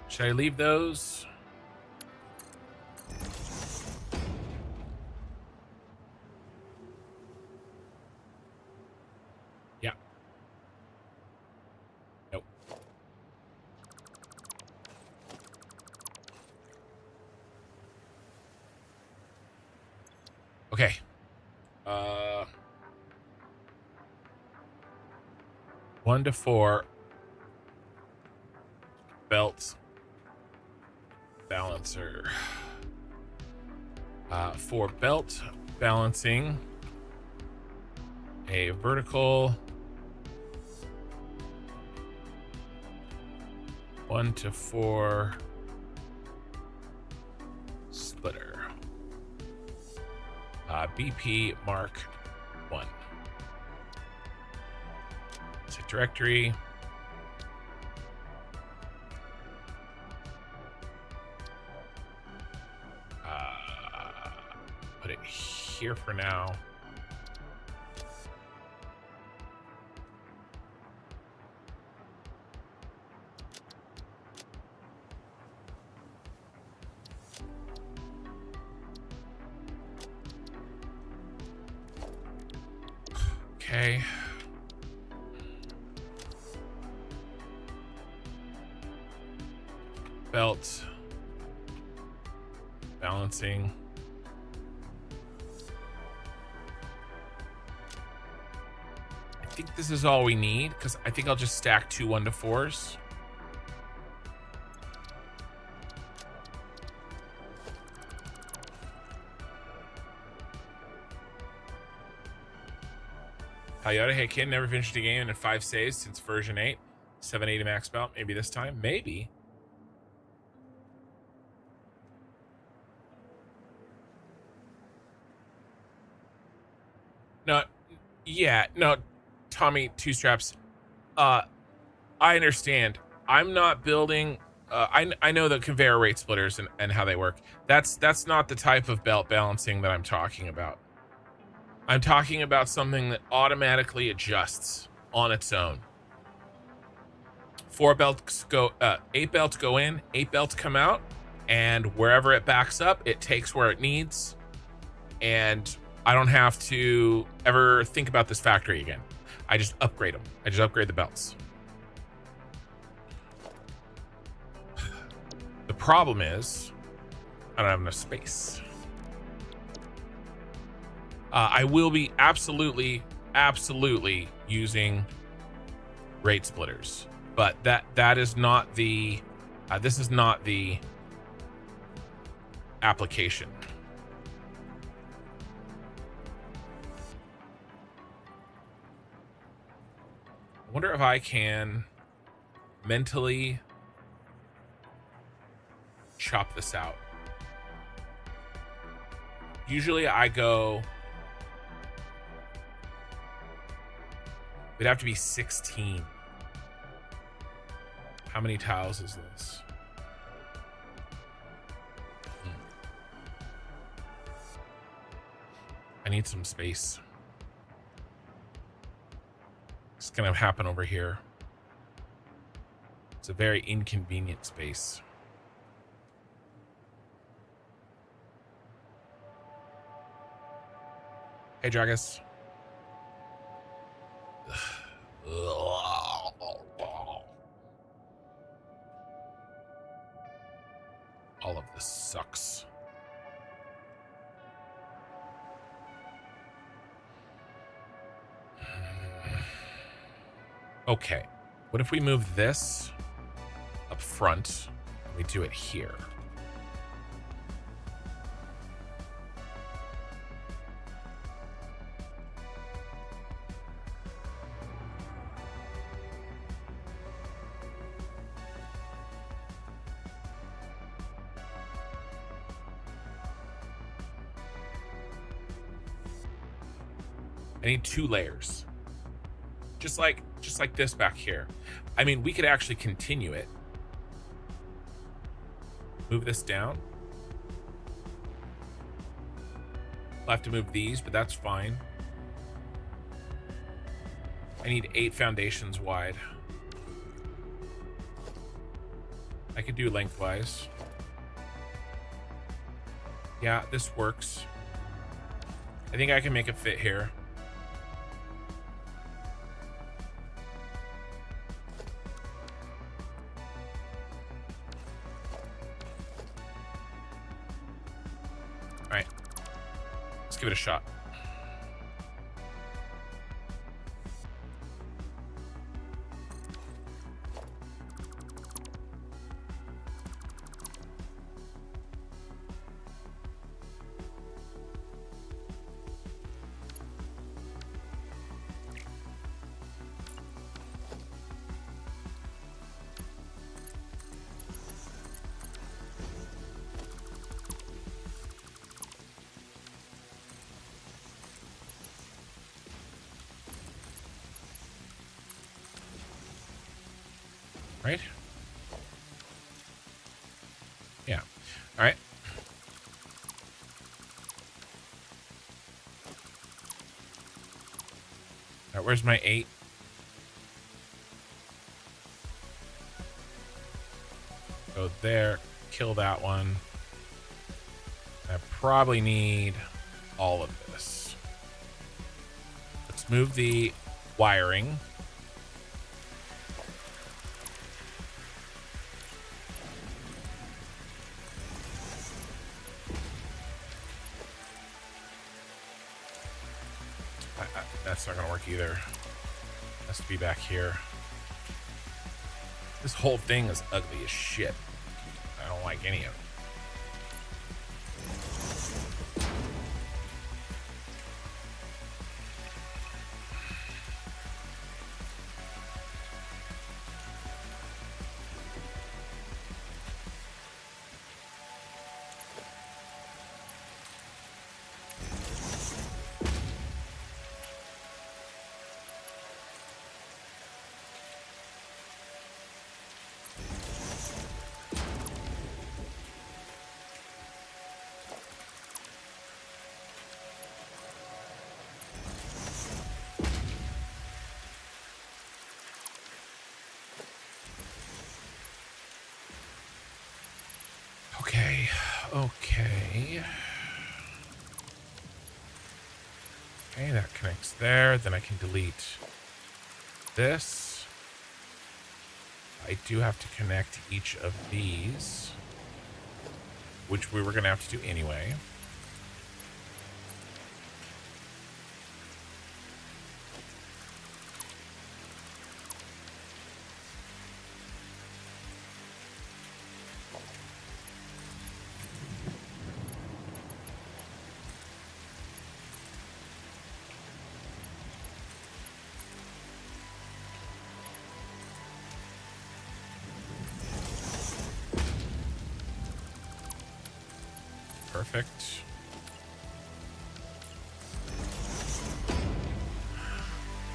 Should I leave those? Yeah. Nope. Okay. 1 to 4. Belt. Balancer. For belt balancing, a vertical 1 to 4 splitter. BP Mark 1. Set directory. Put it here for now. Okay. Belt. Balancing. I think this is all we need, because I think I'll just stack 2 1 to 4s. Toyota, hey kid, never finished a game in 5 saves since version 8. 780 max belt, maybe this time, maybe. No, yeah, no, Tommy, 2 straps. I understand. I'm not building I know the conveyor rate splitters and how they work. That's not the type of belt balancing that I'm talking about. I'm talking about something that automatically adjusts on its own. 8 belts go in, 8 belts come out, and wherever it backs up, it takes where it needs, and I don't have to ever think about this factory again. I just upgrade them. I just upgrade the belts. The problem is I don't have enough space. I will be absolutely using rate splitters, but that is not the this is not the application. I wonder if I can mentally chop this out. Usually I go, it'd have to be 16. How many tiles is this? I need some space. It's gonna happen over here. It's a very inconvenient space. Hey, Dragus. All of this sucks. Okay. What if we move this up front and we do it here? I need 2 layers. Just like this back here. I mean, we could actually continue it. Move this down. I'll have to move these, but that's fine. I need 8 foundations wide. I could do lengthwise. Yeah, this works. I think I can make it fit here. Give it a shot. Right? Yeah. All right. All right, where's my 8? Go there, kill that one. I probably need all of this. Let's move the wiring. That's not gonna work either. Has to be back here. This whole thing is ugly as shit. I don't like any of it. Okay. Okay, that connects there. Then I can delete this. I do have to connect each of these, which we were going to have to do anyway. Perfect.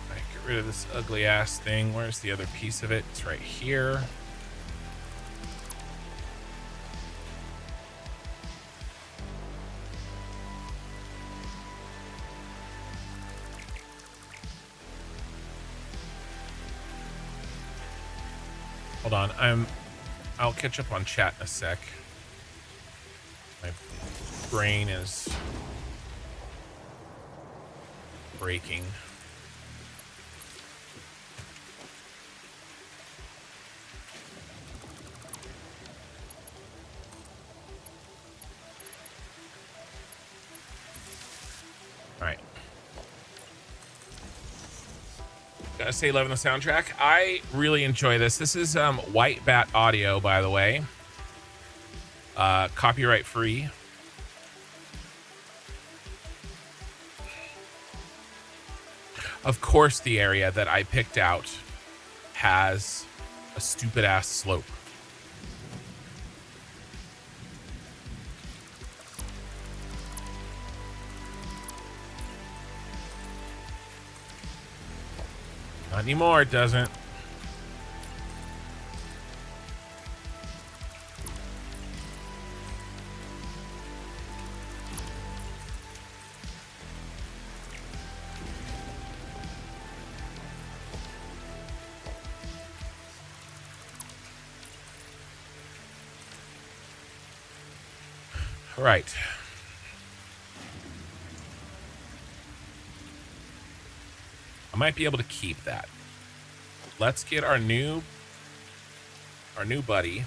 Alright, get rid of this ugly ass thing. Where's the other piece of it? It's right here. Hold on, I'll catch up on chat in a sec. My brain is breaking. All right. Gotta say, loving the soundtrack. I really enjoy this. This is White Bat Audio, by the way. Copyright free. Of course, the area that I picked out has a stupid ass slope. Not anymore, it doesn't. All right. I might be able to keep that. Let's get our new buddy.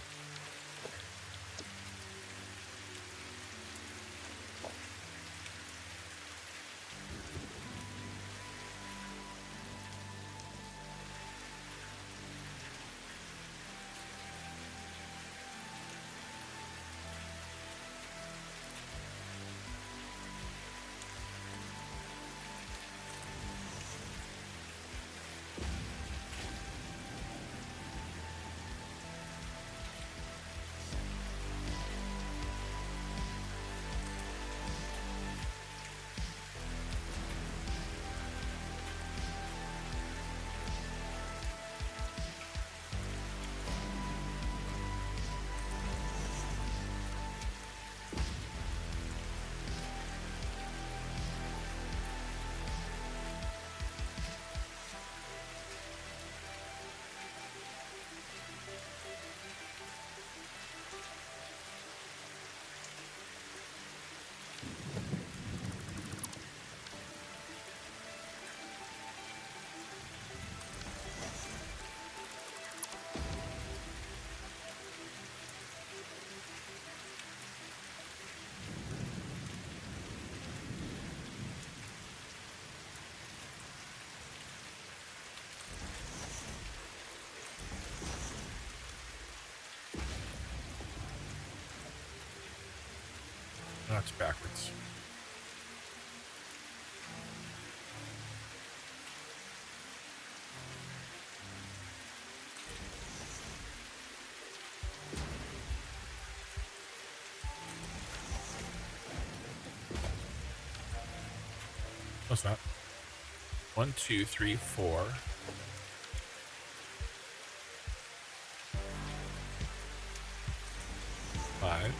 That's backwards. No, it's not. 1, 2, 3, 4. 5.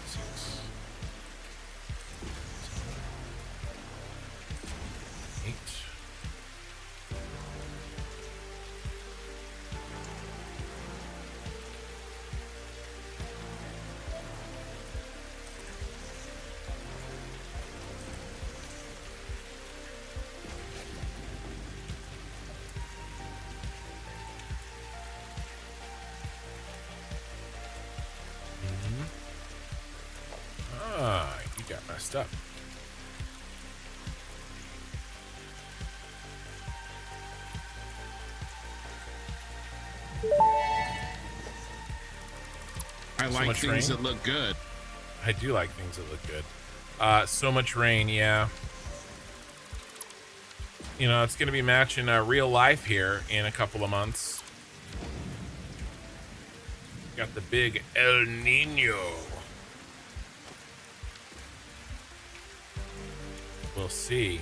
6. 8. 9. got messed up. I So like much things rain. that look good. I do like things that look good. So much rain, yeah. You know, it's going to be matching real life here in a couple of months. Got the big El Nino. We'll see.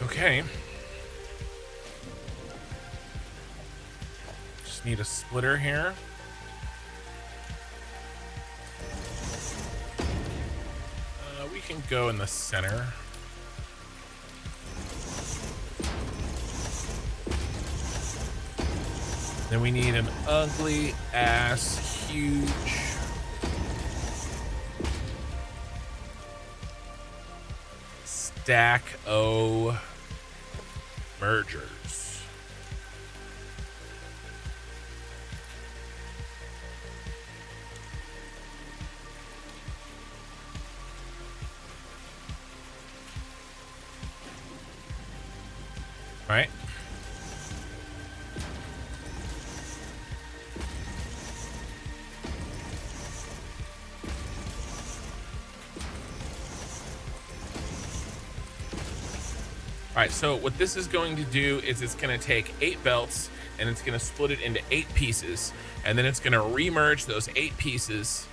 Okay. Just need a splitter here. We can go in the center. Then we need an ugly ass huge stack O mergers. Right? All right, so what this is going to do is it's going to take 8 belts and it's going to split it into 8 pieces, and then it's going to remerge those 8 pieces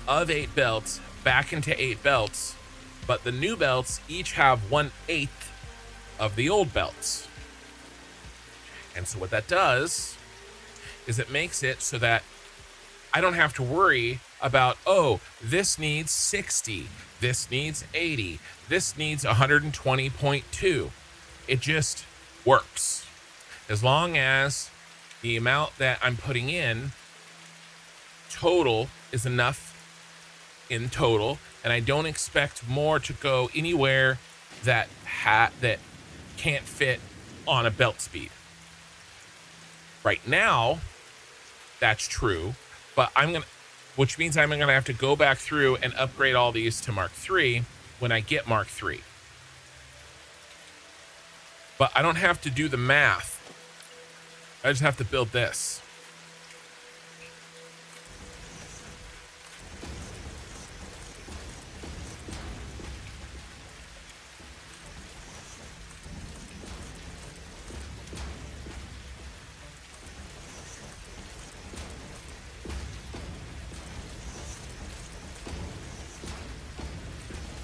of 8 belts back into 8 belts, but the new belts each have 1/8 of the old belts. And so what that does is it makes it so that I don't have to worry about, oh, this needs 60, this needs 80, this needs 120.2. It just works. As long as the amount that I'm putting in total is enough in total, and I don't expect more to go anywhere that that can't fit on a belt speed. Right now, that's true, but which means I'm gonna have to go back through and upgrade all these to Mark III when I get Mark III. But I don't have to do the math. I just have to build this.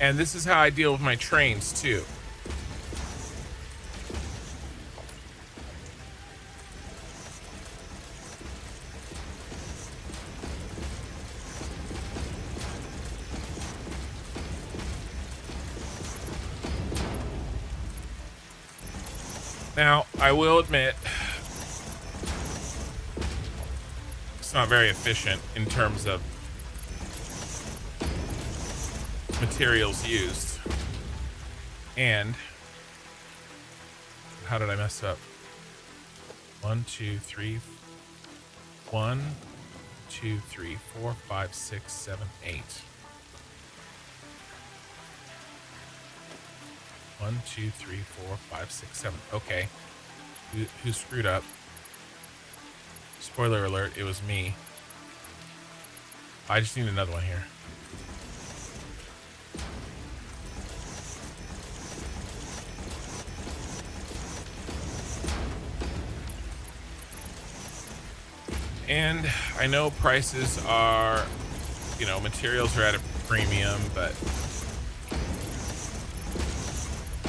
And this is how I deal with my trains too. Now, I will admit, it's not very efficient in terms of materials used. And how did I mess up? 1, 2, 3, 1, 2, 3, 4, 5, 6, 7, 8. 1, 2, 3, 4, 5, 6, 7. Okay. Who screwed up? Spoiler alert, it was me. I just need another one here. And I know prices are, you know, materials are at a premium, but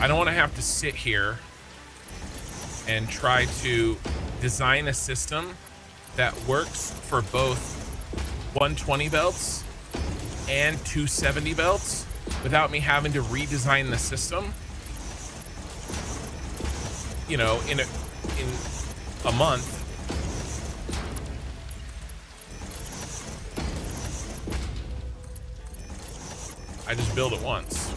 I don't want to have to sit here and try to design a system that works for both 120 belts and 270 belts without me having to redesign the system, you know, in a month I just build it once.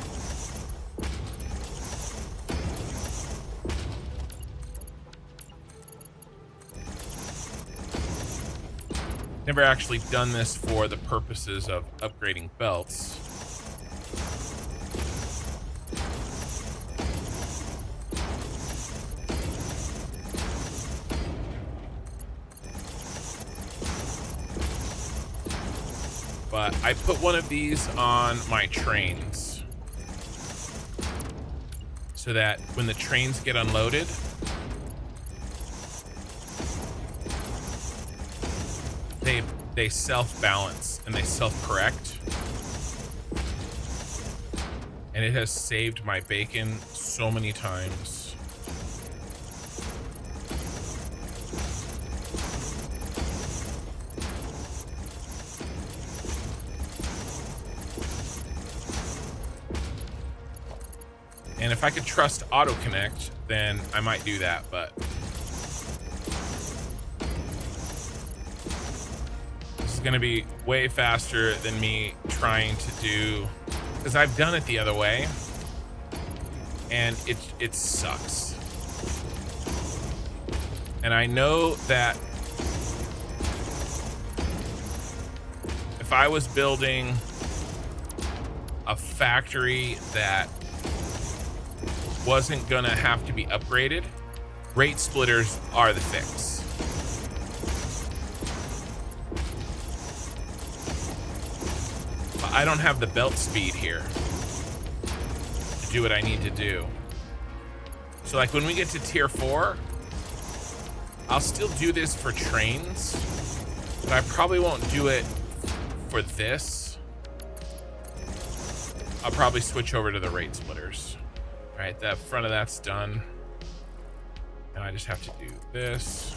Never actually done this for the purposes of upgrading belts. But I put one of these on my trains so that when the trains get unloaded, they self-balance and they self-correct. And it has saved my bacon so many times. And if I could trust auto connect, then I might do that, but this is gonna be way faster than me trying to do, because I've done it the other way and it sucks. And I know that if I was building a factory that wasn't gonna have to be upgraded, rate splitters are the fix. But I don't have the belt speed here to do what I need to do. So like when we get to tier 4, I'll still do this for trains, but I probably won't do it for this. I'll probably switch over to the rate splitters. All right, the front of that's done. Now I just have to do this.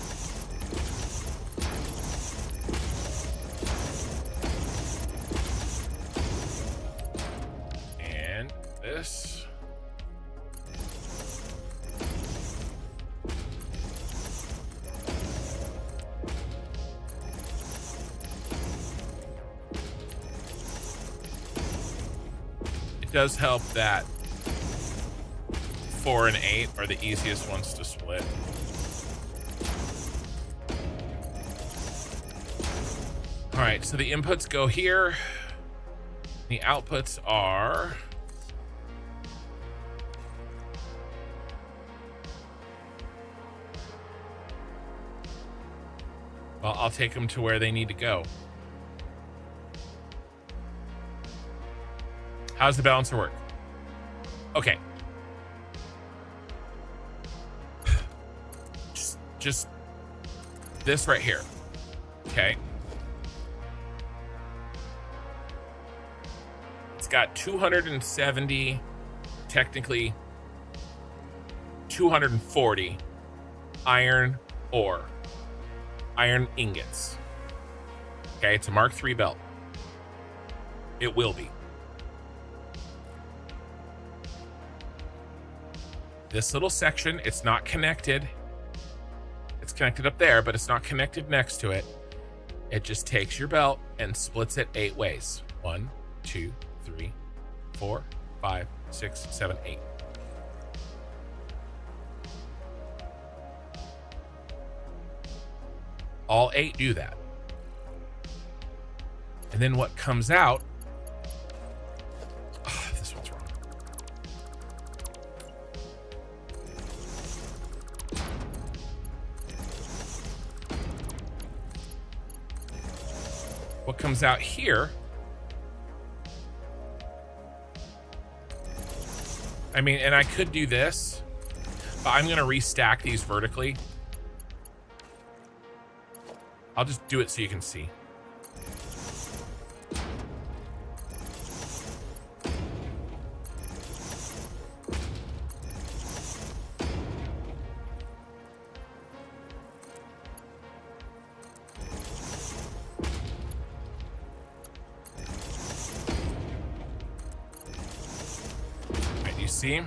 And this. It does help that 4 and 8 are the easiest ones to split. All right, so the inputs go here. The outputs are well, I'll take them to where they need to go. How's the balancer work? Okay. Just this right here. Okay. It's got 270, technically 240 iron ore, iron ingots. Okay, it's a Mark III belt. It will be. This little section, it's not connected. It's connected up there, but it's not connected next to it. It just takes your belt and splits it 8 ways. 1, 2, 3, 4, 5, 6, 7, 8. All 8 do that. And then what comes out, this one's wrong. What comes out here, I mean, and I could do this, but I'm gonna restack these vertically. I'll just do it so you can see. See?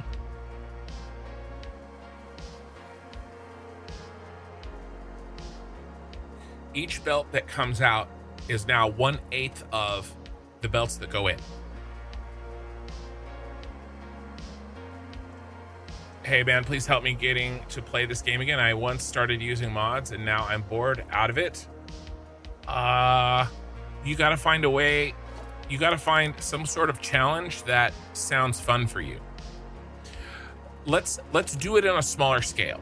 Each belt that comes out is now 1/8 of the belts that go in. Hey man, please help me getting to play this game again. I once started using mods and now I'm bored out of it. You gotta find a way. You gotta find some sort of challenge that sounds fun for you. Let's do it on a smaller scale.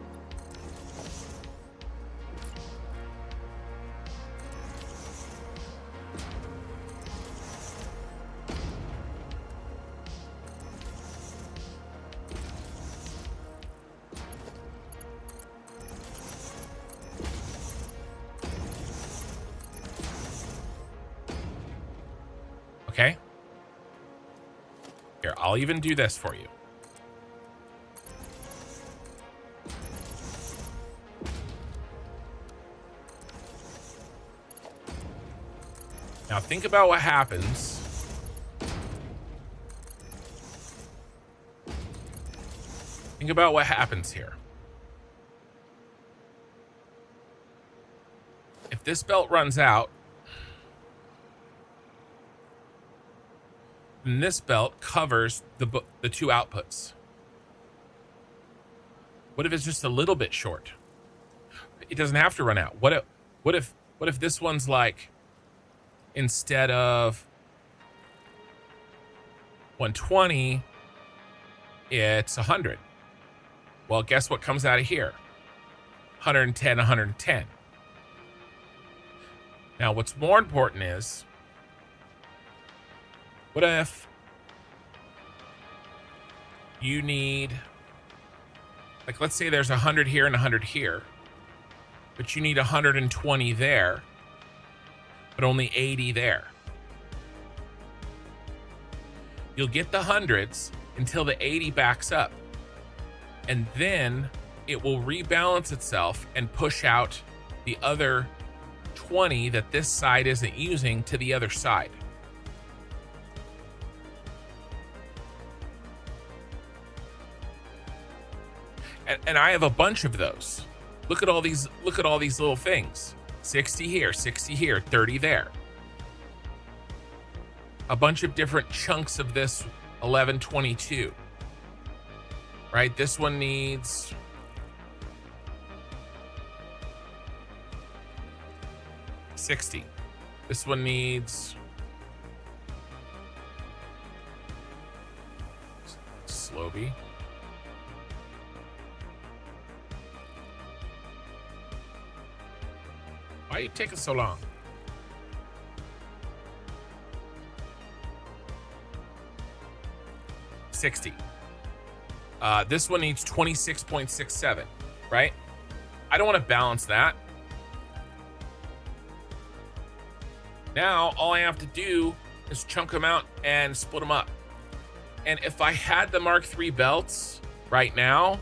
Okay. Here, I'll even do this for you. Now think about what happens. Think about what happens here. If this belt runs out, then this belt covers the two outputs. What if it's just a little bit short? It doesn't have to run out. What if this one's like, instead of 120, it's 100. Well, guess what comes out of here? 110, 110. Now, what's more important is, what if you need, like, let's say there's 100 here and 100 here, but you need 120 there, but only 80 there. You'll get the hundreds until the 80 backs up, and then it will rebalance itself and push out the other 20 that this side isn't using to the other side. And I have a bunch of those. Look at all these little things. 60 here, 60 here, 30 there. A bunch of different chunks of this 1122. Right? This one needs 60. This one needs Slowby. Why are you taking so long? $60. This one needs 26.67, right? I don't want to balance that. Now, all I have to do is chunk them out and split them up. And if I had the Mark III belts right now,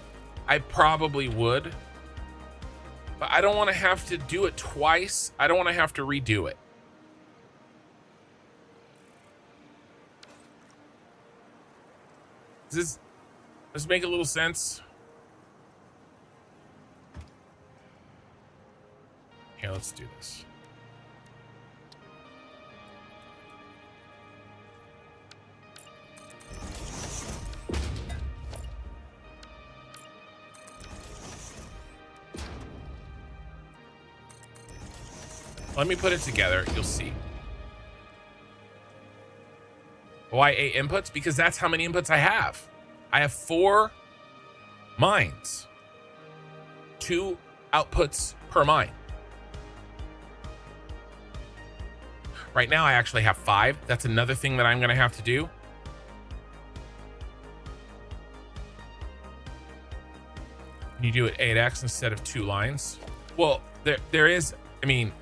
I probably would. But I don't want to have to do it twice. I don't want to have to redo it. Does this make a little sense? Here, let's do this. Let me put it together. You'll see. Why 8 inputs? Because that's how many inputs I have. I have 4 mines. 2 outputs per mine. Right now, I actually have 5. That's another thing that I'm going to have to do. You do it 8x instead of 2 lines. Well, there is, I mean,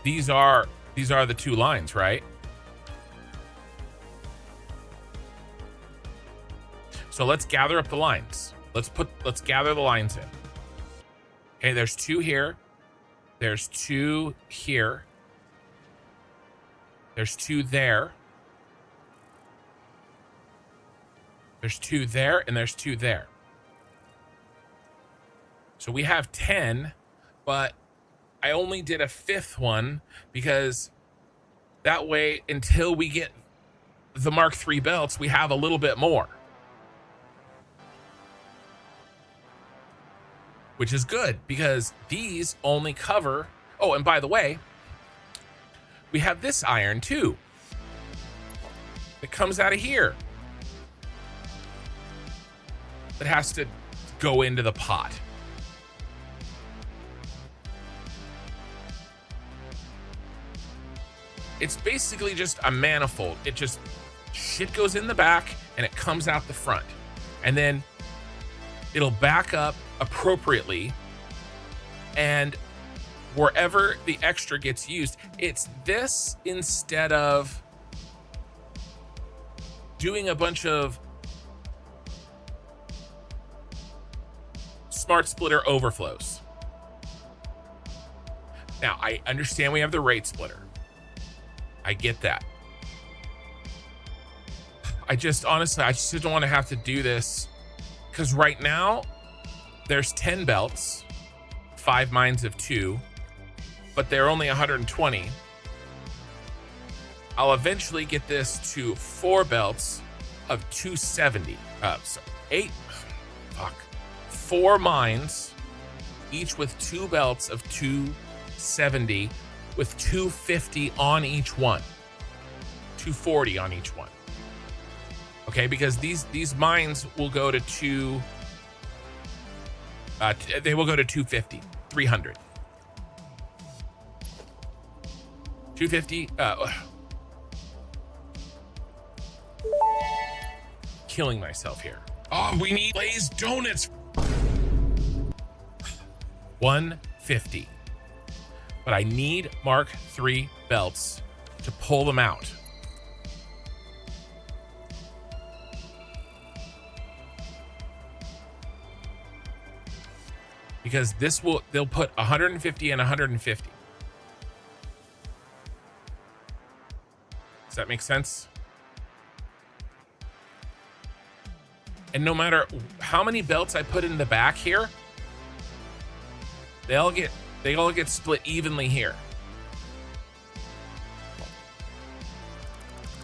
these are the 2 lines, right? So let's gather up the lines. Let's gather the lines in. Okay, there's 2 here. There's 2 here. There's 2 there. There's 2 there, and there's 2 there. So we have 10, but I only did a 5th one because that way, until we get the Mark III belts, we have a little bit more. which is good because these only cover. Oh, and by the way, we have this iron too. It comes out of here. It has to go into the pot. It's basically just a manifold. It just, shit goes in the back and it comes out the front. And then it'll back up appropriately. And wherever the extra gets used, it's this instead of doing a bunch of smart splitter overflows. Now, I understand we have the rate splitter. I get that. I just honestly don't want to have to do this because right now there's 10 belts, 5 mines of 2, but they're only 120. I'll eventually get this to 4 belts of 270. So 4 mines, each with 2 belts of 270, with 250 on each one, 240 on each one. Okay, because these mines will go to they will go to 250, 300. 250, killing myself here. Oh, we need glazed donuts. 150. But I need Mark III belts to pull them out. Because they'll put 150 and 150. Does that make sense? And no matter how many belts I put in the back here, they all get split evenly here.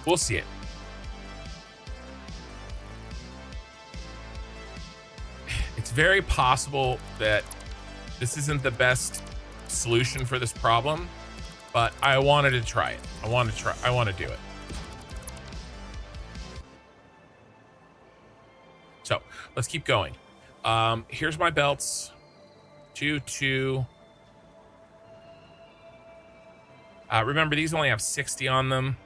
We'll see it. It's very possible that this isn't the best solution for this problem, but I wanted to try it. I want to do it. So let's keep going. Here's my belts. 2. Remember, these only have 60 on them.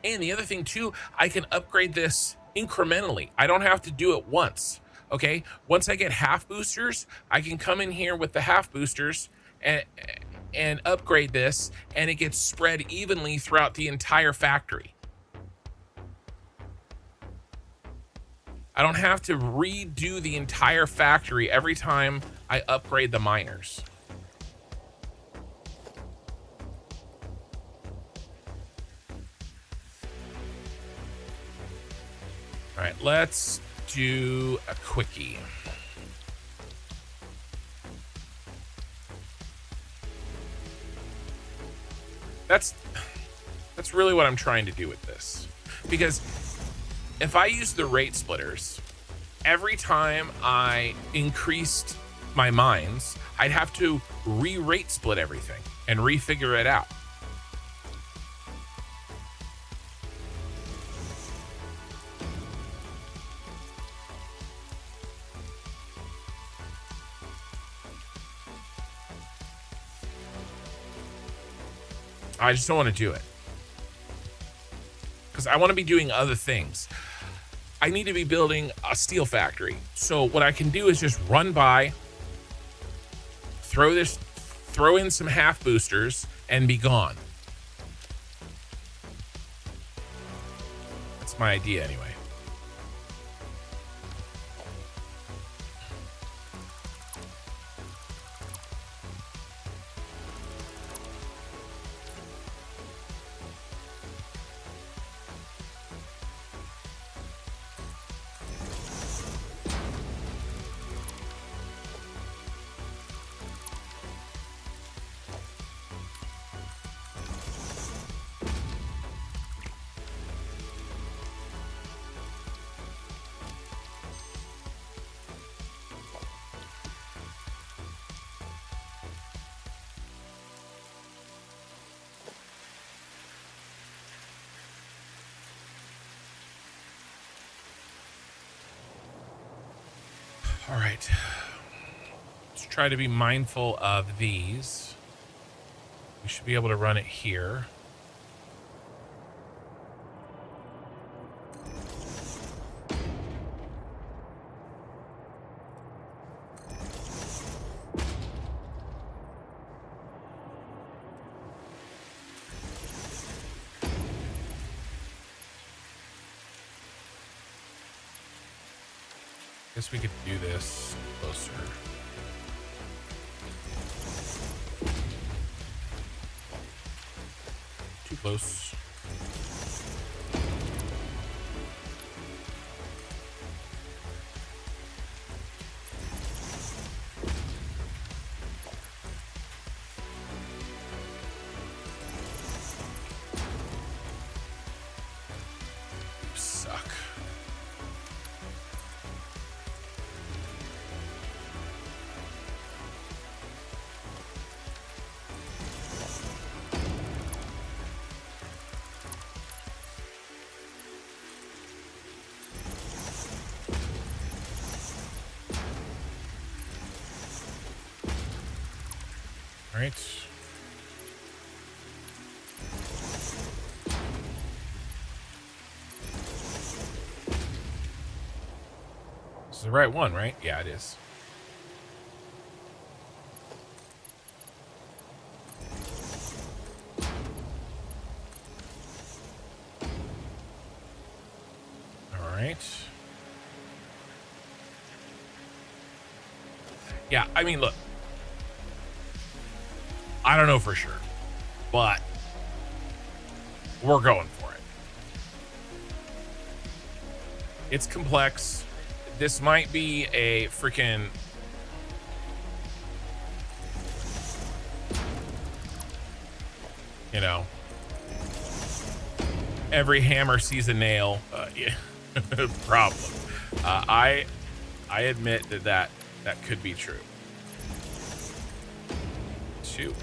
And the other thing too, I can upgrade this incrementally. I don't have to do it once. Okay, once I get half boosters, I can come in here with the half boosters and upgrade this, and it gets spread evenly throughout the entire factory. I don't have to redo the entire factory every time I upgrade the miners. All right, let's do a quickie. That's really what I'm trying to do with this. Because if I use the rate splitters, every time I increased my mines, I'd have to re-rate split everything and refigure it out. I just don't want to do it because I want to be doing other things. I need to be building a steel factory. So what I can do is just run by, throw in some half boosters and be gone. That's my idea anyway. All right. Let's try to be mindful of these. We should be able to run it here. Guess we could do this closer. Too close. You suck. All right. This is the right one, right? Yeah, it is. All right. Yeah, I mean, look. I don't know for sure, but we're going for it. It's complex. This might be a freaking every hammer sees a nail problem. I admit that could be true. 2.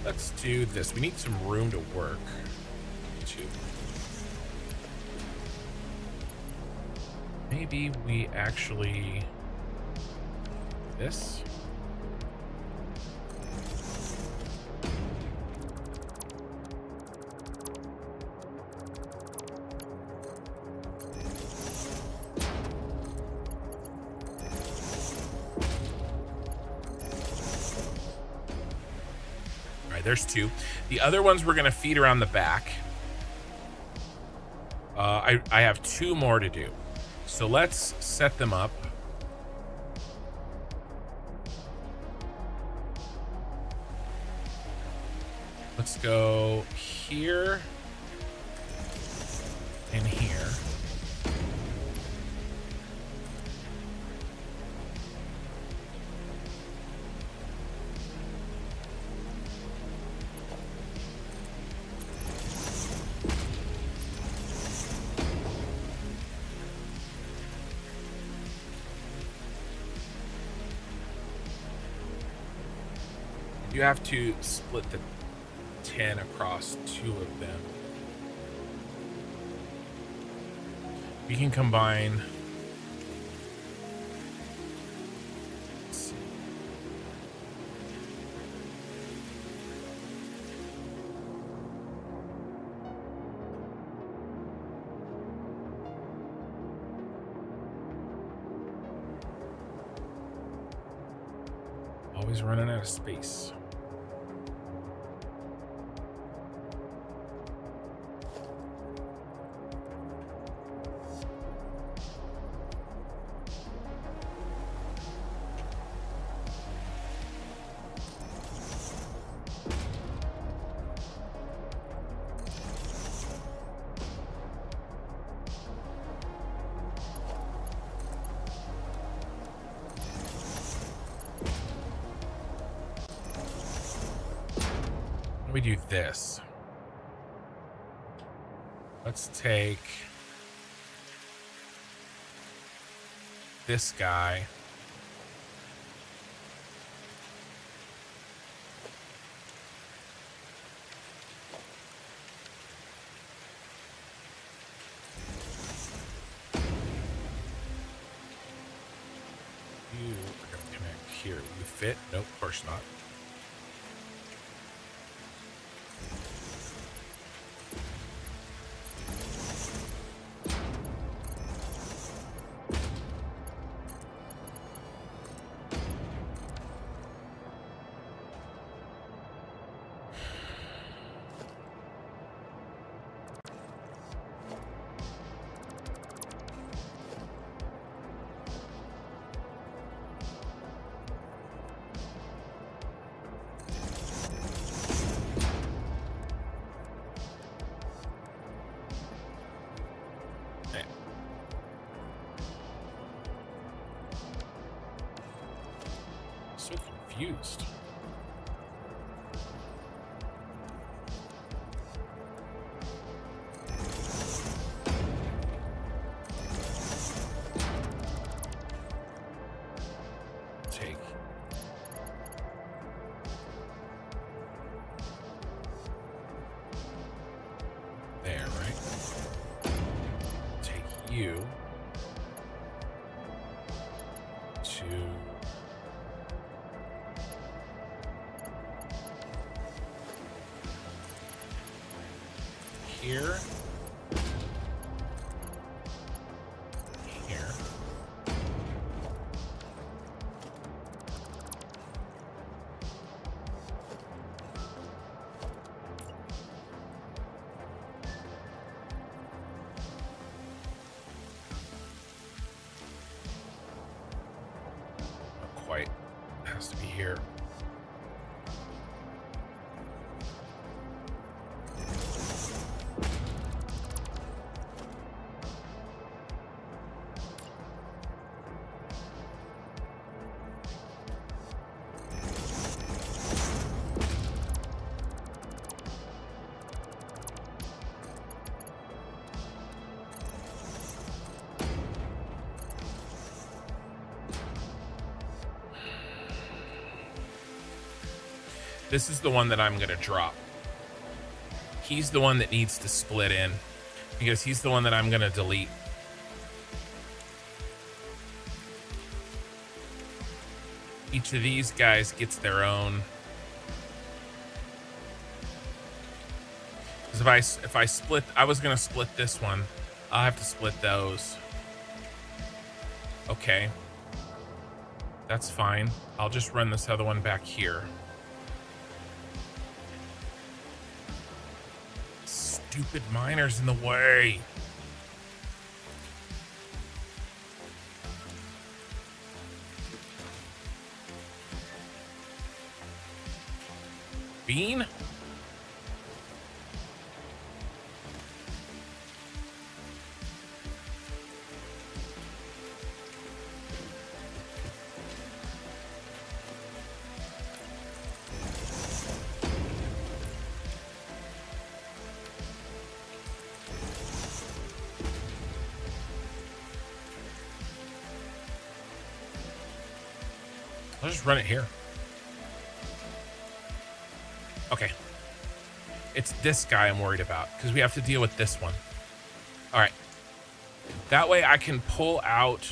Let's do this. We need some room to work. 2. Maybe we actually this. There's 2. The other ones we're going to feed around the back. I have 2 more to do. So let's set them up. Let's go here and here. You have to split the 10 across 2 of them. We can combine. Let's see. Always running out of space. We do this. Let's take this guy fit? Nope, of course not. So confused. Take there, right? Take you to here, here, not quite, it has to be here. This is the one that I'm going to drop. He's the one that needs to split in because he's the one that I'm going to delete. Each of these guys gets their own. Because if I split, I was going to split this one. I'll have to split those. Okay. That's fine. I'll just run this other one back here. Stupid miner's in the way. Bean? I'll just run it here. Okay. It's this guy I'm worried about because we have to deal with this one. All right. That way I can pull out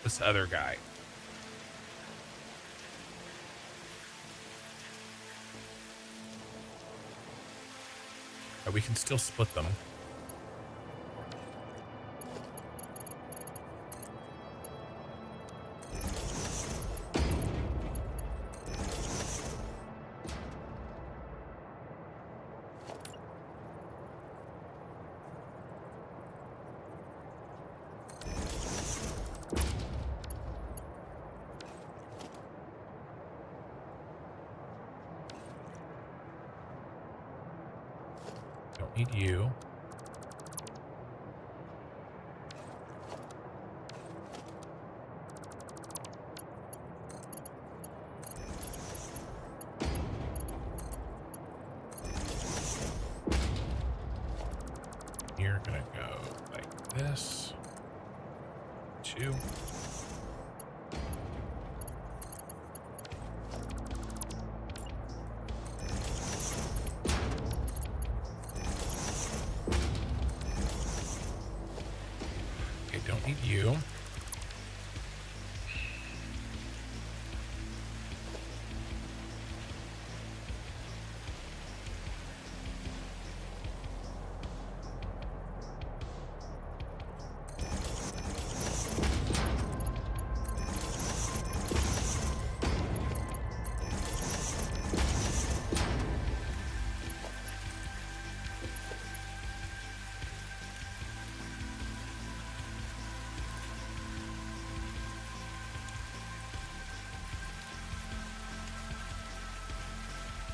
this other guy. We can still split them. Need you. You're gonna go like this. 2. You.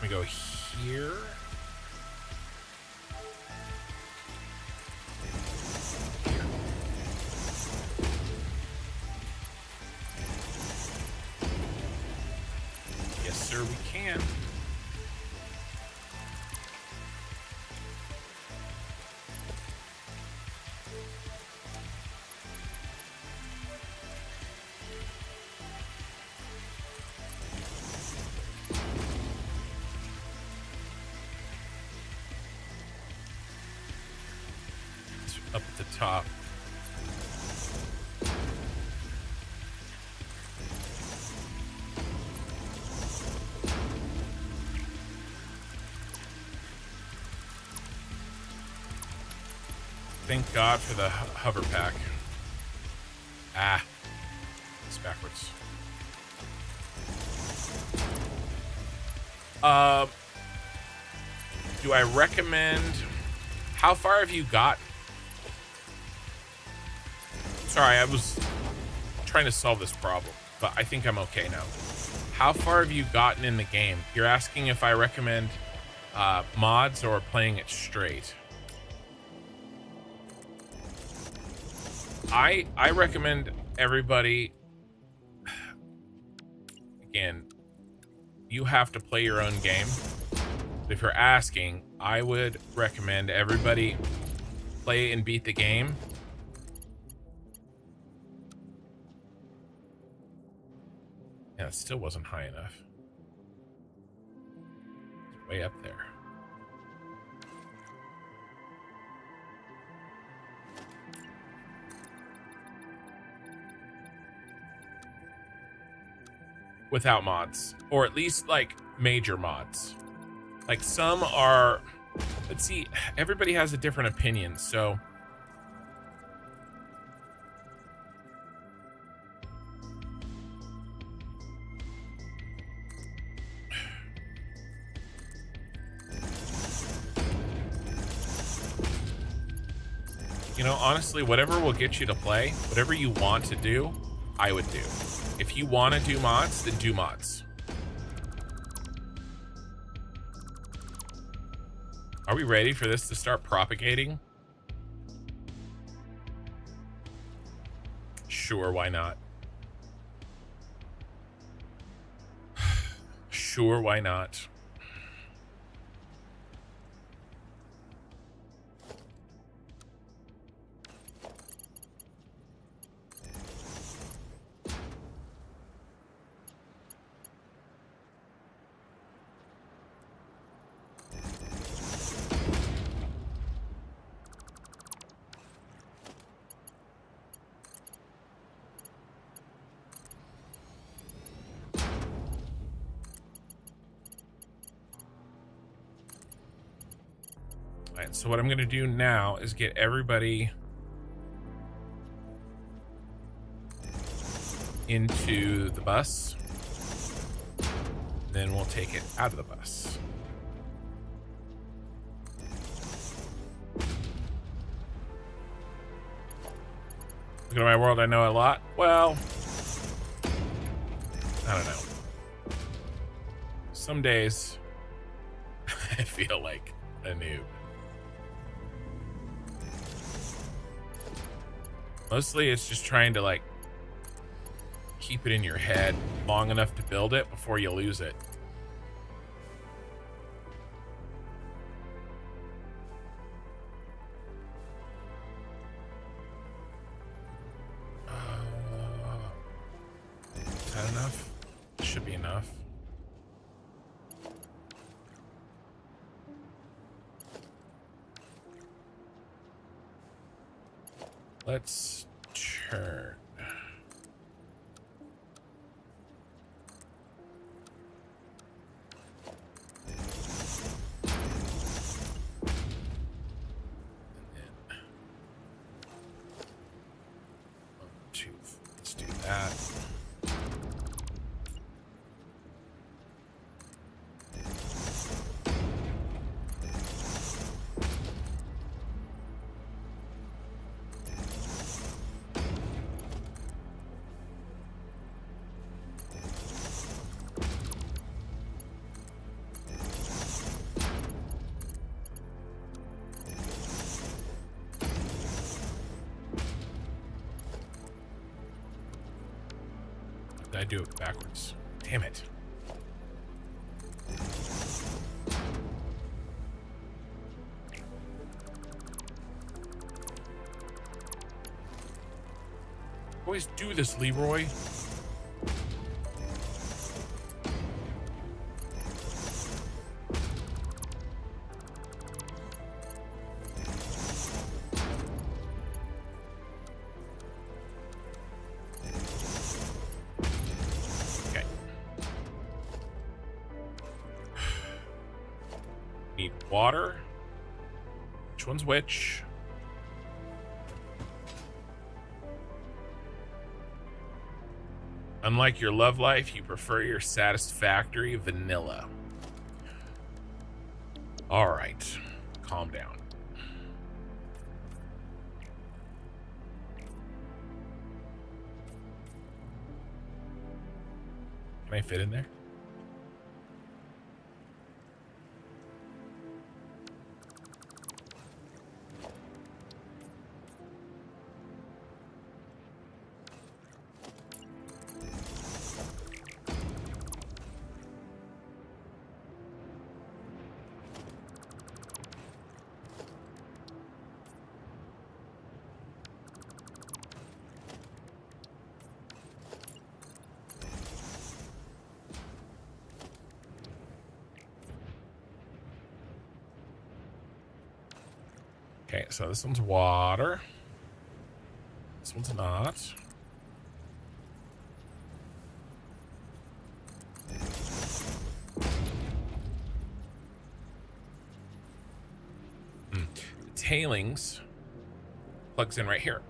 gonna go here. Yes, sir, we can. Up at the top. Thank God for the hover pack. Ah, it's backwards. Do I recommend? How far have you got? Sorry, I was trying to solve this problem, but I think I'm okay now. How far have you gotten in the game? You're asking if I recommend mods or playing it straight. I recommend everybody, again, you have to play your own game. If you're asking, I would recommend everybody play and beat the game. Yeah, it still wasn't high enough. It's way up there. Without mods, or at least like major mods. Like some are, let's see, everybody has a different opinion, so you know, honestly, whatever will get you to play, whatever you want to do, I would do. If you want to do mods, then do mods. Are we ready for this to start propagating? Sure, why not? Sure, why not? So what I'm going to do now is get everybody into the bus. Then we'll take it out of the bus. Look at my world, I know a lot. Well, I don't know. Some days I feel like a noob. Mostly it's just trying to like keep it in your head long enough to build it before you lose it. Is that enough? Should be enough. Let's turn. Let's do that. I do it backwards? Damn it. Always do this, Leroy. Okay. Need water. Which one's which? Unlike your love life, you prefer your Satisfactory vanilla. All right, calm down. Can I fit in there? Okay, so this one's water. This one's not. The tailings plugs in right here.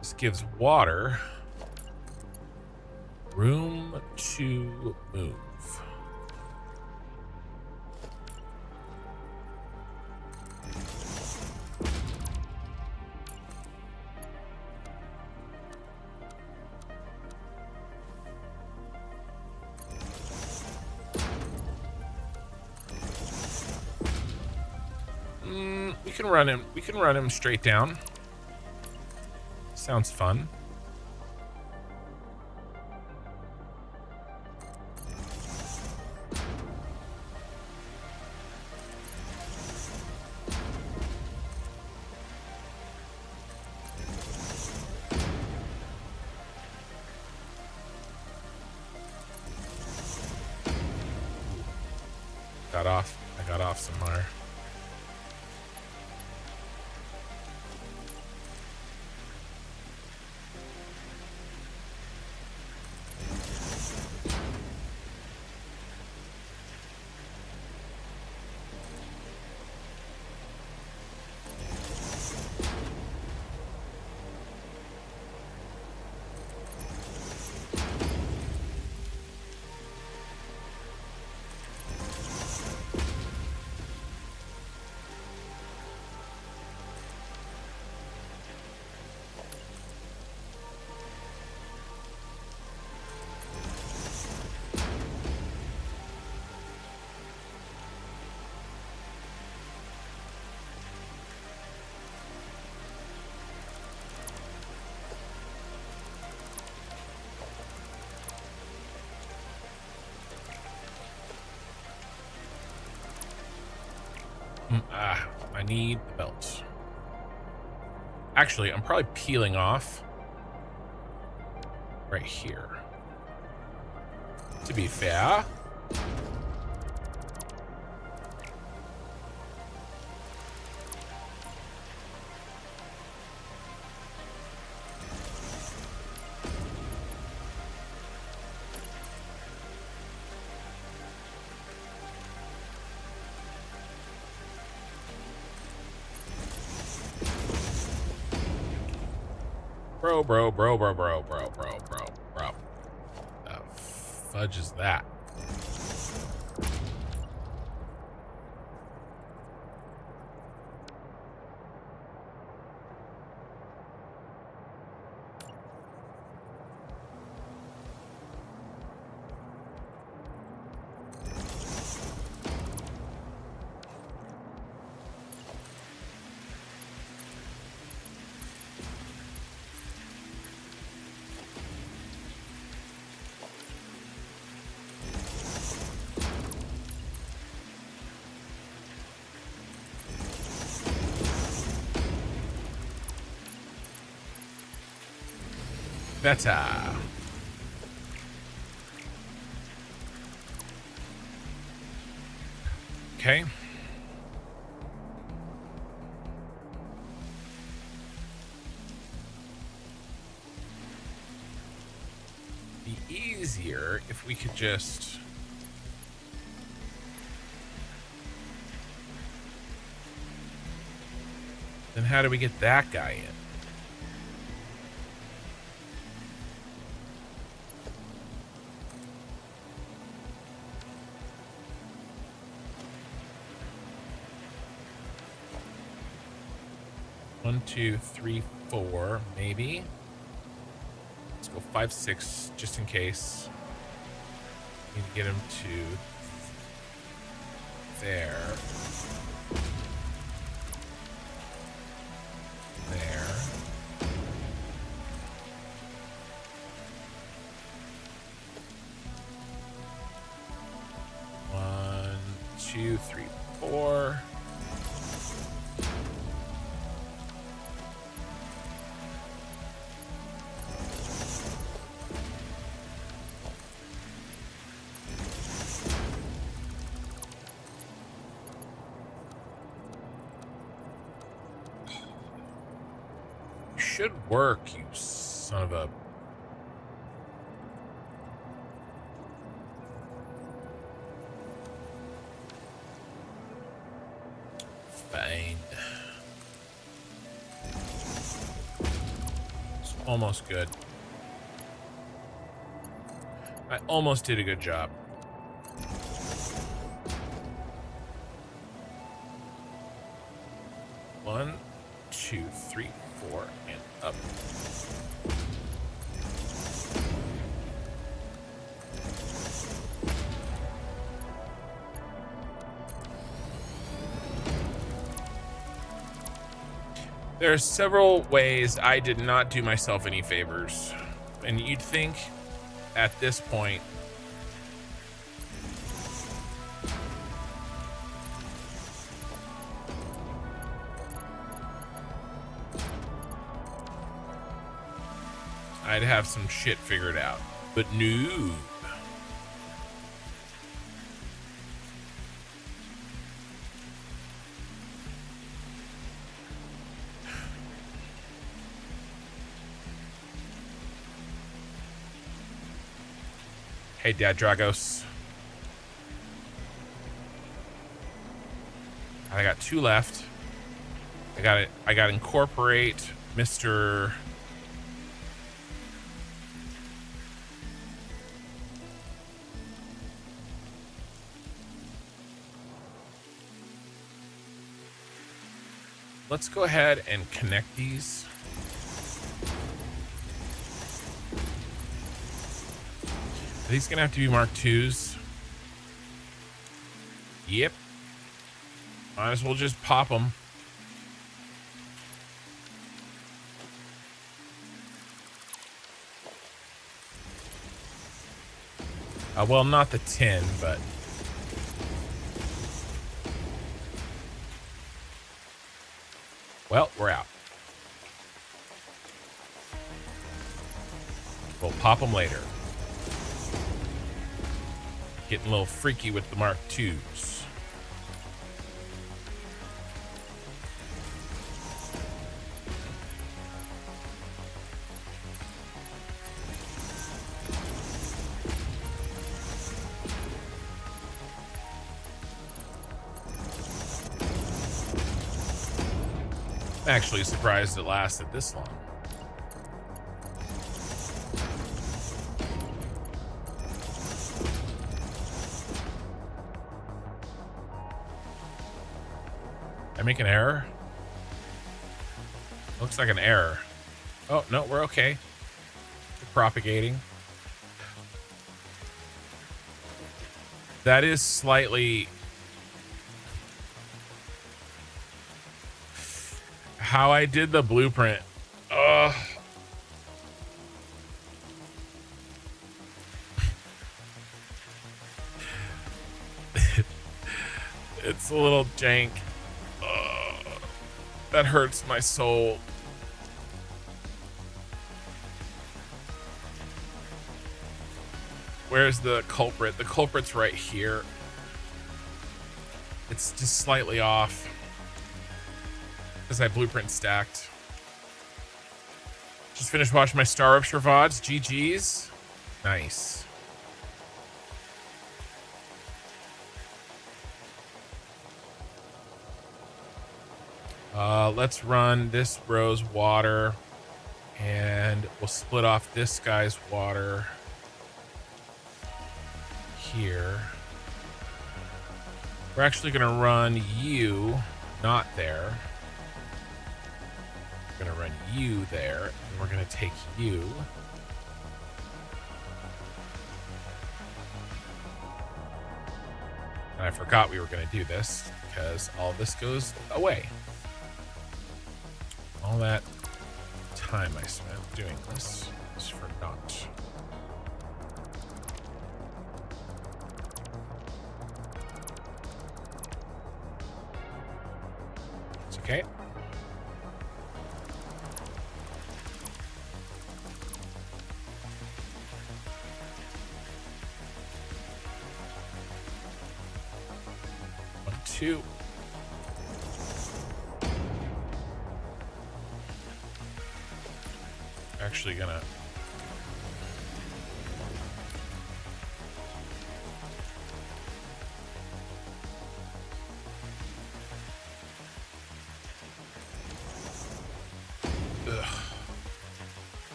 This gives water room to move. We can run him straight down. Sounds fun. I got off somewhere. I need the belt. Actually, I'm probably peeling off right here. To be fair. Bro. The fudge is that? Better. Okay. Be easier if we could just... Then how do we get that guy in? One, two, three, four, maybe. Let's go 5, 6, just in case. Need to get him to there. There. One, two, three, four. Should work, you son of a... Fine. It's almost good. I almost did a good job. One, two, three, four, and up. There are several ways I did not do myself any favors. And you'd think at this point I'd have some shit figured out. But no. Hey, Dad Dragos. I got 2 left. I got to incorporate Mr. Let's go ahead and connect these. Are these gonna have to be Mark IIs? Yep. Might as well just pop them. Well, not the 10, but... Well, we're out. We'll pop them later. Getting a little freaky with the Mark IIs. Actually surprised it lasted this long. I make an error? Looks like an error. Oh, no, we're okay. We're propagating. That is slightly... how I did the blueprint. Ugh. It's a little jank. That hurts my soul. Where's the culprit? The culprit's right here. It's just slightly off because I blueprint stacked. Just finished watching my Star Rupture VODs. GG's. Nice. Let's run this row's water and we'll split off this guy's water here. We're actually going to run you not there. We're going to run you there and we're going to take you. And I forgot we were going to do this because all this goes away. All that time I spent doing this is for naught. It's okay. One, two. Actually gonna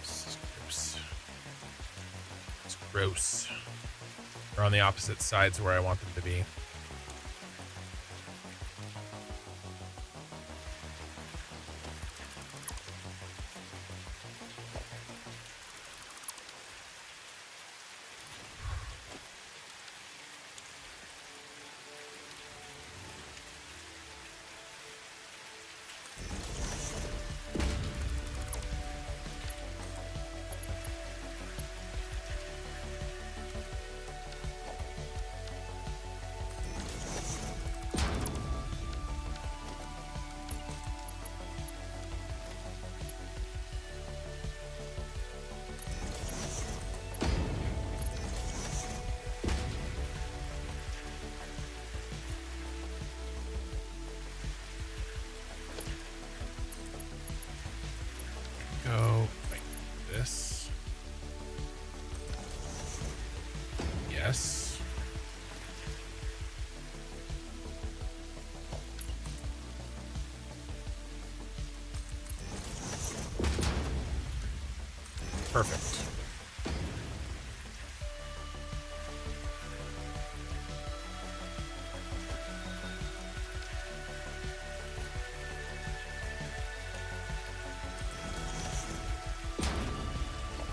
This is gross. It's gross. They're on the opposite sides where I want them to be. Go like this. Yes. Perfect.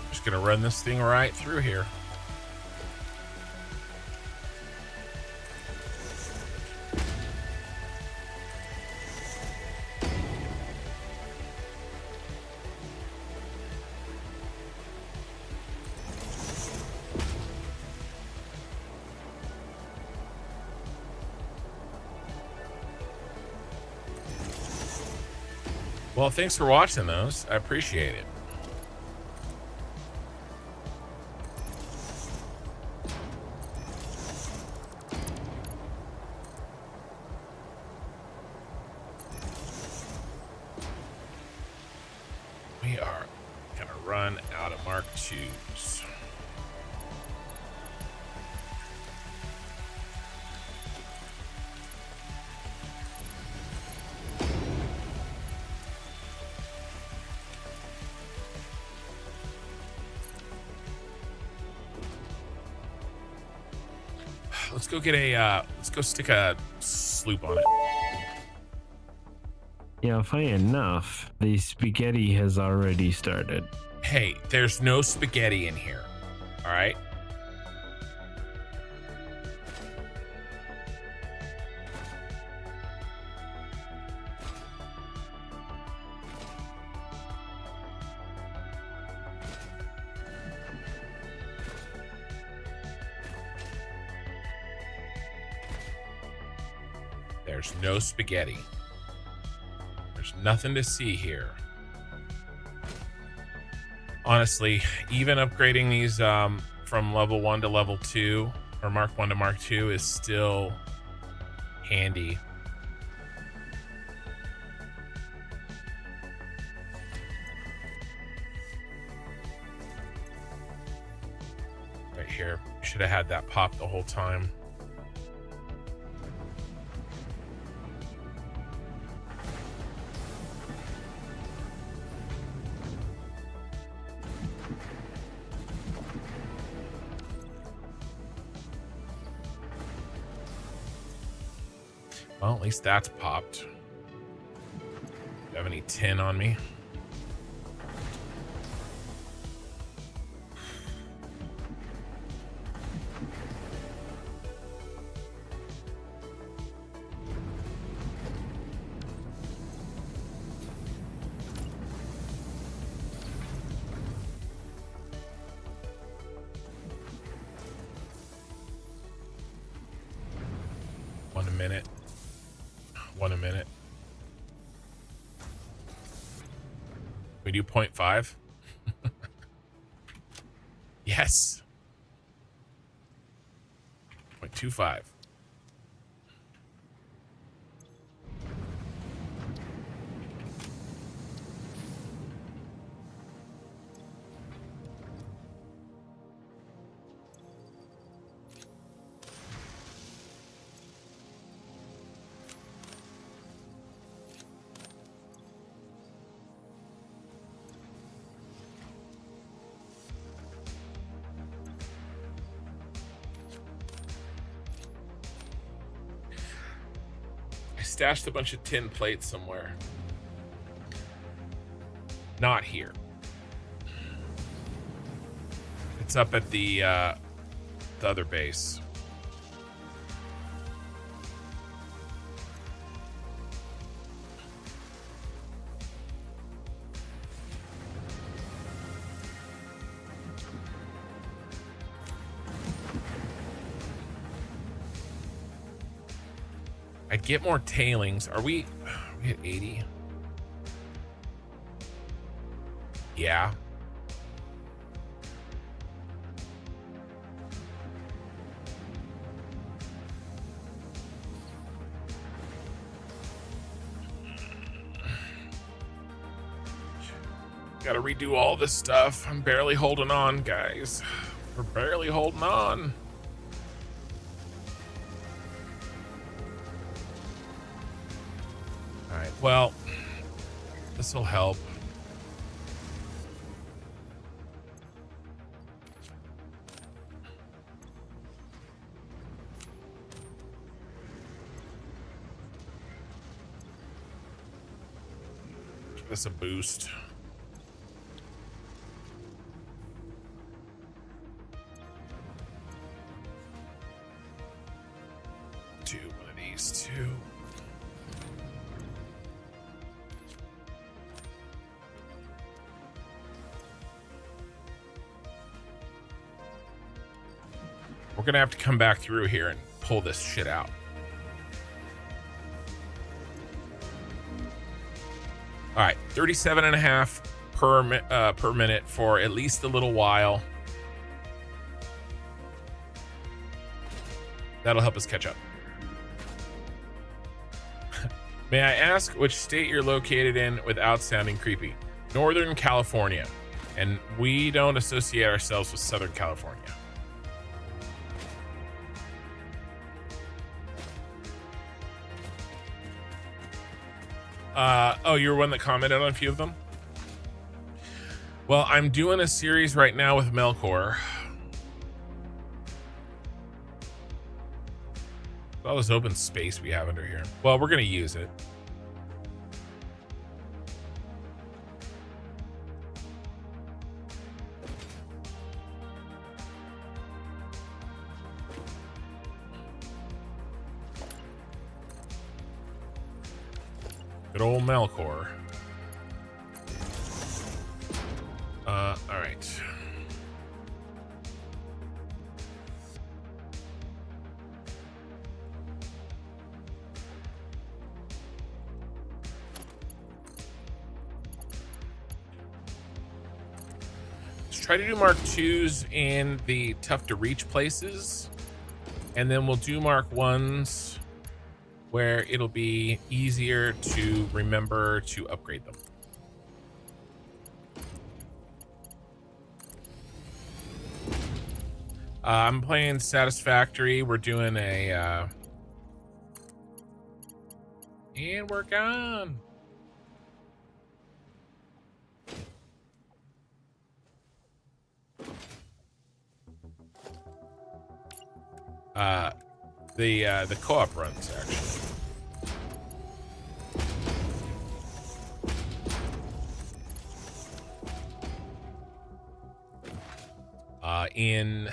Just gonna run this thing right through here. Well, thanks for watching those. I appreciate it. We are gonna run out of Mark IIs. Let's go get a let's go stick a sloop on it. Yeah, funny enough, the spaghetti has already started. Hey, there's no spaghetti in here. All right. There's no spaghetti. There's nothing to see here. Honestly, even upgrading these from level 1 to level 2 or Mark 1 to Mark 2 is still handy. Right here. Should have had that pop the whole time. Well, at least that's popped. Do you have any tin on me? One a minute. We do 0.5. Yes. 0.25. Stashed a bunch of tin plates somewhere. Not here. It's up at the other base. I'd get more tailings. Are we at 80? Yeah. Gotta redo all this stuff. I'm barely holding on, guys. We're barely holding on. Alright, well, this will help. Give this a boost. Do one of these two. We're gonna have to come back through here and pull this shit out. All right, 37.5 per minute for at least a little while. That'll help us catch up. May I ask which state you're located in without sounding creepy? Northern California. And we don't associate ourselves with Southern California. Oh, you're one that commented on a few of them? Well, I'm doing a series right now with Melkor. All this open space we have under here. Well, we're gonna use it. Good old Melkor. All right. Let's try to do Mark 2s in the tough to reach places, and then we'll do Mark 1s where it'll be easier to remember to upgrade them. I'm playing Satisfactory. We're doing a and we're gone. The co-op runs actually. In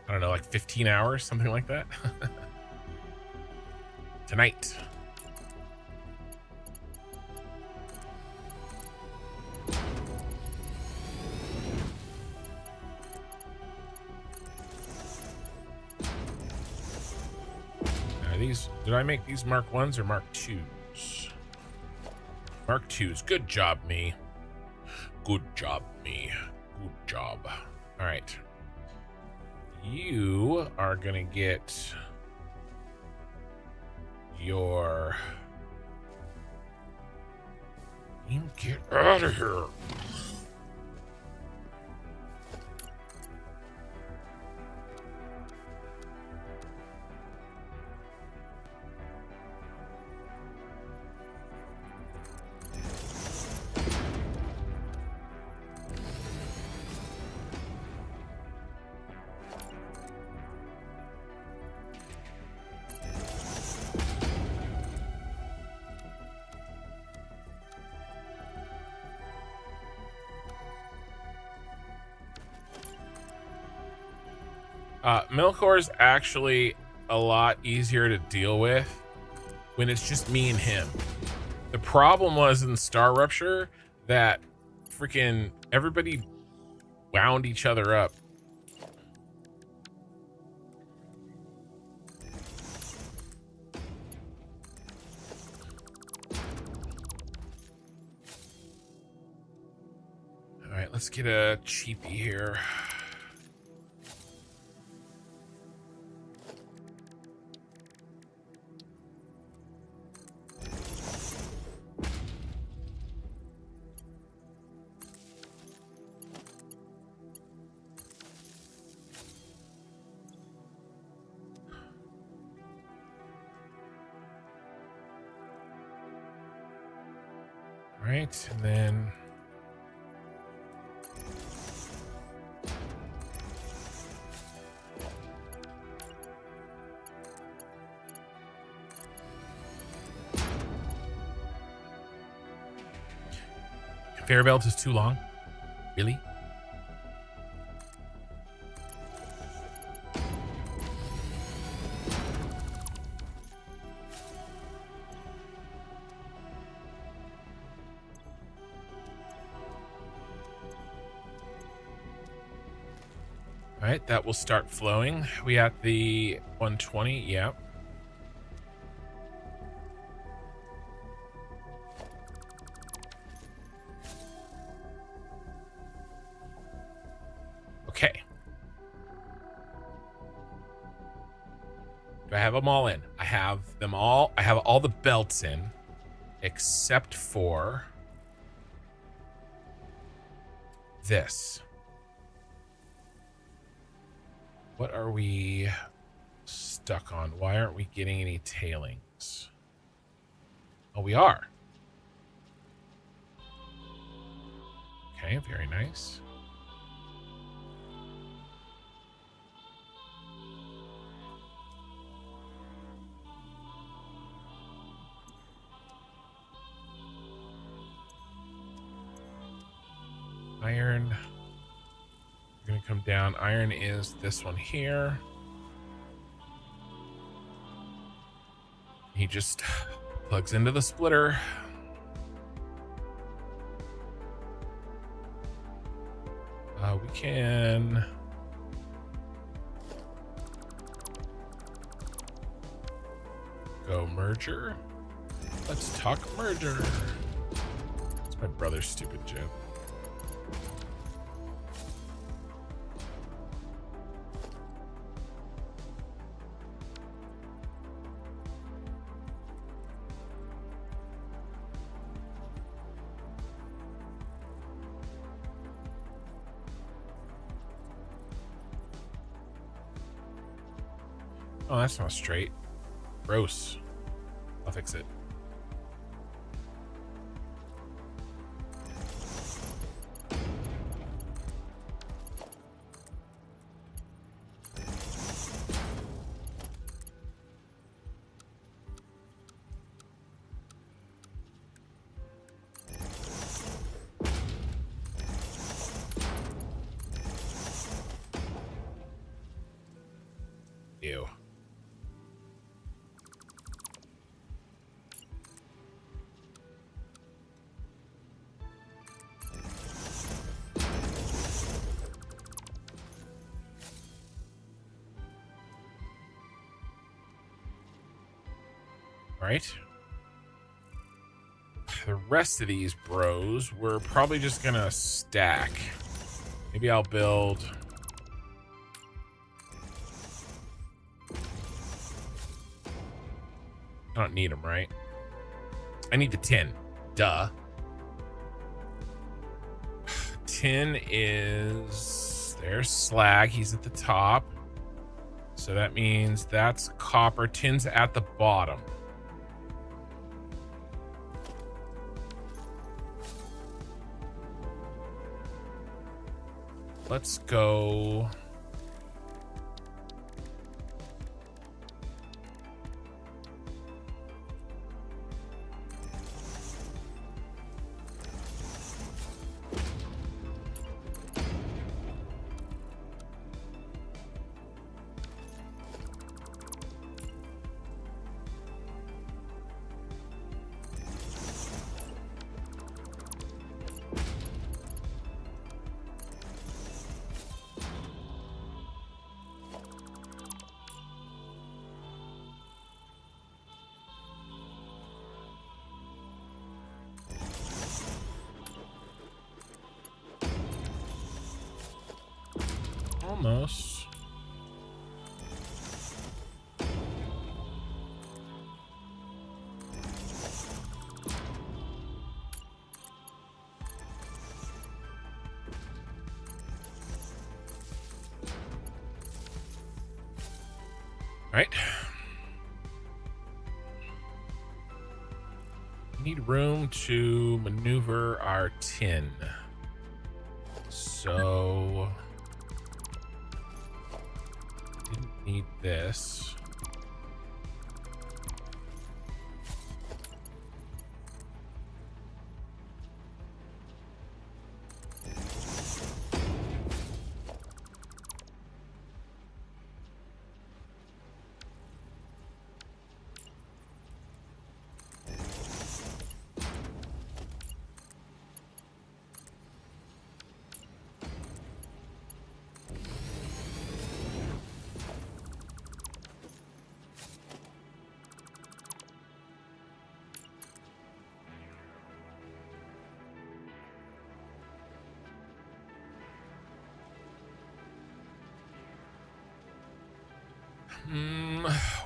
I don't know, like 15 hours, something like that. Tonight. Now these, did I make these Mark 1s or Mark 2s? Mark 2s. Good job, me. Good job, me. Good job. All right. You are gonna get your... You get out of here. Melkor is actually a lot easier to deal with when it's just me and him. The problem was in Star Rupture that freaking everybody wound each other up. All right, let's get a cheapie here. Right, and then conveyor belt is too long. Really? All right, that will start flowing. We at the 120, yeah. Okay. Do I have them all in? I have them all. I have all the belts in, except for this. What are we stuck on? Why aren't we getting any tailings? Oh, we are. Okay, very nice. Iron. We're gonna come down. Iron is this one here. He just plugs into the splitter. We can... go merger. Let's talk merger. It's my brother's stupid joke. Oh, that's not straight. Gross. I'll fix it. Ew. Right. The rest of these bros, we're probably just gonna stack. Maybe I'll build... I don't need them, right? I need the tin. Duh. Tin is... There's slag. He's at the top. So that means that's copper. Tin's at the bottom. Let's go... Almost. All right. We need room to maneuver our tin. So... didn't need this.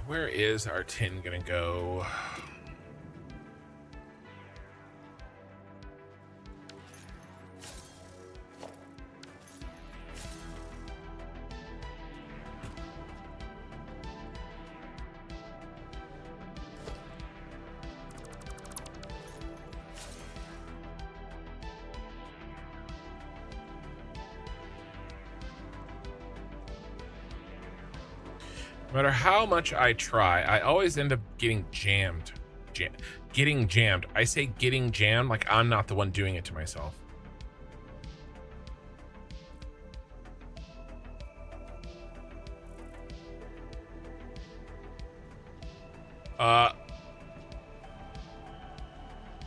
Where is our tin gonna go? No matter how much I try, I always end up getting jammed. Getting jammed. I say getting jammed like I'm not the one doing it to myself.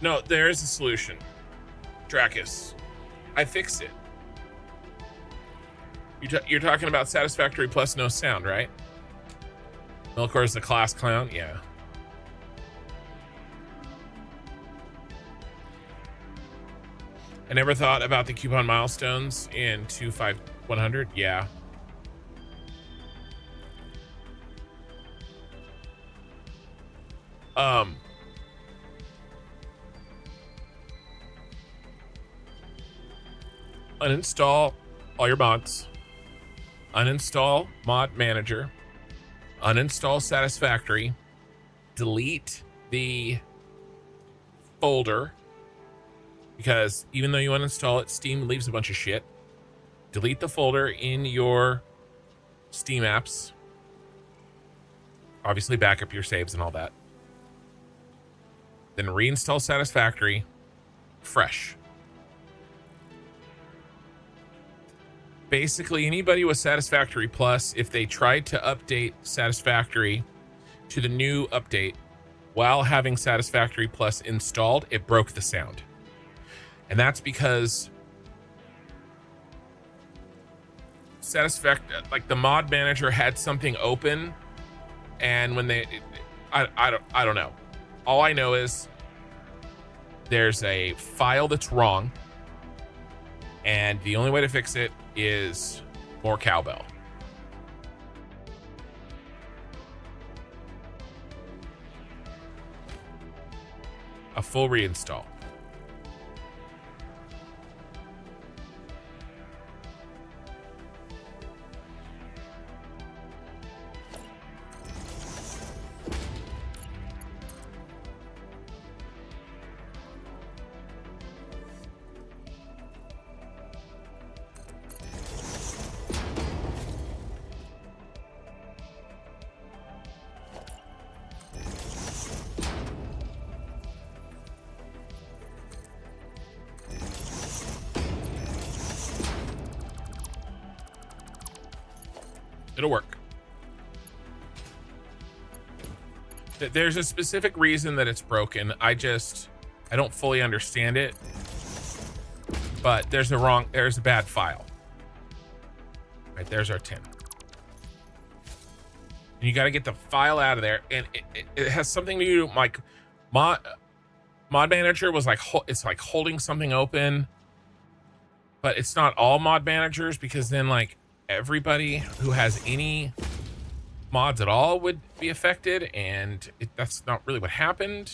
No, there is a solution. Dracus, I fixed it. You're talking about Satisfactory plus no sound, right? Milkor is the class clown, yeah. I never thought about the coupon milestones in 25100. Yeah. Uninstall all your mods. Uninstall Mod Manager. Uninstall Satisfactory. Delete the folder, because even though you uninstall it, Steam leaves a bunch of shit. Delete the folder in your Steam apps. Obviously back up your saves and all that. Then reinstall Satisfactory fresh. Basically, anybody with Satisfactory Plus, if they tried to update Satisfactory to the new update while having Satisfactory Plus installed, it broke the sound. And that's because like the mod manager had something open, and when they, I don't know. All I know is there's a file that's wrong, and the only way to fix it is more cowbell. A full reinstall. It'll work. There's a specific reason that it's broken. I don't fully understand it. But there's a bad file. Right, there's our tin. And you got to get the file out of there, and it has something to do like mod manager was like it's like holding something open, but it's not all mod managers, because then like everybody who has any mods at all would be affected, and that's not really what happened.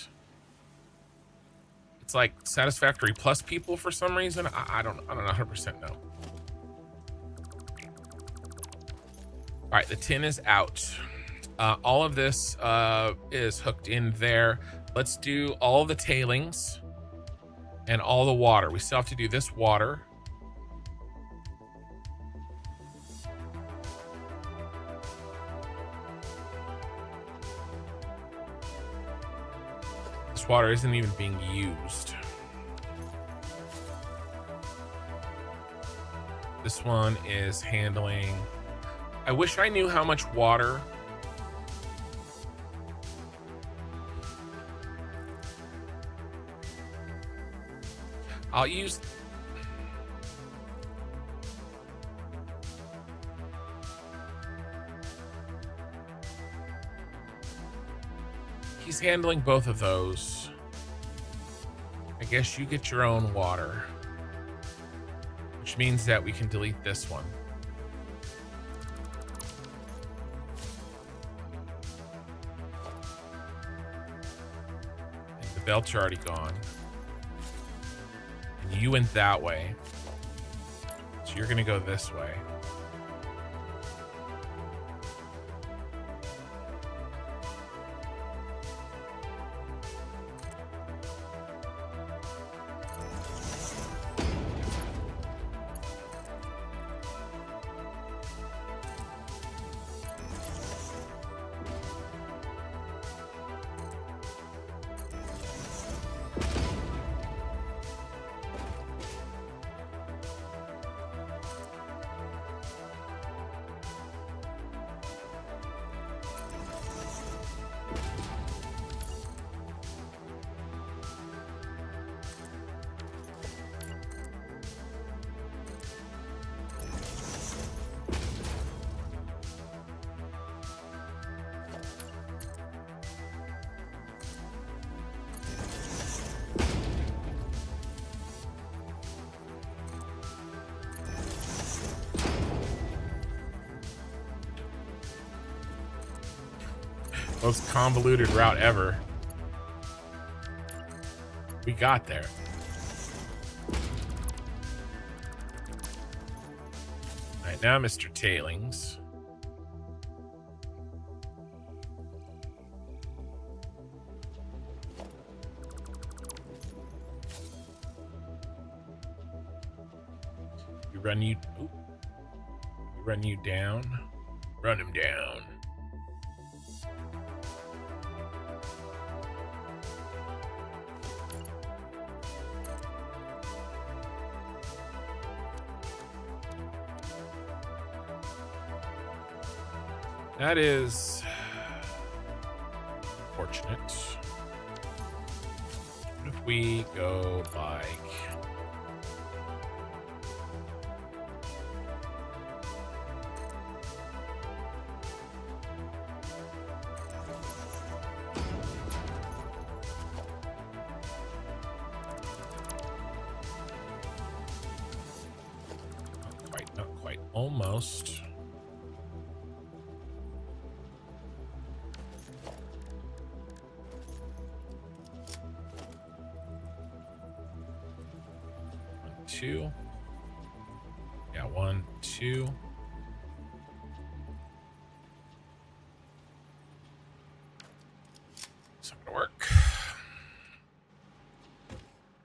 It's like Satisfactory Plus people for some reason. I don't 100% know. All right, the tin is out. All of this is hooked in there. Let's do all the tailings and all the water. We still have to do this water. This water isn't even being used. This one is handling. I wish I knew how much water. I'll use. He's handling both of those. I guess you get your own water, which means that we can delete this one. And the belts are already gone. And you went that way. So you're going to go this way. Most convoluted route ever. We got there. All right, now Mr. Tailings. We run you. Ooh. We run you down. Run him down. That is fortunate. What if we go like not quite, almost. Two. Yeah, 1, 2. It's not gonna work.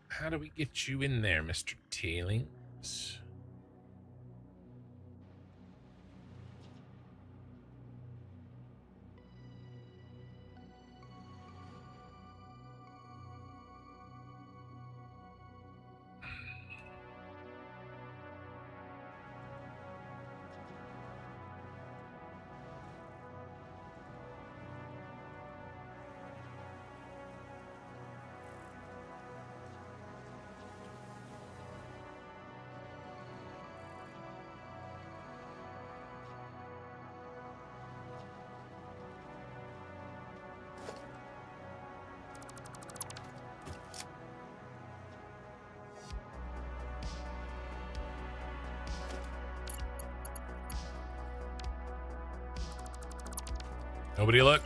How do we get you in there, Mr. Tailings? Nobody look.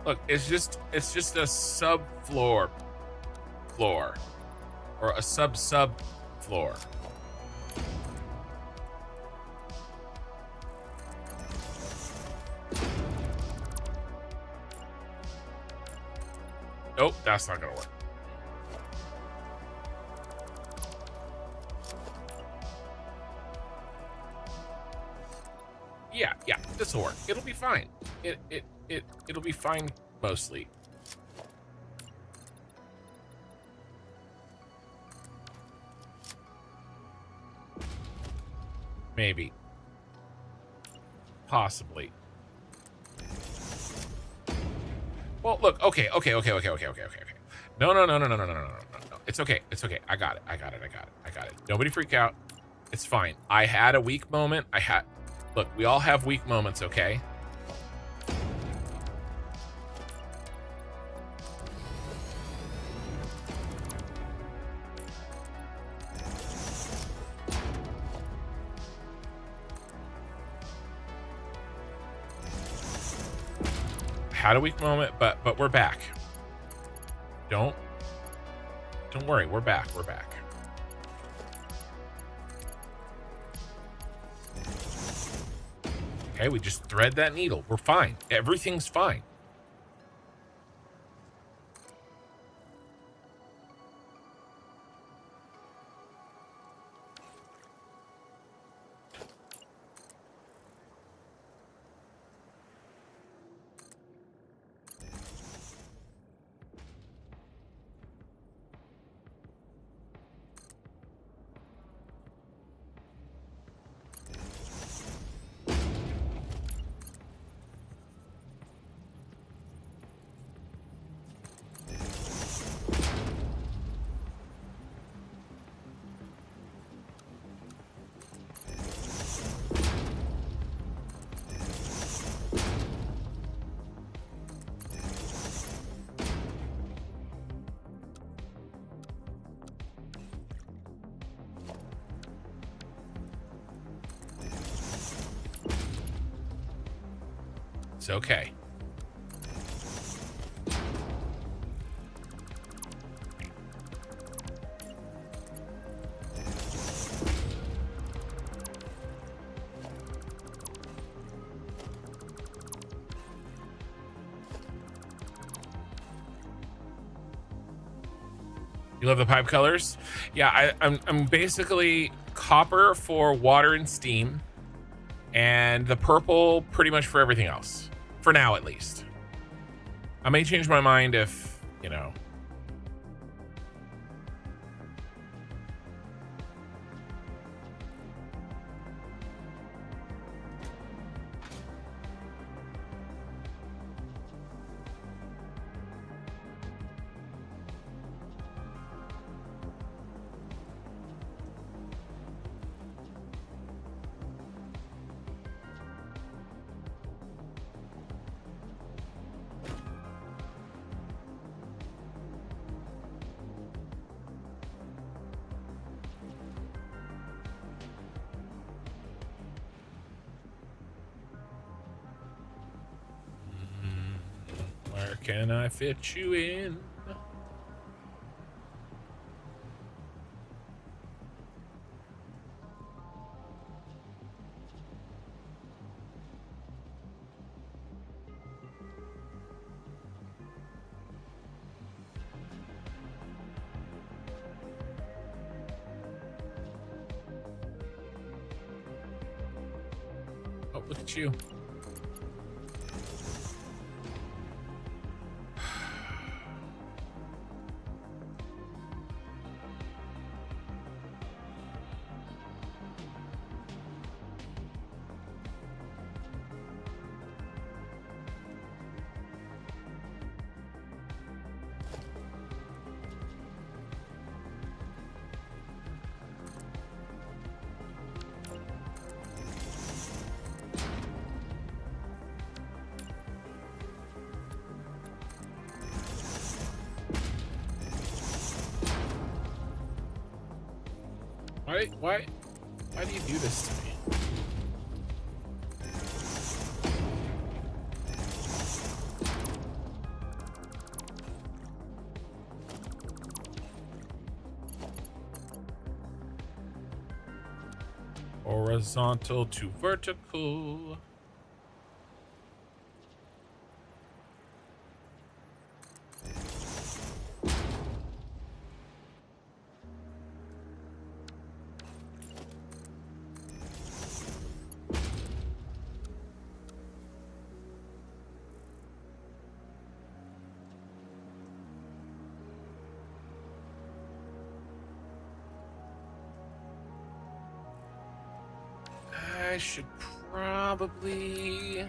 Look, it's just a subfloor floor or a sub floor. Nope, that's not gonna work. Yeah, this will work. It'll be fine. It'll be fine mostly. Maybe. Possibly. Well, look, okay. No. It's okay. I got it. Nobody freak out. It's fine. I had a weak moment. Look, we all have weak moments, okay? Had a weak moment, but we're back. Don't worry, we're back. Okay, we just thread that needle. We're fine. Everything's fine. okay. You love the pipe colors? Yeah, I'm basically copper for water and steam, and the purple pretty much for everything else. For now, at least. I may change my mind if, you know. Where can I fit you in? Oh, look at you. Why do you do this to me? Horizontal to vertical. I should probably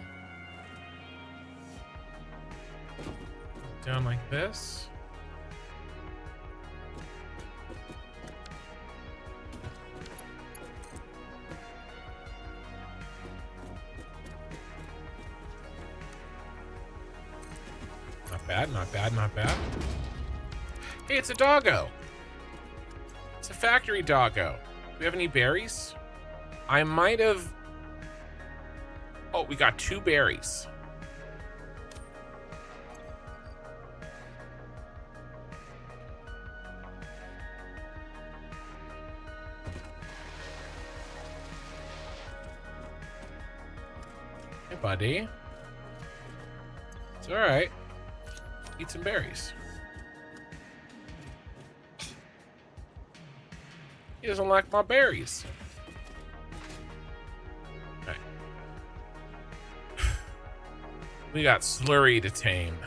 down like this. Not bad, not bad, not bad. Hey, it's a doggo. It's a factory doggo. Do we have any berries? I might have... Oh, we got 2 berries. Hey, buddy. It's all right. Eat some berries. He doesn't like my berries. We got Slurry to tame.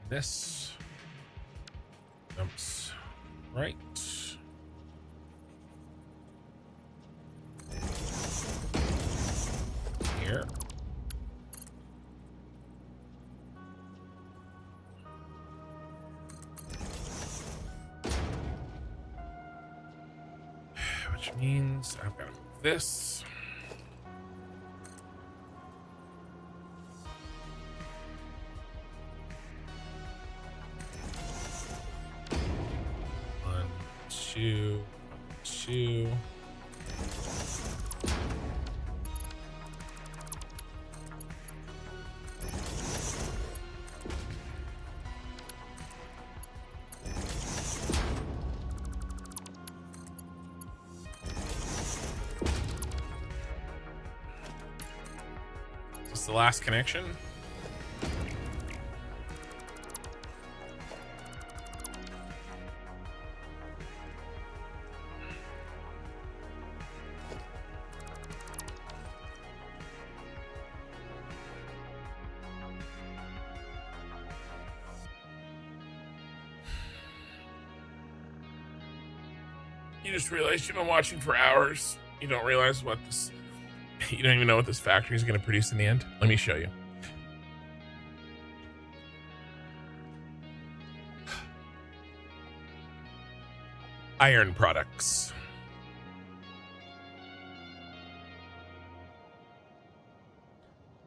This jumps right. Here. Which means I've got to move this. One, two, two. Is this the last connection? You just realized you've been watching for hours. You don't realize what this... You don't even know what this factory is going to produce in the end. Let me show you. Iron products.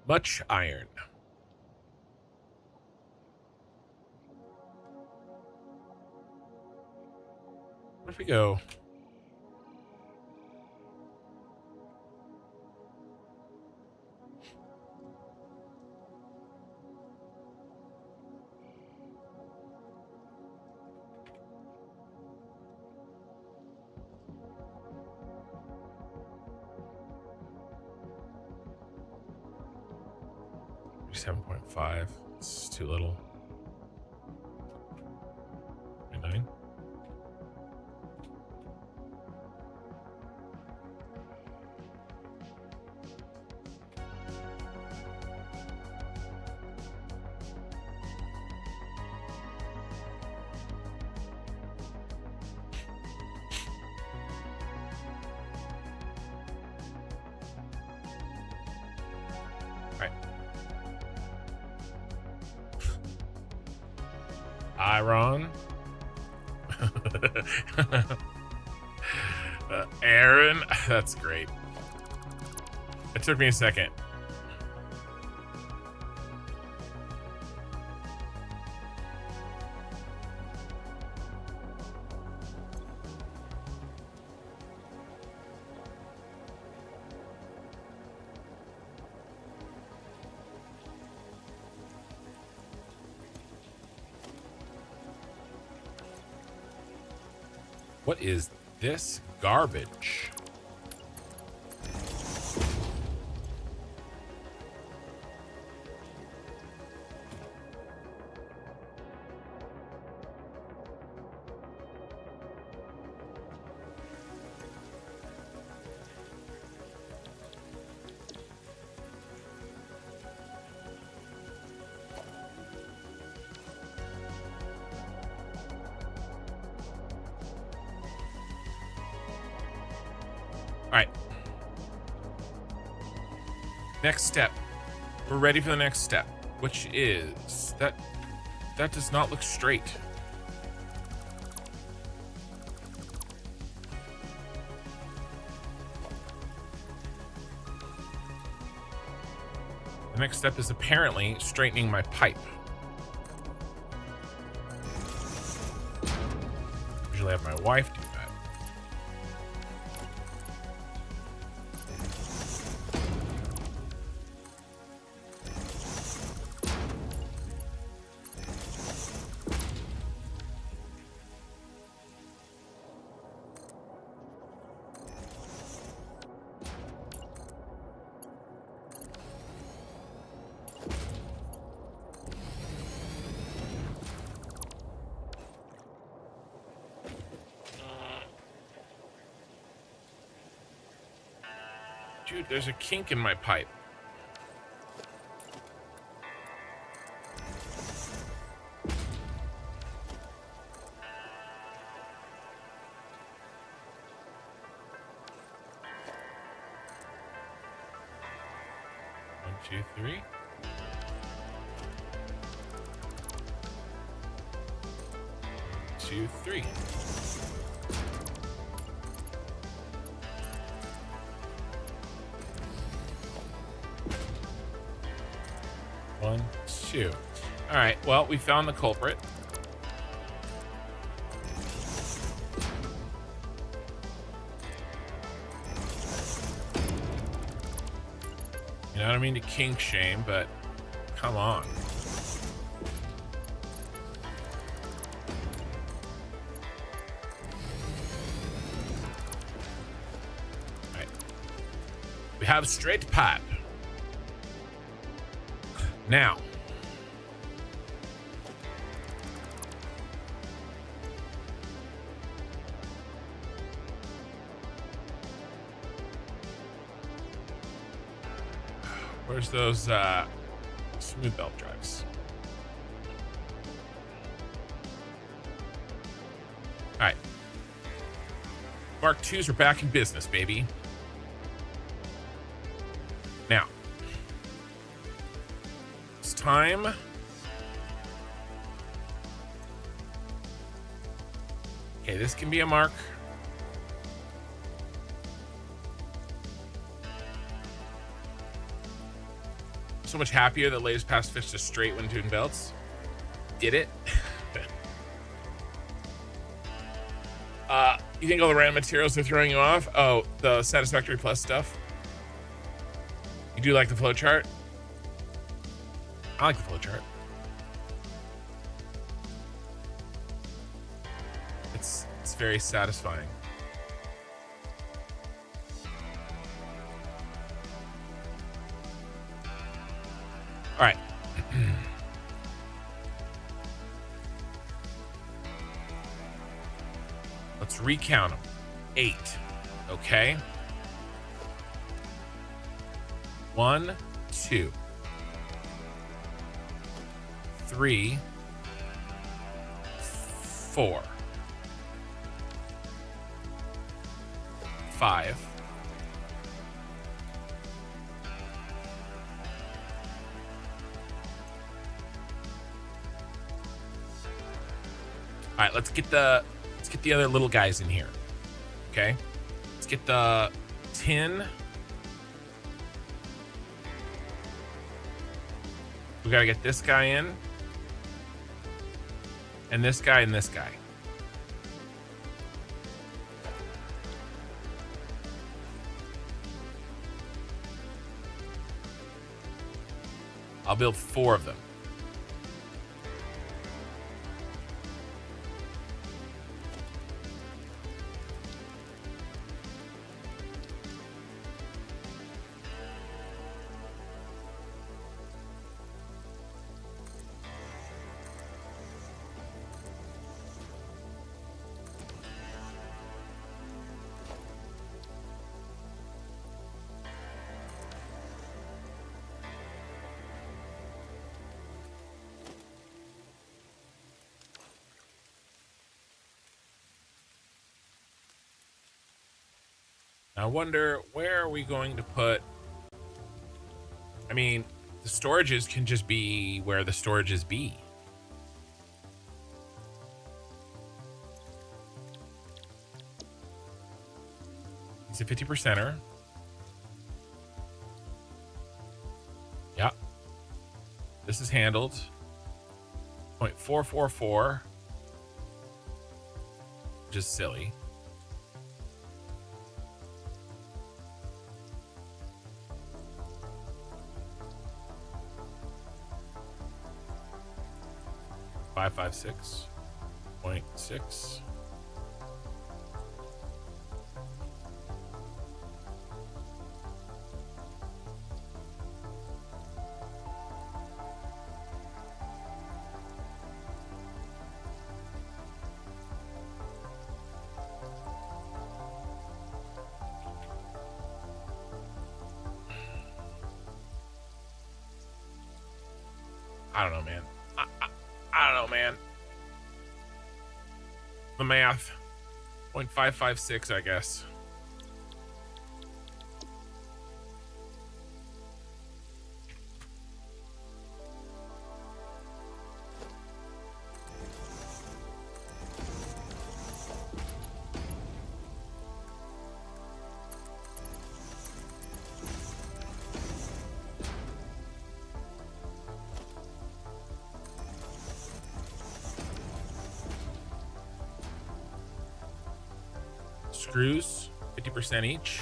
Much iron. What if we go... $7.5. It's too little. 29. Iron. Aaron, that's great. It took me a second. What is this garbage? All right. Next step. We're ready for the next step, which is that does not look straight. The next step is apparently straightening my pipe. Usually have my wife do that. Dude, there's a kink in my pipe. 2, 3. Two, three. One, two. All right. Well, we found the culprit. You know, I don't mean to kink shame, but come on. All right. We have straight pipe. Now. Where's those smooth belt drives? All right. Mark IIs are back in business, baby. Now. It's time. Okay, this can be a mark. So much happier that latest pass fished a straight when doing belts. Did it? You think all the random materials are throwing you off? Oh, the Satisfactory Plus stuff. You do like the flowchart? I like the flowchart. It's very satisfying. All right. Let's recount them. 8. Okay. 1, 2, 3, 4, 5, 'All right, let's get the other little guys in here. Okay, let's get the tin. We gotta get this guy in, and this guy, and this guy. I'll build 4 of them. I wonder, where are we going to put... I mean, the storages can just be where the storages be. He's a 50%er. Yeah. This is handled. 0.444. Which is silly. Five, 6.6. I don't know, man. I don't know, man. The math. 0.556, I guess. screws, 50% each.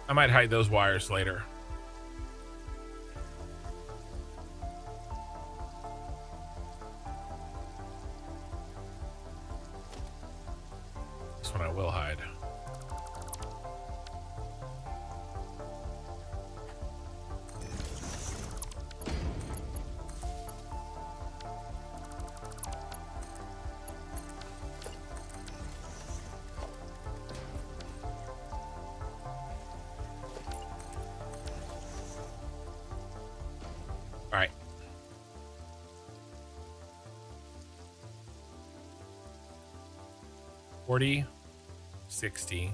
I might hide those wires later. This one I will hide. All right. $40, $60.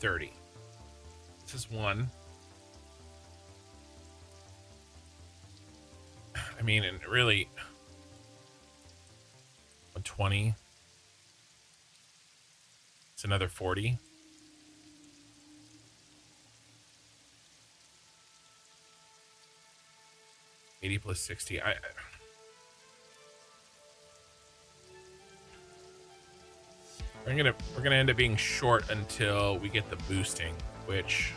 $30. This is one. I mean, and really, 120. It's another 40. $80 plus 60. We're gonna end up being short until we get the boosting, which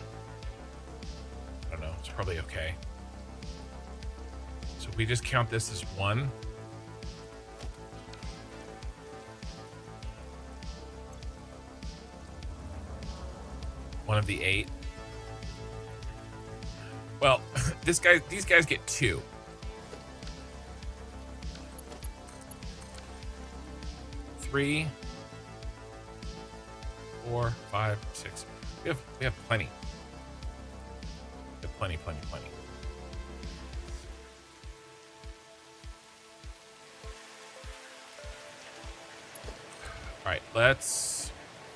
I don't know. It's probably okay. So if we just count this as one. One of the 8. Well, these guys get 2. Three, 4, 5, 6. We have plenty. We have plenty. All right, let's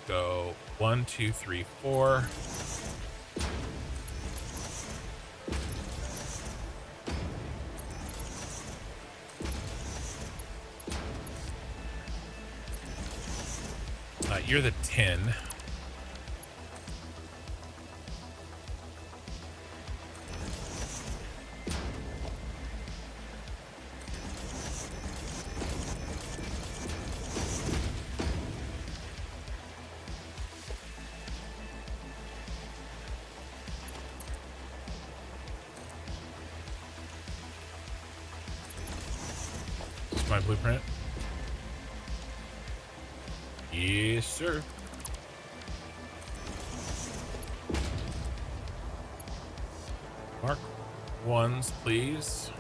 go 1, 2, 3, 4. You're the 10. This is my blueprint. Yes, sir. Mark 1s, please.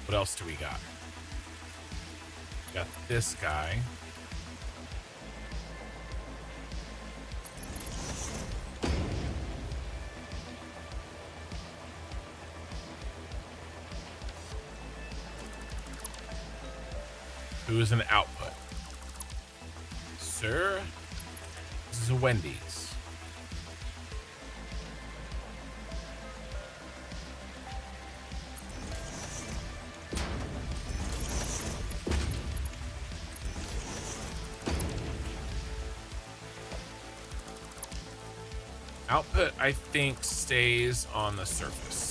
What else do we got? Got this guy. Who is an output? Sir, this is a Wendy's. Output, I think, stays on the surface.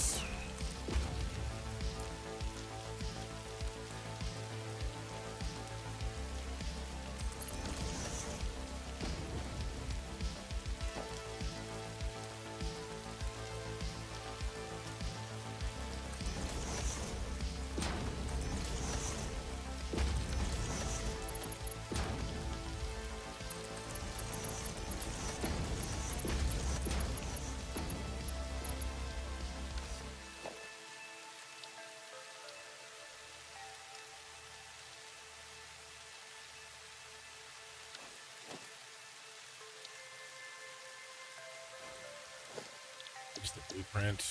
Here's the blueprint.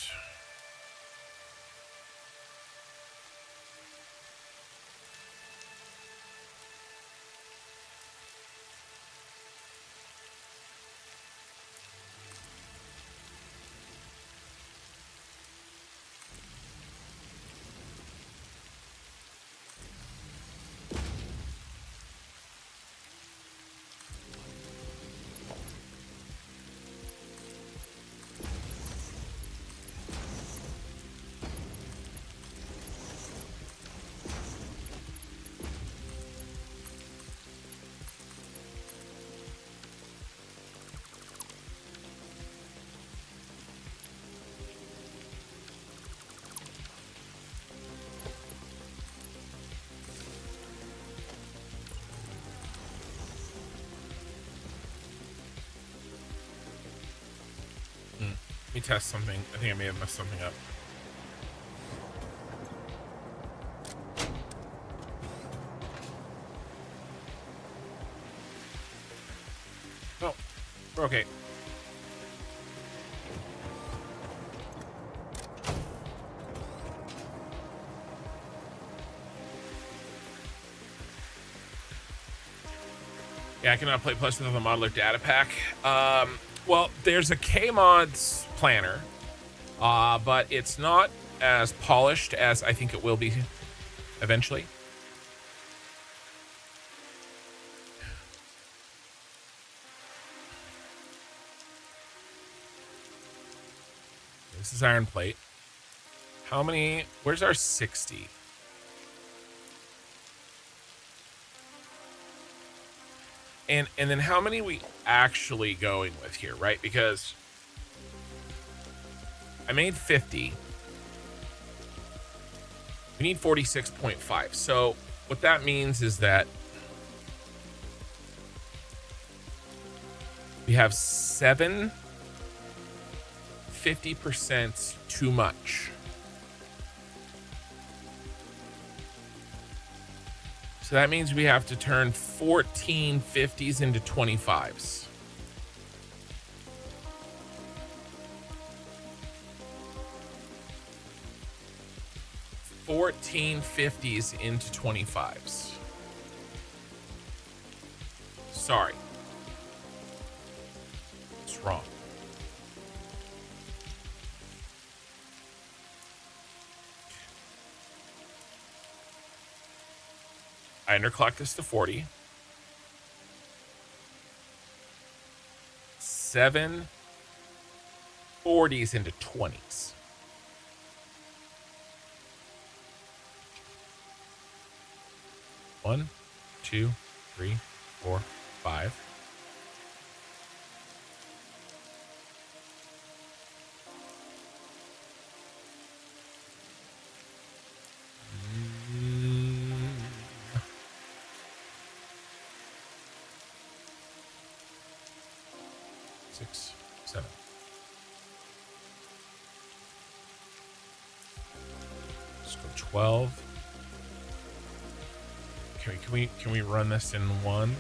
Let me test something. I think I may have messed something up. Oh, we're okay. Yeah, I cannot play Plus with the modeler data pack. Well, there's a K-Mods planner, but it's not as polished as I think it will be eventually. This is iron plate. How many? Where's our 60? And then how many we actually going with here, right? Because I made 50. We need 46.5. So what that means is that we have 50% too much. So that means we have to turn 14 50s into 25s. Fourteen 50s into 25s. Sorry. It's wrong. I underclock this to 40. 7 40s into 20s. One, 2, 3, 4, 5. Six, 7. Let's go 12. Can we run this in one?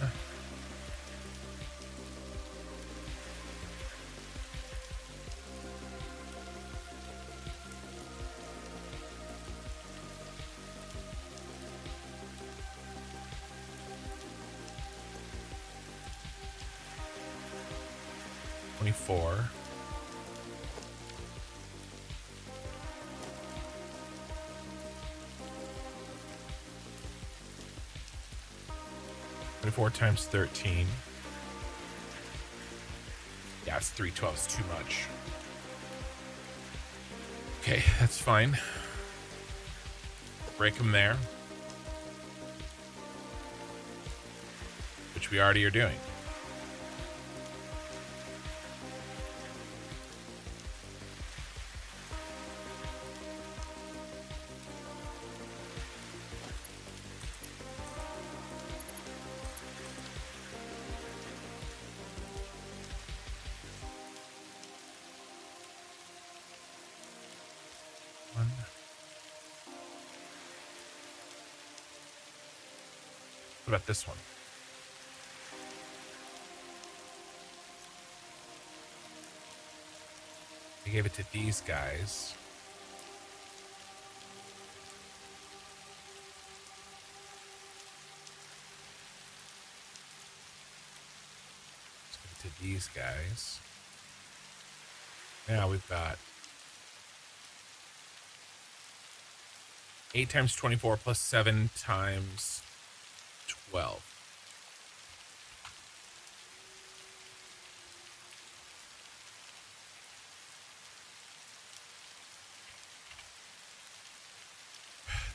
Four. Four times 13. Yeah, it's 312. It's too much. Okay, that's fine. Break them there, which we already are doing. What about this one? I gave it to these guys. Let's give it to these guys. Now we've got 8 times 24 plus 7 times 12.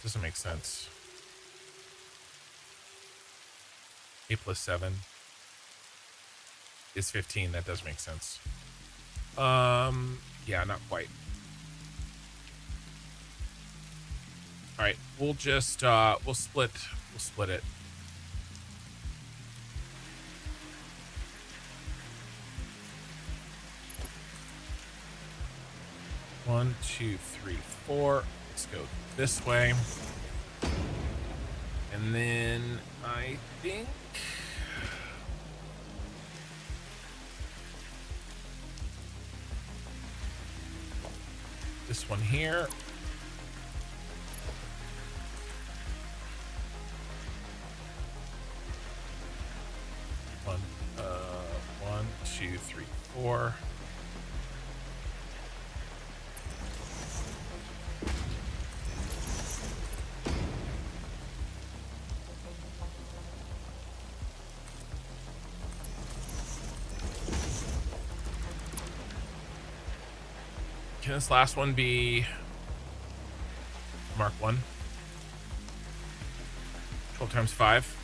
Doesn't make sense. 8 plus 7 is 15. That does make sense. Yeah, not quite. All right, we'll just we'll split it. One, two, three, four. Let's go this way. And then I think this one here. One, two, three, four. Can this last one be Mark 1? 12 times 5?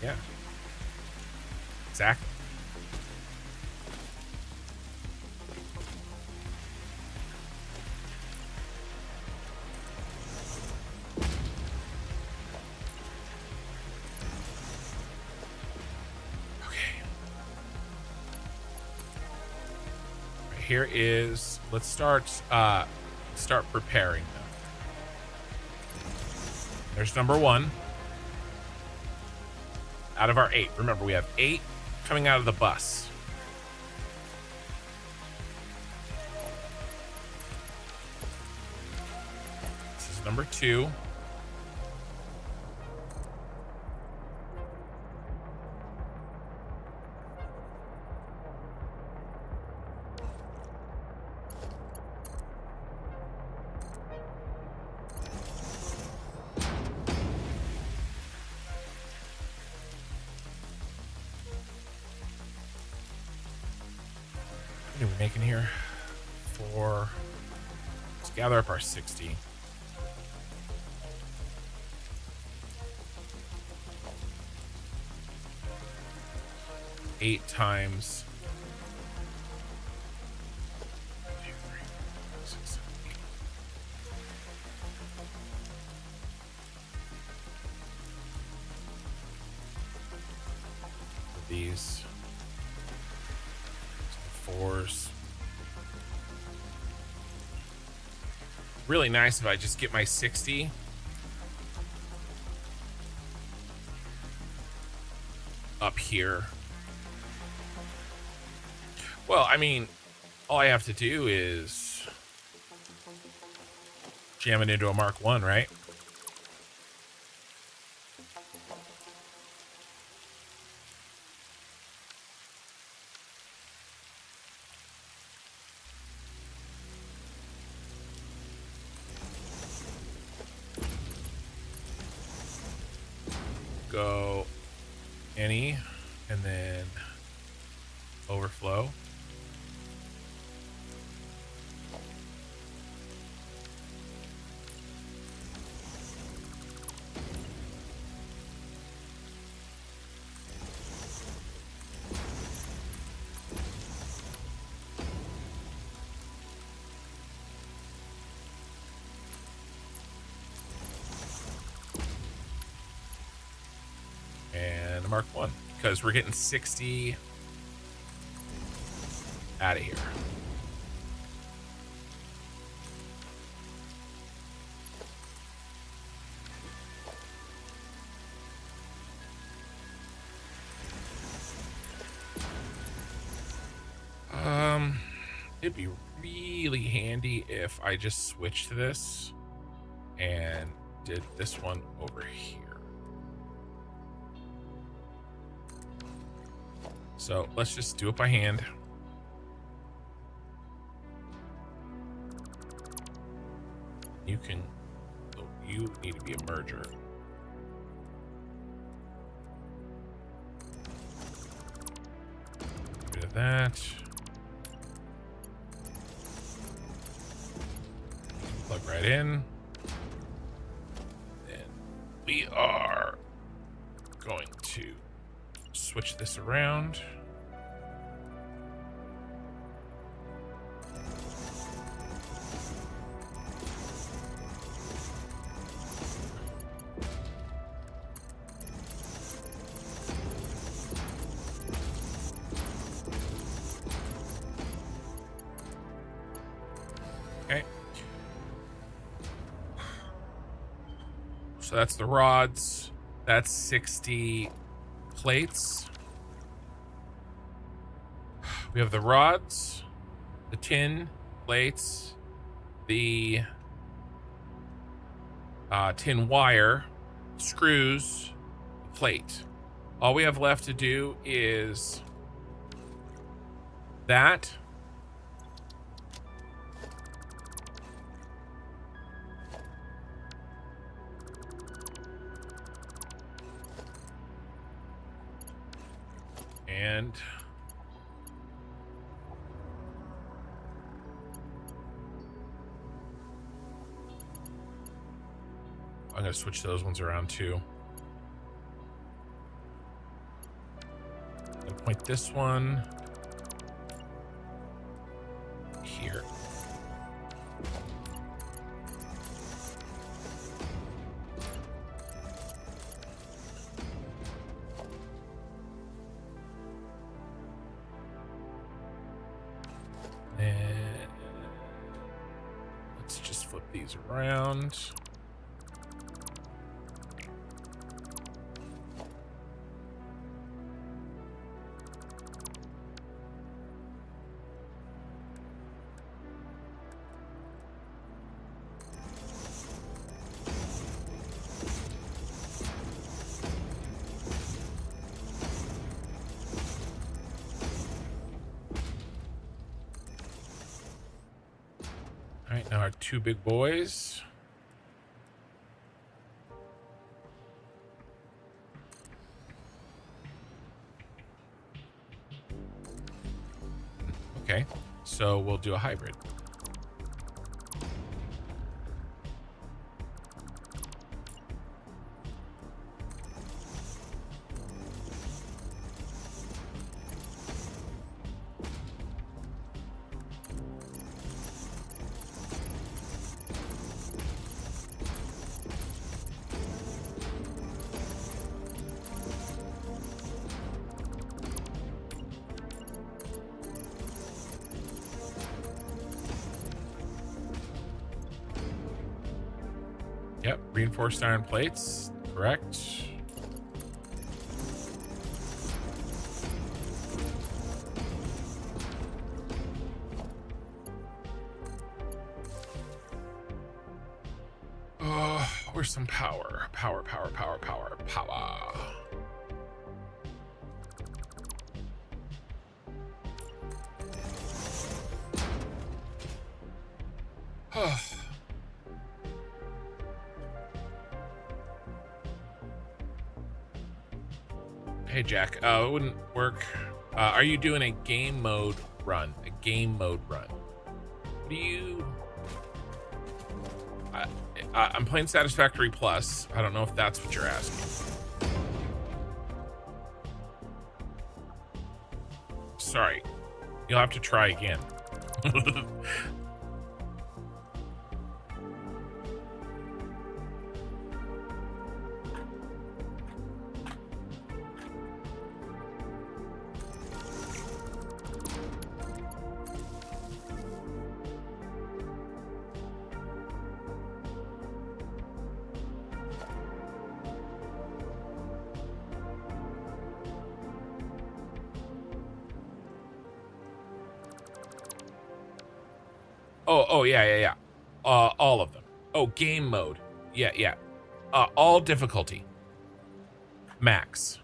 Yeah. Exactly. Here is, let's start preparing them. There's number 1 out of our 8. Remember, we have 8 coming out of the bus. This is number 2. What are we making here? 4. Let's gather up our 60. Eight times 2, 3, 4, 6, 7, 8. These 4s. Really nice if I just get my 60 up here. Well, I mean, all I have to do is jam it into a Mark 1, right? Go any, and then overflow. And a Mark 1, because we're getting 60 out of here. It'd be really handy if I just switched this and did this one over here. So let's just do it by hand. You can, oh, you need to be a merger. Get rid of that. Plug right in. Then we are going to switch this around. Okay. So that's the rods. That's 60 plates. We have the rods, the tin plates, the tin wire, screws, the plate. All we have left to do is that. And I'm going to switch those ones around too. I'm going to point this one here. And let's just flip these around. All right, now our two big boys. Okay, so we'll do a hybrid. Yep, reinforced iron plates, correct. Where's some power? Power. Hey, Jack. It wouldn't work. Are you doing a game mode run? A game mode run? What do you... I'm playing Satisfactory Plus. I don't know if that's what you're asking. Sorry. You'll have to try again. Oh, yeah. All of them. Oh, game mode. Yeah. All difficulty. Max.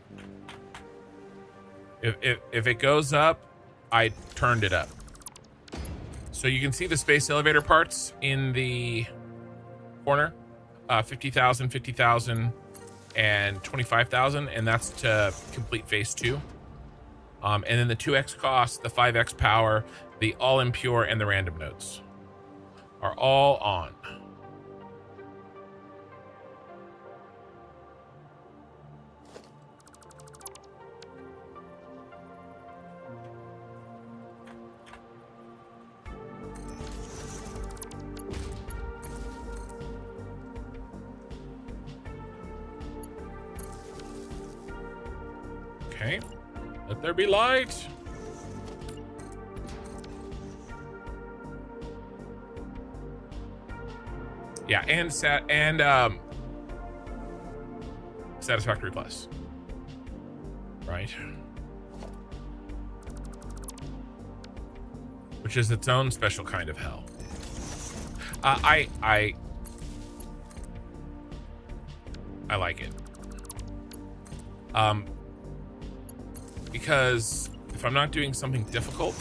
If it goes up, I turned it up. So you can see the space elevator parts in the corner. 50,000, 50,000, and 25,000, and that's to complete phase 2. And then the 2x cost, the 5x power, the all impure, and the random nodes are all on. Okay, let there be light. Yeah, and Satisfactory Plus. Right. Which is its own special kind of hell. I like it. Because if I'm not doing something difficult,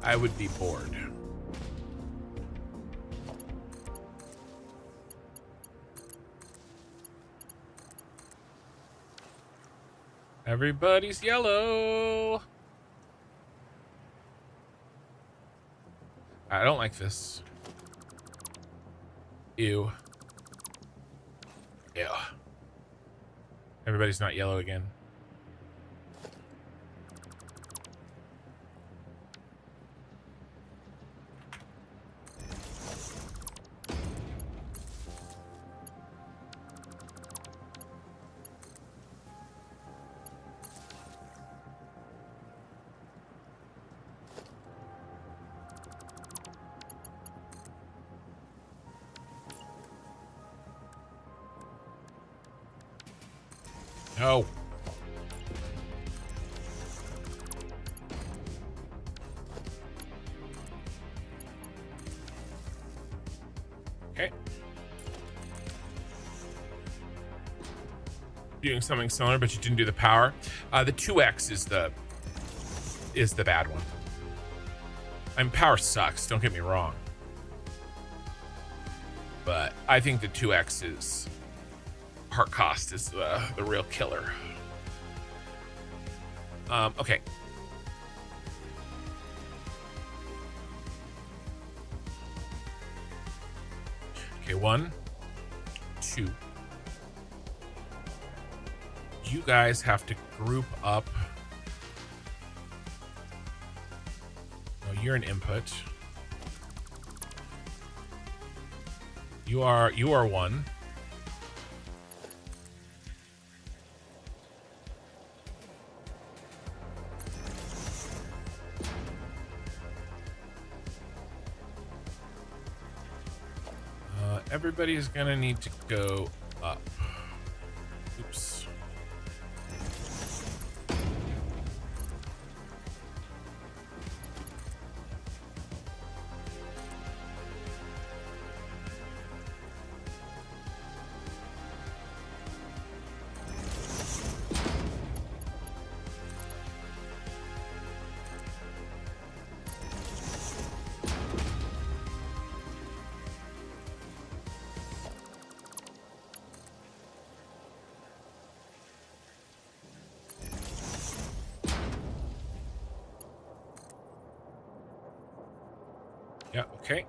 I would be bored. Everybody's yellow. I don't like this. Ew. Ew. Everybody's not yellow again. No. Okay. Doing something similar, but you didn't do the power. The 2x is the bad one. I mean, power sucks, don't get me wrong. But I think the 2x is... Heart cost is the real killer. Okay. Okay, 1, 2. You guys have to group up. Oh, you're an input. You are 1. Everybody's gonna need to go up. Oops. Yeah, okay.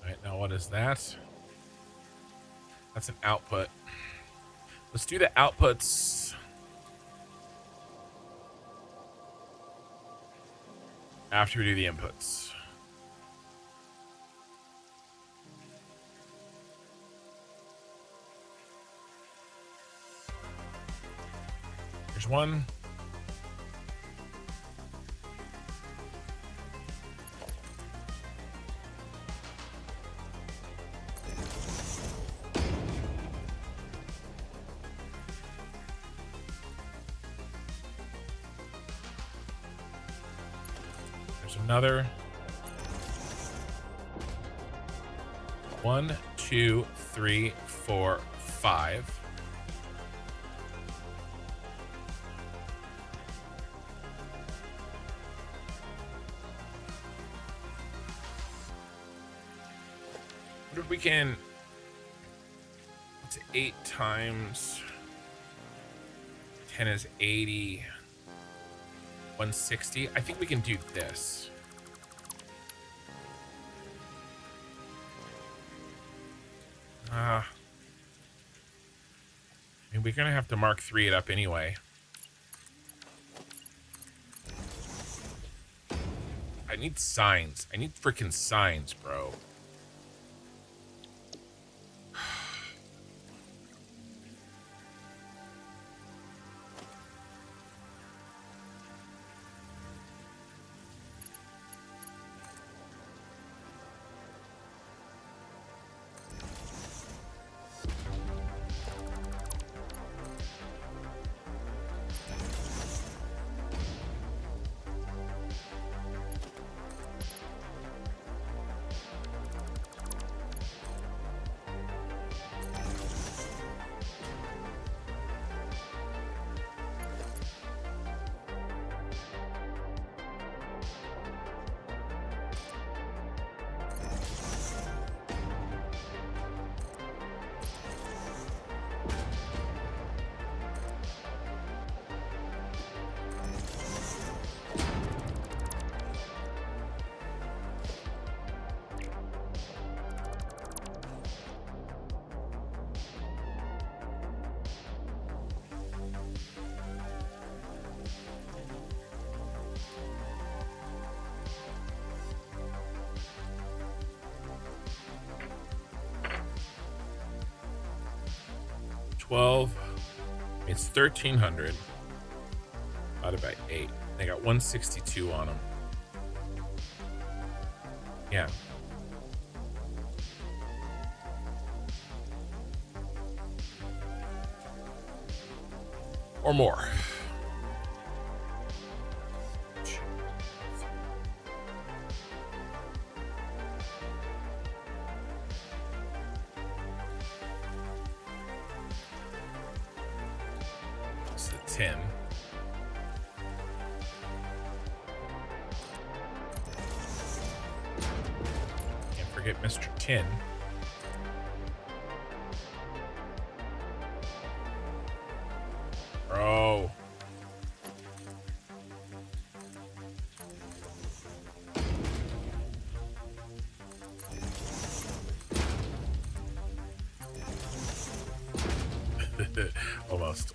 All right, now what is that? That's an output. Let's do the outputs after we do the inputs. Here's one. There's another. 1, 2, 3, 4, 5. What if we can? It's 8 times 10 is 80. 160. I think we can do this. I mean, we're gonna have to Mark 3 it up anyway. I need signs. I need freaking signs, bro. It's 1,300 divided by 8. They got 162 on them. Yeah. Or more. It's the 10. Can't forget Mr. Tin. Bro. Almost.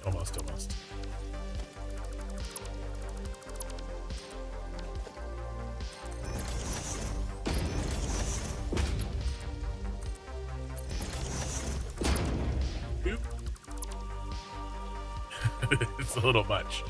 Boop. It's a little much.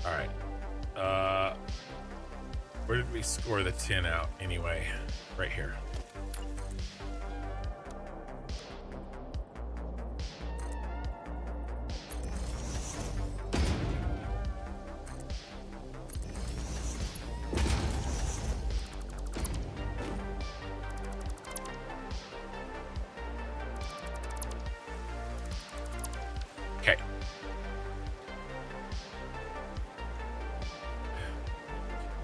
All right. Where did we score the 10 out anyway? Right here. Okay.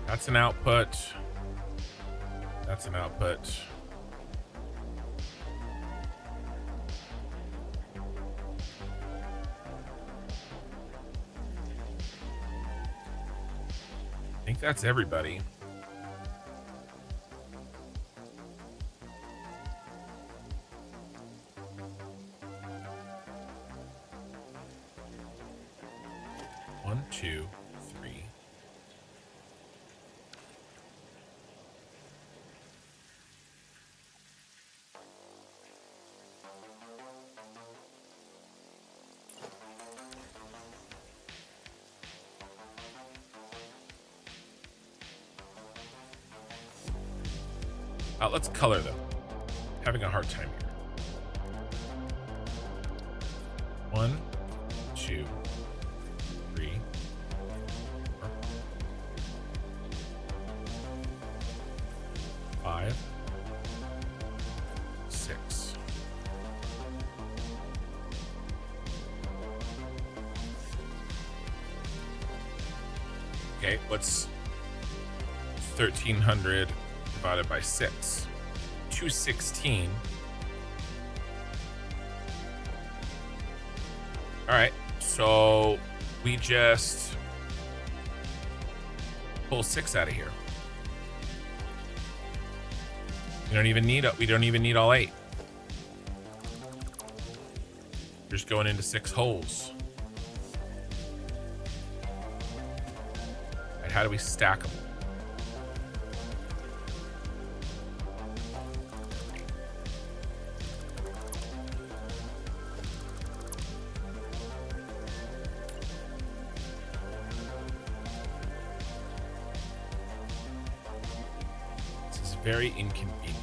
That's an output. That's an output. I think that's everybody. One, two, three. Let's color them. Having a hard time here. 1, 2, 3, 4, 5, 6. Okay, what's 1,300 divided by 6? 216. All right, so we just pull 6 out of here. We don't even need all 8. We're just going into 6 holes. All right, how do we stack them? Very inconvenient.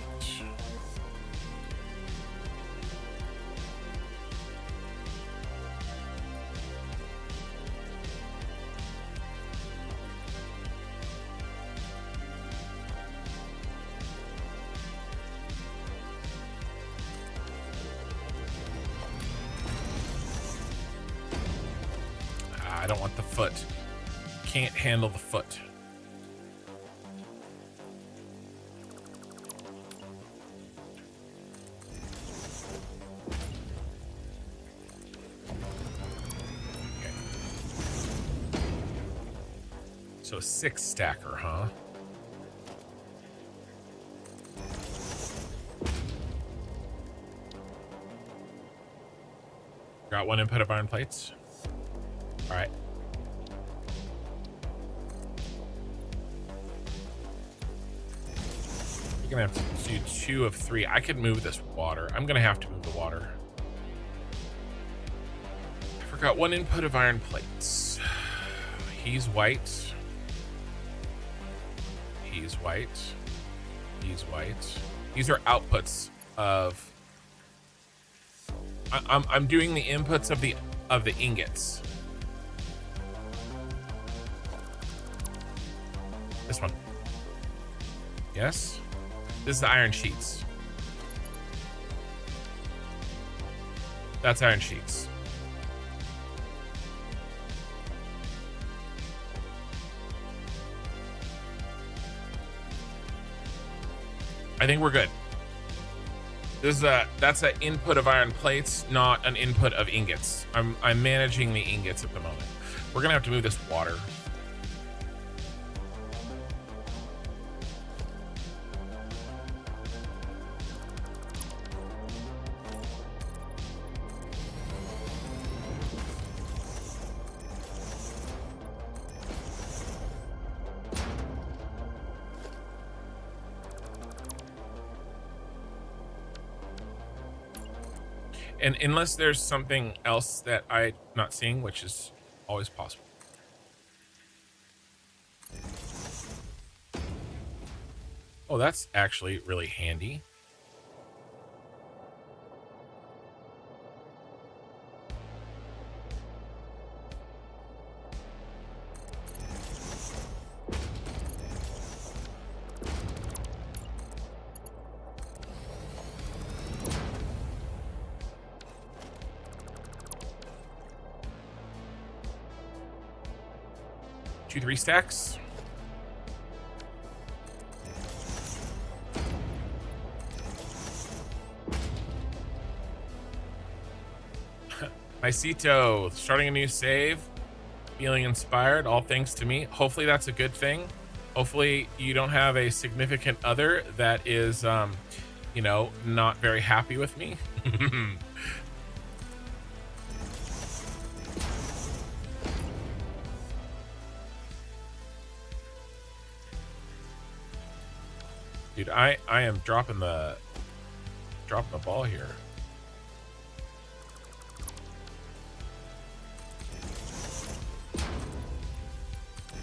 I don't want the foot. Can't handle the foot. So 6 stacker, huh? Got 1 input of iron plates. All right. We're gonna have to do 2 of 3. I could move this water. I'm gonna have to move the water. I forgot 1 input of iron plates. He's white. He's white. He's white. These are outputs of. I'm doing the inputs of the ingots. This one. Yes. This is the iron sheets. That's iron sheets. I think we're good. That's an input of iron plates, not an input of ingots. I'm managing the ingots at the moment. We're gonna have to move this water. And unless there's something else that I'm not seeing, which is always possible. Oh, that's actually really handy. Two, 3 stacks. Cito, starting a new save, feeling inspired, all thanks to me. Hopefully that's a good thing. Hopefully you don't have a significant other that is, you know, not very happy with me. Dude, I am dropping the ball here.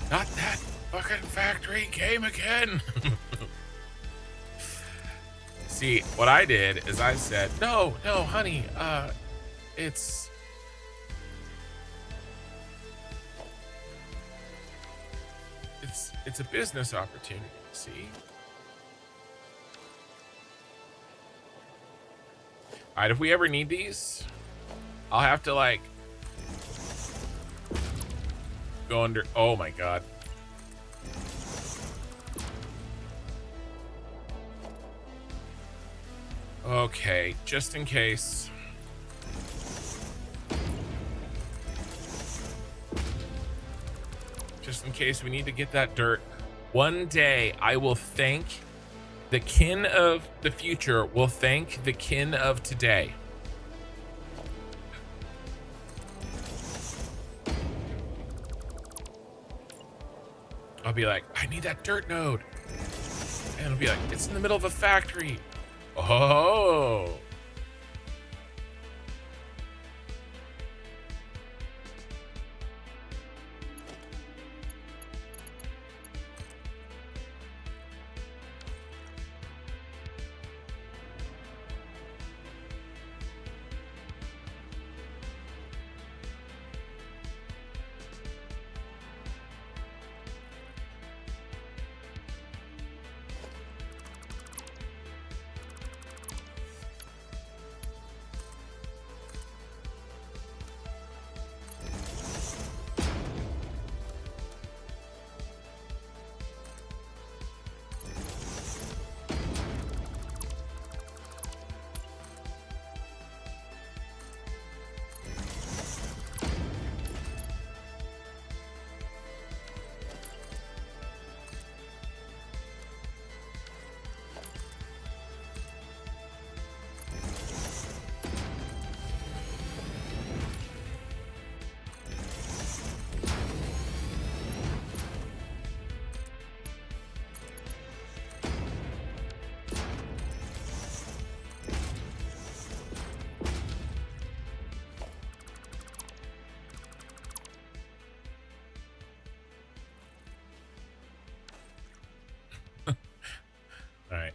Not that fucking factory game again. See, what I did is I said, no, honey, it's a business opportunity, see? All right, if we ever need these, I'll have to like go under. Oh my god. Okay, just in case. Just in case we need to get that dirt. One day I will thank the kin of the future, will thank the kin of today. I'll be like, I need that dirt node. And it'll be like, it's in the middle of a factory. Oh. All right.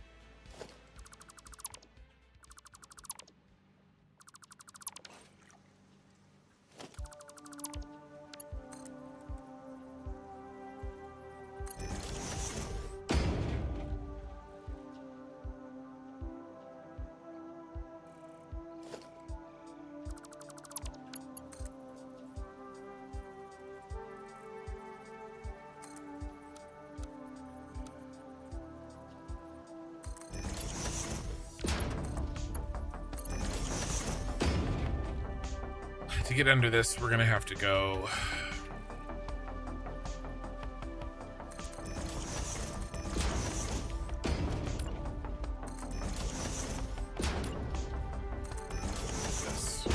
To get under this, we're gonna have to go. This.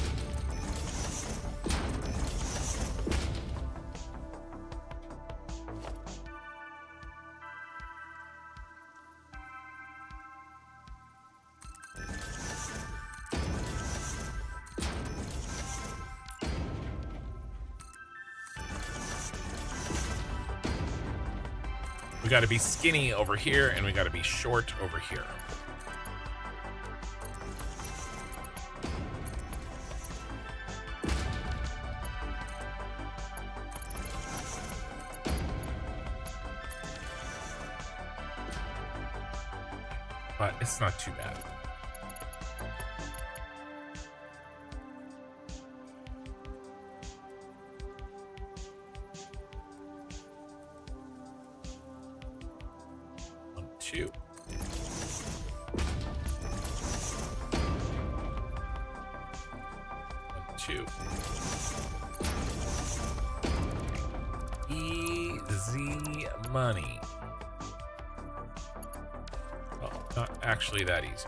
We got to be skinny over here, and we got to be short over here. But it's not too bad. Two. 2. Easy money. Well, not actually that easy.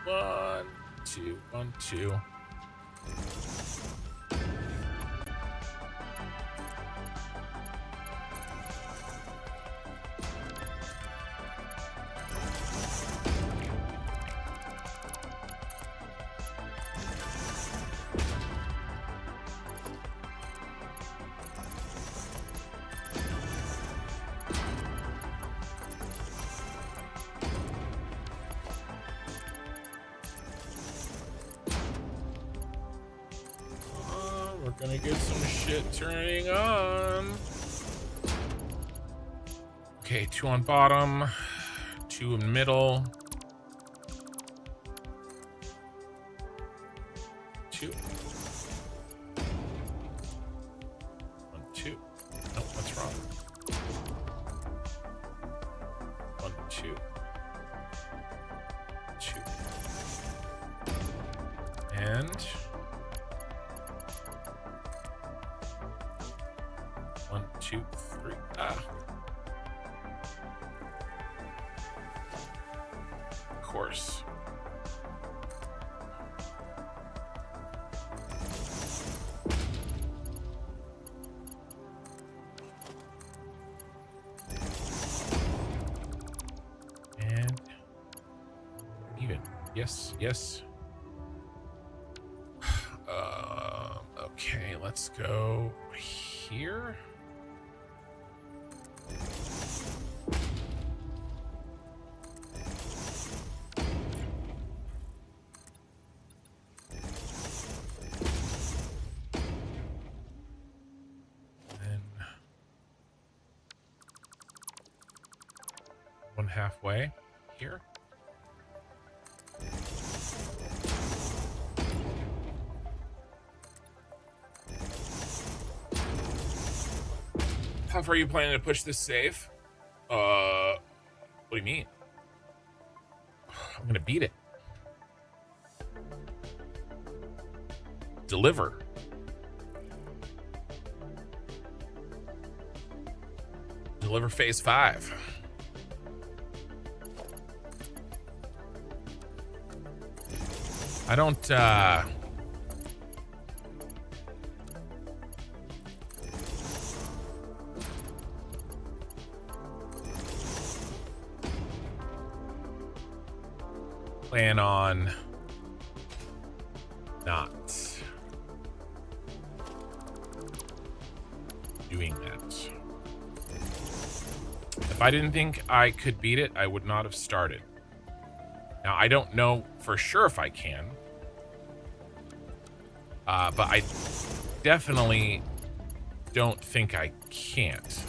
One, two, 1, 2. We're gonna get some shit turning on. Okay, 2 on bottom, 2 in middle. 2. 1, 2. Nope, that's wrong. 1, 2. 2. And 1, 2, 3. Ah. Of course. And even. Yes, yes. Okay, let's go here. One halfway here. How far are you planning to push this save? What do you mean? I'm gonna beat it. Deliver. Deliver phase 5. I don't, plan on not doing that. If I didn't think I could beat it, I would not have started. Now, I don't know for sure if I can. But I definitely don't think I can't.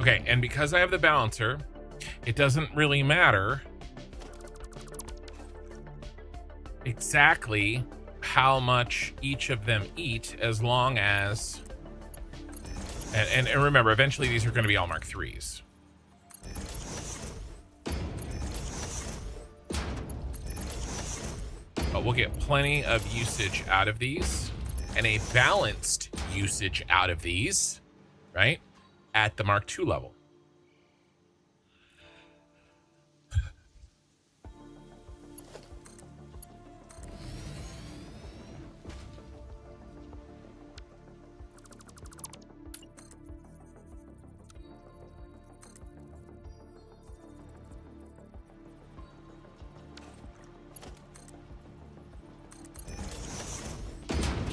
Okay, and because I have the balancer, it doesn't really matter exactly how much each of them eat, as long as... And remember, eventually these are going to be all Mark 3s. But we'll get plenty of usage out of these, and a balanced usage out of these, right? At the Mark II level.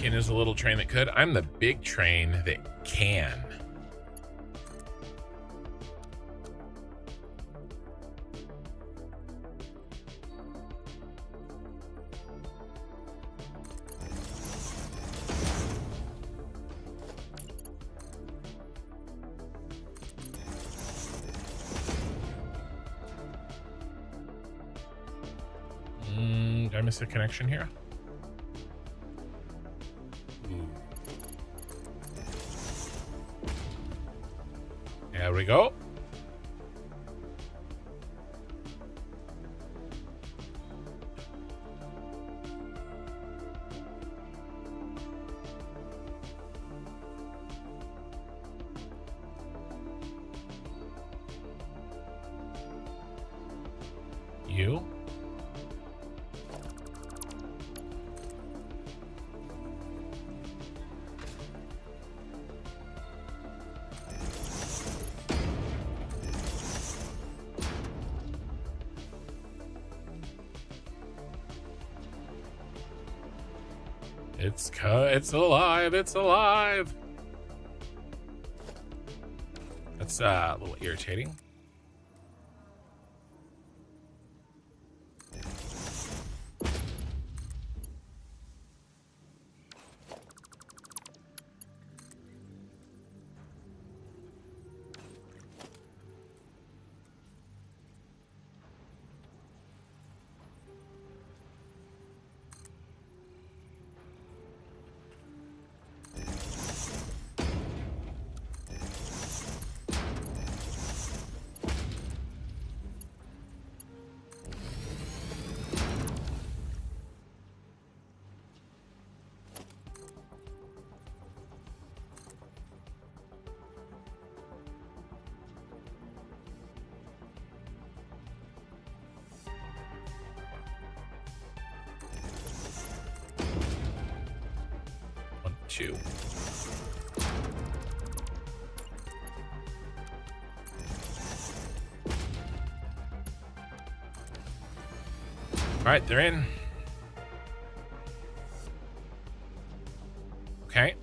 Kin is a little train that could. I'm the big train that can. Did I miss a connection here? There we go. You. It's alive. It's alive. That's a little irritating. Two. All right, they're in. Okay.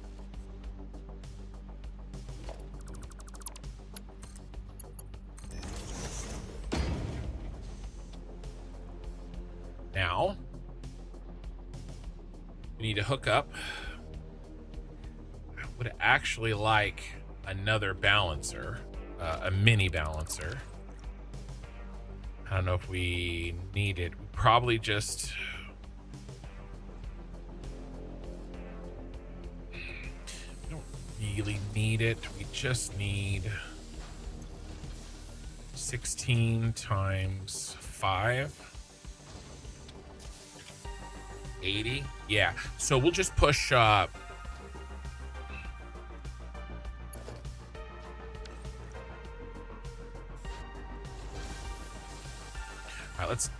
Now, we need to hook up. Would actually like another balancer, a mini balancer. I don't know if we need it. We probably just... we don't really need it. We just need 16 times 5. 80. Yeah. So we'll just push all right,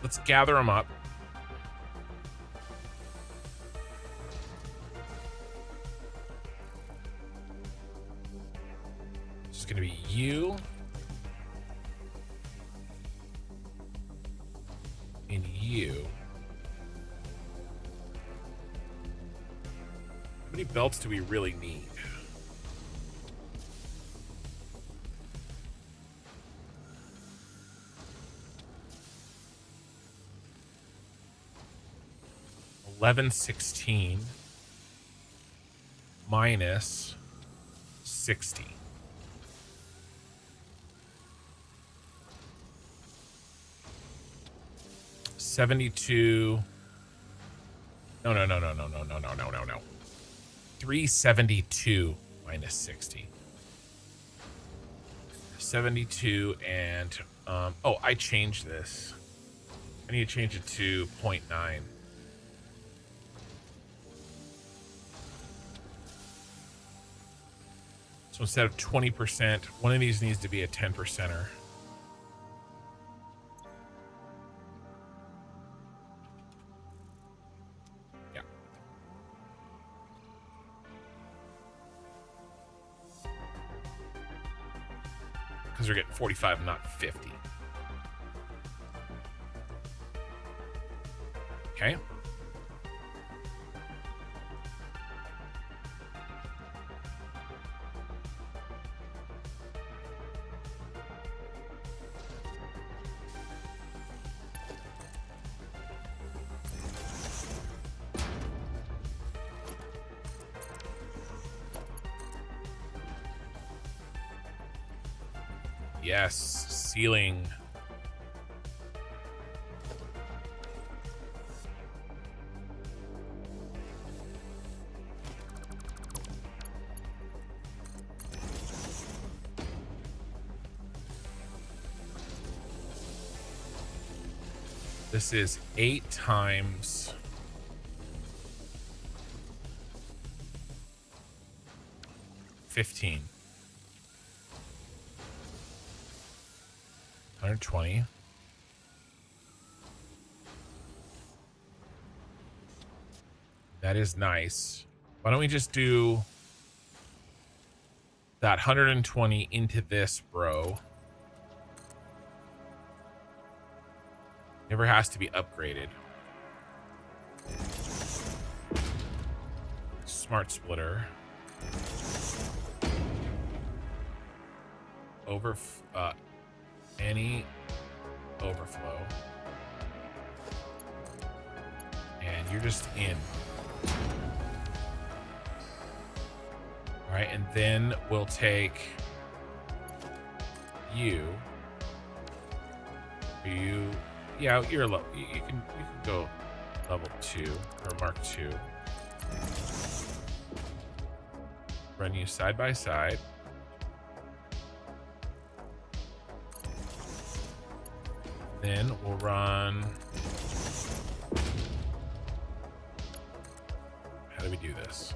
let's gather them up. It's gonna be you and you. How many belts do we really need? $11.16 minus 60. $72. No. 372 minus 60. 72 and oh, I changed this. I need to change it to 0.9. So instead of 20%, one of these needs to be a 10%er. Yeah. Because we're getting 45, not 50. Yes, ceiling. This is 8 times 15. 120. That is nice. Why don't we just do that 120 into this, bro? Never has to be upgraded. Smart splitter. Any overflow. And you're just in. All right, and then we'll take you. Yeah, you're low. You can go level 2 or Mark 2. Run you side by side. Then we'll run. How do we do this?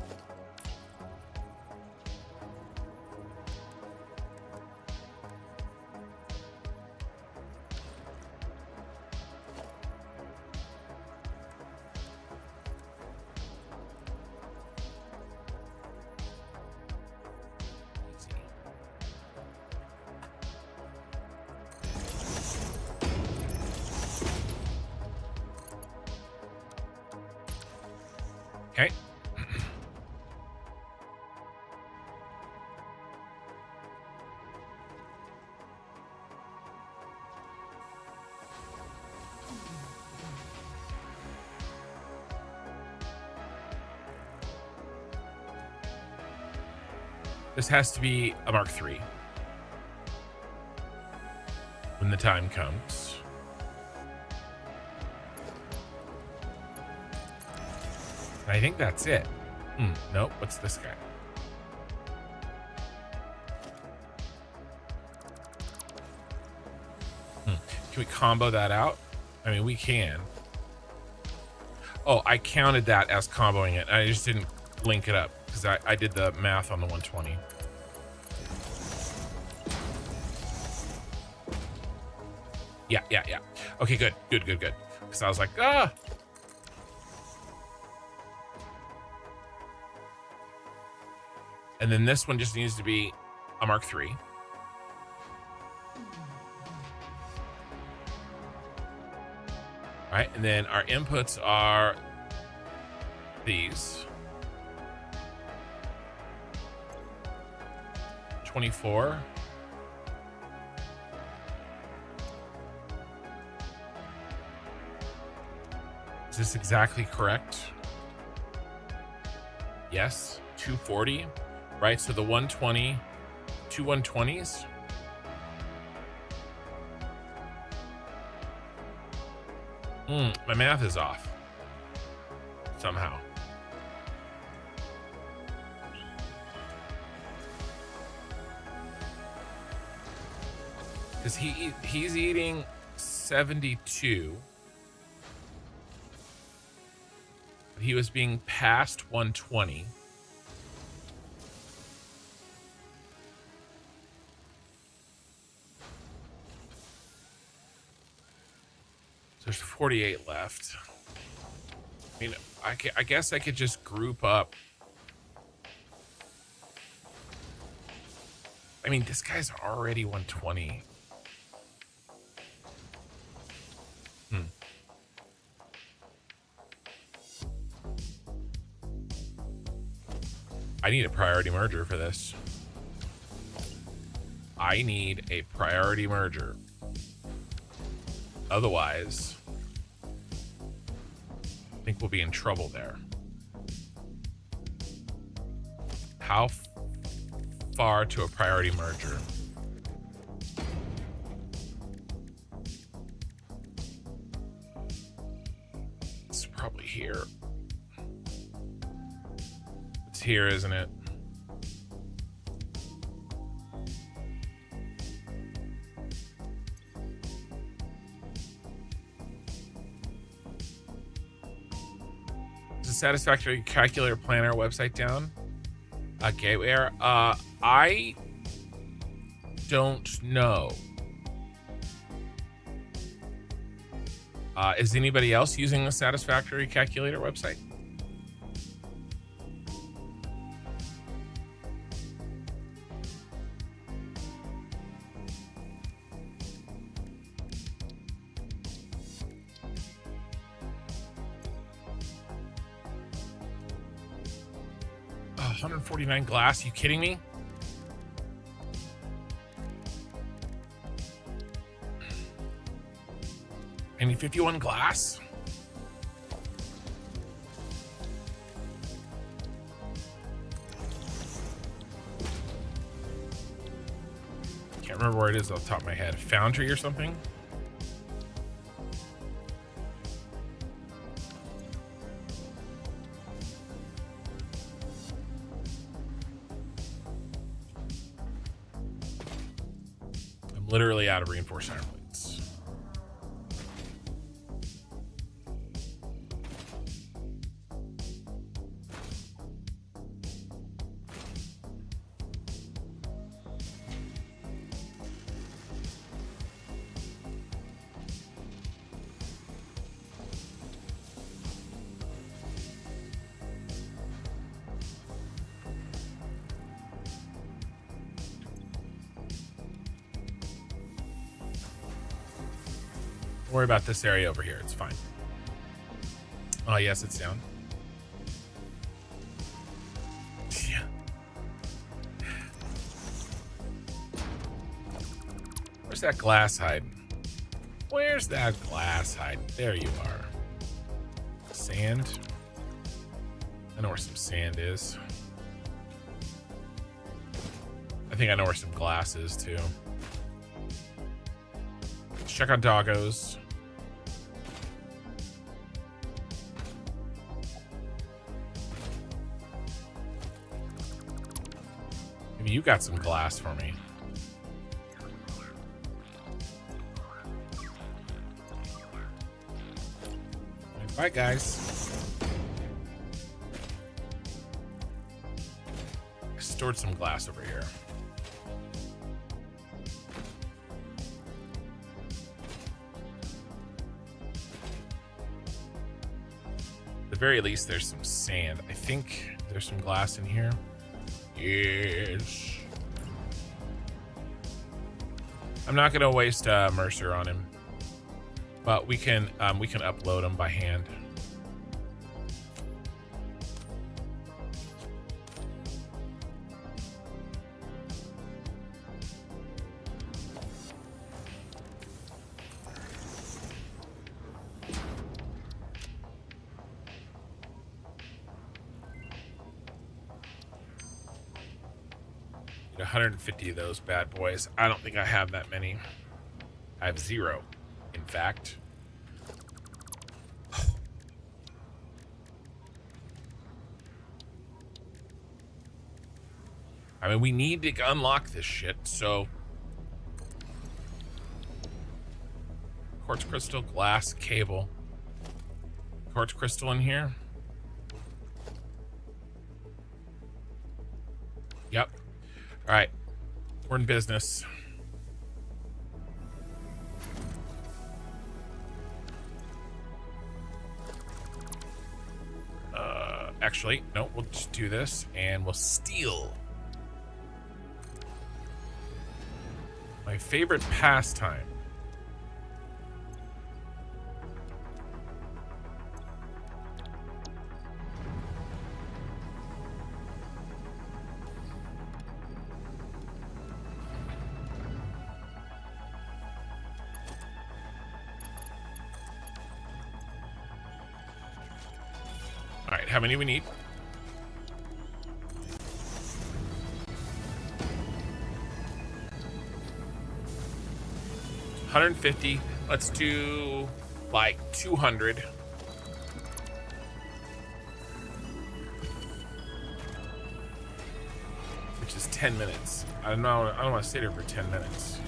Okay. This has to be a Mark III when the time comes. I think that's it. Nope. What's this guy? Can we combo that out? I mean, we can. Oh, I counted that as comboing it. I just didn't link it up because I did the math on the 120. Yeah. Okay, good. Because I was like, ah. And then this one just needs to be a Mark III. All right, and then our inputs are these. 24. Is this exactly correct? Yes, 240. Right, so the 120, 2 120s. My math is off somehow. Because he's eating 72. But he was being passed 120. There's 48 left. I mean, I guess I could just group up. I mean, this guy's already 120. I need a priority merger for this. I need a priority merger. Otherwise, I think we'll be in trouble there. How far to a priority merger? here? It's here, isn't it? Is the Satisfactory calculator planner website down? Gateware. I don't know. Is anybody else using the Satisfactory calculator website? Oh, 149 glass. You kidding me? I need 51 glass. Can't remember where it is off the top of my head. Foundry or something? I'm literally out of reinforced iron plates. Don't worry about this area over here. It's fine. Oh, yes, it's down. Yeah. Where's that glass hiding? Where's that glass hiding? There you are. Sand. I know where some sand is. I think I know where some glass is, too. Let's check on doggos. Maybe you got some glass for me. Bye, guys. I stored some glass over here. At the very least, there's some sand. I think there's some glass in here. Yes. I'm not gonna waste Mercer on him, but we can upload him by hand. Get 150 of those bad boys. I don't think I have that many. I have 0, in fact. I mean, we need to unlock this shit, so... Quartz crystal, glass, cable. Quartz crystal in here. Yep. All right. We're in business. Actually, no, we'll just do this and we'll steal. My favorite pastime. All right, how many we need? $150. Let's do like 200. which is 10 minutes. I don't want to stay there for 10 minutes.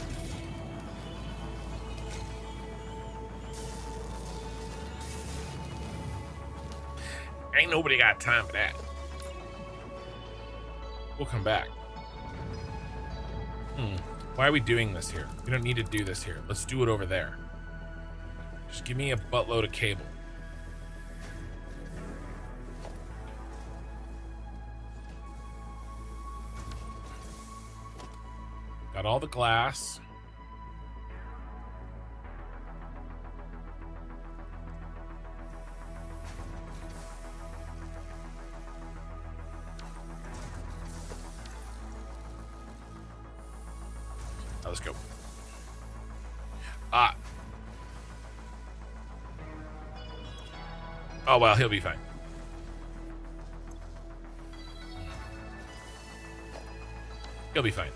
Ain't nobody got time for that. We'll come back. Why are we doing this here? We don't need to do this here. Let's do it over there. Just give me a buttload of cable. Got all the glass. Now let's go. Oh, well, he'll be fine. He'll be fine.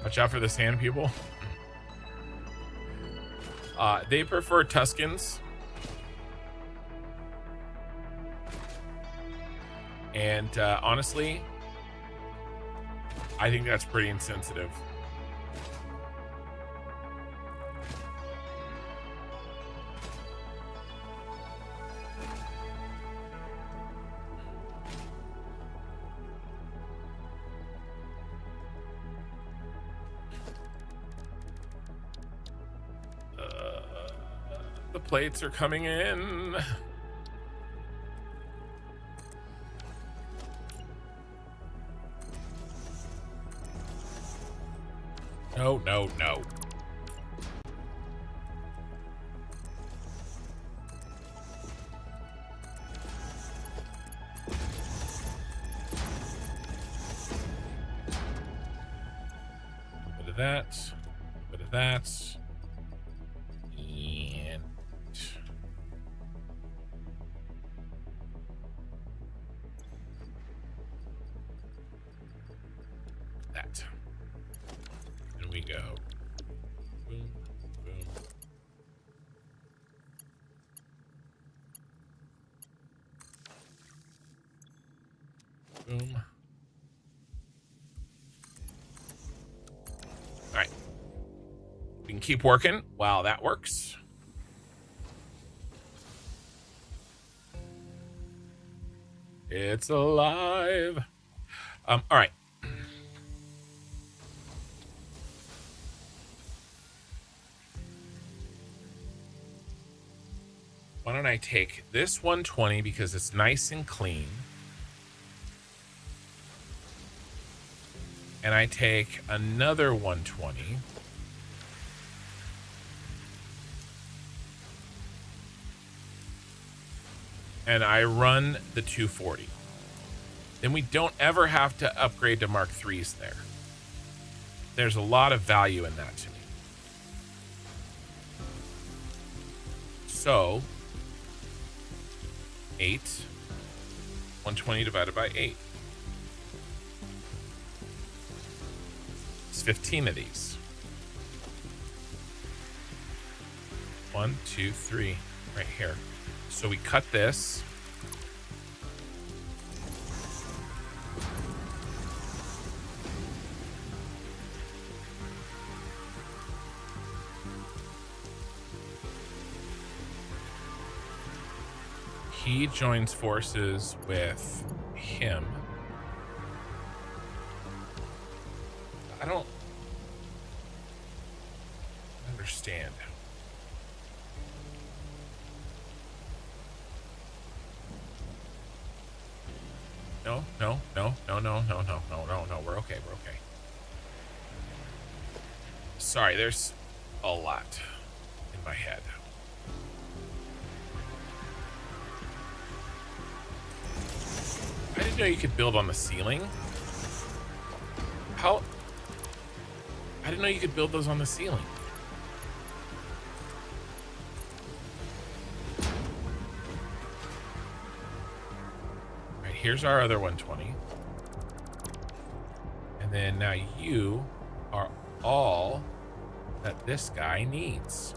Watch out for the sand people. They prefer Tuscans. And honestly, I think that's pretty insensitive. The plates are coming in. No, no, no. Bit of that. Bit of that. And that. And we go. Boom, boom. Boom. All right. We can keep working while that works. It's alive. All right. Why don't I take this 120 because it's nice and clean. And I take another 120. And I run the 240. Then we don't ever have to upgrade to Mark IIIs there. There's a lot of value in that to me. So 8, 120 divided by 8. It's 15 of these. 1, 2, 3, right here. So we cut this. He joins forces with him. I don't understand. No, no, no, no, no, no, no, no, no, no. We're okay. We're okay. Sorry, there's a lot in my head. I didn't know you could build on the ceiling. How? I didn't know you could build those on the ceiling. All right, here's our other 120. And then now you are all that this guy needs.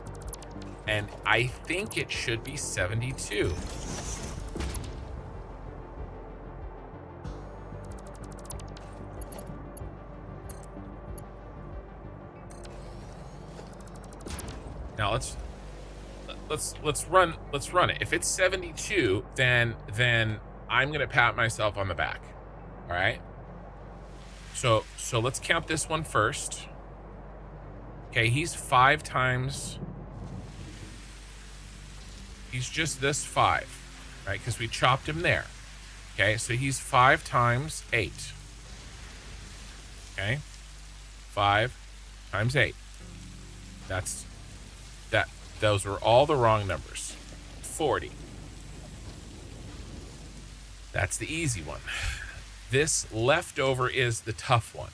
And I think it should be 72. Now let's run it. If it's 72, then I'm gonna pat myself on the back. All right. So let's count this one first. Okay, he's 5 times. He's just this 5, right? Because we chopped him there. Okay, so he's 5 times 8. Okay, 5 times 8. Those were all the wrong numbers. 40. That's the easy one. This leftover is the tough one.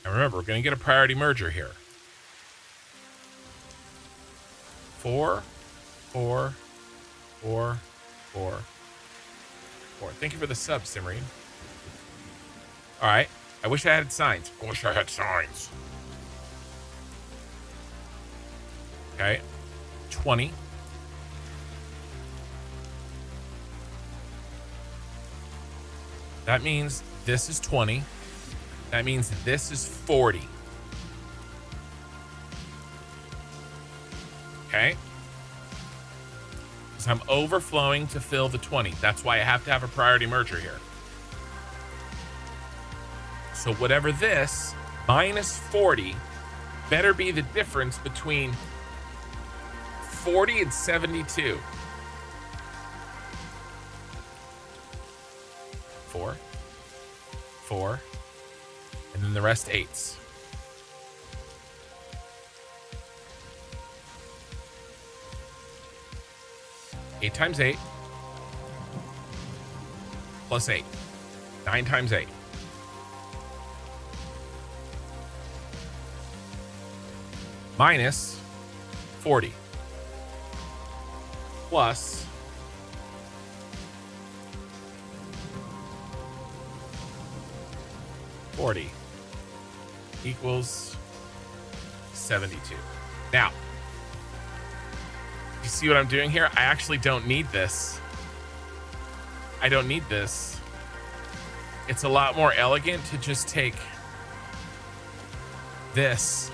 And remember, we're going to get a priority merger here. 4, 4, 4, 4, 4. Thank you for the sub, Simrine. All right. I wish I had signs. I wish I had signs. Okay. 20. That means this is 20. That means this is 40. Okay? Because I'm overflowing to fill the 20. That's why I have to have a priority merger here. So whatever this, minus 40, better be the difference between 40 and 72. 4, 4, and then the rest 8s. Eight times 8 plus 8. 9 times 8. Minus 40. Plus 40 equals 72. Now, you see what I'm doing here? I actually don't need this. I don't need this. It's a lot more elegant to just take this.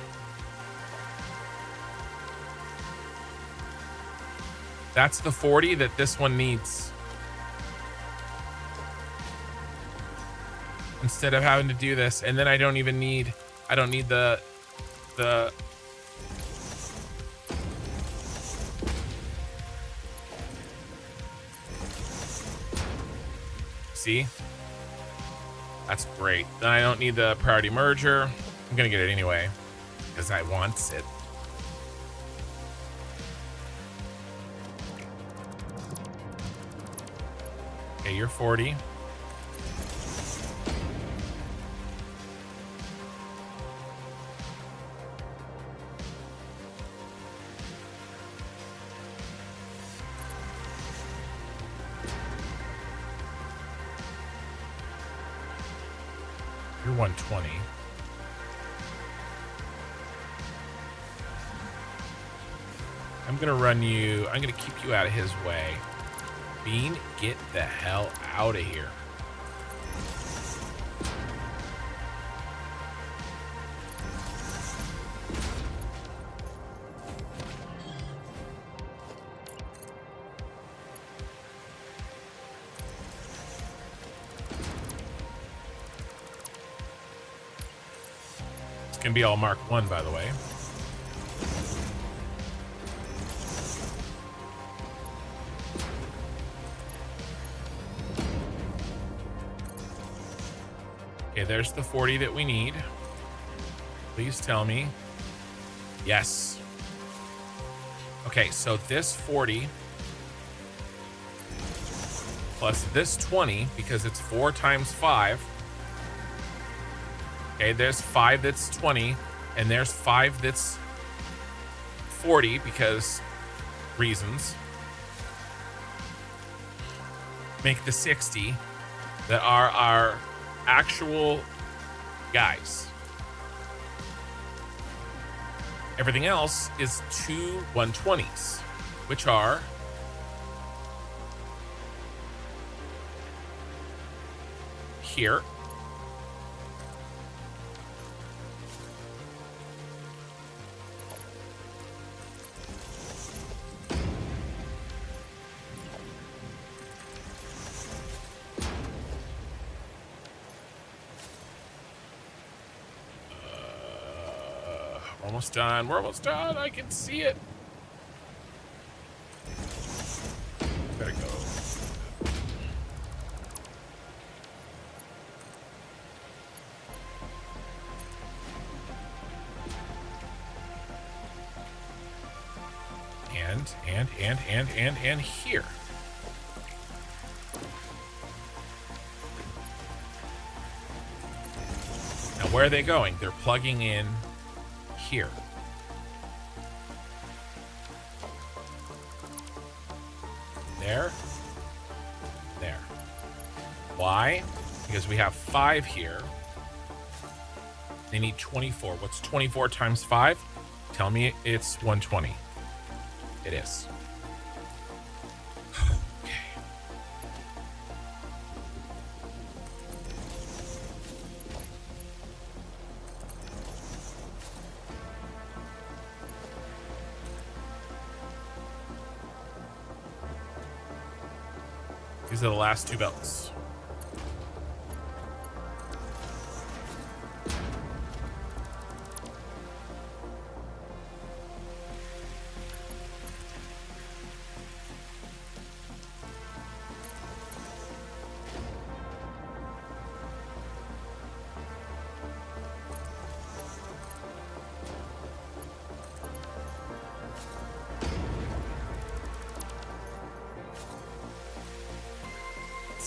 That's the 40 that this one needs. Instead of having to do this, and then I don't need the see? That's great. Then I don't need the priority merger. I'm gonna get it anyway, because I want it. Okay, you're 40. You're 120. I'm gonna run you. I'm gonna keep you out of his way. Bean, get the hell out of here. It's gonna be all Mark 1, by the way. Okay, there's the 40 that we need. Please tell me. Yes. Okay, so this 40 plus this 20, because it's 4 times 5. Okay, there's 5 that's 20, and there's 5 that's 40 because reasons. Make the 60 that are our actual guys. Everything else is 2 120s, which are here. almost done. We're almost done. I can see it. Better go. And here. Now, where are they going? They're plugging in here. There. There. Why? Because we have 5 here. They need 24. What's 24 times 5? Tell me it's 120. It is. Okay. These are the last 2 belts.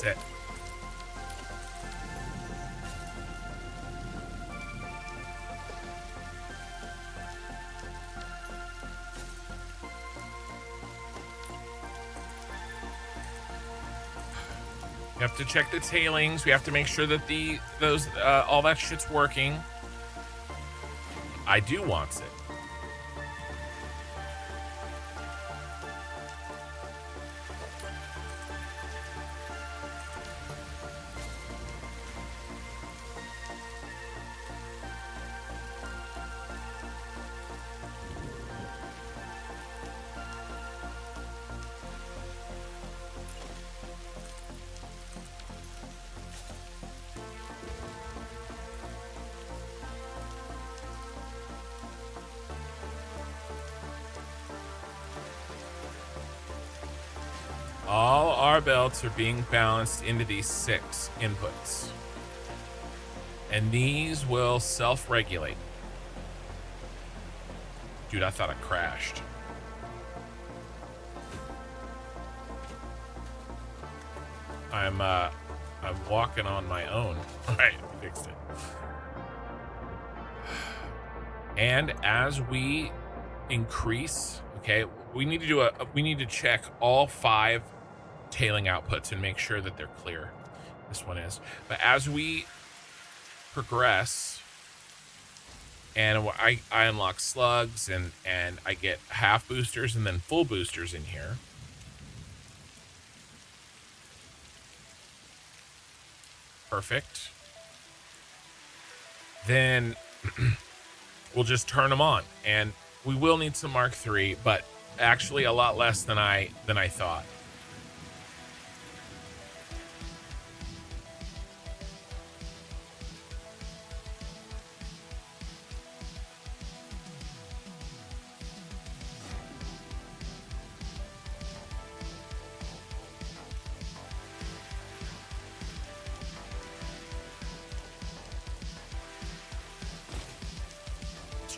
That's it. We have to check the tailings. We have to make sure that all that shit's working. I do want it. All our belts are being balanced into these 6 inputs. And these will self-regulate. Dude, I thought I crashed. I'm walking on my own. All right, we fixed it. And as we increase, okay, we need to check all 5 tailing outputs and make sure that they're clear. This one is. But as we progress and I unlock slugs and I get half boosters and then full boosters in here. Perfect. Then we'll just turn them on, and we will need some Mark III, but actually a lot less than I thought.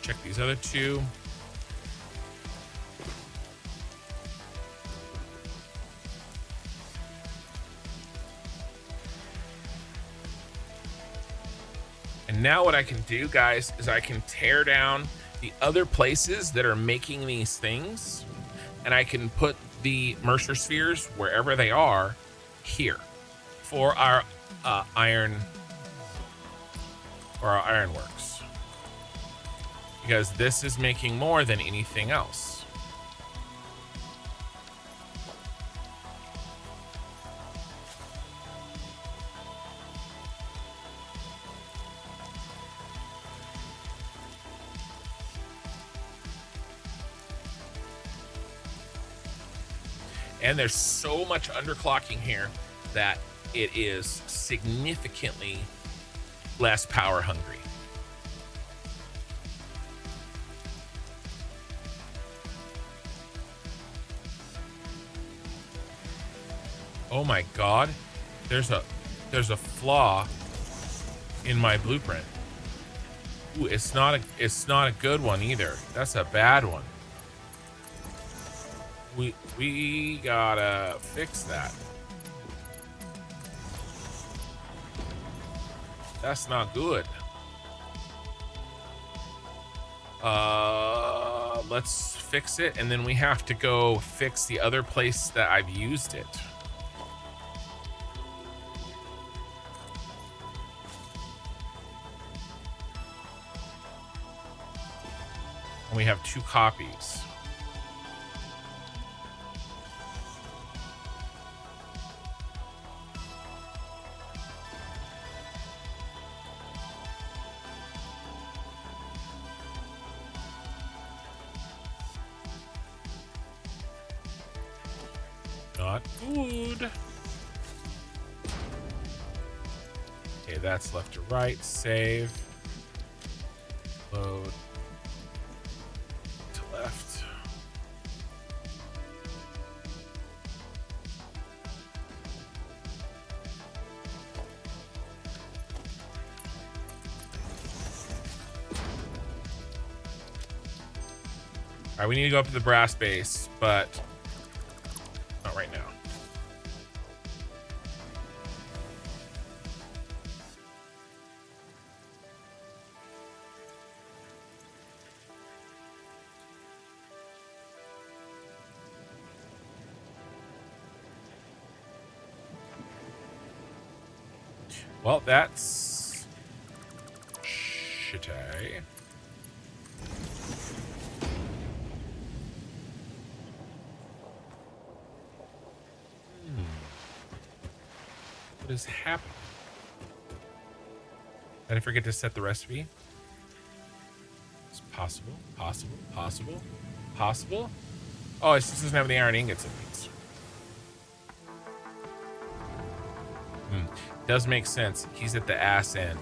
Check these other 2. And now what I can do, guys, is I can tear down the other places that are making these things, and I can put the Mercer spheres wherever they are here for our Ironworks. Because this is making more than anything else. And there's so much underclocking here that it is significantly less power hungry. Oh my god. There's a flaw in my blueprint. Ooh, it's not a good one either. That's a bad one. We gotta fix that. That's not good. Let's fix it, and then we have to go fix the other place that I've used it. And we have 2 copies. Not good. Okay, that's left to right. Save. Load. To left. All right, we need to go up to the brass base, but not right now. Well, that's shitty. What is happening? Did I forget to set the recipe? It's possible, possible, possible, possible. Oh, it just doesn't have the iron ingots it needs. Does make sense. He's at the ass end.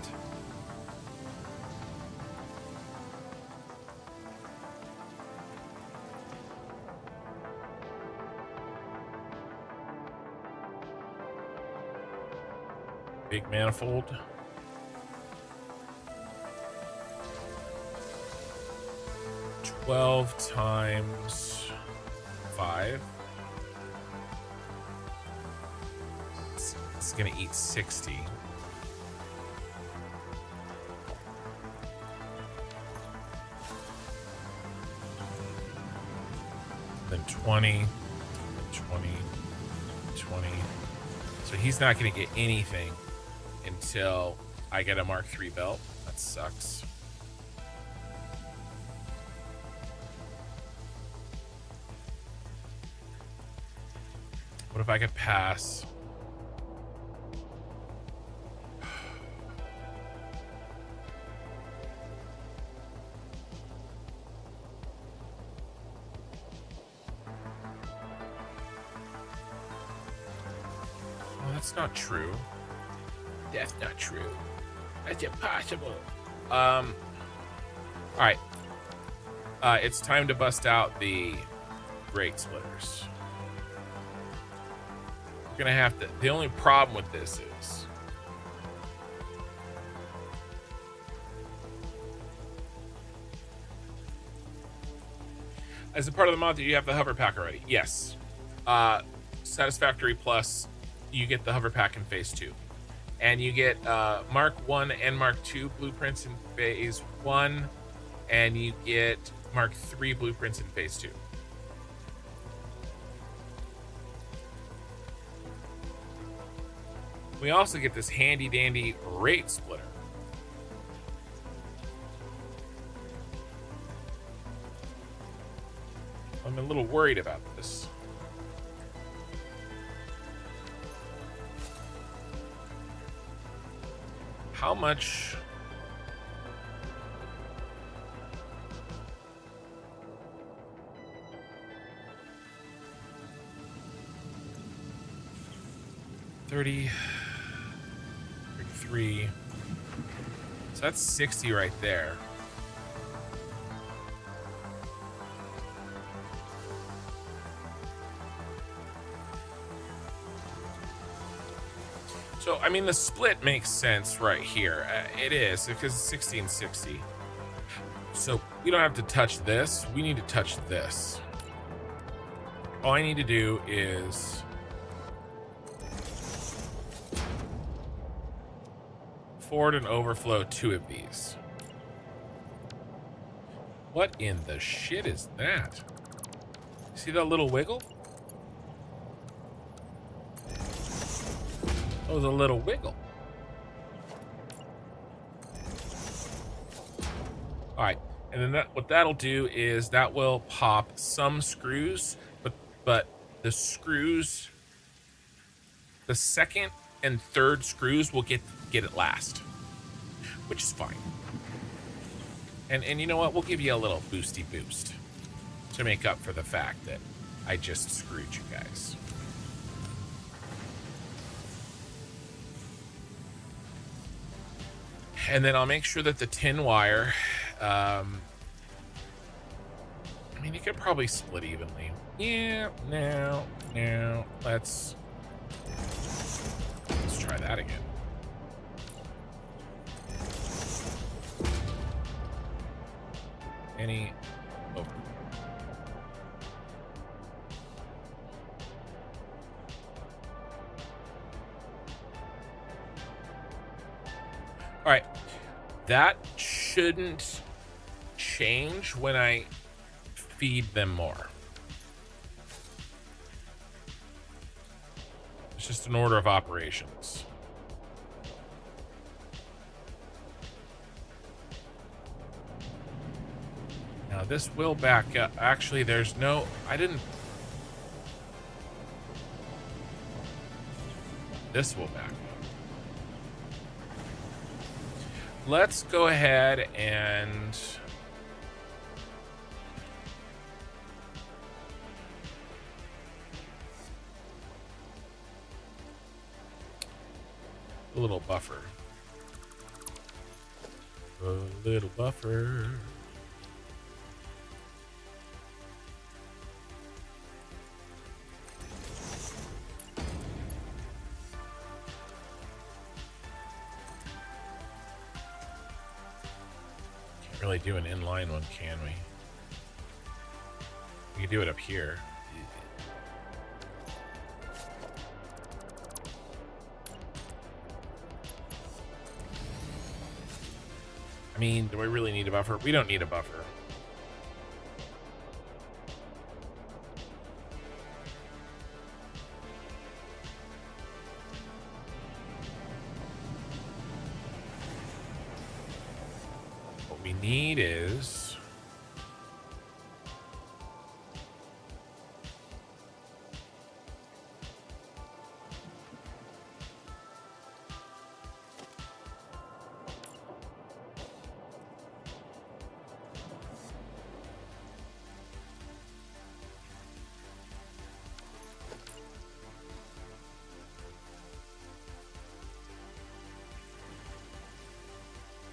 Big manifold. $12 times 5. It's gonna eat 60. Then 20, 20, 20. So he's not gonna get anything until I get a Mark III belt. That sucks. What if I could pass? Oh, that's not true. That's not true. That's impossible. All right. It's time to bust out the grate splitters. We're gonna have to. The only problem with this is as a part of the mod, do you have the hover pack already? Yes. Satisfactory Plus, you get the hover pack in phase 2. And you get Mark 1 and Mark 2 blueprints in phase 1, and you get Mark 3 blueprints in phase 2. We also get this handy dandy rate splitter. I'm a little worried about this. How much? $30, $33. So that's 60 right there. So, I mean, the split makes sense right here. It is, because it's 1660. So, we don't have to touch this. We need to touch this. All I need to do is forward and overflow 2 of these. What in the shit is that? See that little wiggle? That was a little wiggle. All right, and then what that'll do is that will pop some screws, but the screws, the second and third screws will get it last, which is fine. And you know what? We'll give you a little boosty boost to make up for the fact that I just screwed you guys. And then I'll make sure that the tin wire, I mean, you could probably split evenly. Yeah, no, let's try that again. Oh. All right, that shouldn't change when I feed them more. It's just an order of operations. Now this will back up. Actually, there's no, this will back up. Let's go ahead and a little buffer. A little buffer. Can't really do an inline one, can we? We can do it up here. I mean, do we really need a buffer? We don't need a buffer. What we need is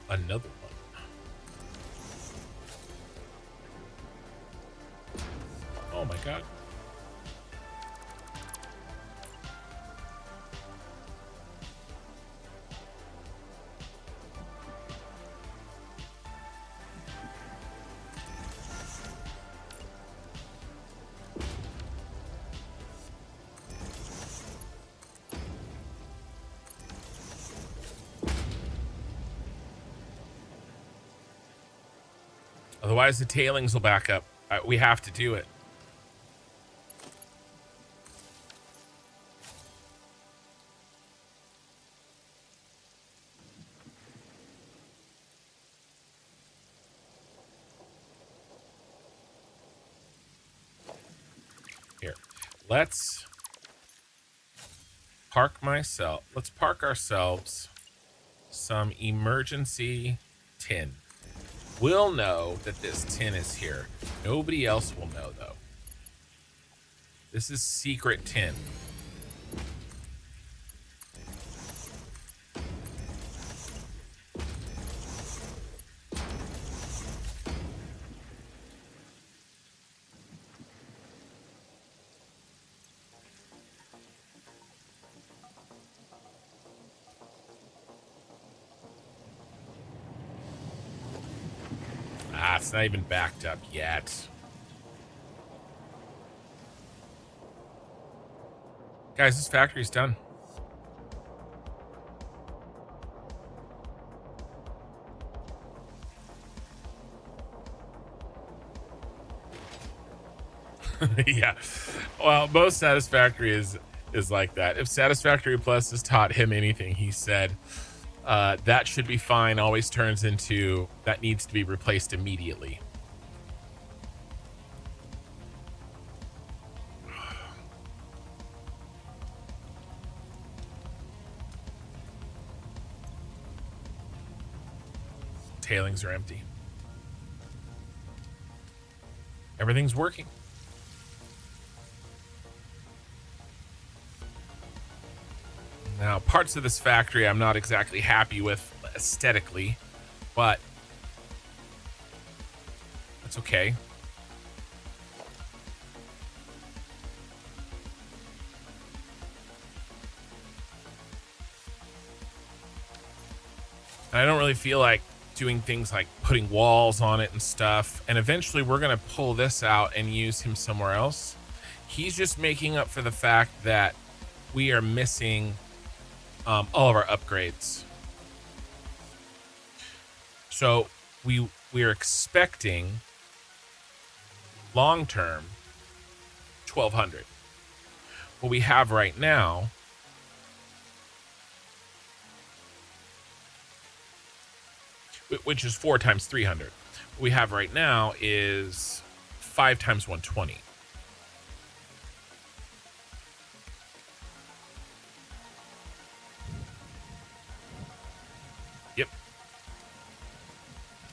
another one. Oh my god. Otherwise, the tailings will back up. We have to do it. Here, let's park ourselves some emergency tin. We'll know that this tin is here. Nobody else will know, though. This is secret tin. It's not even backed up yet. Guys, this factory's done. Yeah. Well, most Satisfactory is like that. If Satisfactory Plus has taught him anything, he said that should be fine always turns into that needs to be replaced immediately. Tailings are empty. Everything's working. Now, parts of this factory I'm not exactly happy with aesthetically, but that's okay. And I don't really feel like doing things like putting walls on it and stuff. And eventually we're going to pull this out and use him somewhere else. He's just making up for the fact that we are missing all of our upgrades. So we're expecting long-term 1200. What we have right now which is 4 times 300. What we have right now is 5 times 120. Yep.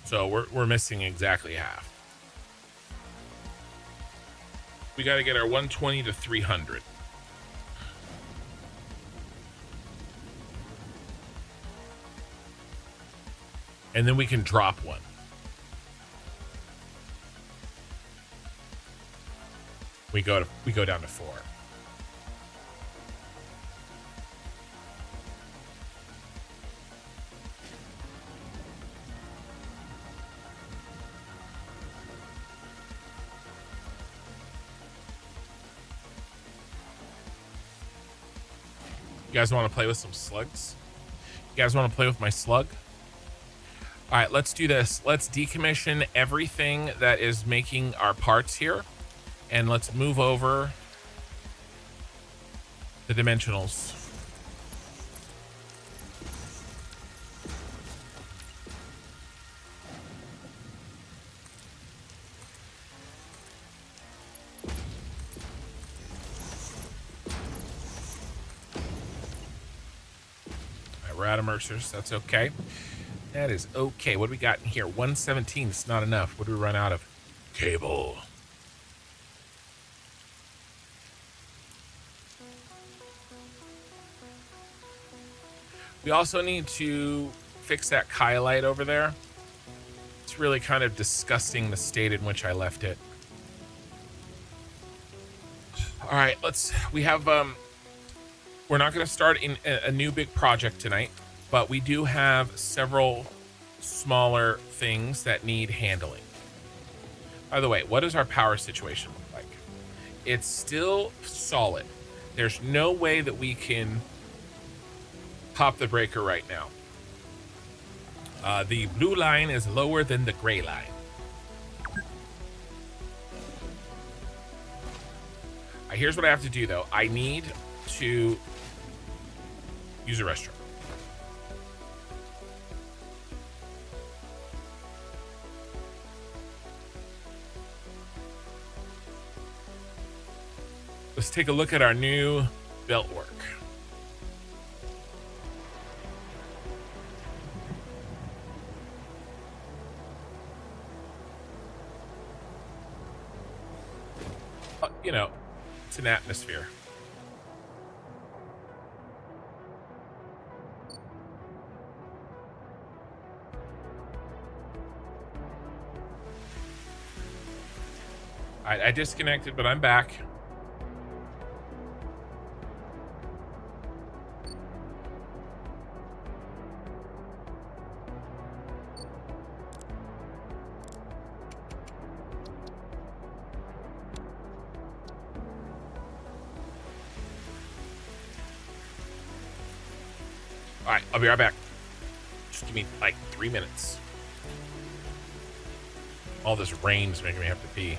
So we're missing exactly half. We got to get our 120 to 300. And then we can drop one. We go down to 4. You guys want to play with some slugs? You guys want to play with my slug? All right, let's do this. Let's decommission everything that is making our parts here. And let's move over the dimensionals. All right, we're out of Mercers. That's okay. That is okay. What do we got in here? 117. It's not enough. What do we run out of? Cable. We also need to fix that Kylite over there. It's really kind of disgusting the state in which I left it. All right, we have, we're not going to start in a new big project tonight. But we do have several smaller things that need handling. By the way, what does our power situation look like? It's still solid. There's no way that we can pop the breaker right now. The blue line is lower than the gray line. Here's what I have to do, though. I need to use a restroom. Let's take a look at our new belt work. You know, it's an atmosphere. I disconnected, but I'm back. All right, I'll be right back. Just give me like 3 minutes. All this rain is making me have to pee.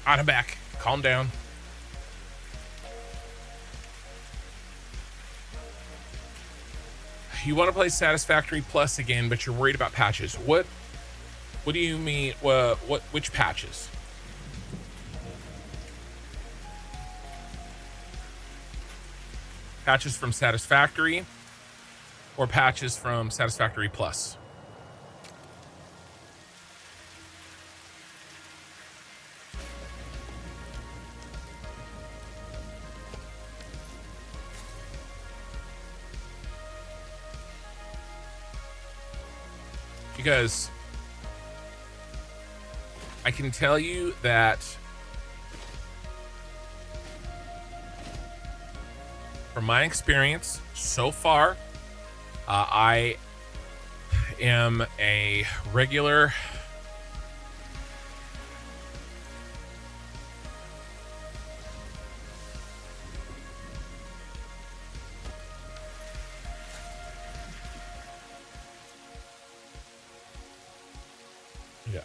All right, I'm back. Calm down. You want to play Satisfactory Plus again, but you're worried about patches. What do you mean? Which patches? Patches from Satisfactory or patches from Satisfactory Plus? Because I can tell you that from my experience so far, I am a regular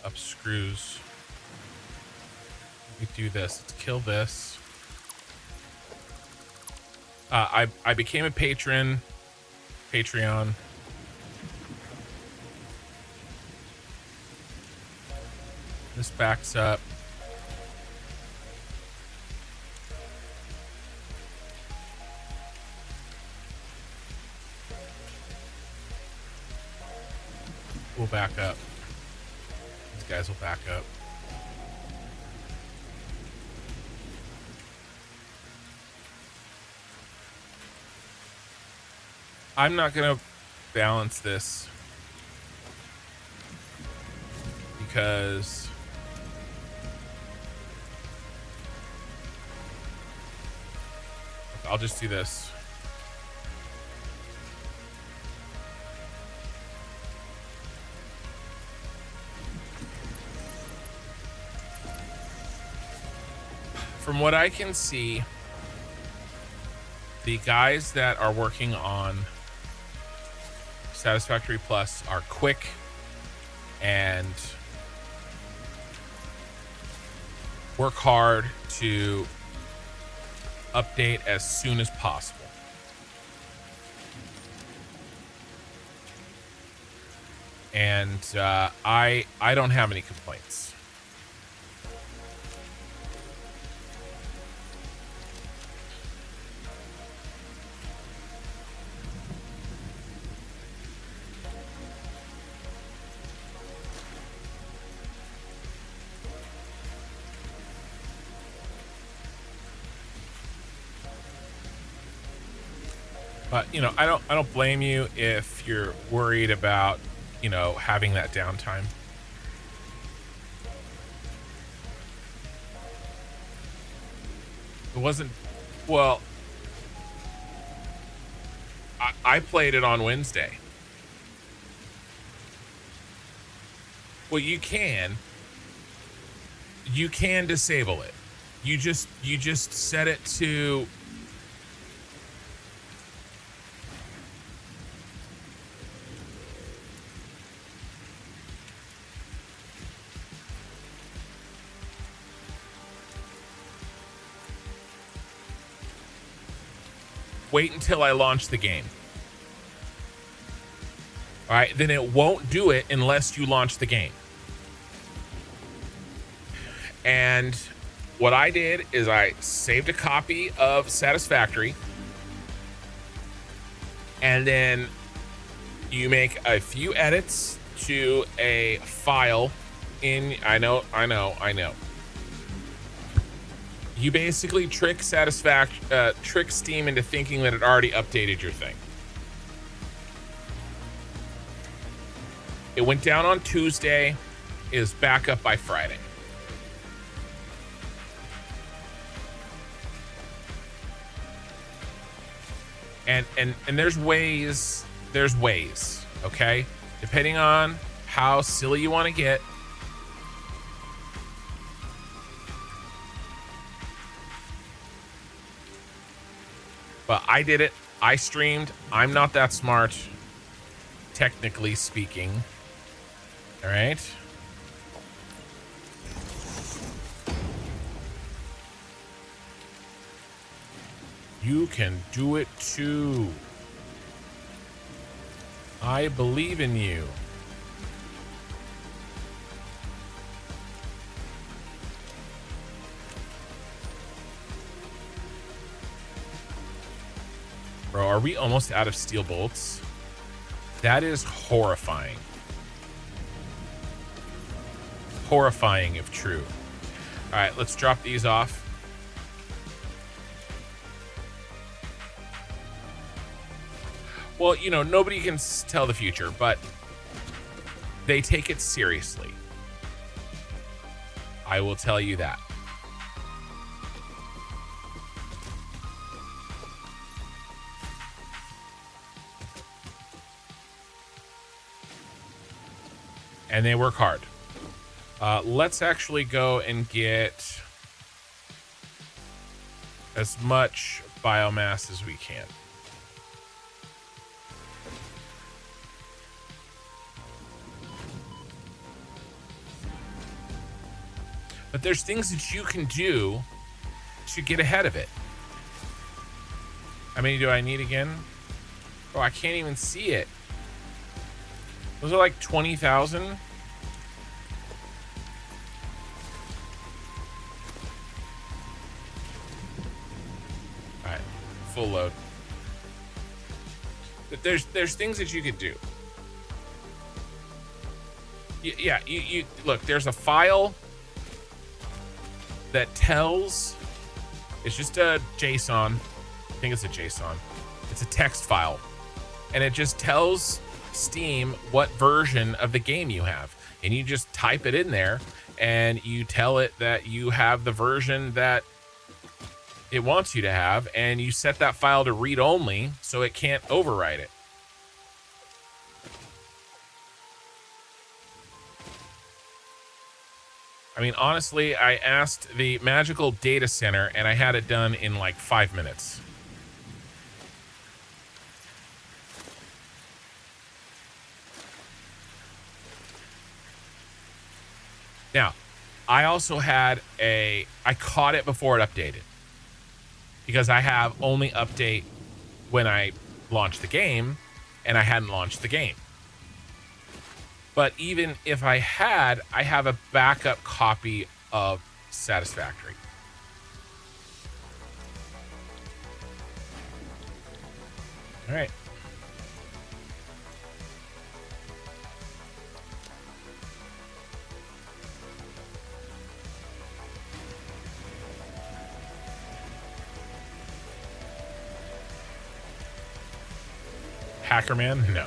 up screws. We do this. Let's kill this. I became a Patreon. This backs up. We'll back up. Guys will back up. I'm not gonna balance this because I'll just do this. From what I can see, the guys that are working on Satisfactory Plus are quick and work hard to update as soon as possible. And I don't have any complaints. But, you know, I don't blame you if you're worried about, you know, having that downtime. It wasn't, well, I played it on Wednesday. Well, you can disable it. You just set it to wait until I launch the game. All right, then it won't do it unless you launch the game. And what I did is I saved a copy of Satisfactory, and then you make a few edits to a file in, I know. You basically trick Steam into thinking that it already updated your thing. It went down on Tuesday, is back up by Friday. And there's ways, okay? Depending on how silly you want to get. But I did it. I streamed. I'm not that smart, technically speaking. All right. You can do it too. I believe in you. Bro, are we almost out of steel bolts? That is horrifying. Horrifying if true. All right, let's drop these off. Well, you know, nobody can tell the future, but they take it seriously. I will tell you that. And they work hard. Let's actually go and get as much biomass as we can. But there's things that you can do to get ahead of it. How many do I need again? Oh, I can't even see it. Those are like 20,000. All right, full load. But there's things that you could do. Yeah, you look. There's a file that tells. It's just a JSON. I think it's a JSON. It's a text file, and it just tells Steam what version of the game you have, and you just type it in there and you tell it that you have the version that it wants you to have, and you set that file to read only so it can't overwrite it. I mean, honestly, I asked the magical data center and I had it done in like 5 minutes. Now, I also had I caught it before it updated, because I have only update when I launch the game, and I hadn't launched the game. But even if I have a backup copy of Satisfactory. All right. Hackerman? No.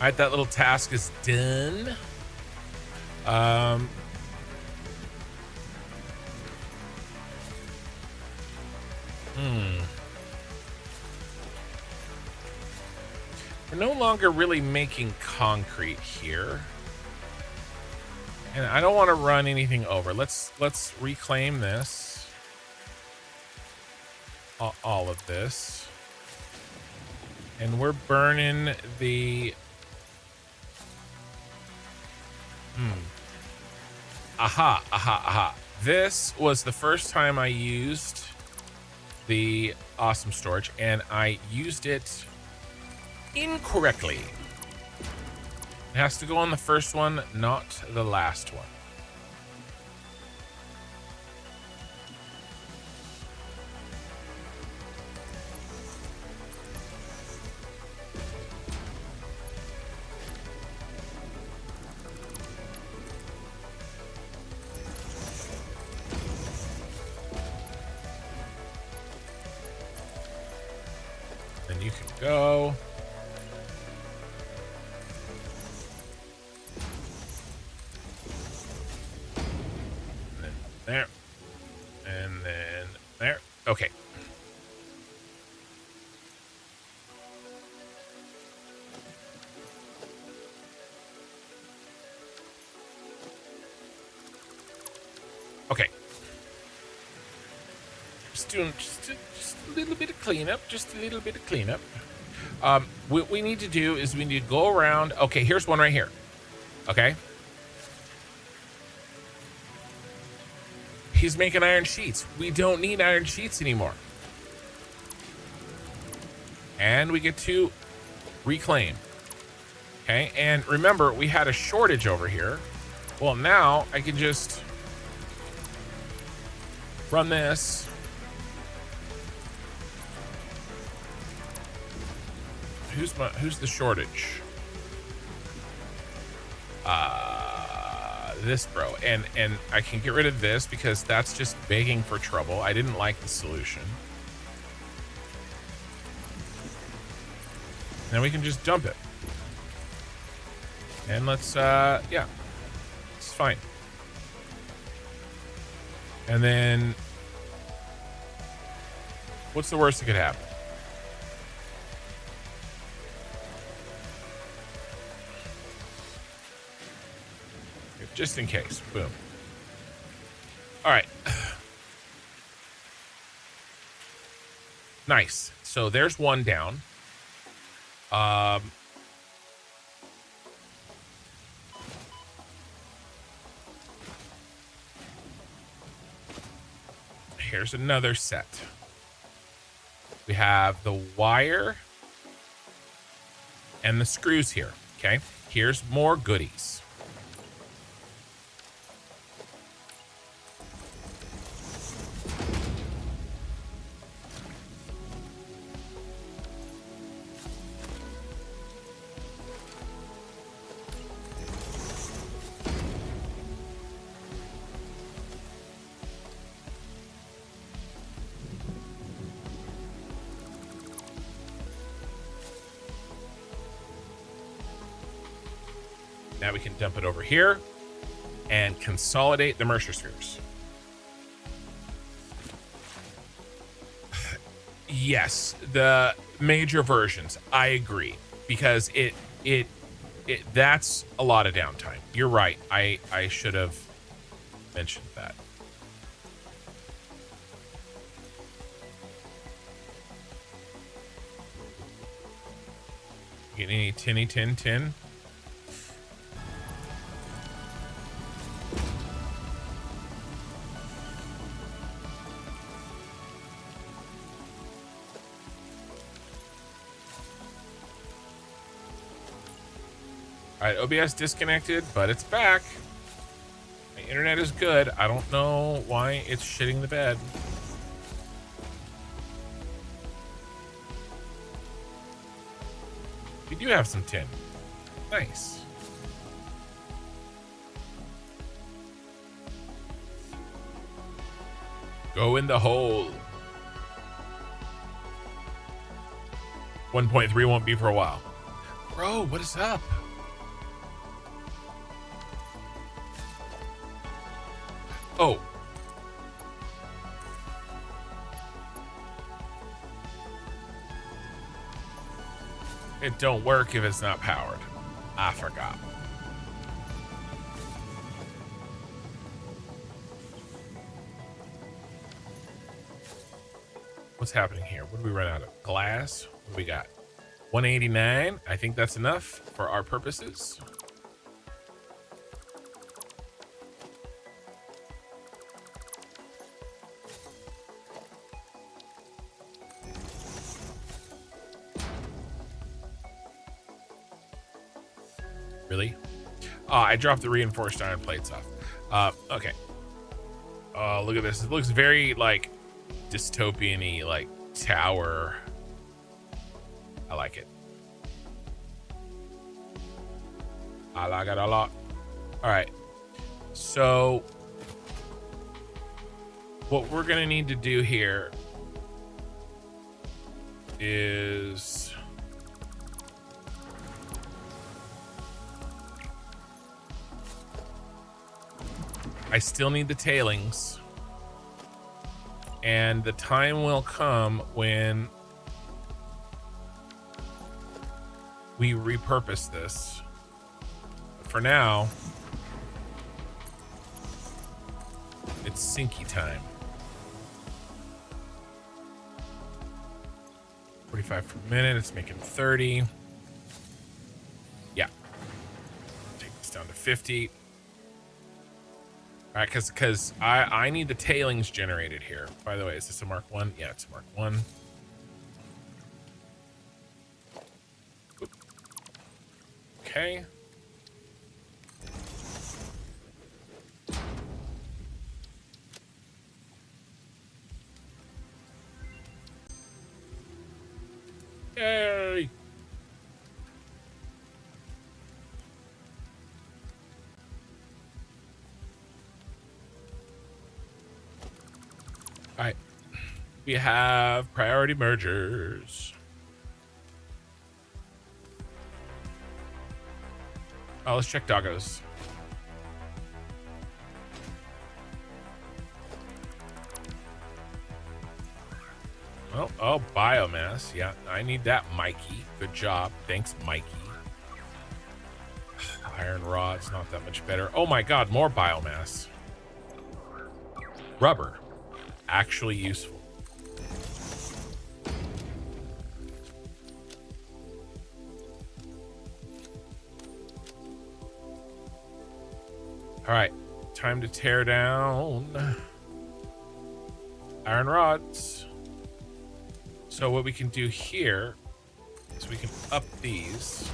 All right, that little task is done. We're no longer really making concrete here. And I don't want to run anything over. Let's reclaim this. All of this. And we're burning the... Aha. This was the first time I used the awesome storage, and I used it incorrectly. It has to go on the first one, not the last one. Then you can go. There. And then there. Okay. Okay. Just doing just a little bit of cleanup. Just a little bit of cleanup. What we need to do is we need to go around. Okay, here's one right here. Okay. He's making iron sheets. We don't need iron sheets anymore. And we get to reclaim. Okay, and remember, we had a shortage over here. Well, now I can just run this. Who's the shortage? This bro, and I can get rid of this because that's just begging for trouble. I didn't like the solution. Now we can just dump it. And let's yeah, it's fine. And then what's the worst that could happen? Just in case. Boom. All right. Nice. So there's one down. Here's another set. We have the wire and the screws here. Okay. Here's more goodies. Now we can dump it over here and consolidate the Mercer spheres. Yes, the major versions, I agree, because it that's a lot of downtime. You're right. I should have mentioned that. Get any tin? All right, OBS disconnected, but it's back. My internet is good. I don't know why it's shitting the bed. We do have some tin. Nice. Go in the hole. 1.3 won't be for a while. Bro, what is up? Oh. It don't work if it's not powered. I forgot. What's happening here? What do we run out of? Glass? What do we got? 189. I think that's enough for our purposes. Really? Oh, I dropped the reinforced iron plates off. Okay. Oh, look at this. It looks very like dystopian-y, like tower. I like it. I like it a lot. All right. So what we're going to need to do here is I still need the tailings, and the time will come when we repurpose this. But for now, it's sinky time. 45 per minute, it's making 30. Yeah. Take this down to 50. All right, because I need the tailings generated here. By the way, is this a Mark 1? Yeah, it's a Mark 1. Oop. Okay. Yay! All right, we have priority mergers. Oh, let's check doggos. Oh, biomass. Yeah, I need that, Mikey. Good job. Thanks, Mikey. Iron rod's not that much better. Oh my God, more biomass. Rubber. Actually useful. All right, time to tear down iron rods. So what we can do here is we can up these.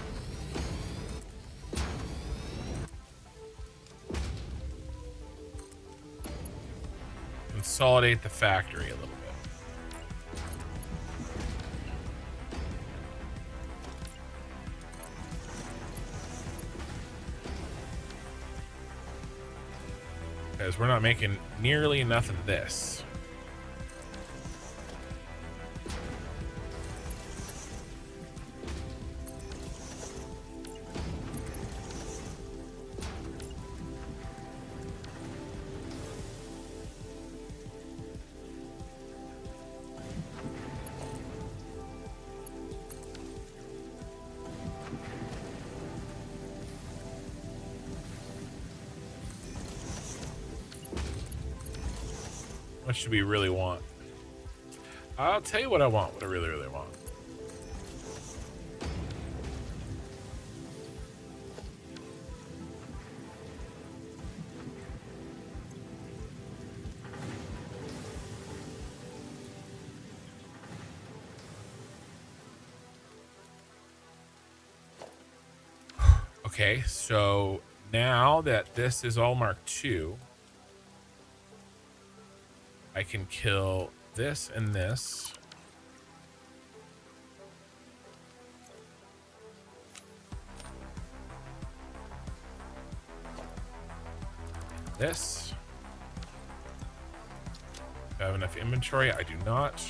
Consolidate the factory a little bit. Because we're not making nearly enough of this. What should we really want? I'll tell you what I want, what I really, really want. Okay, so now that this is all Mark II, I can kill this and this. This. Do I have enough inventory? I do not.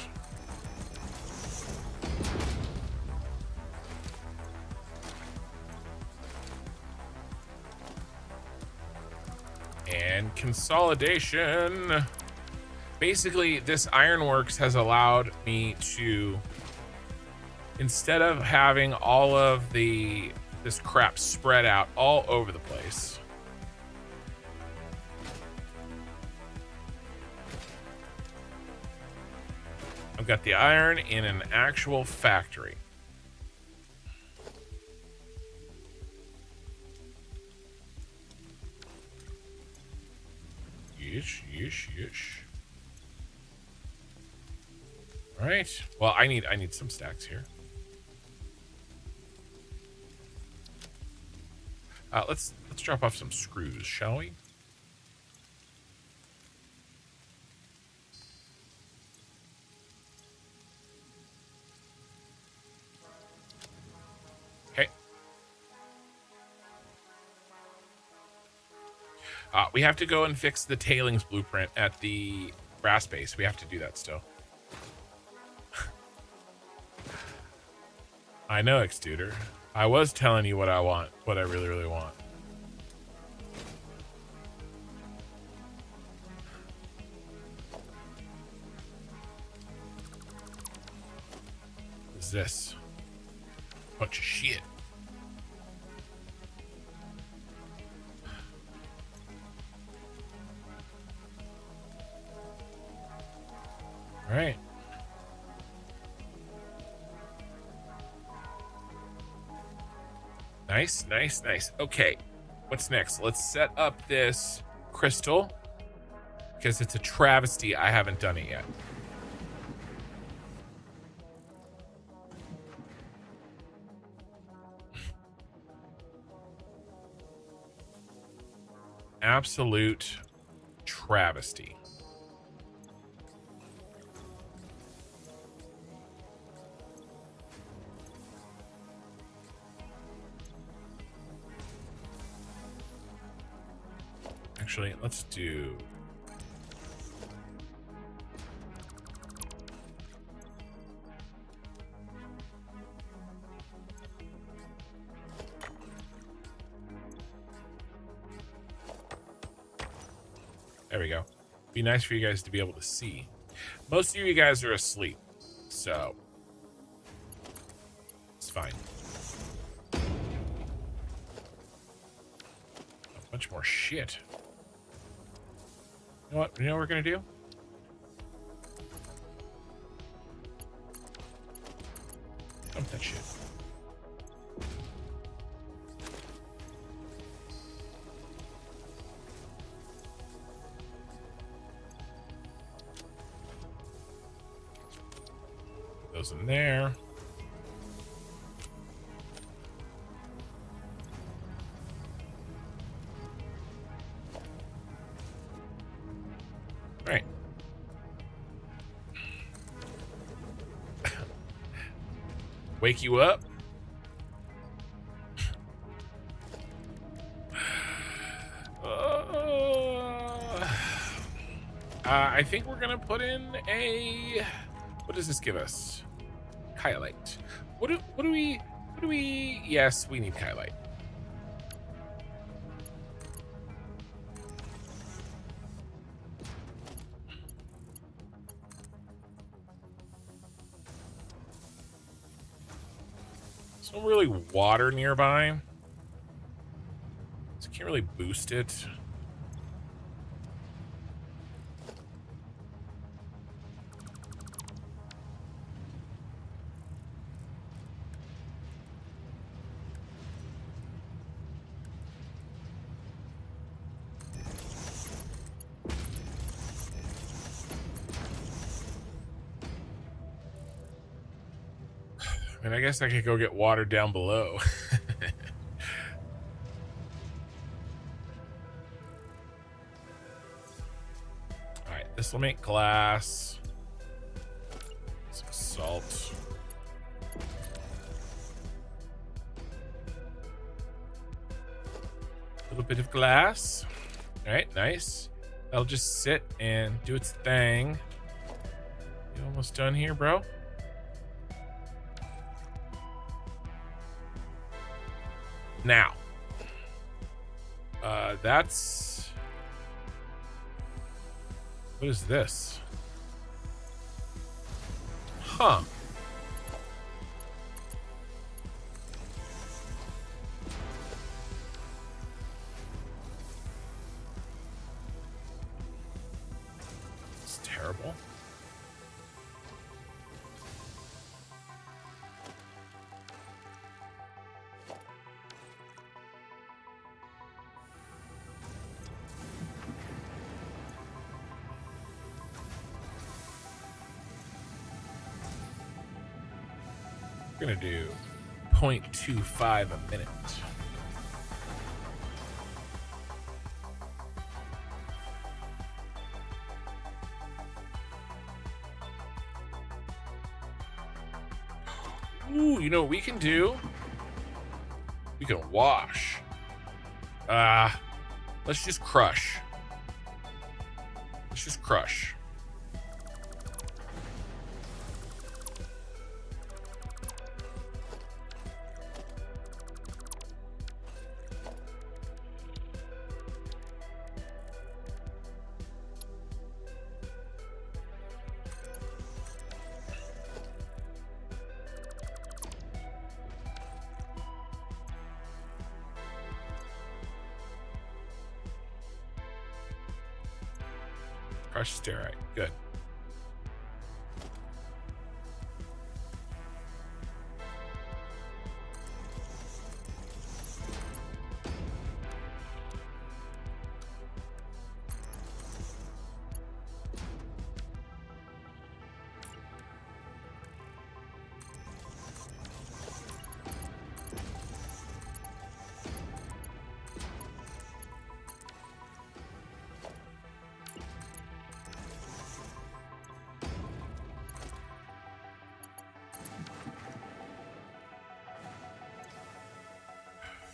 And consolidation. Basically, this Ironworks has allowed me to instead of having all of this crap spread out all over the place. I've got the iron in an actual factory. Yeesh, yeesh, yeesh. All right. Well, I need some stacks here. Let's drop off some screws, shall we? Okay. We have to go and fix the tailings blueprint at the grass base. We have to do that still. I know, Extuder. I was telling you what I want, what I really, really want. What is this? Bunch of shit. All right. Nice, nice, nice. Okay, what's next? Let's set up this crystal because it's a travesty I haven't done it yet. Absolute travesty. Actually, let's do... There we go. Be nice for you guys to be able to see. Most of you guys are asleep, so it's fine. A bunch more shit. You know what? You know what we're gonna do? Dump that shit. Put those in there. Right. Wake you up. I think we're gonna put in a... What does this give us? Kylite. What do we... Yes, we need Kylite. There's no really water nearby, so I can't really boost it. I mean, I guess I could go get water down below. All right, this will make glass. Some salt. A little bit of glass. All right, nice. That'll just sit and do its thing. You almost done here, bro? Now, that's... What is this? Huh. We're gonna do 0.25 a minute. Ooh, you know what we can do? We can wash. Let's just crush. Let's just crush. Crush stearite. Good.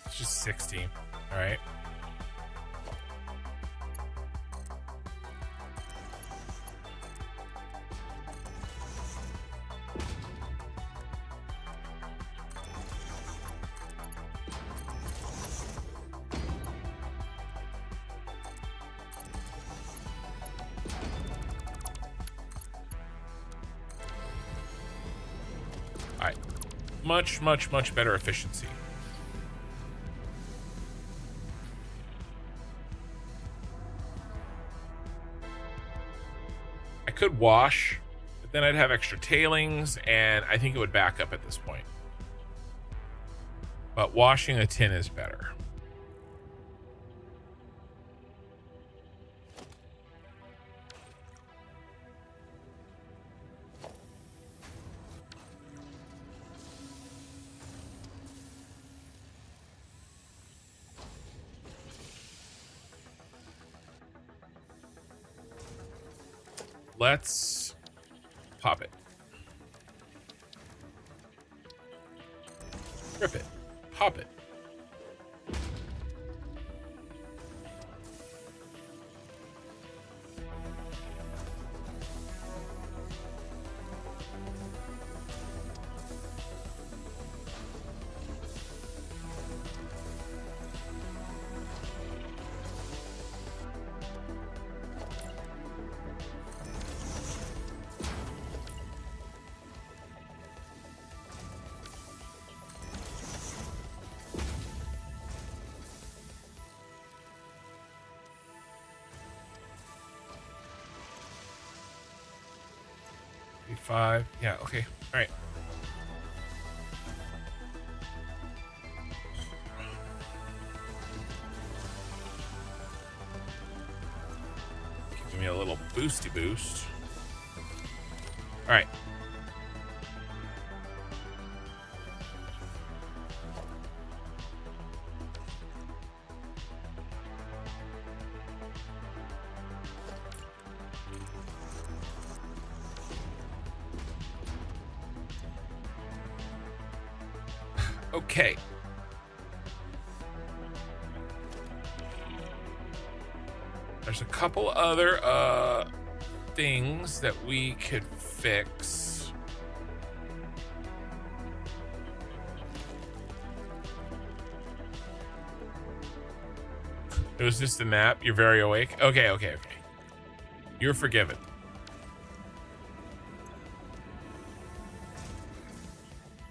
It's just 60. All right. All right. Much, much, much better efficiency. Could wash, but then I'd have extra tailings, and I think it would back up at this point. But washing a tin is better. Let's pop it. Rip it. Pop it. Five. Yeah, okay. All right. Give me a little boosty boost. All right. Okay. There's a couple other things that we could fix. It was just a nap. You're very awake. Okay, okay, okay. You're forgiven.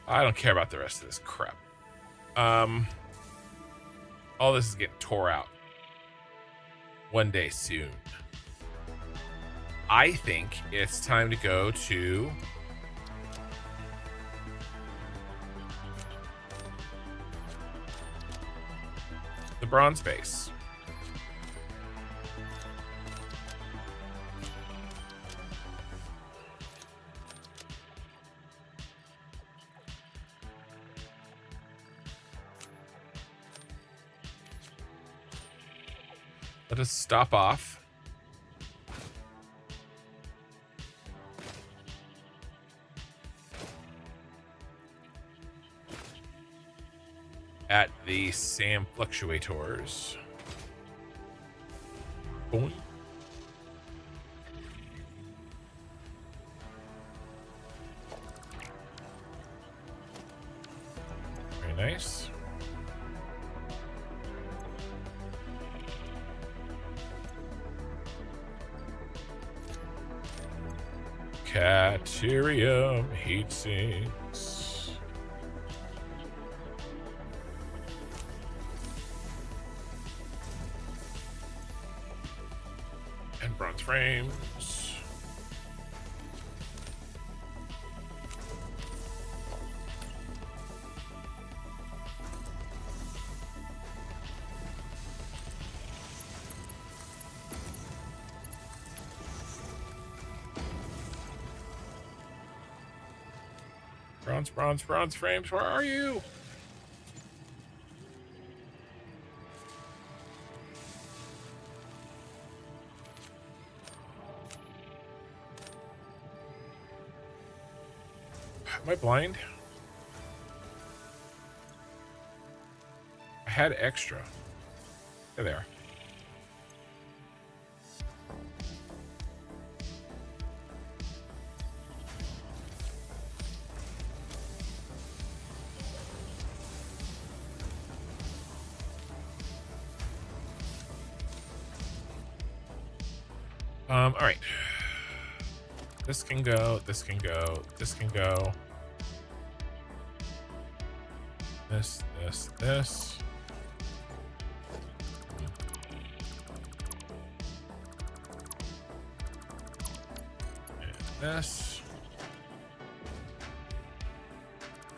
I don't care about the rest of this crap. All this is getting tore out. One day soon. I think it's time to go to the bronze base. Let us stop off. At the SAM fluctuators. Boing. Very nice. Terrarium heat sinks. And bronze frames. Bronze frames, where are you? Am I blind? I had extra. There they are. All right. This can go, this can go, this can go. This. And this.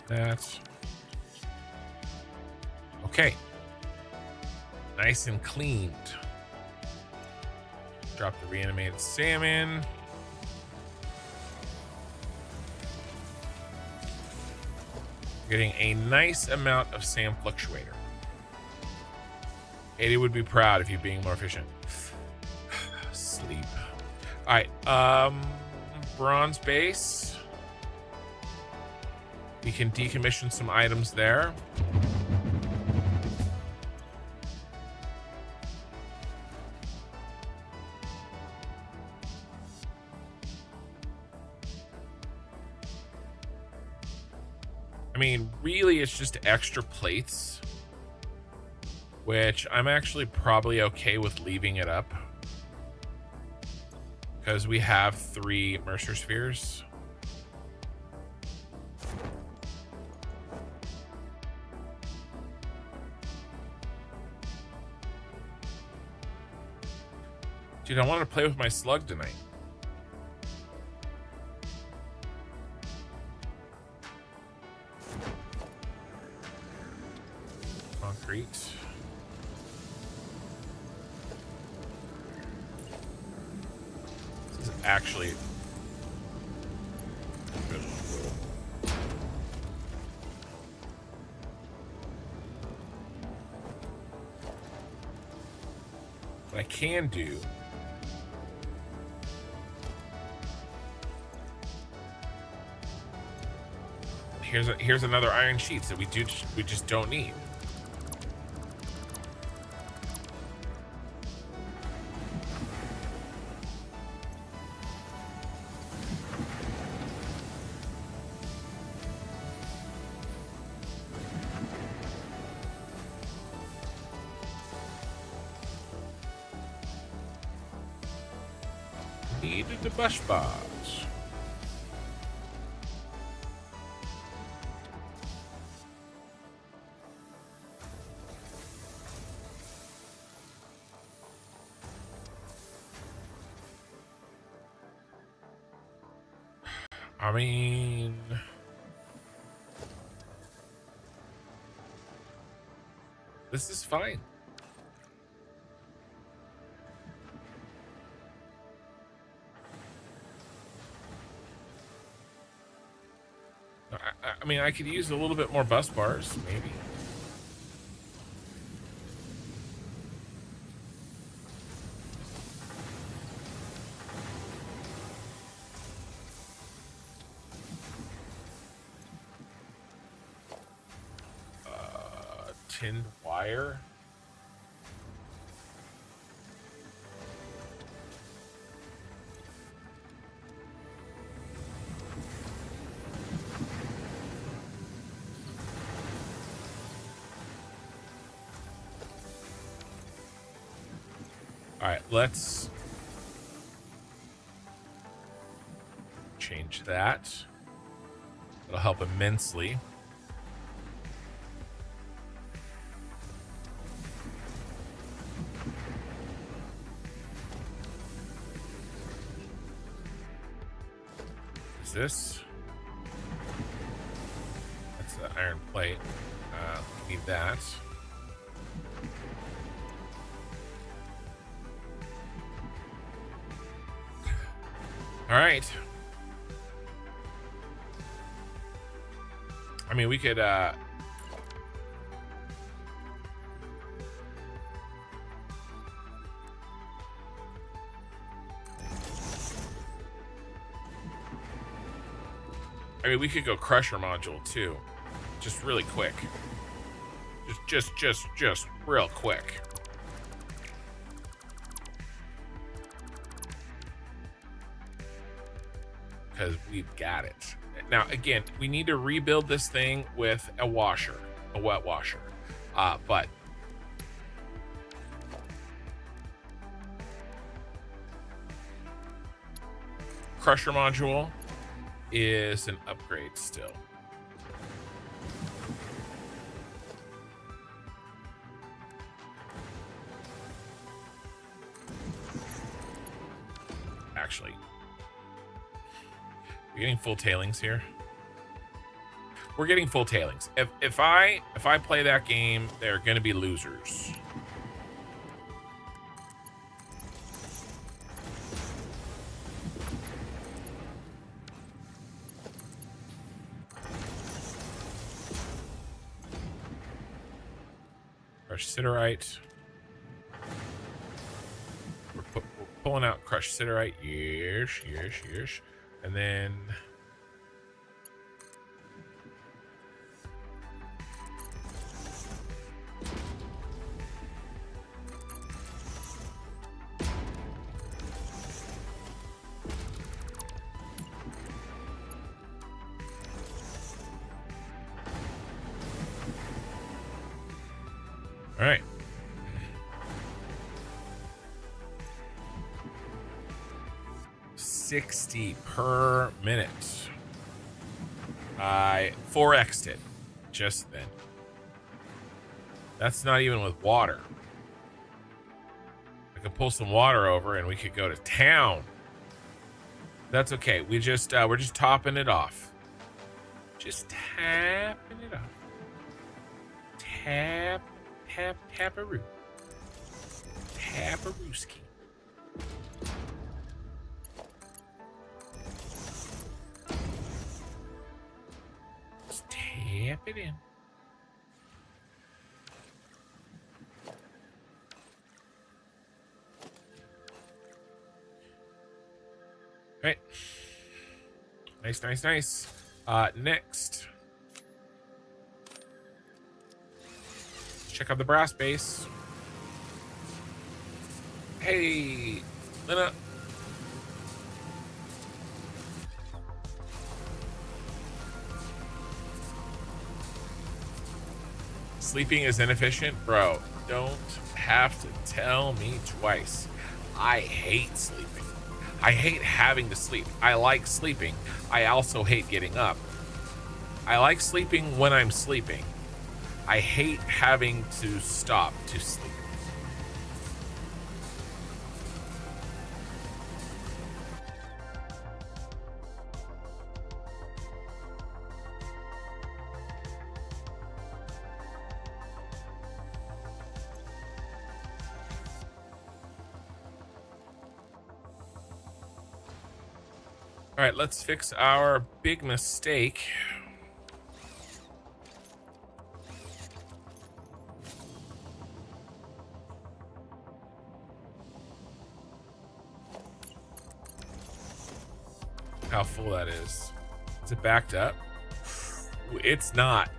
That. Okay. Nice and cleaned. Drop the reanimated salmon. Getting a nice amount of SAM fluctuator. Katie would be proud of you being more efficient. Sleep. All right. Bronze base. We can decommission some items there. I mean, really, it's just extra plates, which I'm actually probably okay with leaving it up because we have 3 Mercer spheres. Dude, I want to play with my slug tonight. Concrete. This is actually good. What I can do here's another iron sheets that we just don't need. Needed the bush bars. I mean, this is fine. I mean, I could use a little bit more bus bars, maybe. tinned wire. All right, let's change that. It'll help immensely. Is this? That's the iron plate. Need that. All right. I mean, we could we could go crusher module too. Just really quick. Just real quick. Because we've got it. Now, again, we need to rebuild this thing with a washer, a wet washer. But crusher module is an upgrade still. Actually, we're getting full tailings here. We're getting full tailings. If I play that game, they're gonna be losers. Crushed siderite. We're pulling out crushed siderite. Yes. And then all right. $60 per minute. I 4x'd it just then. That's not even with water. I could pull some water over and we could go to town. That's okay. We're just topping it off. Just tapping it off. Tap-a-roo. Tap-a-rooski. Just tap it in. Right. Nice. Next. Check out the brass base. Hey, Lena. Sleeping is inefficient? Bro, don't have to tell me twice. I hate sleeping. I hate having to sleep. I like sleeping. I also hate getting up. I like sleeping when I'm sleeping. I hate having to stop to sleep. All right, let's fix our big mistake. How full that is. Is it backed up? It's not.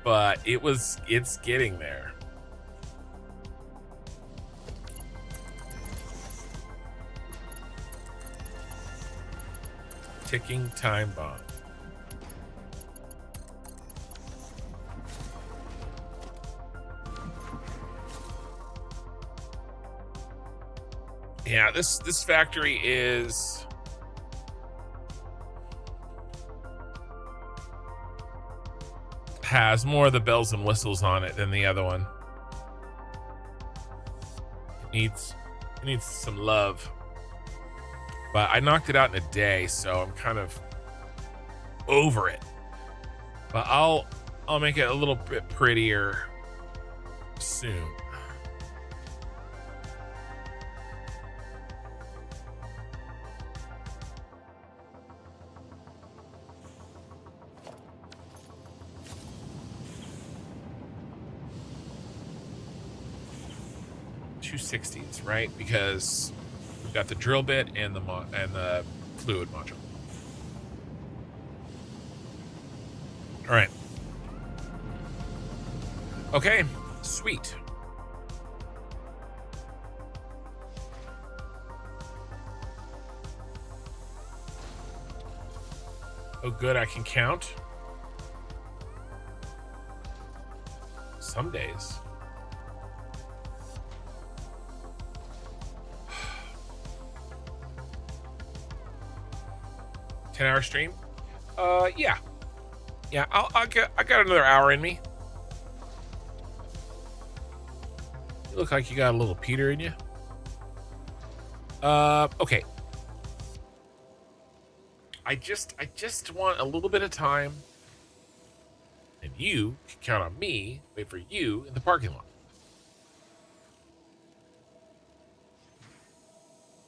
but it's getting there. Ticking time bomb. Yeah, this factory has more of the bells and whistles on it than the other one. It needs some love. But I knocked it out in a day, so I'm kind of over it. But I'll make it a little bit prettier soon. $260s, right? Because we've got the drill bit and the fluid module. All right. Okay, sweet. Oh, good, I can count. Some days. 10-hour stream? Yeah. I got another hour in me. You look like you got a little Peter in you. Okay. I just want a little bit of time, and you can count on me. Wait for you in the parking lot.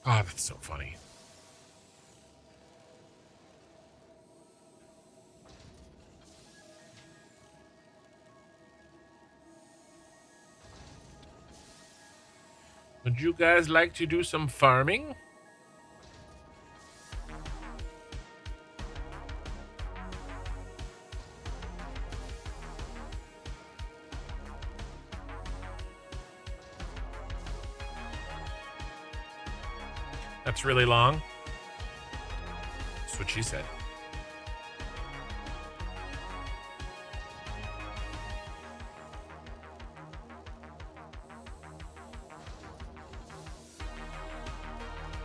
Oh, that's so funny. Would you guys like to do some farming? That's really long. That's what she said.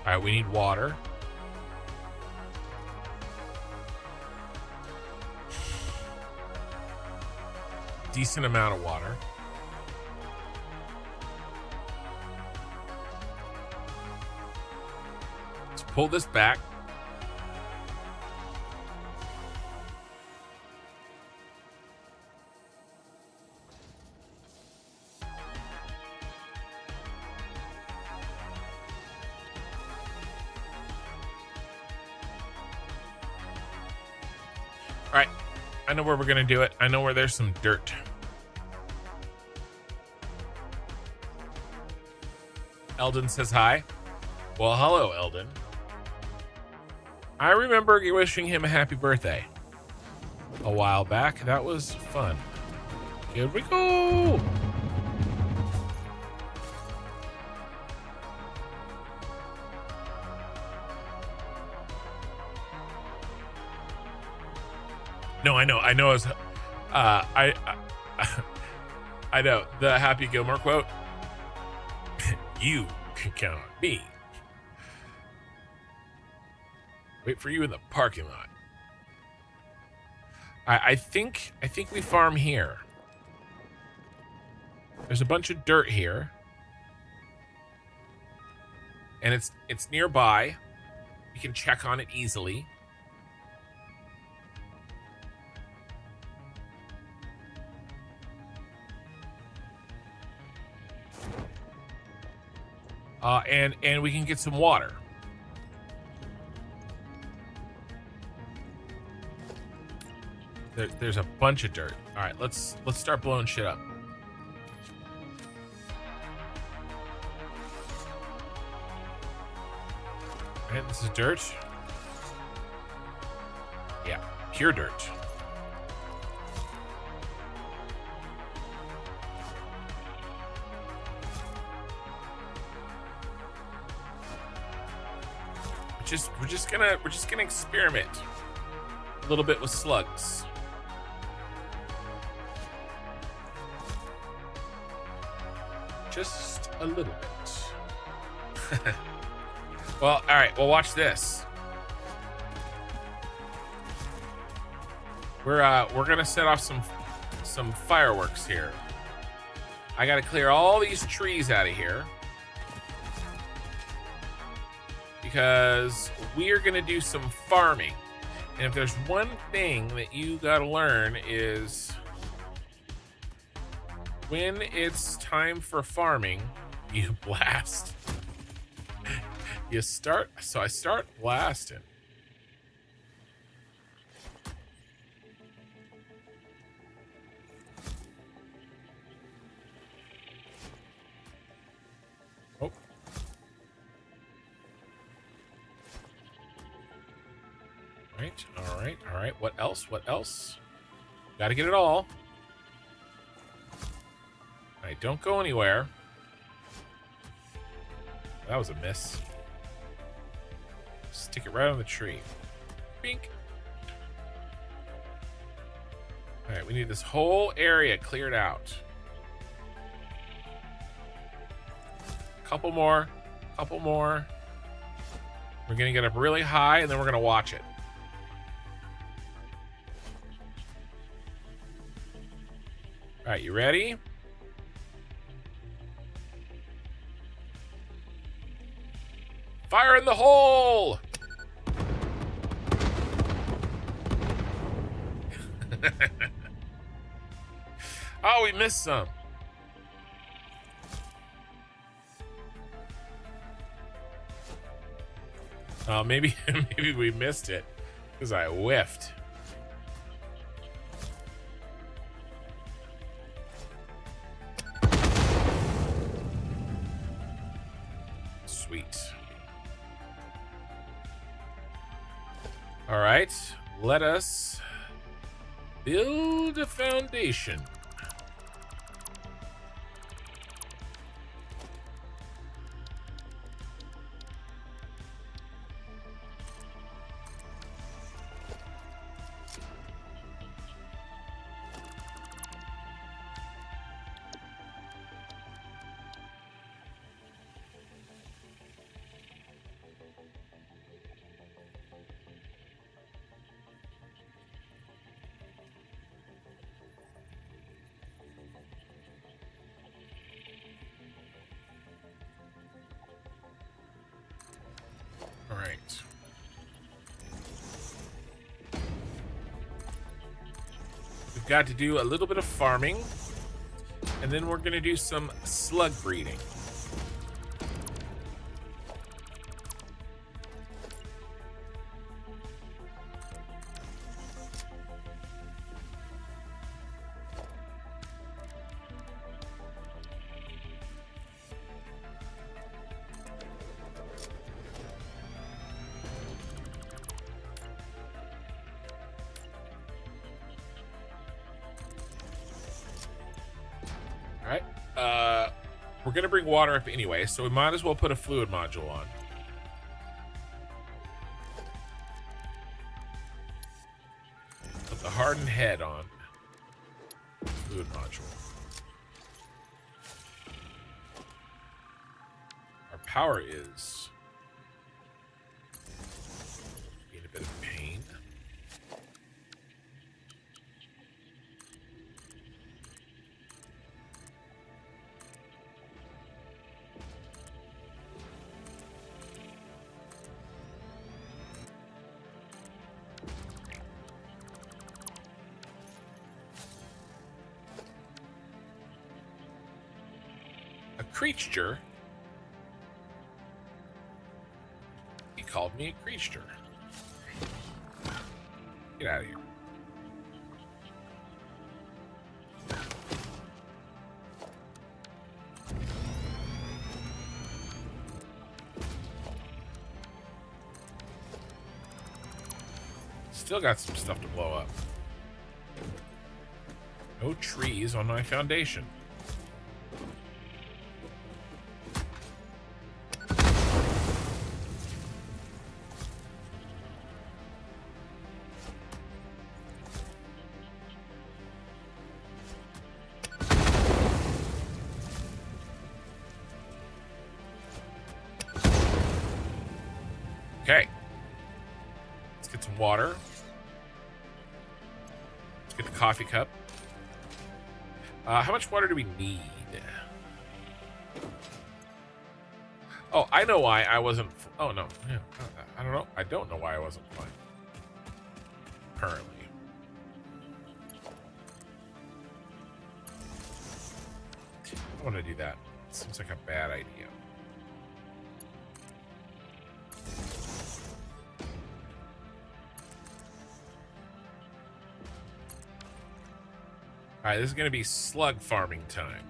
All right, we need water. Decent amount of water. Let's pull this back. All right, I know where we're gonna do it. I know where there's some dirt. Eldon says hi. Well, hello, Eldon. I remember wishing him a happy birthday a while back. That was fun. Here we go. No, I know. I was, I know the Happy Gilmore quote. You can count on me. Wait for you in the parking lot. I think we farm here. There's a bunch of dirt here, and it's nearby. We can check on it easily. And we can get some water. There's a bunch of dirt. All right, let's start blowing shit up. All right, this is dirt. Yeah, pure dirt. we're just gonna experiment a little bit with slugs. Just a little bit. Well, all right. Well, watch this. We're gonna set off some fireworks here. I gotta clear all these trees out of here because we are gonna do some farming. And if there's one thing that you gotta learn is when it's time for farming, you blast. I start blasting. Oh. All right. What else? Gotta get it all. All right, don't go anywhere. That was a miss. Stick it right on the tree. Bink. All right, we need this whole area cleared out. Couple more. We're gonna get up really high and then we're gonna watch it. All right, you ready? Fire in the hole! Oh, we missed some. Oh, maybe we missed it because I whiffed. Sweet. All right, let us build a foundation. All right. We've got to do a little bit of farming, and then we're going to do some slug breeding. We're going to bring water up anyway, so we might as well put a fluid module on. Put the hardened head on. Fluid module. Our power is in a bit of pain. Creature. He called me a creature. Get out of here. Still got some stuff to blow up. No trees on my foundation. water. Let's get the coffee cup. How much water do we need? Oh, I know why I wasn't. Oh no, yeah, I don't know. I don't know why I wasn't flying. Currently. I want to do that. Seems like a bad idea. All right, this is going to be slug farming time.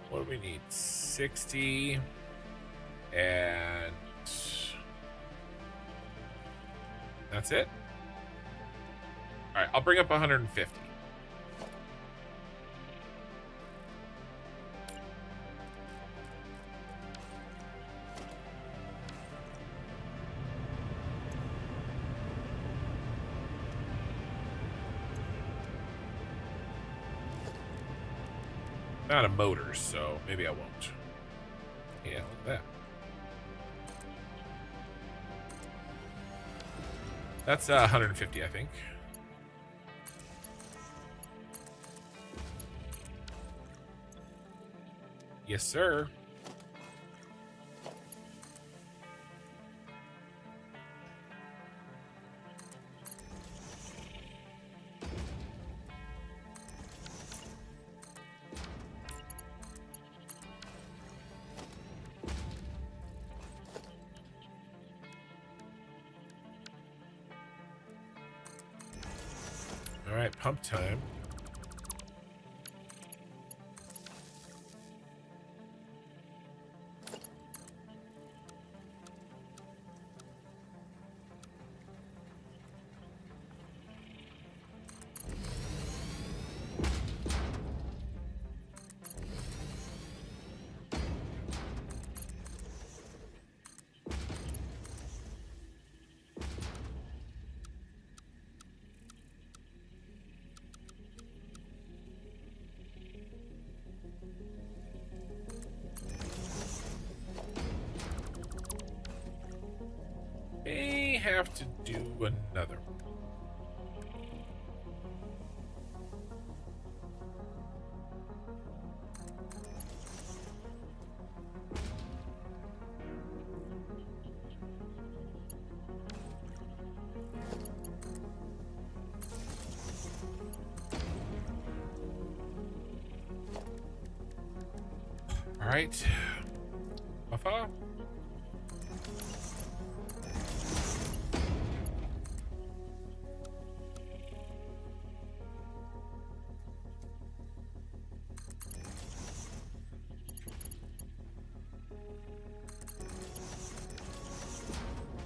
What do we need? 60 and that's it. All right, I'll bring up 150. Not a motor, so maybe I won't. Yeah, look at that. That's 150, I think. Yes, sir. All right, pump time. May have to do another one. All right. Buffer.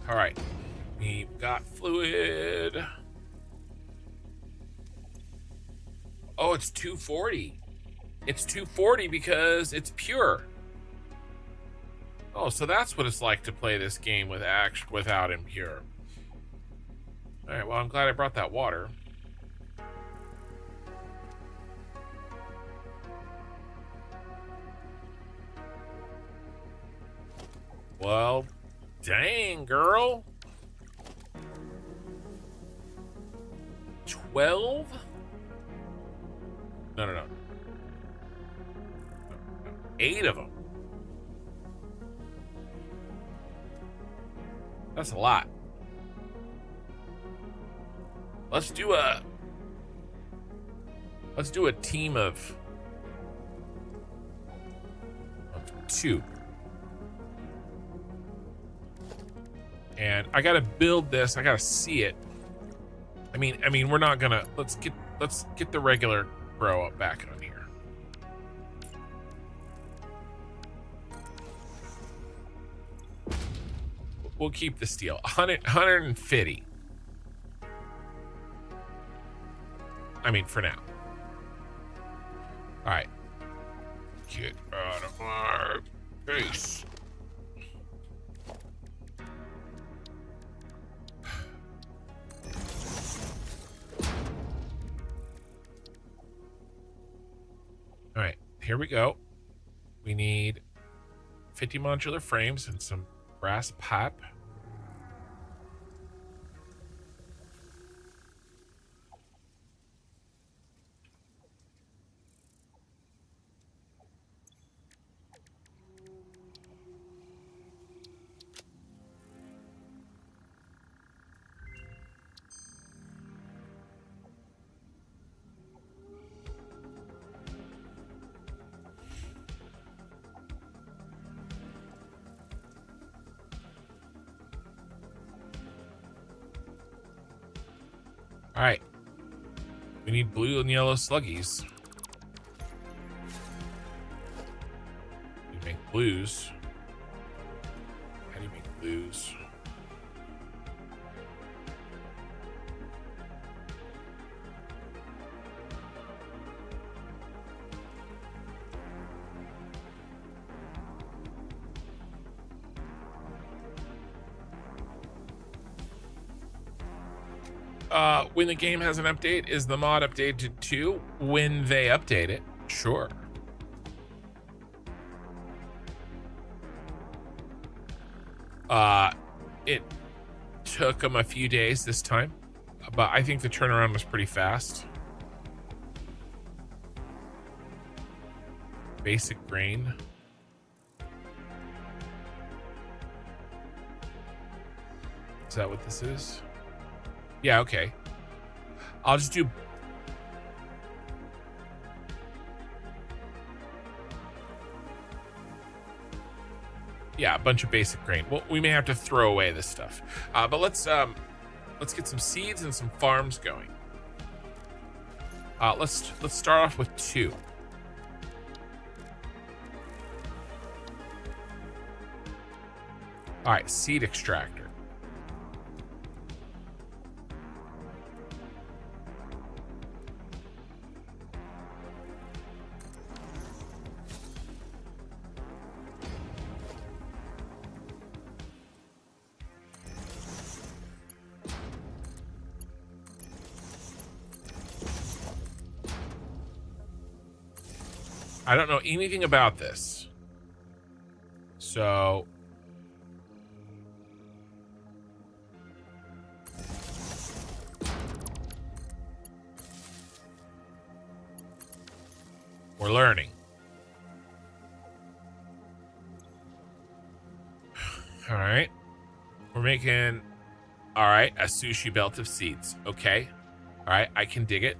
All right, we've got fluid. Oh, it's 240. It's 240 because it's pure. Oh, so that's what it's like to play this game without impure. All right, well, I'm glad I brought that water. Well, dang, girl. 12? No. 8 of them. That's a lot. Let's do a team of 2. And I gotta build this. I gotta see it. I mean, we're not gonna. Let's get the regular bro up back on here. We'll keep the steel. 150. I mean, for now. All right. Get out of my face. All right, here we go. We need 50 modular frames and some brass pipe. All right, we need blue and yellow sluggies. We make blues. How do you make blues? When the game has an update, is the mod updated too? When they update it, sure. It took them a few days this time, but I think the turnaround was pretty fast. Basic grain. Is that what this is? Yeah, okay. I'll just do... Yeah, a bunch of basic grain. Well, we may have to throw away this stuff. But let's get some seeds and some farms going. Let's start off with 2. All right, seed extractor. I don't know anything about this. So we're learning. All right. We're making, all right, a sushi belt of seeds. Okay. All right, I can dig it.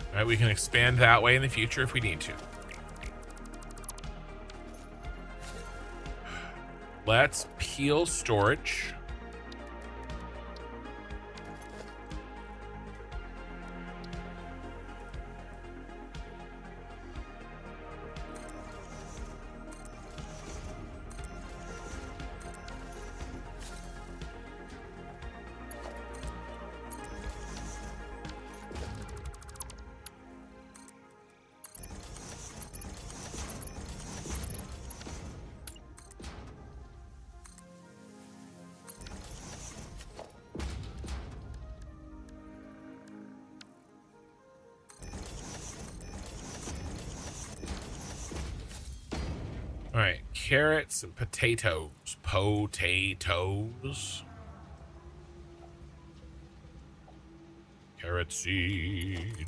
All right, we can expand that way in the future if we need to. Let's peel storage. All right, carrots and potatoes. Potatoes. Carrot seed.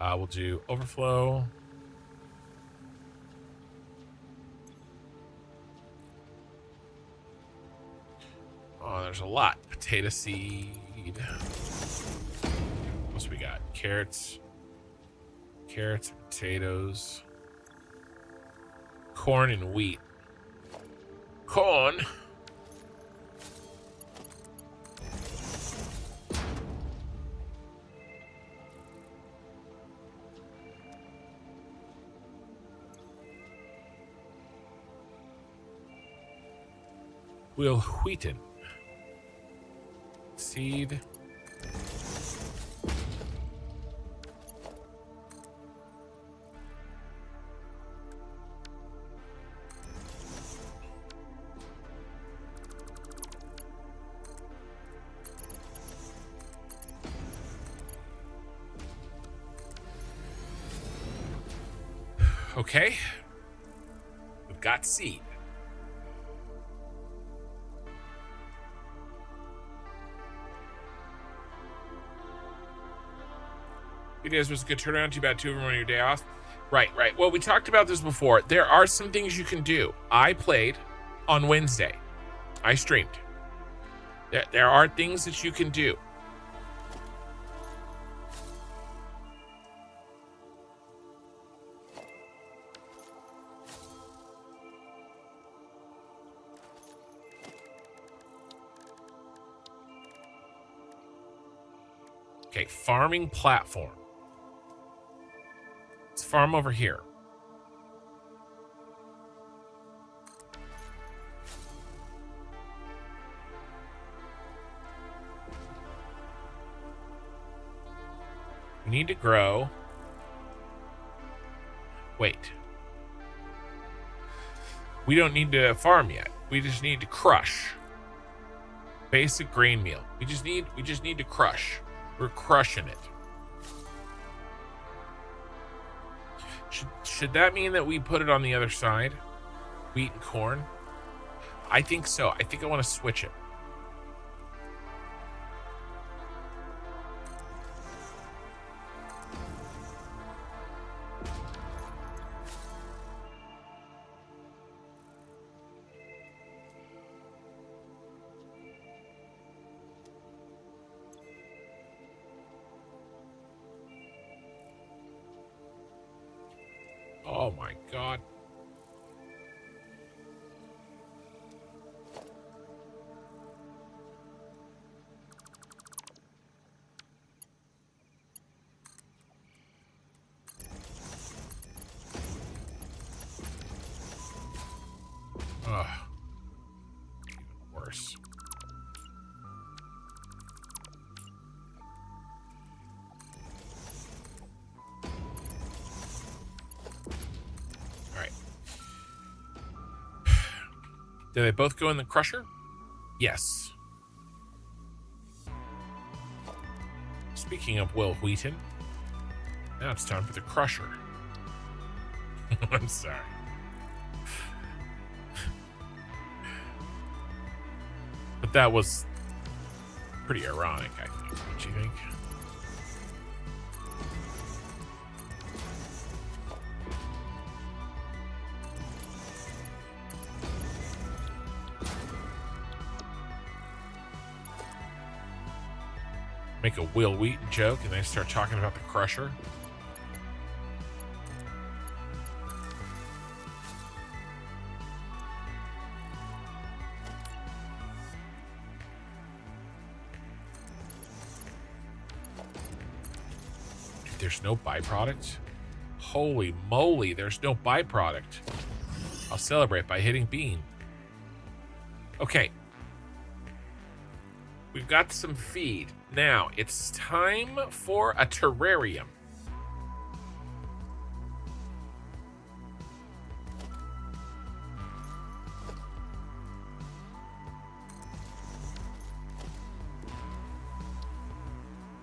We'll do overflow. Oh, there's a lot. Potato seed. What else we got? Carrots. Carrots, potatoes, corn, and wheat. Corn. Will wheaten. Seed. Okay. We've got seed. It is was a good turnaround. Too bad 2 of them on your day off. Right. Well, we talked about this before. There are some things you can do. I played on Wednesday. I streamed. There are things that you can do. Okay, farming platform. Let's farm over here. We need to grow. Wait. We don't need to farm yet. We just need to crush. Basic grain meal. We just need to crush. We're crushing it. Should that mean that we put it on the other side? Wheat and corn? I think so. I think I want to switch it. Oh my God. Ugh. Even worse. Do they both go in the crusher? Yes. Speaking of Will Wheaton, now it's time for the crusher. I'm sorry. But that was pretty ironic, I think. Don't you think? Make a Will Wheaton joke and then start talking about the crusher. There's no byproduct? Holy moly, there's no byproduct. I'll celebrate by hitting bean. Okay. We've got some feed. Now, it's time for a terrarium.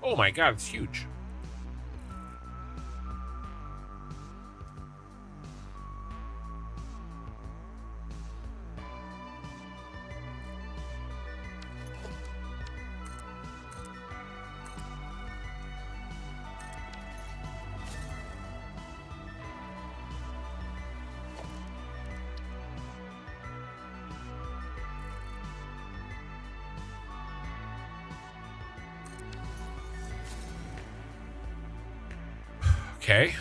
Oh my God, it's huge. Okay.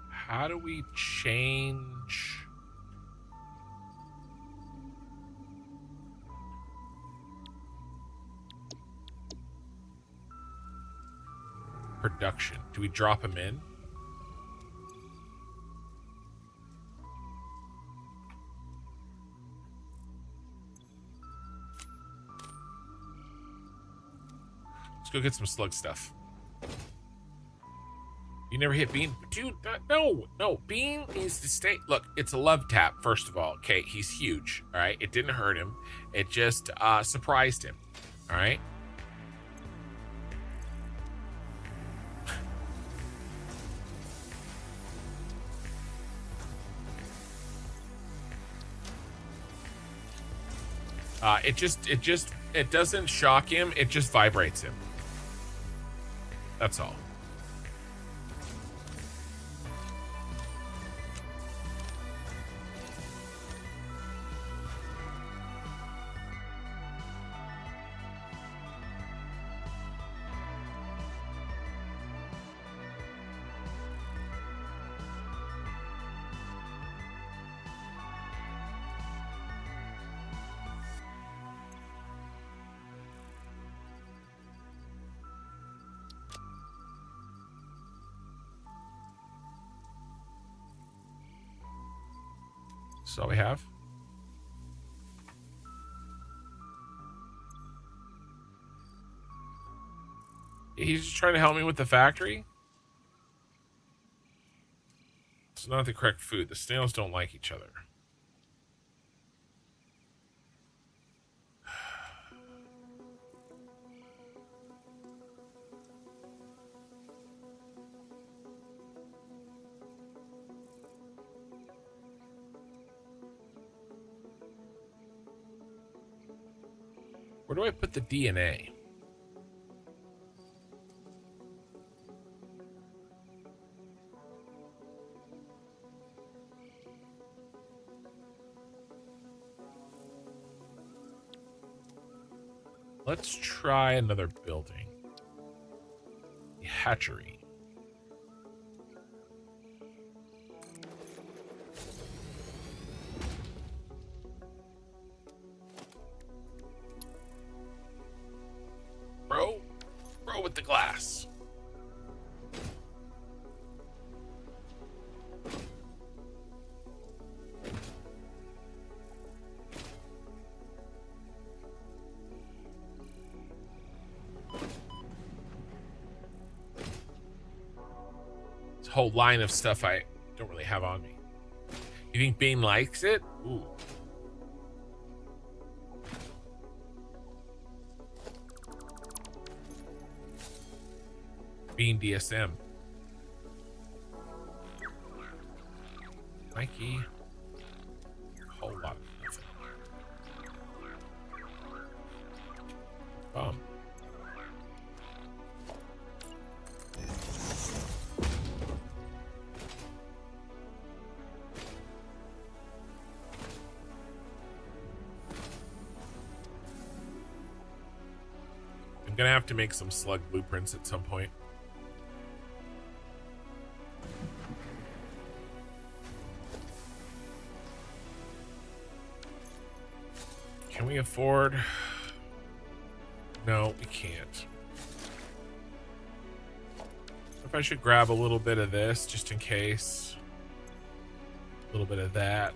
How do we change? Production. Do we drop him in? Let's go get some slug stuff. You never hit Bean? Dude, no. Bean needs to stay. Look, it's a love tap, first of all. Okay, he's huge. All right, it didn't hurt him. It just surprised him. All right. It doesn't shock him. It just vibrates him. That's all. That's all we have. He's just trying to help me with the factory. It's not the correct food. The snails don't like each other. Where do I put the DNA? Let's try another building. The hatchery. Bro with the glass. This whole line of stuff I don't really have on me. You think Bane likes it? Ooh. Being DSM. Mikey. A whole lot of nothing. I'm gonna have to make some slug blueprints at some point. Can we afford? No, we can't. If I should grab a little bit of this just in case. A little bit of that.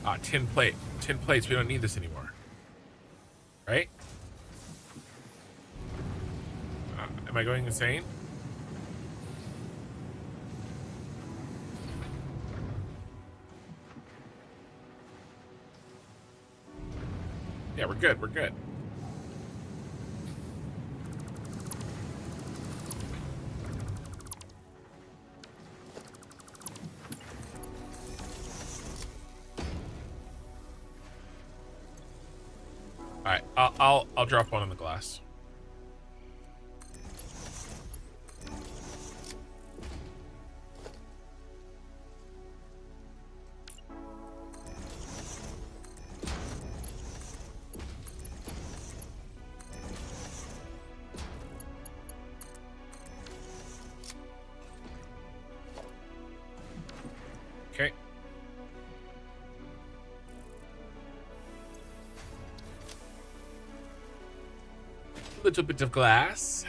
Ah, tin plates. We don't need this anymore. Right? Am I going insane? Yeah, we're good. We're good. All right, I'll drop one on the glass. Okay. little bit of glass.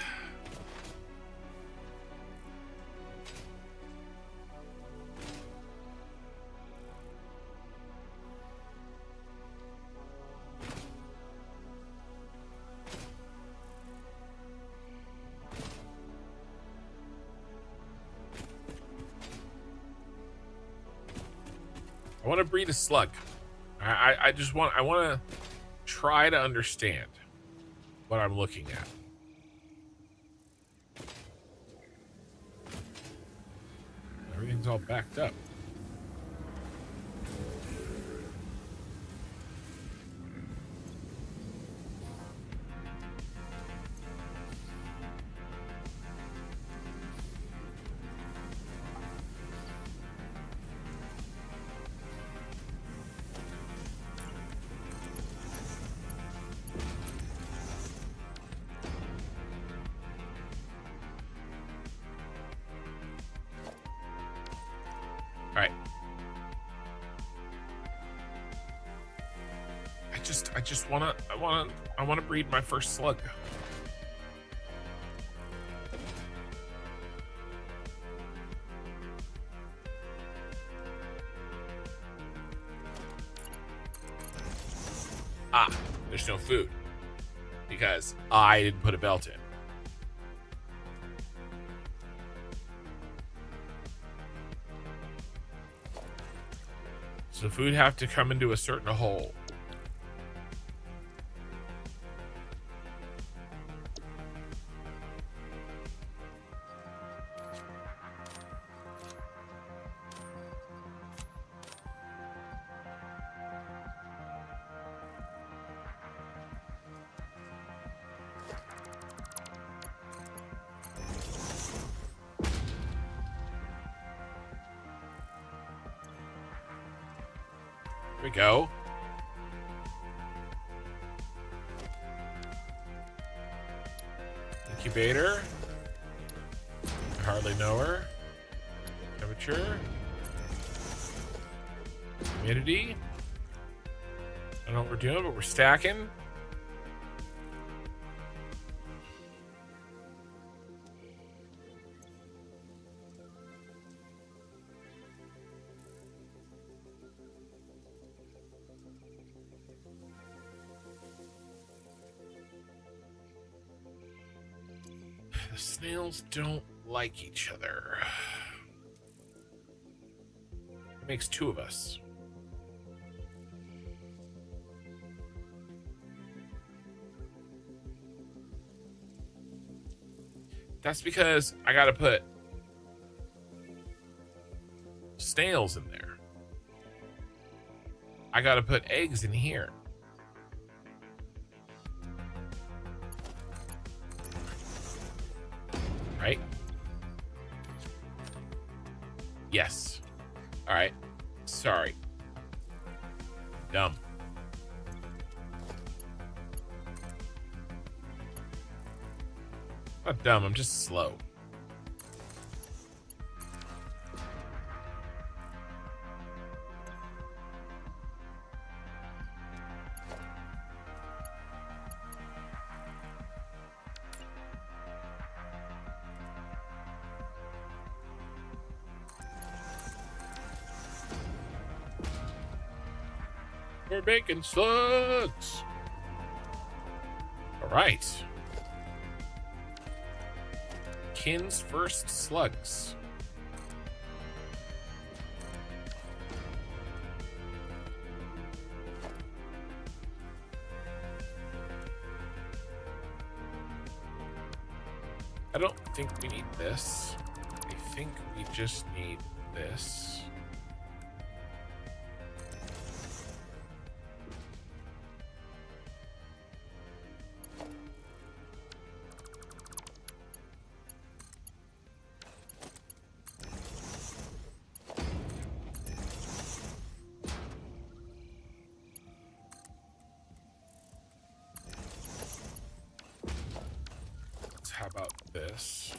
I want to breed a slug. I want to try to understand what I'm looking at. Everything's all backed up. All right. I wanna breed my first slug. Ah, there's no food because I didn't put a belt in. So food have to come into a certain hole. Here we go. Incubator. I hardly know her. Temperature. Humidity. I don't know what we're doing, but we're stacking. The snails don't like each other. It makes two of us. That's because I gotta put snails in there. I gotta put eggs in here. Right? Yes. All right. Sorry. Dumb. Not dumb, I'm just slow. We're making slugs. All right. Kin's first slugs. I don't think we need this. I think we just need this. How about this?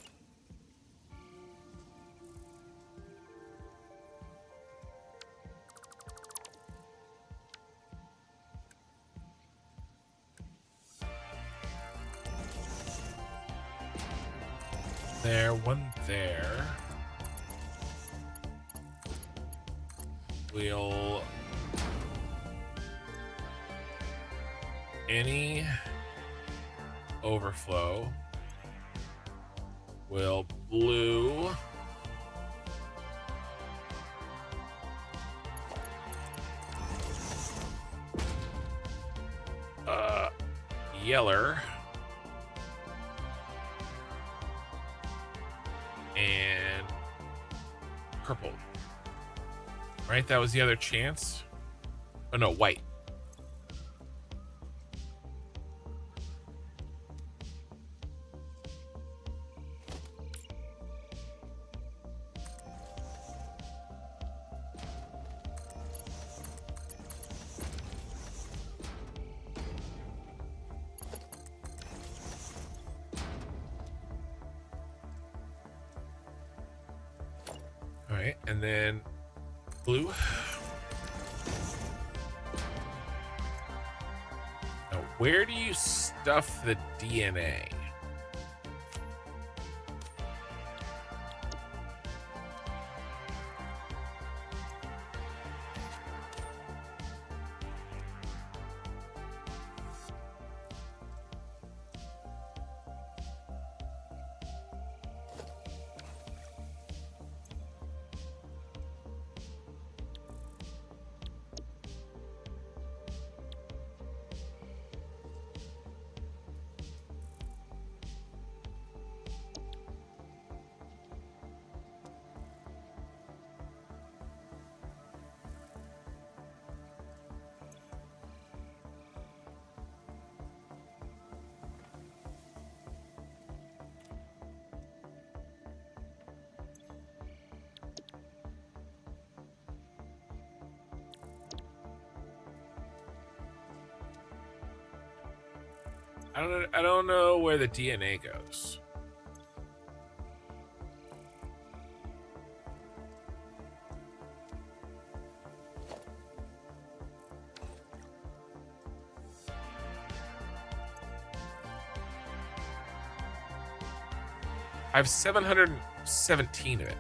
there, one there. We'll... Any overflow will blue. Yeller. And purple. Right, that was the other chance. Oh no, white. All right, and then blue. Now, where do you stuff the DNA? I don't know where the DNA goes. I have 717 of it.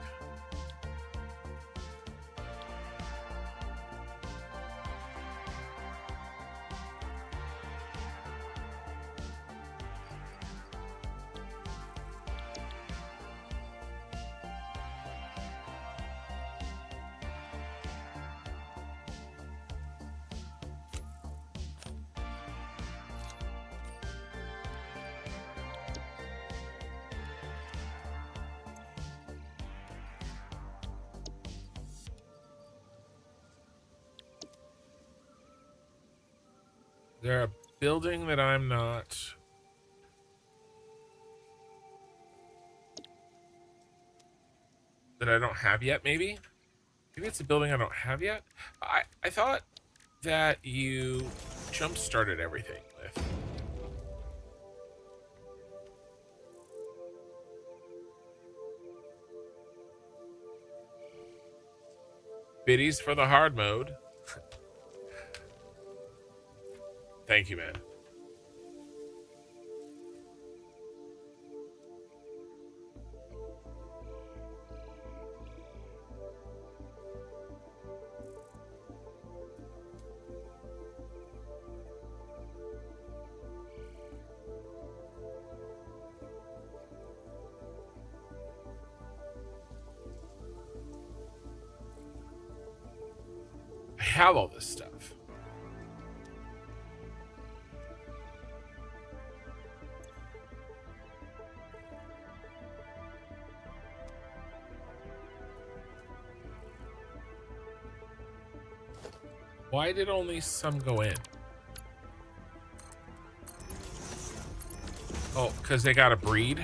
Is there a building that I'm not? That I don't have yet, maybe? Maybe it's a building I don't have yet? I thought that you jump-started everything with. Biddies for the hard mode. Thank you, man. I have all this stuff. Why did only some go in? Oh, because they got to breed?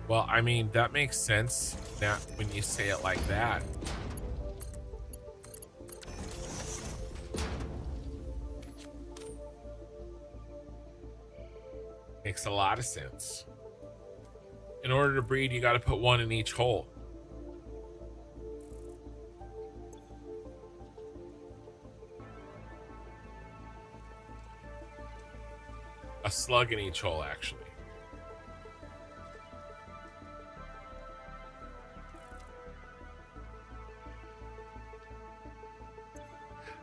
Well, I mean, that makes sense now when you say it like that. Makes a lot of sense. In order to breed, you got to put one in each hole. A slug in each hole, actually.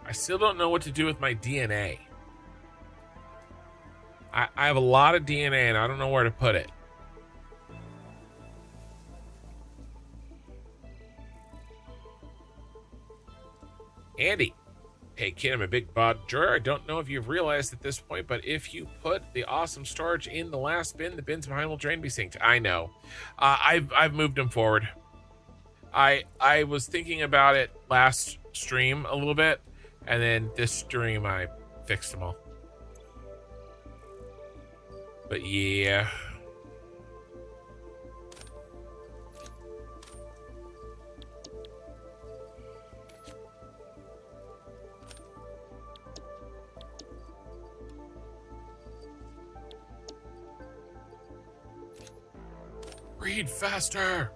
I still don't know what to do with my DNA. I have a lot of DNA and I don't know where to put it. Andy. Hey kid, I'm a big bod drawer. I don't know if you've realized at this point, but if you put the awesome storage in the last bin, the bins behind will drain be synced. I know. I've moved them forward. I was thinking about it last stream a little bit, and then this stream I fixed them all. But yeah. Read faster.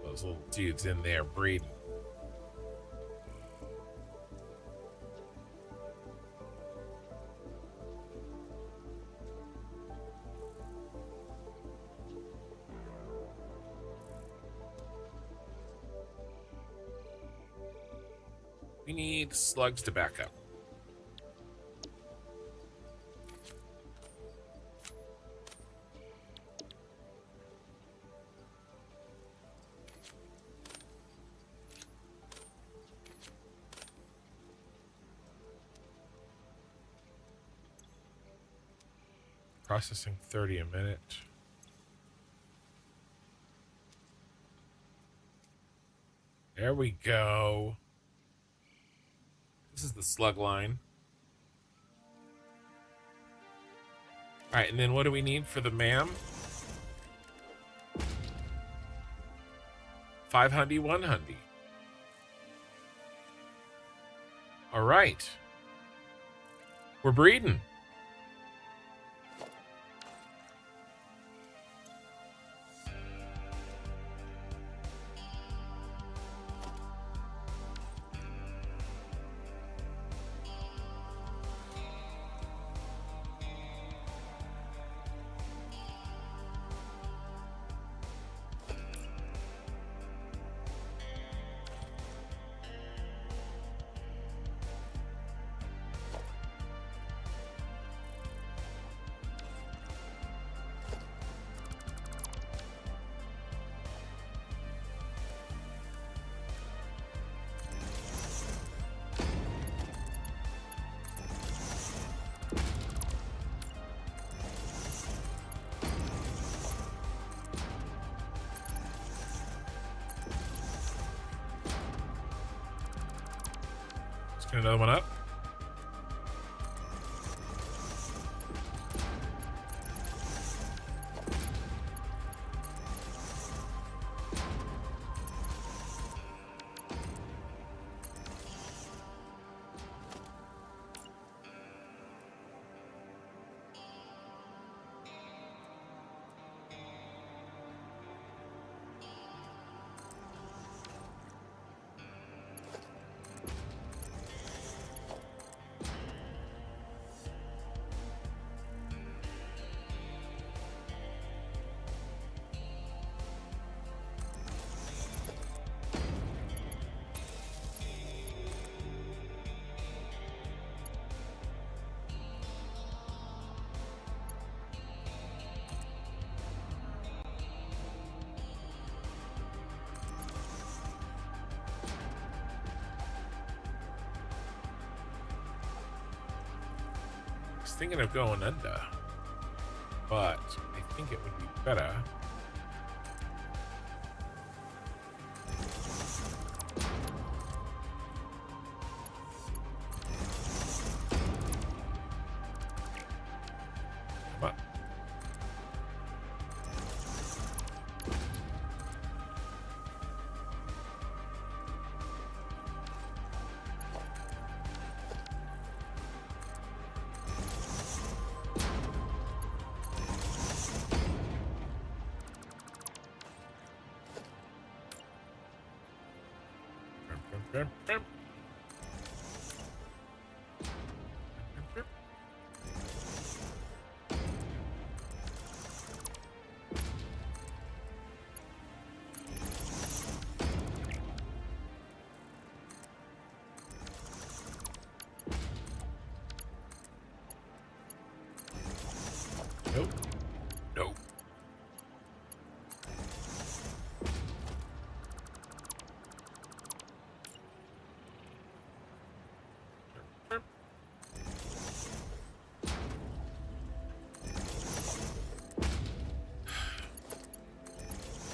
Those little dudes in there breeding. We need slugs to back up. Processing 30 a minute. There we go. This is the slug line. All right, and then what do we need for the ma'am? 500, 100. All right. We're breeding. Get another one up. Thinking of going under, but I think it would be better. Come on. Nope. Nope.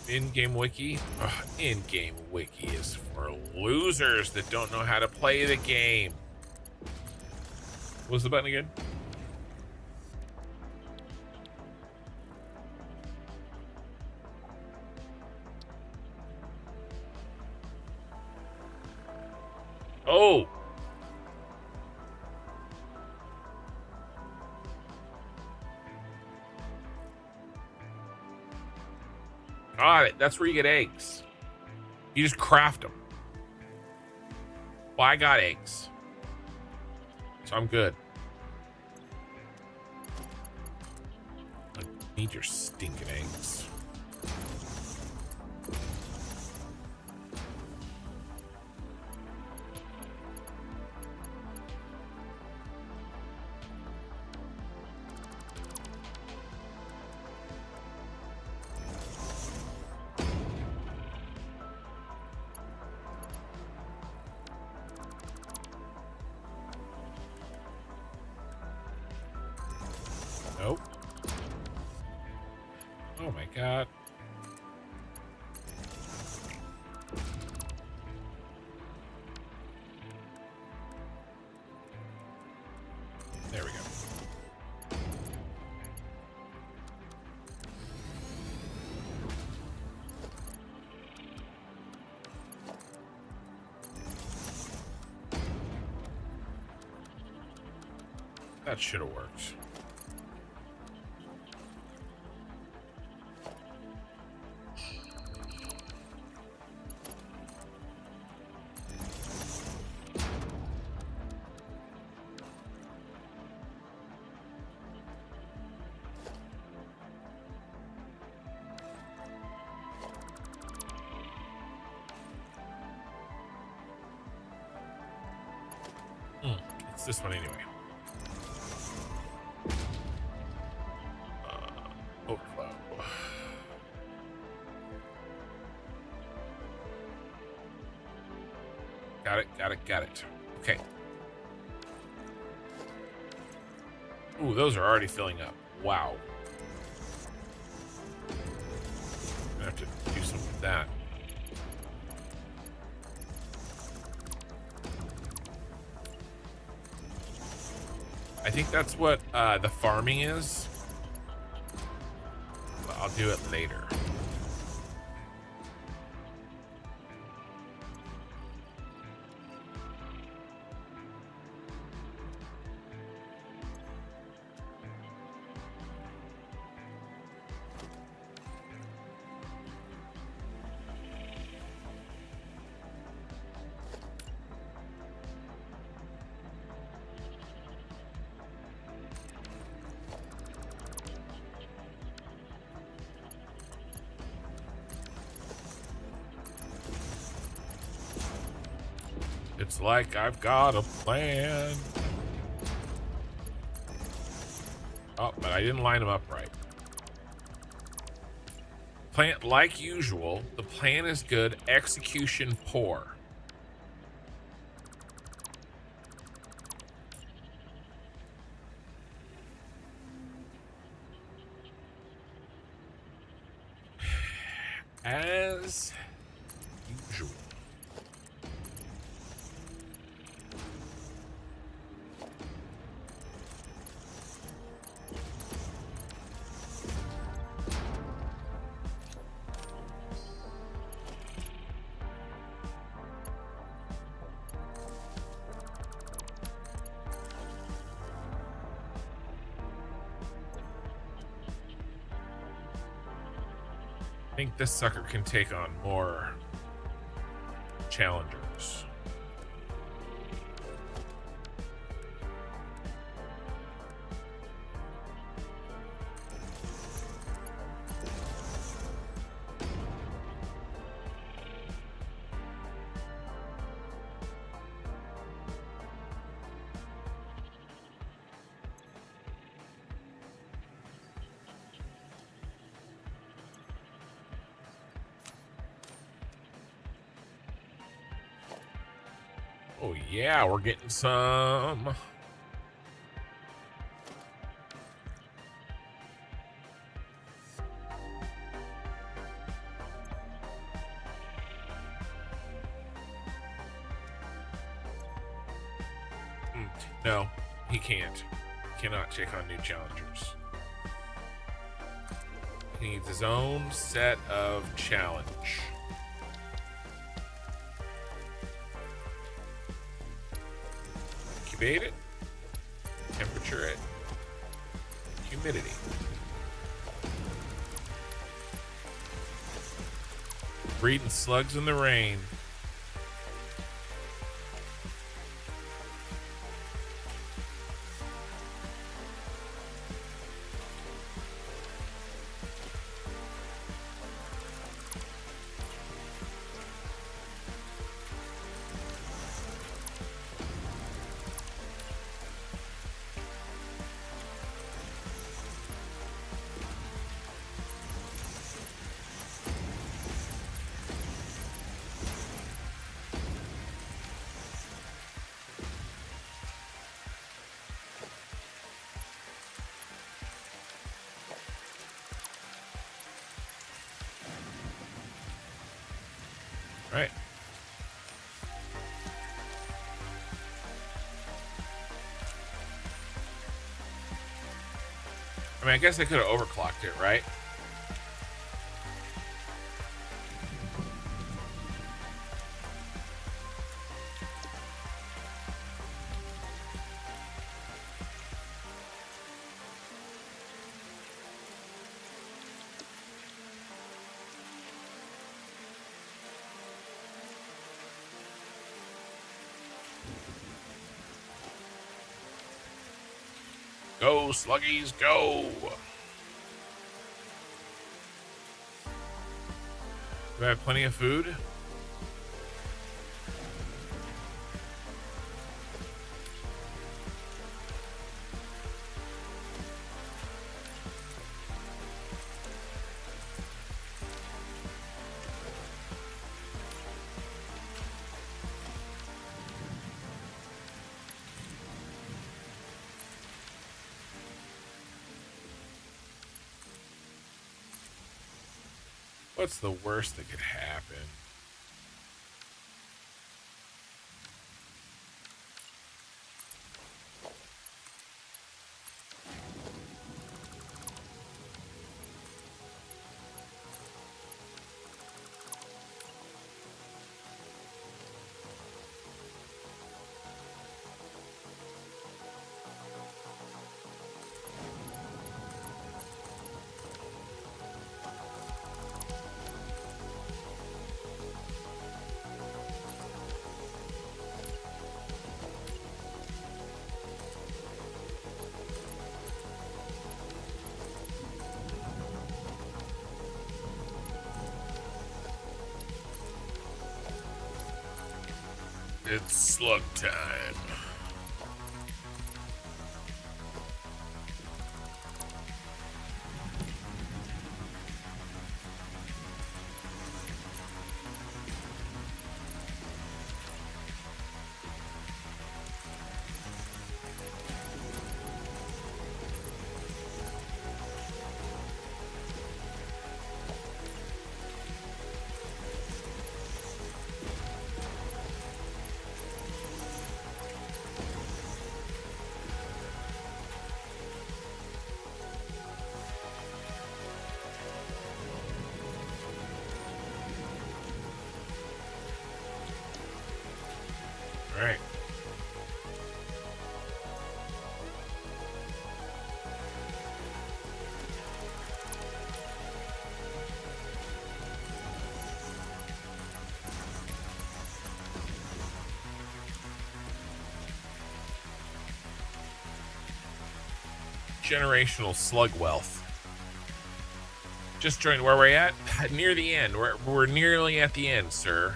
In-game wiki? Ugh, in-game wiki is for losers that don't know how to play the game. What's the button again? Oh! Got it. That's where you get eggs. You just craft them. Well, I got eggs, so I'm good. I need your stinking eggs. Nope. Oh my god. There we go. That should have worked. It's this one anyway. Overflow. Got it, got it, got it. Okay. Ooh, those are already filling up. Wow. I'm gonna have to do something with that. I think that's what the farming is. But I'll do it later. It's like I've got a plan. Oh, but I didn't line them up right. Plan, like usual, the plan is good, execution poor. As usual. I think this sucker can take on more challengers. Oh yeah, we're getting some. No, he can't. Cannot take on new challengers. He needs his own set of challenge. Incubate it. Temperature it. Humidity. Breeding slugs in the rain. Right. I mean, I guess I could have overclocked it, right? Go, sluggies, go! Do I have plenty of food? What's the worst that could happen? It's slug time. All right. Generational slug wealth. Just joined where we're at? Near the end. We're nearly at the end, sir.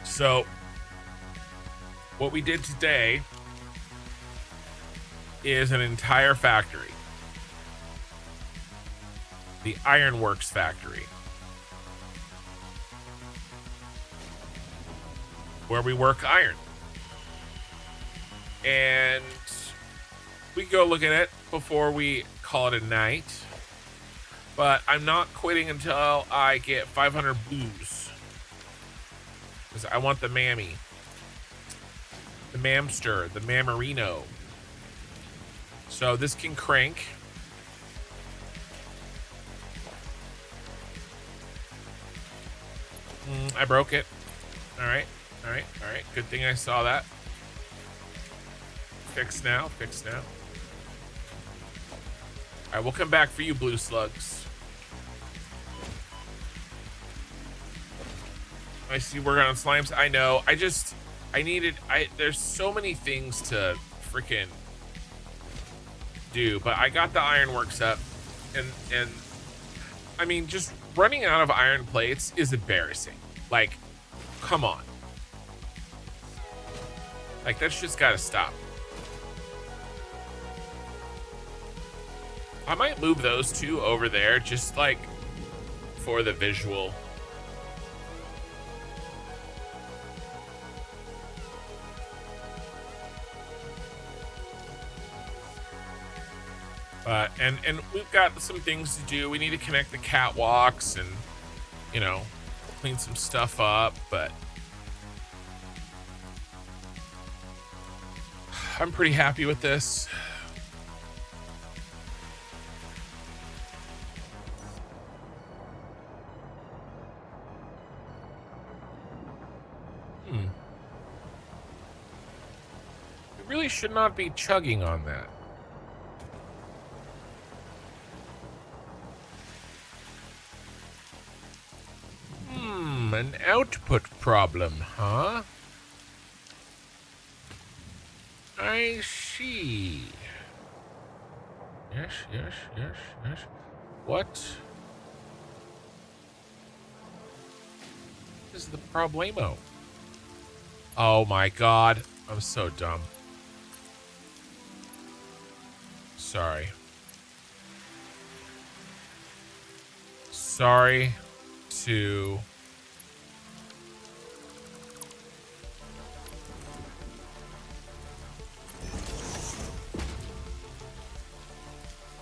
So, what we did today is an entire factory. The Ironworks factory. where we work iron. And we go look at it before we call it a night. But I'm not quitting until I get 500 blues. Because I want the mammy. The mamster, the mammarino. So this can crank. I broke it. All right. Good thing I saw that. Fixed now. All right, we'll come back for you, blue slugs. I see you working on slimes. I know. There's so many things to freaking do, but I got the Ironworks up, and I mean, just running out of iron plates is embarrassing. Like, come on. Like, that's just gotta stop. I might move those two over there, just like for the visual. And we've got some things to do. We need to connect the catwalks and, you know, clean some stuff up, but I'm pretty happy with this. We really should not be chugging on that. An output problem, huh? I see. Yes. What is the problemo? Oh my god, I'm so dumb. Sorry to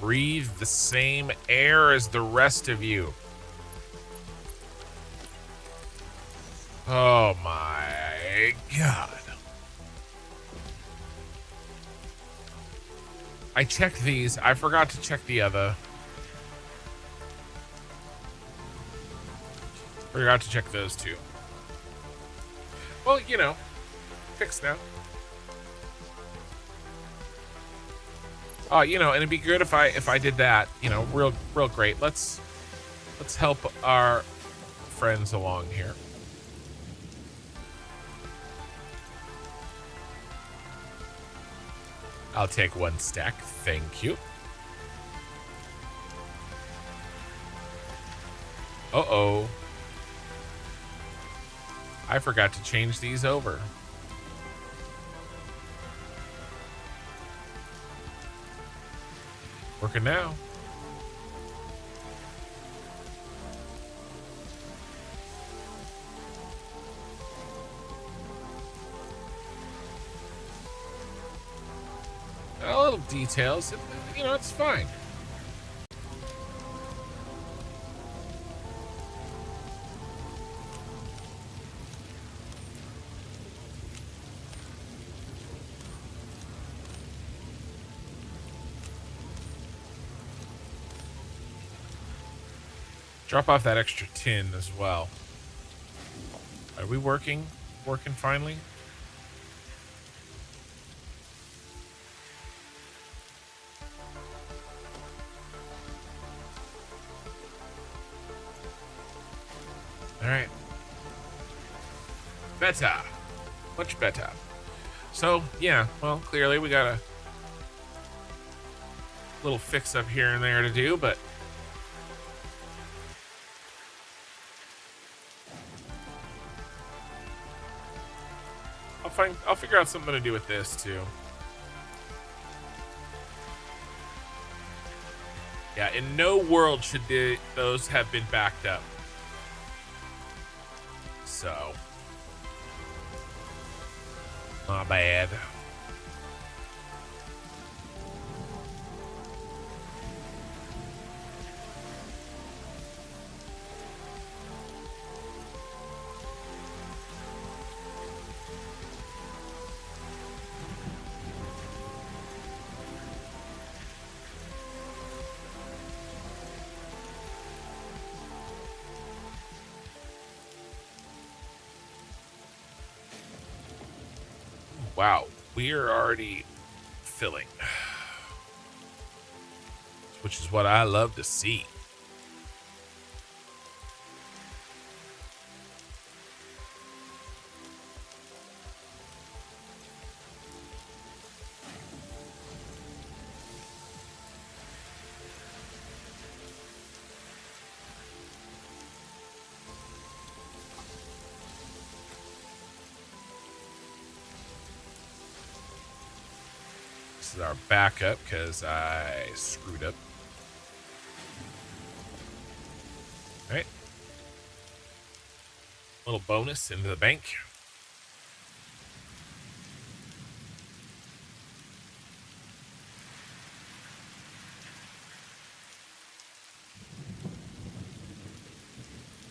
breathe the same air as the rest of you. Oh my god. I checked these. I forgot to check the other. Forgot to check those two. Well, you know, fixed now. You know, and it'd be good if I did that. You know, real great. Let's help our friends along here. I'll take 1 stack, thank you. Uh-oh. I forgot to change these over. Working now. Little details, you know, it's fine. Drop off that extra tin as well. Are we working? Working finally? All right. Better. Much better. So, yeah, well, clearly we got a little fix up here and there to do, but I'll figure out something to do with this too. Yeah, in no world should those have been backed up. So My bad. Wow, we are already filling, which is what I love to see. This is our backup because I screwed up. All right. Little bonus into the bank.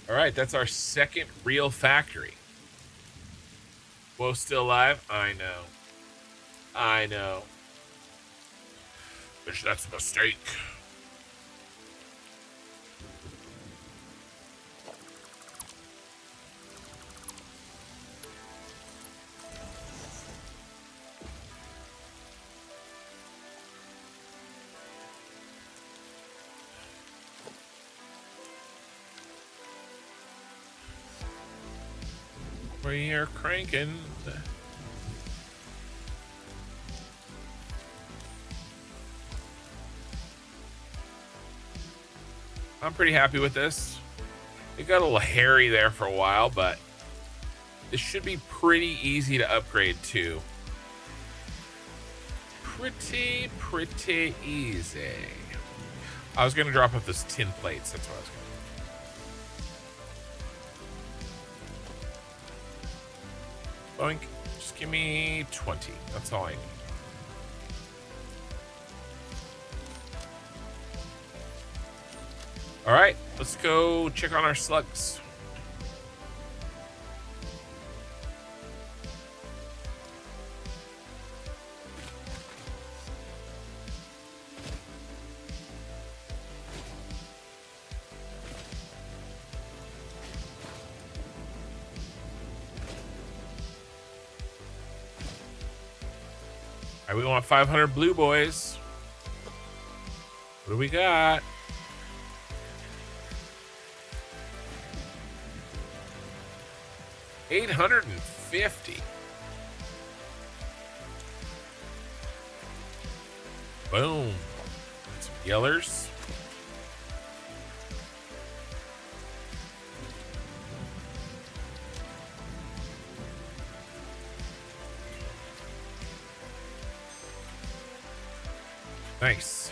All right, that's our second real factory. Whoa, still alive? I know. I know. That's a mistake. We are cranking. I'm pretty happy with this. It got a little hairy there for a while, but this should be pretty easy to upgrade to. Pretty easy. I was going to drop off those tin plates. That's what I was going to do. Boink. Just give me 20. That's all I need. All right, let's go check on our slugs. All right, we want 500 blue boys. What do we got? $850. Boom. Some yellers. Nice.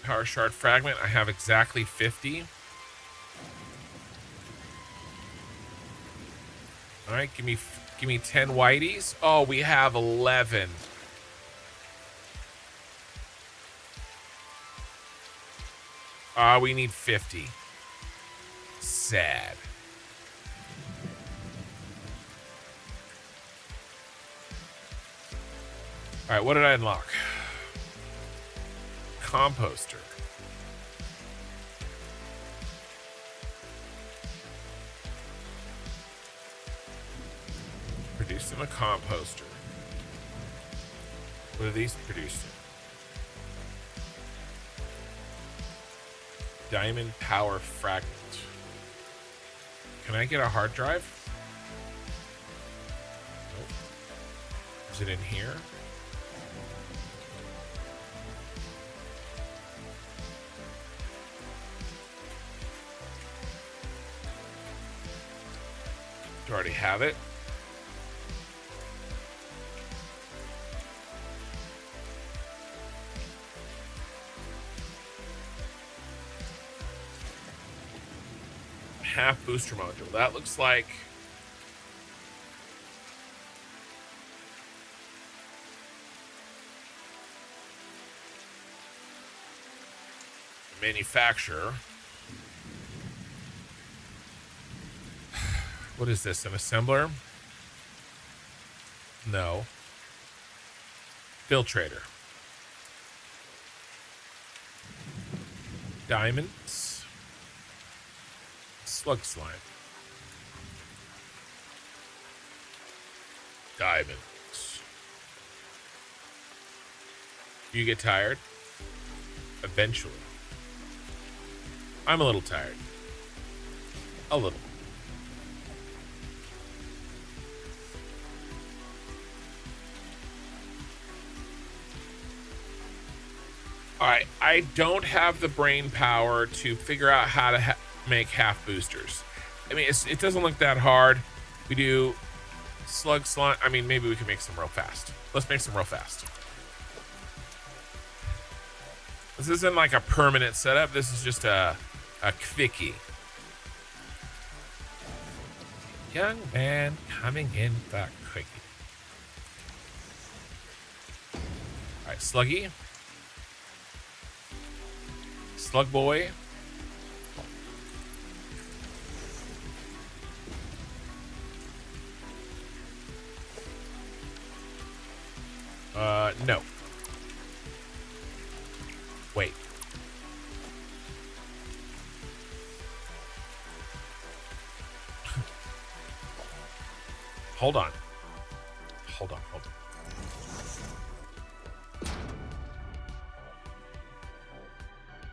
Power shard fragment. I have exactly 50. All right, give me 10 whiteys. Oh, we have 11. We need 50. Sad. All right, what did I unlock? Composter. Produced in a composter. What are these produced in? Diamond power fragment. Can I get a hard drive? Nope. Is it in here? Do I already have it? half booster module. That looks like manufacturer. What is this? An assembler? No. Filtrator. Diamonds. Slug slime. Diamonds. You get tired? Eventually. I'm a little tired. A little. All right, I don't have the brain power to figure out how to make half boosters. I mean, it doesn't look that hard. We do slug slime. I mean, maybe we can make some real fast. Let's make some real fast. This isn't like a permanent setup. This is just a quickie. Young man coming in for quickie. All right, Sluggy. Slug boy. No. Wait. Hold on. Hold on.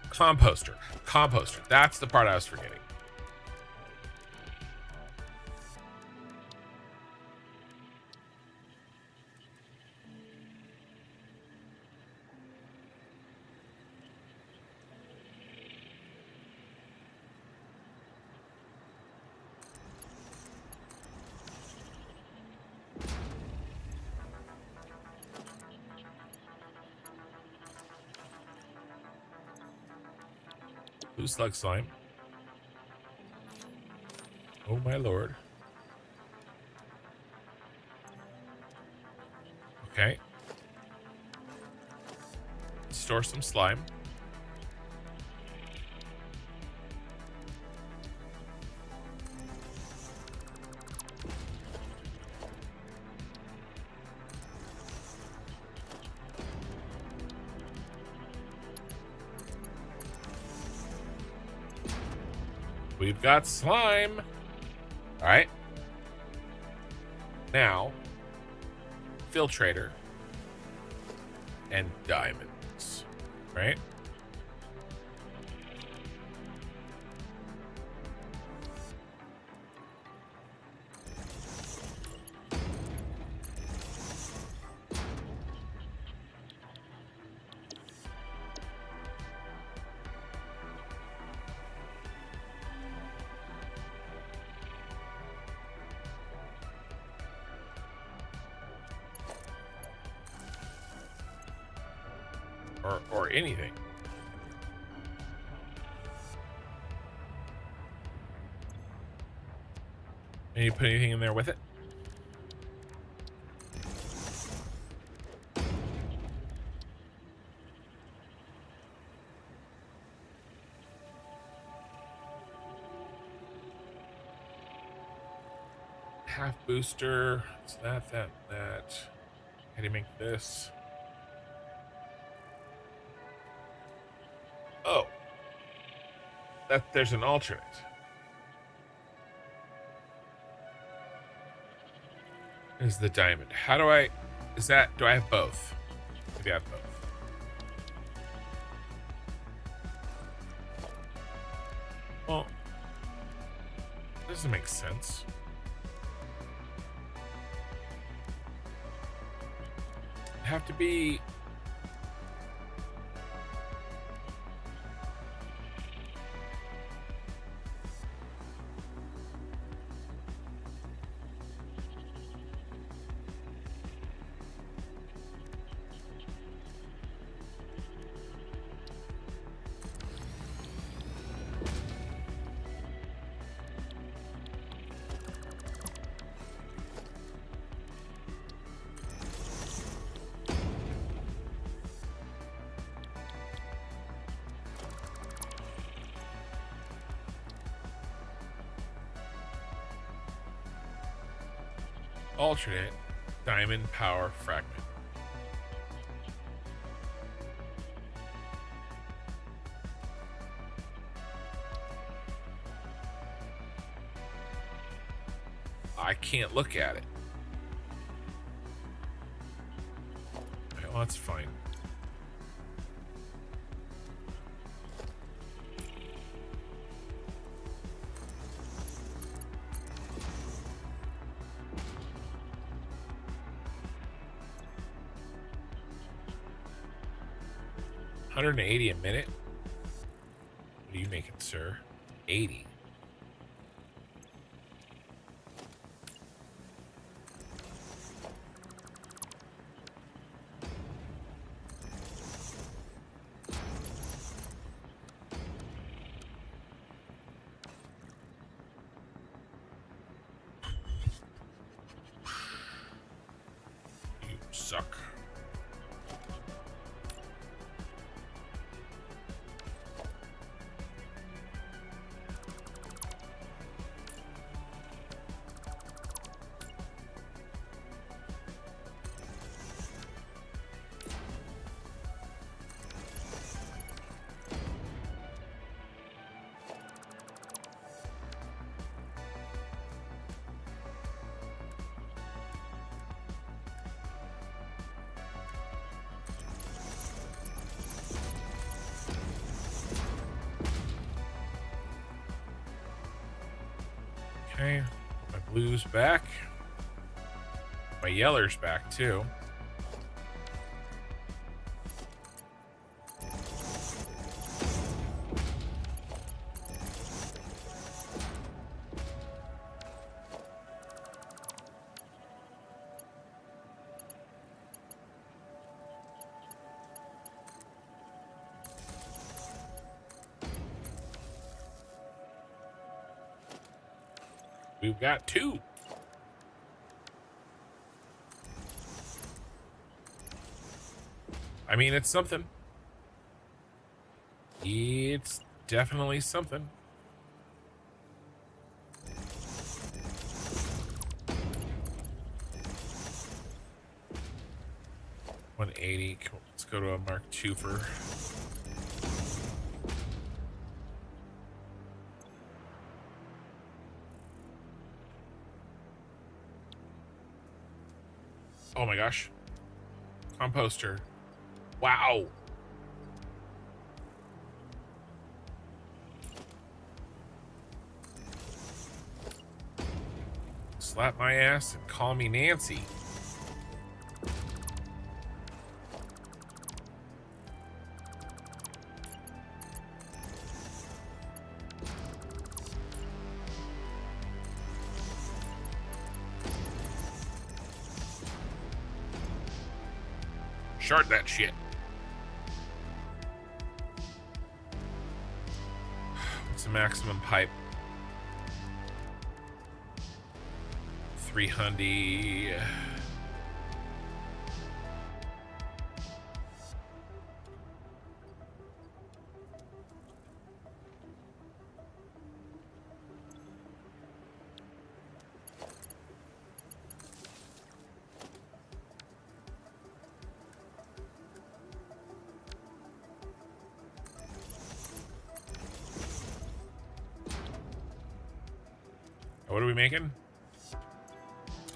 Composter. That's the part I was forgetting. Who's Slug slime? Oh my lord. Okay. Store some slime. We've got slime. All right. Now, filtrator and diamonds, right? Or anything. And you put anything in there with it? Half booster. It's that. How do you make this? Oh, there's an alternate. Is the diamond? How do I? Do I have both? Maybe I have both. Well, doesn't make sense. Have to be. Alternate diamond power fragment. I can't look at it. Well, that's fine. $180 a minute. What are you making, sir? 80. You suck. Okay, my blue's back. My yeller's back too. We've got 2. I mean, it's something. It's definitely something. $180. Cool. Let's go to a Mark II for. Oh my gosh. Composter. Wow. Slap my ass and call me Nancy. Shard that shit. What's the maximum pipe? 300. What are we making?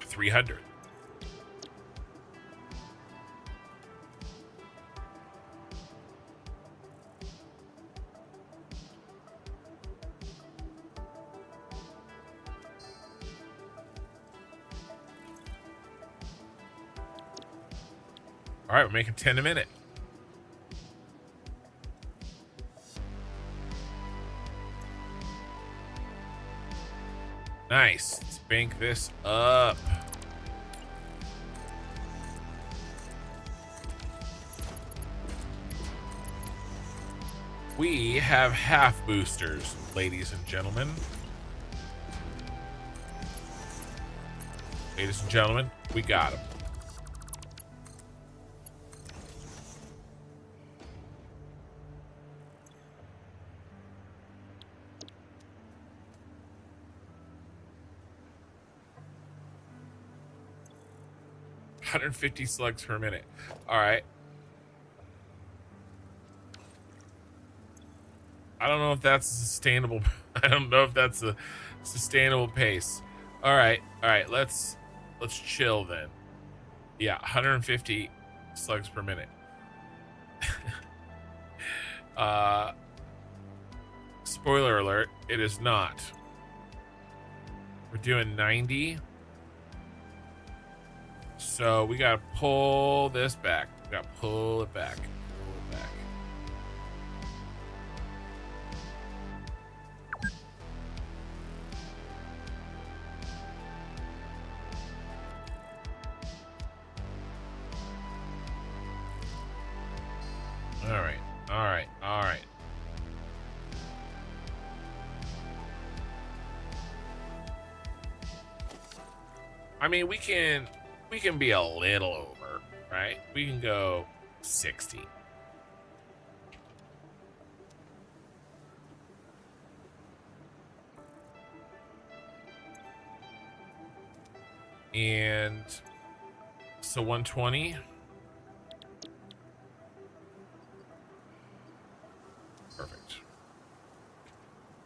300. All right, we're making 10 a minute. Nice. Let's bank this up. We have half boosters, ladies and gentlemen. Ladies and gentlemen, we got them. 150 slugs per minute. All right. I don't know if that's sustainable. I don't know if that's a sustainable pace. All right. Let's chill then. Yeah, 150 slugs per minute. Spoiler alert, it is not. We're doing 90. So we gotta pull this back. We gotta pull it back. Pull it back. All right. I mean, we can be a little over, right? We can go 60. And so 120. Perfect.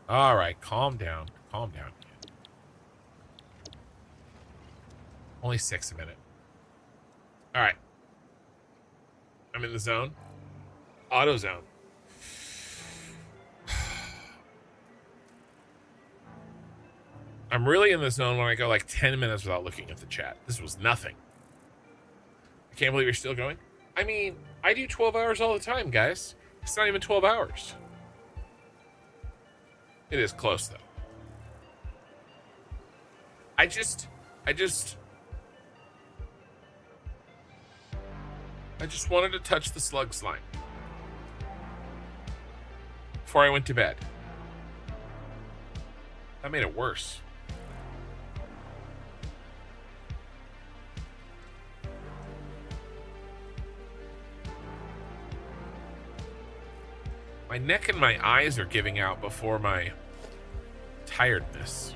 All right, calm down. Calm down. Only 6 a minute. All right. I'm in the zone. Auto zone. I'm really in the zone when I go like 10 minutes without looking at the chat. This was nothing. I can't believe you're still going. I mean, I do 12 hours all the time, guys. It's not even 12 hours. It is close, though. I just wanted to touch the slug slime before I went to bed. That made it worse. My neck and my eyes are giving out before my tiredness.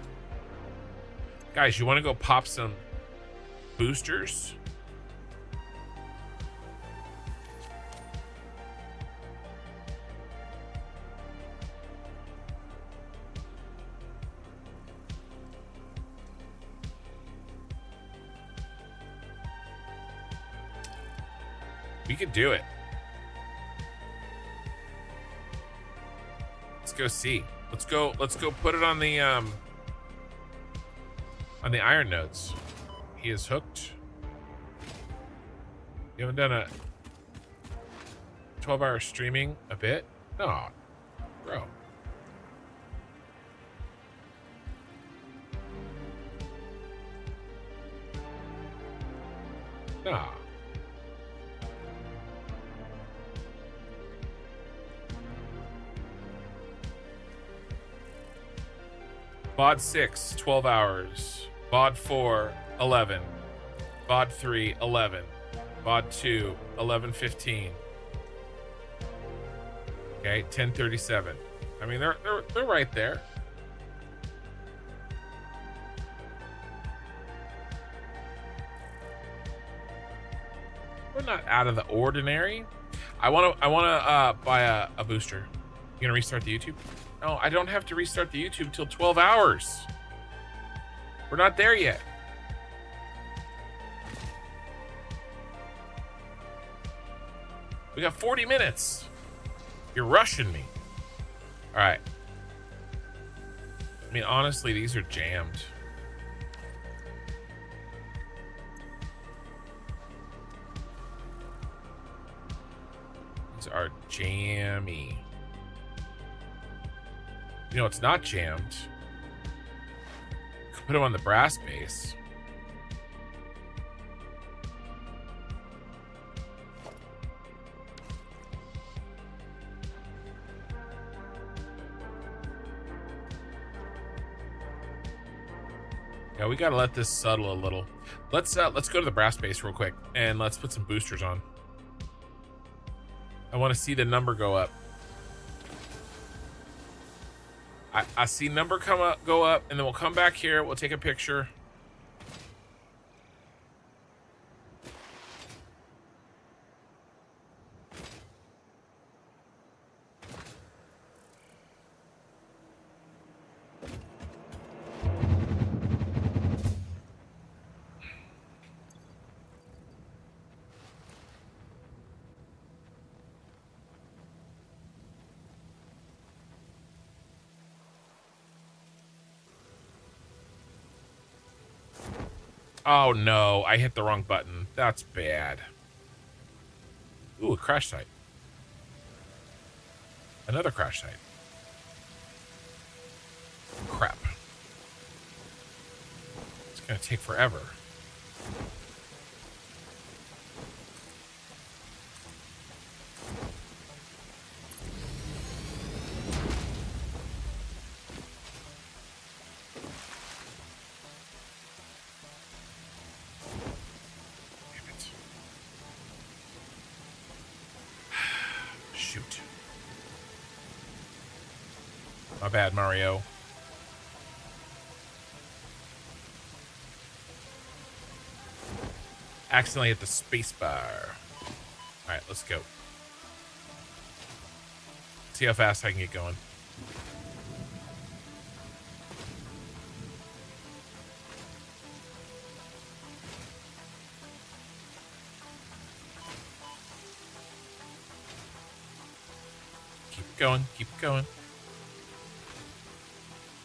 Guys, you want to go pop some boosters? We could do it. Let's go see. Let's go put it on the iron nodes. He is hooked. You haven't done a 12-hour streaming a bit? No. Bro. No. VOD 6, 12 hours. VOD 4, 11. VOD 3, 11. VOD 2, 11:15. Okay, 10:37. I mean, they're right there. We're not out of the ordinary. I wanna buy a booster. You gonna restart the YouTube? No, I don't have to restart the YouTube till 12 hours. We're not there yet. We got 40 minutes. You're rushing me. All right. I mean, honestly, these are jammed. These are jammy. You know, it's not jammed. Put them on the brass base. Yeah, we gotta let this settle a little. Let's go to the brass base real quick and let's put some boosters on. I want to see the number go up. I see number go up, and then we'll come back here. We'll take a picture. Oh no, I hit the wrong button. That's bad. Ooh, a crash site. Another crash site. Crap. It's gonna take forever. Damn it. Shoot. My bad, Mario. Accidentally hit the space bar. Alright, let's go. See how fast I can get going. Keep it going, keep it going.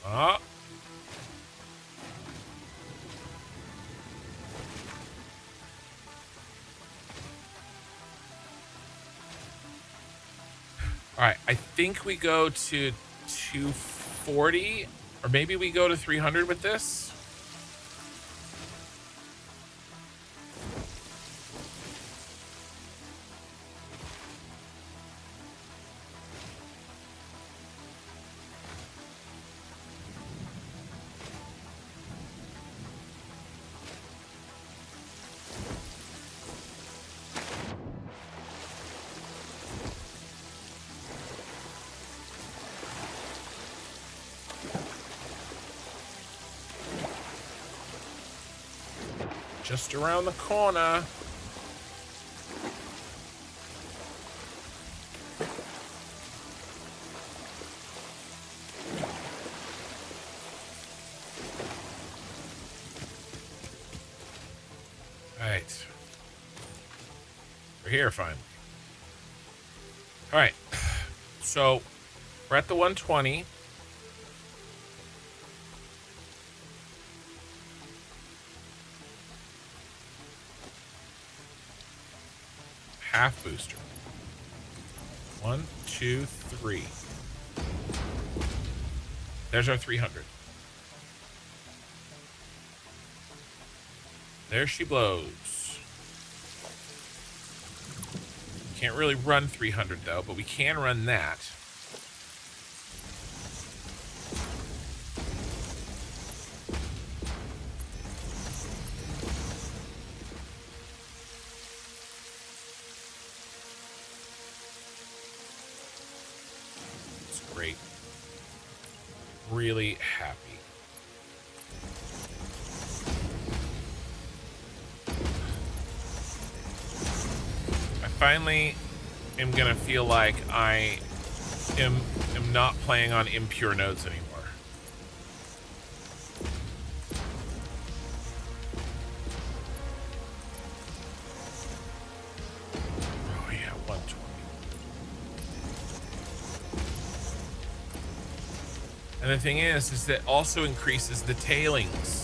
Oh. All right, I think we go to 240, or maybe we go to 300 with this. Just around the corner. All right. We're here finally. All right. So we're at the 120. Half booster. 1, 2, 3. There's our 300. There she blows. Can't really run 300 though, but we can run that. Great. Really happy. I finally am gonna feel like I am not playing on impure nodes anymore. Oh yeah, 120. And the thing is that also increases the tailings.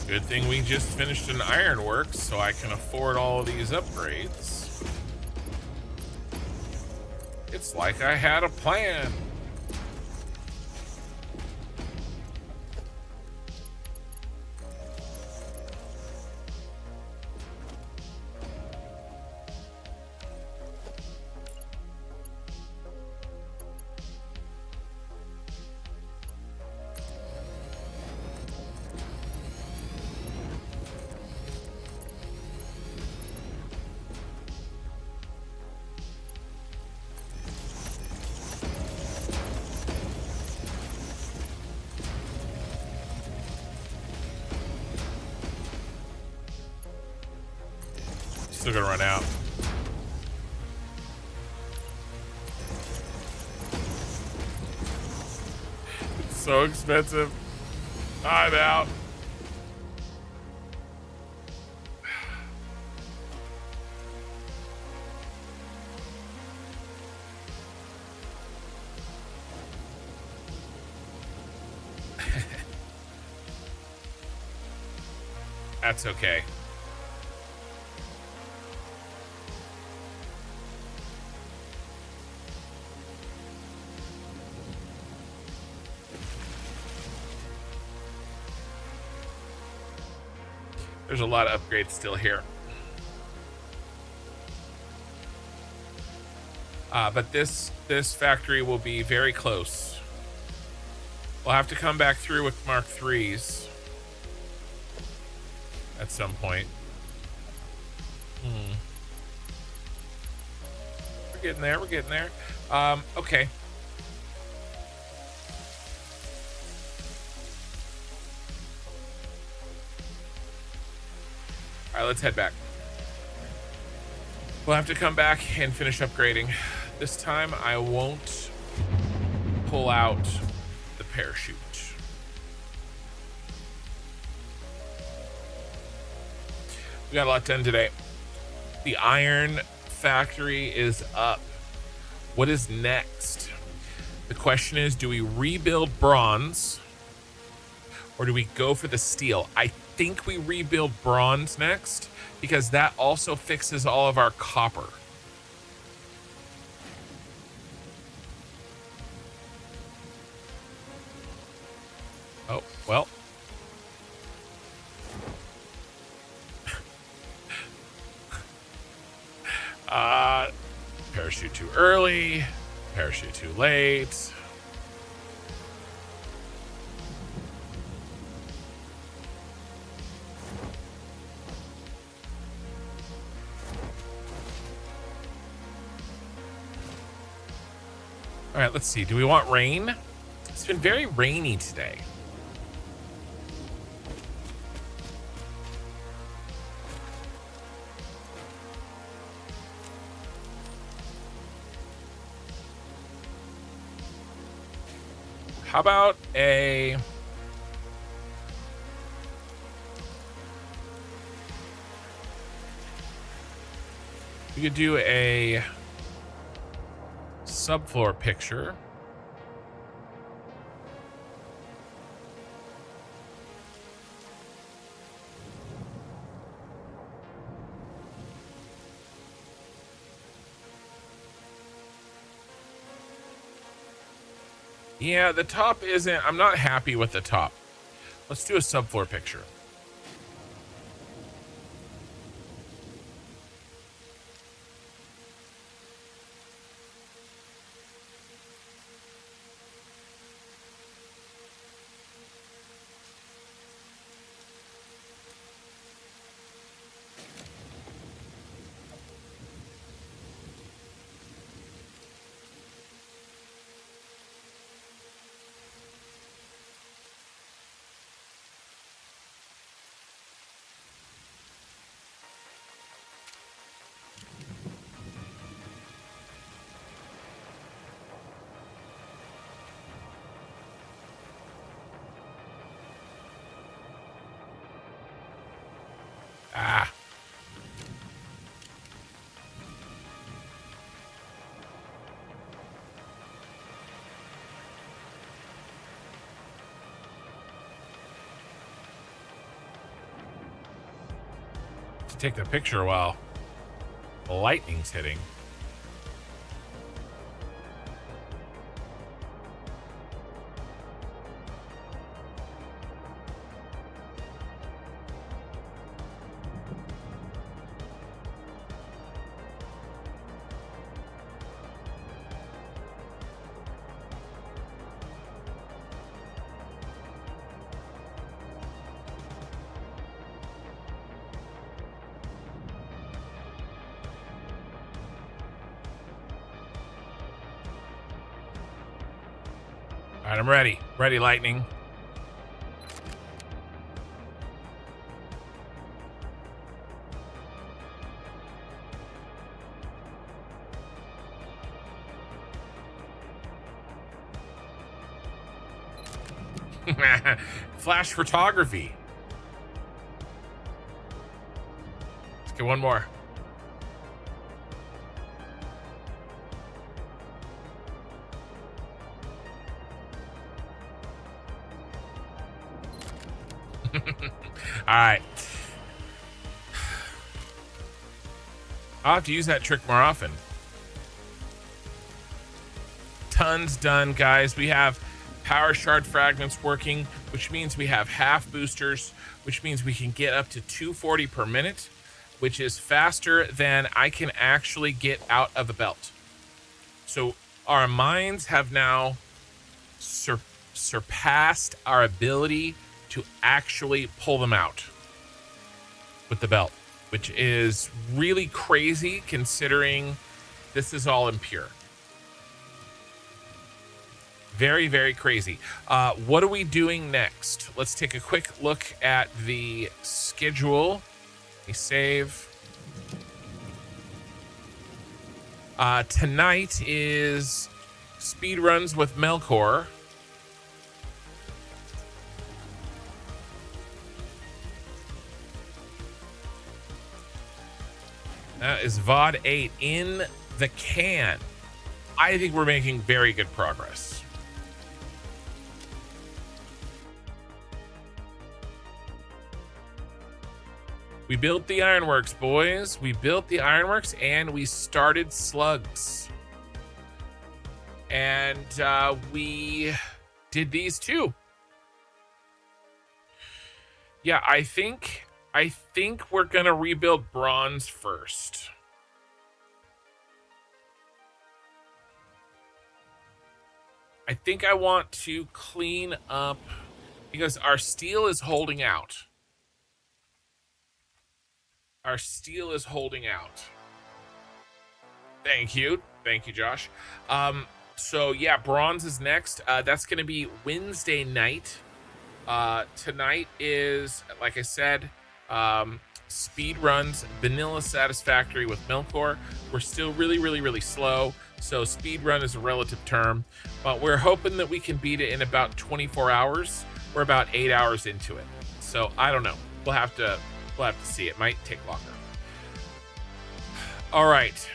Good thing we just finished an Ironworks, so I can afford all of these upgrades. It's like I had a plan. still gonna run out. It's so expensive. I'm out. That's okay. There's a lot of upgrades still here. But this factory will be very close. We'll have to come back through with Mark IIIs at some point. We're getting there. We're getting there. Okay. All right, let's head back. We'll have to come back and finish upgrading. This time I won't pull out the parachute. We got a lot done today. The iron factory is up. What is next? The question is, do we rebuild bronze or do we go for the steel? I think we rebuild bronze next because that also fixes all of our copper. Oh, well. Parachute too early, parachute too late. All right, let's see. Do we want rain? It's been very rainy today. How about a... We could do a subfloor picture. Yeah, the top isn't... I'm not happy with the top. Let's do a subfloor picture. Ah. To take the picture while the lightning's hitting. All right, I'm ready. Ready, lightning. Flash photography. Let's get one more. All right. I'll have to use that trick more often. Tons done, guys. We have power shard fragments working, which means we have half boosters, which means we can get up to 240 per minute, which is faster than I can actually get out of the belt. So our mines have now surpassed our ability to actually pull them out with the belt, which is really crazy considering this is all impure. Very, very crazy. What are we doing next? Let's take a quick look at the schedule. Let me save. Tonight is speed runs with Melkor. That is VOD 8 in the can. I think we're making very good progress. We built the Ironworks, boys. We built the Ironworks and we started Slugs. And we did these too. Yeah, I think we're gonna rebuild bronze first. I think I want to clean up because our steel is holding out. Our steel is holding out. Thank you, Josh. So yeah, bronze is next. That's gonna be Wednesday night. Tonight is, like I said, speed runs, vanilla Satisfactory with Melkor. We're still really slow, so speed run is a relative term, but we're hoping that we can beat it in about 24 hours. We're about 8 hours into it, so I don't know. We'll have to see. It might take longer. All right.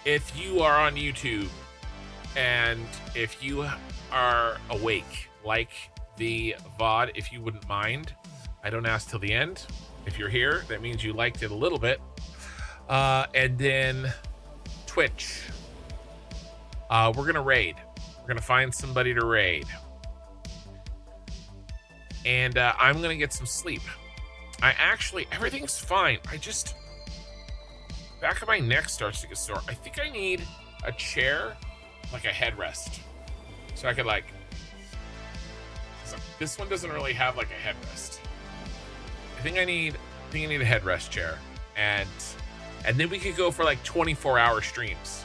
If you are on YouTube and if you are awake, like the VOD, if you wouldn't mind, I don't ask till the end. If you're here, that means you liked it a little bit. And then Twitch. We're gonna raid. We're gonna find somebody to raid. And I'm gonna get some sleep. Everything's fine. Back of my neck starts to get sore. I think I need a chair, like a headrest. So I could this one doesn't really have like a headrest. I think I need a headrest chair. And then we could go for like 24-hour streams.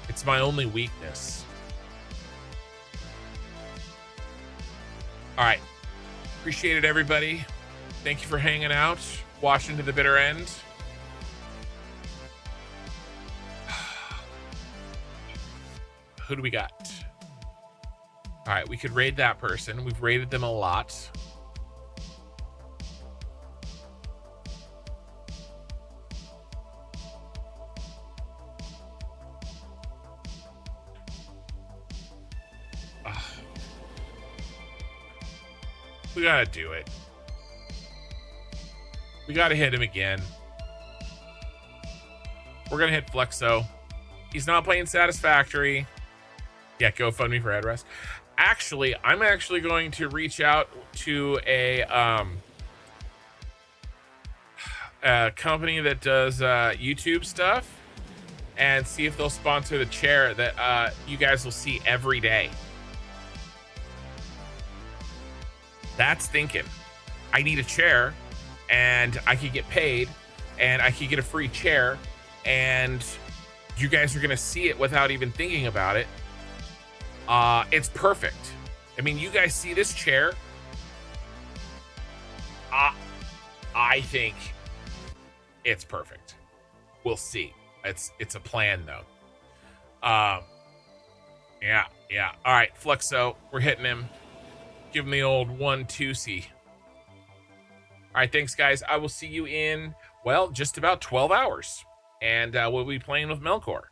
It's my only weakness. All right. Appreciate it, everybody. Thank you for hanging out, watching to the bitter end. Who do we got? All right, we could raid that person. We've raided them a lot. We gotta do it. We gotta hit him again. We're gonna hit Flexo. He's not playing Satisfactory. Yeah, GoFundMe for headrest. Actually, I'm actually going to reach out to a company that does YouTube stuff and see if they'll sponsor the chair that you guys will see every day. That's thinking. I need a chair and I could get paid and I could get a free chair and you guys are going to see it without even thinking about it. It's perfect. I mean, you guys see this chair. I think it's perfect. We'll see. It's a plan though. Yeah, yeah. All right, Fluxo, we're hitting him. Give him the old 1-2-C. All right, thanks, guys. I will see you in, well, just about 12 hours. And we'll be playing with Melkor.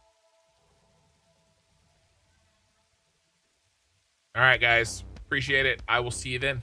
All right, guys. Appreciate it. I will see you then.